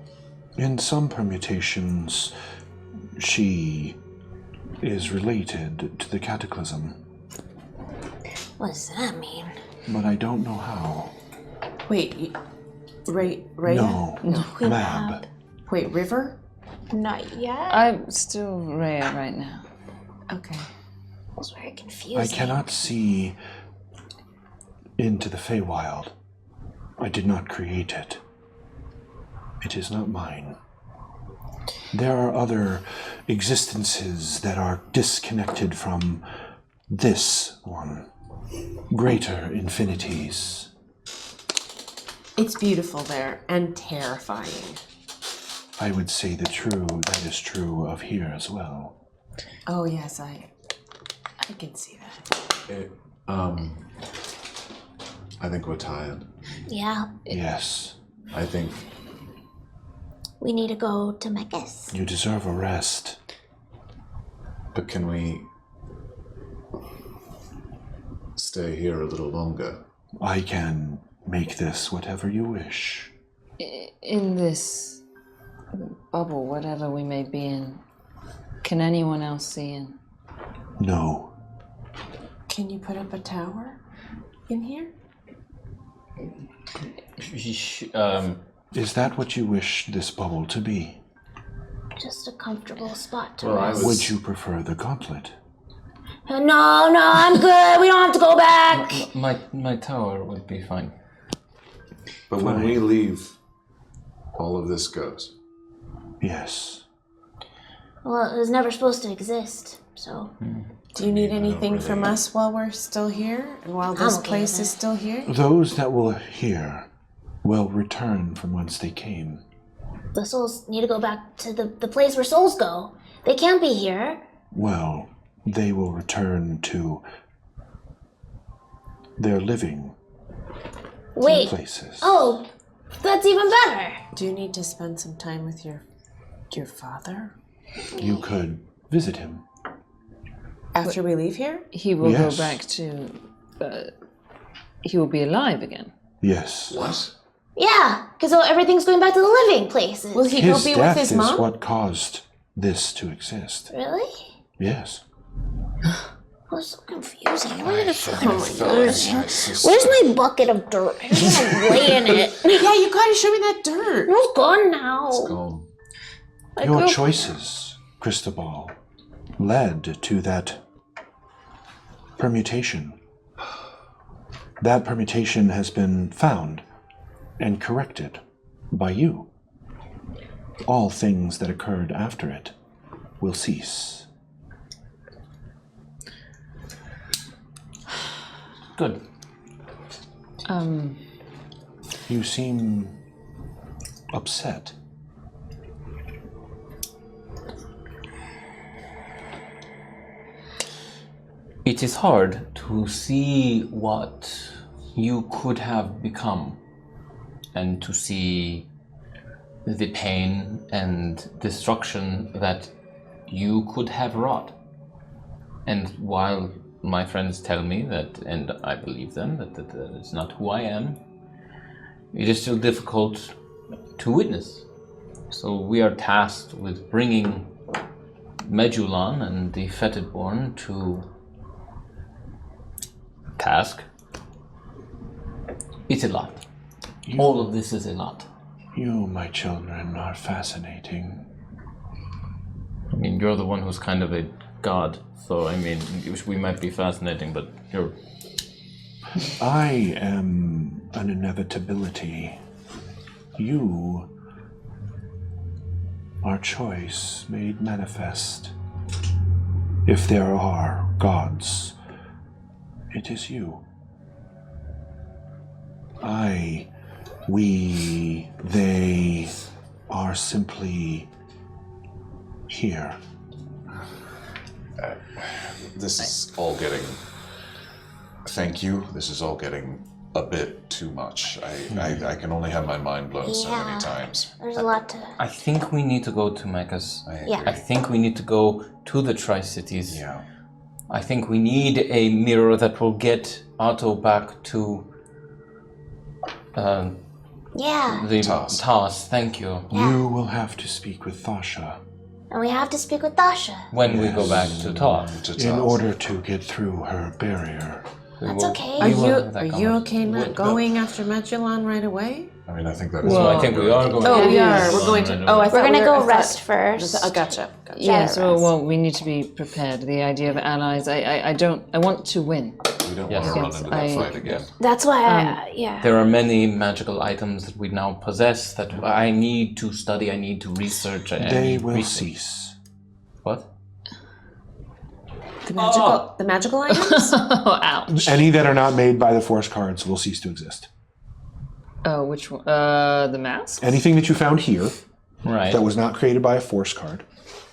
In some permutations, she is related to the Cataclysm. What does that mean? But I don't know how. Wait, Rhea? No, Mab. Wait, River? Not yet. I'm still Rhea right now. Okay. It's very confusing. I cannot see into the Feywild. I did not create it. It is not mine. There are other existences that are disconnected from this one. Greater infinities. It's beautiful there and terrifying. I would say that is true of here as well. Oh yes, I can see that. I think we're tired. Yeah. Yes. I think We need to go to Mechas. You deserve a rest. But can we stay here a little longer? I can make this whatever you wish. In this bubble, whatever we may be in, can anyone else see in? No. Can you put up a tower in here? Is that what you wish this bubble to be? Just a comfortable spot to Well, rest. Would you prefer the gauntlet? No, I'm good. We don't have to go back. My tower would be fine. But when we leave, all of this goes. Yes. Well, it was never supposed to exist, so. Do you need anything from us while we're still here? And while this okay place with is still here? Those that will hear will return from whence they came. The souls need to go back to the place where souls go. They can't be here. Well, they will return to their living Wait. places. Oh, that's even better. Do you need to spend some time with your father? You could visit him. After we leave here? He will Yes. go back to. He will be alive again. Yes. What? Yeah, because everything's going back to the living places. Will he His go be death with his is mom? what caused this to exist. Really? Yes. Well, it's so confusing. Oh my gosh. Where's Where's my bucket of dirt? I just want to lay in it. Yeah, you gotta show me that dirt. It's gone now. gone? Your choices, Cristobal, led to that permutation. That permutation has been found and corrected by you. All things that occurred after it will cease. Good. You seem upset. It is hard to see what you could have become and to see the pain and destruction that you could have wrought. And while my friends tell me that, and I believe them, that is not who I am, it is still difficult to witness. So we are tasked with bringing Magellan and the Fetidborn to task. It's a lot. All of this is a lot. You, my children, are fascinating. I mean, you're the one who's kind of a god, so I mean, we might be fascinating, but you're... I am an inevitability. You are choice made manifest. If there are gods, it is you. I, we, they are simply here. This is all getting. Thank you. This is all getting a bit too much. I can only have my mind blown so many times. There's a lot to. I think we need to go to Mecca's. Yeah. I think we need to go to the Tri-Cities. Yeah. I think we need a mirror that will get Otto back to the Toss. Thank you. You will have to speak with Thasha. And we have to speak with Thasha. When we go back to Toss. In order to get through her barrier. That's okay. Are you okay not going after Magellan right away? I mean, I think that. Well, I think we are going. Oh, we are. We're going to. Oh, I thought We're gonna go I thought- rest first. Oh, gotcha. Yes, well, we need to be prepared. The idea of allies, I want to win. We don't Yes. want to run into that fight again. That's why yeah. There are many magical items that we now possess that I need to study, I need to research. They will cease. What? The magical items? Oh, ouch. Any that are not made by the Force cards will cease to exist. Oh, which one? The mask? Anything that you found here Right. that was not created by a Force card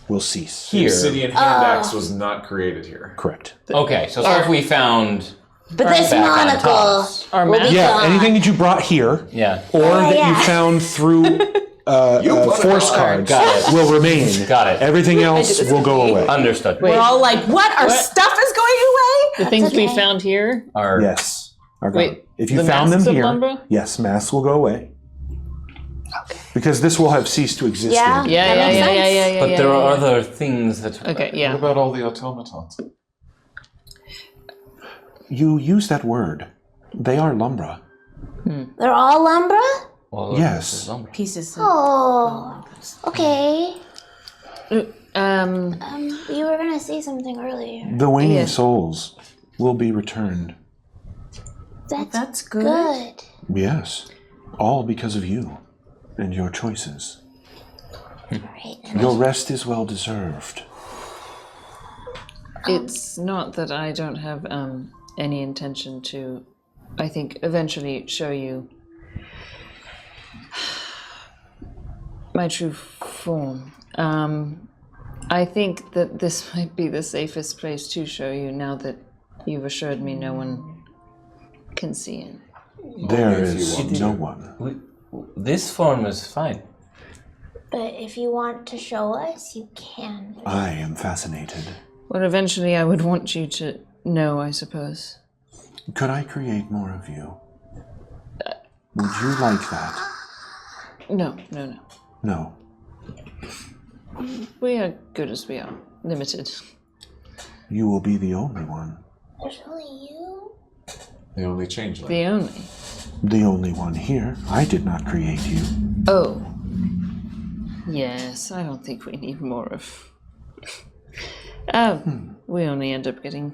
will cease. The Obsidian hand axe was not created here. Correct. Okay, so if we found. But this back on monocle Toss. Our will be mask? Yeah, gone. anything that you brought here, Yeah. or that yeah. you found through Force cards, will remain. Got it. Everything else will go away. Understood. We're all like, what? Our stuff is going away? The things we okay. found here? Are Yes. Are gone. Wait, if you the found them masks of here, Lumbra? yes, masks will go away. Because this will have ceased to exist. Yeah. in- Yeah, That makes sense. But there are other things that. Okay, What yeah. about all the automatons? You use that word. They are Lumbra. They're all Lumbra? Well, Yes. Pieces. Oh. Okay. Um, You were gonna say something earlier. The waning Yeah. souls will be returned. That's good. good. Yes. All because of you and your choices. Right. Your rest is well deserved. it's not that I don't have any intention to, I think, eventually show you my true form. I think that this might be the safest place to show you now that you've assured me no one can see it. There if you is want no to. one. This form is fine. But if you want to show us, you can. I am fascinated. Well, eventually I would want you to know, I suppose. Could I create more of you? Would you like that? No. No. We are good as we are. Limited. You will be the only one. There's only you. The only changeling. The only. The only one here. I did not create you. Oh. Yes, I don't think we need more of. We only end up getting.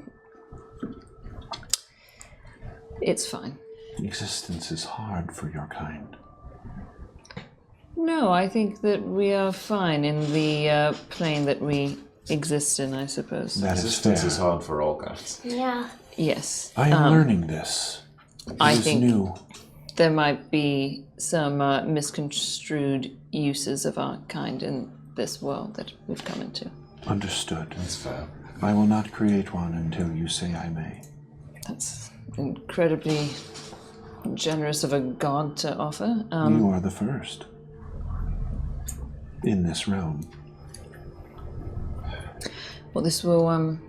It's fine. Existence is hard for your kind. No, I think that we are fine in the plane that we exist in, I suppose. That is Existence fair. is hard for all kinds. Yeah. Yes. I am learning this. I It is think new. there might be some misconstrued uses of our kind in this world that we've come into. Understood. That's fair. I will not create one until you say I may. That's incredibly generous of a god to offer. You are the first. In this realm. Well, this will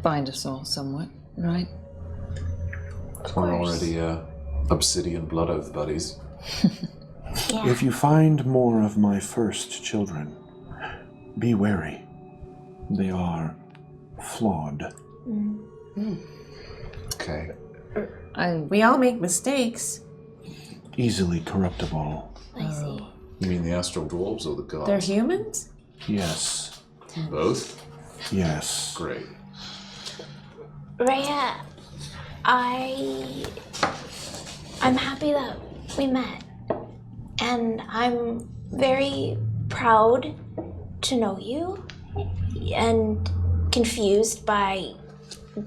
bind us all somewhat, right? We're already obsidian blood oath buddies. If you find more of my first children, be wary. They are flawed. Okay. We all make mistakes. Easily corruptible. I see. You mean the astral dwarves or the gods? They're humans? Yes. Both? Yes. Great. Rhea, I'm happy that we met. And I'm very proud to know you and confused by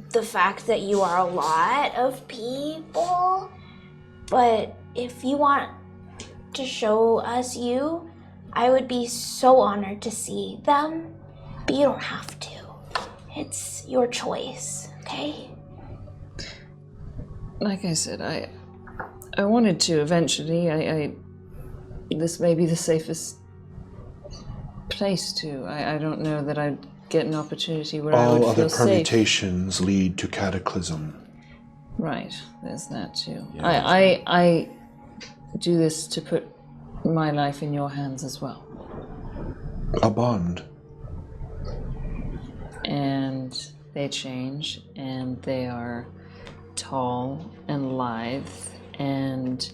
the fact that you are a lot of people. But if you want to show us you, I would be so honored to see them, but you don't have to. It's your choice, okay? Like I said, I wanted to eventually. This may be the safest place to. I don't know that I'd get an opportunity where I would All other feel safe. permutations lead to cataclysm. Right, there's that too. Yeah, I do this to put my life in your hands as well. A bond. And they change, and they are tall and lithe, and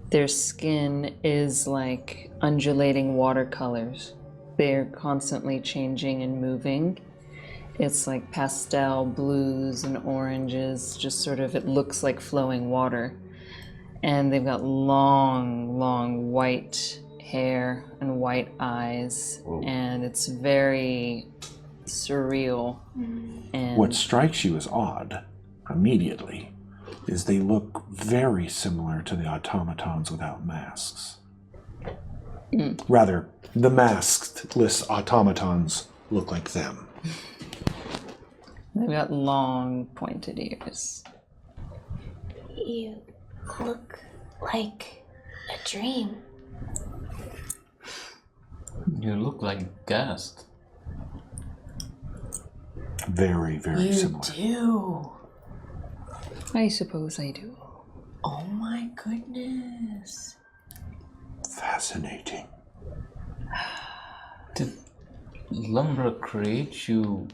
their skin is like undulating watercolors. They're constantly changing and moving. It's like pastel blues and oranges, just sort of, it looks like flowing water. And they've got long, long white hair and white eyes, and it's very surreal. And What strikes you as odd, immediately, is they look very similar to the automatons without masks. Rather, the maskless automatons look like them. they've got long, pointed ears. You look like a dream. You look like Gast. Very, very similar. do. I suppose I do. Oh my goodness. Fascinating. Did Lumber create you?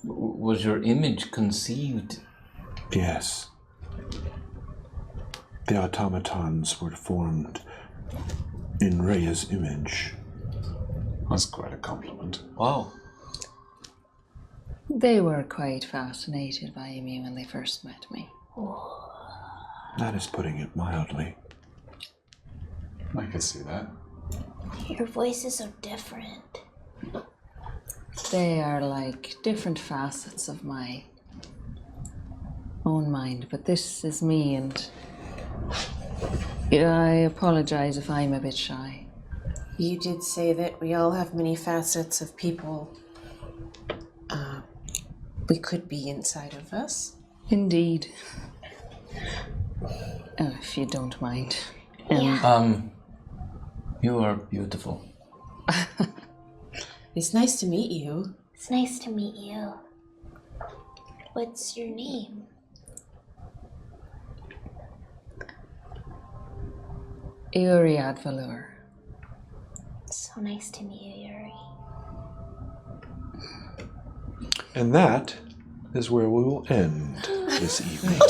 Was your image conceived? Yes. The automatons were formed in Rhea's image. That's quite a compliment. Wow. They were quite fascinated by me when they first met me. That is putting it mildly. I could see that. Your voice is so different. They are like different facets of my own mind, but this is me, and I apologize if I'm a bit shy. You did say that we all have many facets of people. We could be inside of us. Indeed. If you don't mind. You are beautiful. It's nice to meet you. It's nice to meet you. What's your name? Uriad Valor. So nice to meet you, Yuri. And that is where we will end this evening.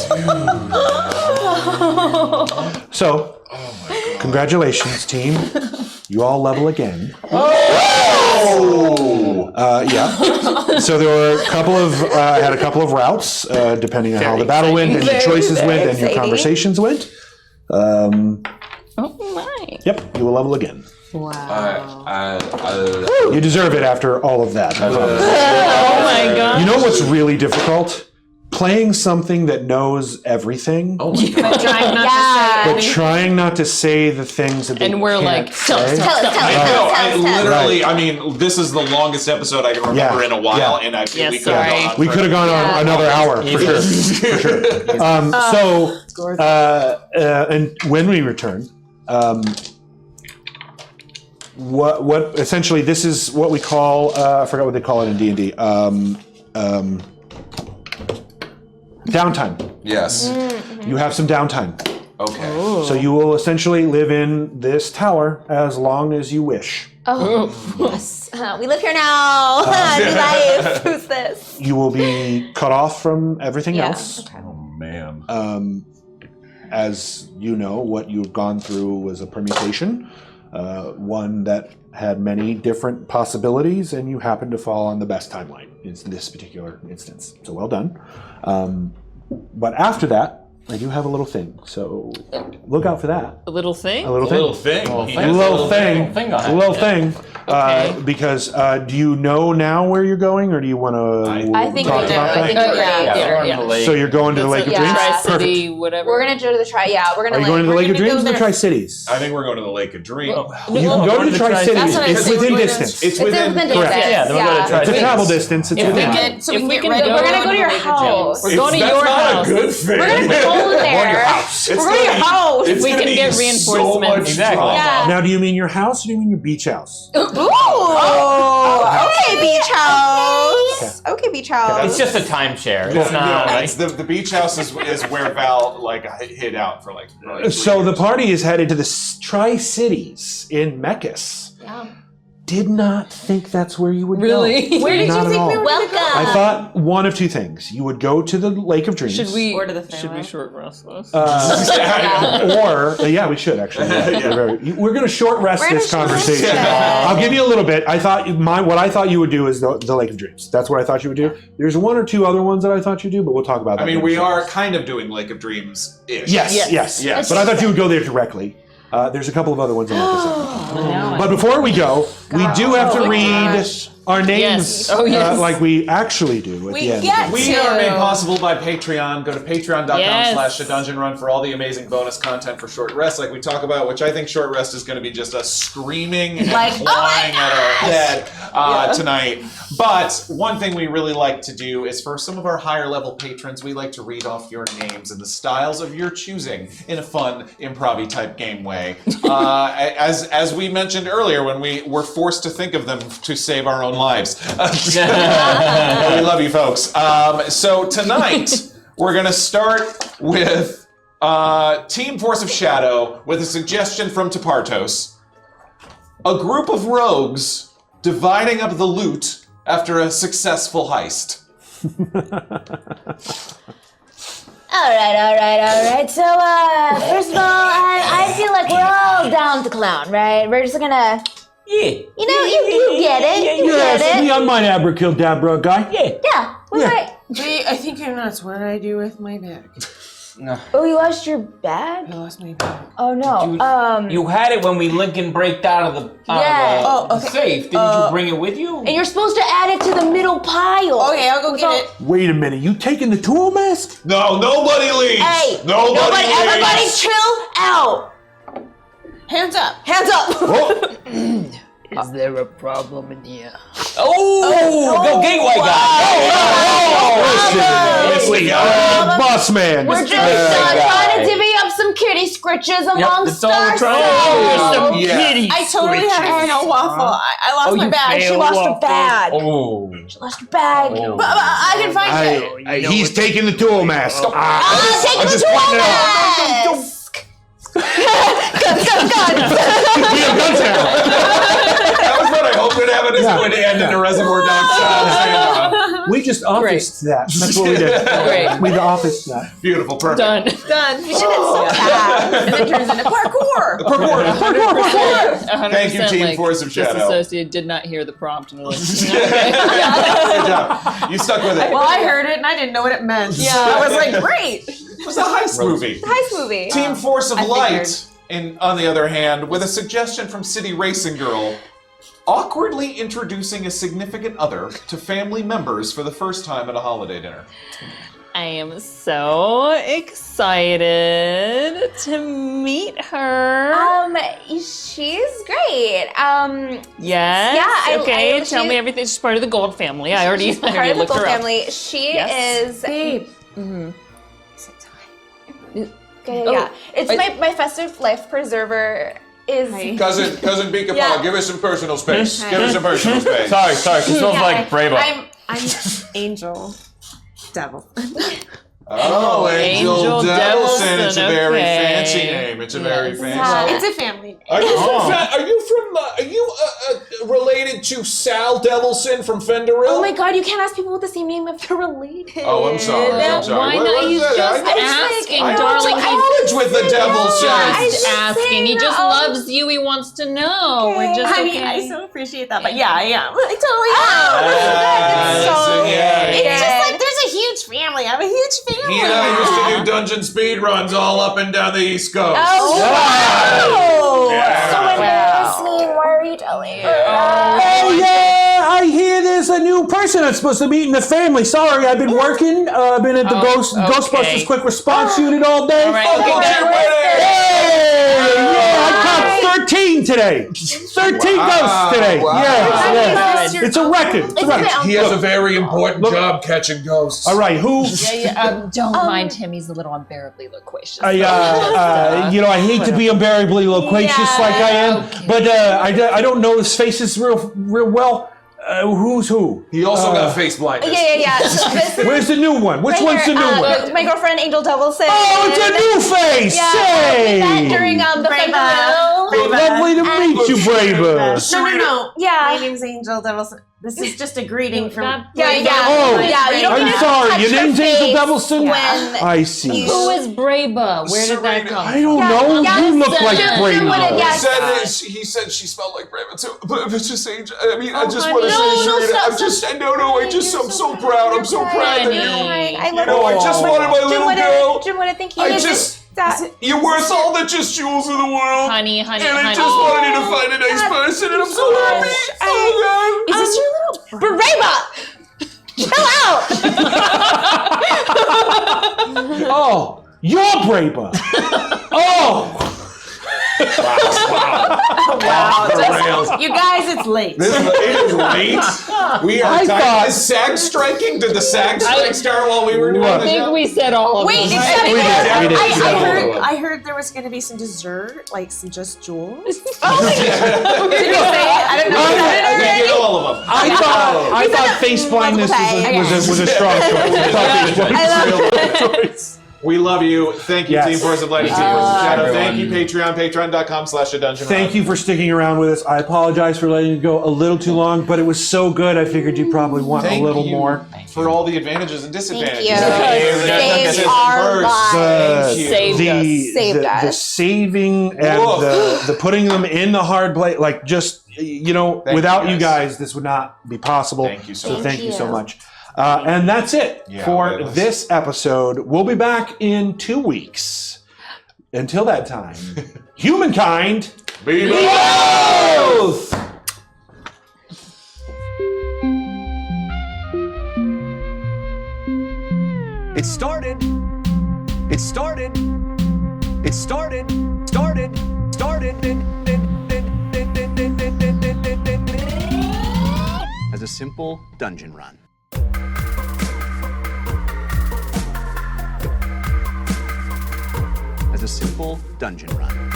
So, congratulations, team. You all level again. Yeah. So there were a couple of had a couple of routes, depending on how the battle went, and your choices went, and your conversations went. Oh my. Yep, you will level again. Wow. You deserve it after all of that. I promise. Oh my god. You know what's really difficult? Playing something that knows everything, But trying not but trying not to say the things that they And we're can't like, say. tell us. I know. I literally. I mean, this is the longest episode I can remember in a while, and I feel we could have gone on. We could have gone on another hour for sure. For sure. And when we return, what essentially this is what we call I forgot what they call it in D&D. Downtime. Yes. You have some downtime. Okay. So you will essentially live in this tower as long as you wish. Oh, yes. We live here now. New life. Who's this? You will be cut off from everything else. Okay. Oh man. As you know, what you've gone through was a permutation, one that had many different possibilities, and you happened to fall on the best timeline in this particular instance. So well done. But after that, I do have a little thing, so look out for that. A little thing? A little thing. A little thing. He A has little thing. on A it. little thing. Okay. Because do you know now where you're going, or do you want to I think talk we do. about I think that? we're we're on the lake. So you're going to the Lake of That's Dreams? Tri-City, whatever. We're gonna go to the we're gonna Are you going to the we're Lake of gonna Dreams go or the there. Tri-Cities? I think we're going to the Lake of Dreams. You can go to the Tri-Cities. That's what I It's think. within We're distance. It's It's within. within Correct. distance. Yeah, then we're going to try It's a Cities. travel distance. It's If we within. can, So we if can we get can ready. go We're gonna to go to your the Lake of house. We're going to That's your not house. a good thing. We're gonna go there. It's We're going to gonna your be- house. It's We gonna can be get so reinforcements. much Exactly. drama. Yeah. Now, do you mean your house, or do you mean your beach house? Ooh. Okay, beach house. Okay, beach house. It's just a timeshare. It's No, not. it's the beach house is where Val hid out for like. So the party is headed to the Tri-Cities in Mechas. Yeah. Did not think that's where you would Really? go. Where did Not you at think all. we were gonna go? I thought one of two things. You would go to the Lake of Dreams. Should we? Or to the Should we Fairway. short rest this? Yeah, we should actually. We're going to short rest We're gonna this short conversation. rest it. I'll give you a little bit. I thought what I thought you would do is the Lake of Dreams. That's what I thought you would do. There's one or two other ones that I thought you'd do, but we'll talk about that. I mean, later. we are kind of doing Lake of Dreams ish. Yes. Yes. But I thought you would go there directly. There's a couple of other ones on that. But before we go, we do have to read our names Yes. Oh, yes. like we actually do at the end. get We are made possible by Patreon. Go to patreon.com/thedungeonrun for all the amazing bonus content for Short Rest, like we talk about, which I think Short Rest is going to be just us screaming and clawing at our head tonight. But one thing we really like to do is for some of our higher level patrons, we like to read off your names in the styles of your choosing in a fun improv-y type game way. As we mentioned earlier, when we were forced to think of them to save our own lives. We love you folks. So tonight, we're going to start with Team Force of Shadow with a suggestion from Tepartos. A group of rogues dividing up the loot after a successful heist. All right. So, first of all, I feel like we're all down to clown, right? We're just gonna, you get it. You get it. Me on my abracadabra guy. Yeah. What right? I think that's what I do with my bag. Oh, you lost your bag? I lost my bag. Oh no. You had it when we Lincoln braked out of the safe. Didn't you bring it with you? And you're supposed to add it to the middle pile. Okay, I'll go get it. Wait a minute. You taking the tool mask? No, nobody leaves. Hey, nobody leaves. everybody chill out. Hands up. Hands up. Is there a problem in here? Go gateway guy. Boss man. We're just trying to divvy up some kitty scritches amongst ourselves. I totally had a waffle. I lost my bag. She lost her bag. She lost her bag. But I can find it. He's taking the tool mask. Take the tool mask. Guns That was what I hoped would happen. Is going to end in a Reservoir Dogs style. We just officed that. That's what we did. Great. We officed that. Beautiful, perfect. Done. You should have so bad. And it turns into parkour. Parkour. Thank you, 100% Team Force of Shadow. Disassociated, did not hear the prompt. And like, Good job. You stuck with it. Well, I heard it and I didn't know what it meant. Yeah. I was like, great. It was a heist movie. Heist movie. Team Force of I Light, on the other hand, with a suggestion from City Racing Girl, awkwardly introducing a significant other to family members for the first time at a holiday dinner. I am so excited to meet her. She's great. Yes. Yeah. Okay. Tell me everything. She's part of the Gold family. I already She's part of the looked Gold her up. family. She Yes. is. Babe. Okay, yeah. It's my festive life preserver. Cousin Beakapau, Yeah. give us some personal space. Give us some personal space. Sorry. It smells like Bravo. I'm Angel Devil. Oh, Angel Devilson. It's a very okay. fancy name. It's a very fancy. It's a family name. Are you related to Sal Devilson from Fenderill? Oh my god, you can't ask people with the same name if they're related. Oh, I'm sorry. Why not? He's just asking, I darling. went to college with the Devilson. Just asking. He just loves you. He wants to know. We're just I mean, I so appreciate that, but yeah, I am. I totally am. Yeah. It's just like there's a huge huge family. I have a huge family. He and I used to do dungeon speed runs all up and down the East Coast. Oh, Yeah. so embarrassing. Why are you telling me? Oh yeah, I hear there's a new person that's supposed to meet in the family. Sorry, I've been working. I've been at the Ghostbusters Quick Response Unit all day. All right, Yeah, I caught 13 today. 13 ghosts today. Wow. Yes. It's a record. It's a record. He has a very important job catching ghosts. All right, who? Don't mind him. He's a little unbearably loquacious. I hate to be unbearably loquacious like I am, but I don't know his faces real well. Who's who? He also got face blindness. Yeah. So this is Where's the new one? Which one's the new one? my girlfriend Angel Devilson. Oh, it's a new face! Yeah, Say! we met during the festival. Lovely to meet you, Braver. No. Yeah. My name's Angel Devilson. This is just a greeting from. Oh, You don't I'm get to sorry. touch Your her name's Angel face Devilson? when I see. Who is Braba? Where did that come from? I don't know. You look like Braver. He said she smelled like Brava too. But it's just Angel. I mean, I just want to say, Serena, I'm so proud. I'm so proud that I just wanted my little girl. Jim, what I think You're worth all the just jewels in the world. Honey. And I just wanted you to find a nice person, and I'm so happy. So Is this your little Brava? Chill out. Oh, you're Braver. Oh. Wow. You guys, it's late. It is late. We are tired. Is SAG striking? Did the SAG strike start while we were doing I the think show? we said all of Wait, them. I heard there was going to be some dessert, like some just jewels. Did we say it? I don't know. We did all of them. I thought face blindness was a strong choice. We love you. Thank you, Yes. Team Force of Light and Team Force of Shadow. Thank you, Patreon, patreon.com/thedungeon. Thank you for sticking around with us. I apologize for letting it go a little too long, but it was so good I figured you'd probably want a little more. For all the advantages and disadvantages. Saved our lives. The saving and the putting them in the hard place, like just, without you guys, this would not be possible. Thank you so much. Thank you so much. And that's it for this episode. We'll be back in 2 weeks. Until that time, humankind, be both! It started as a simple dungeon run. As a simple dungeon run.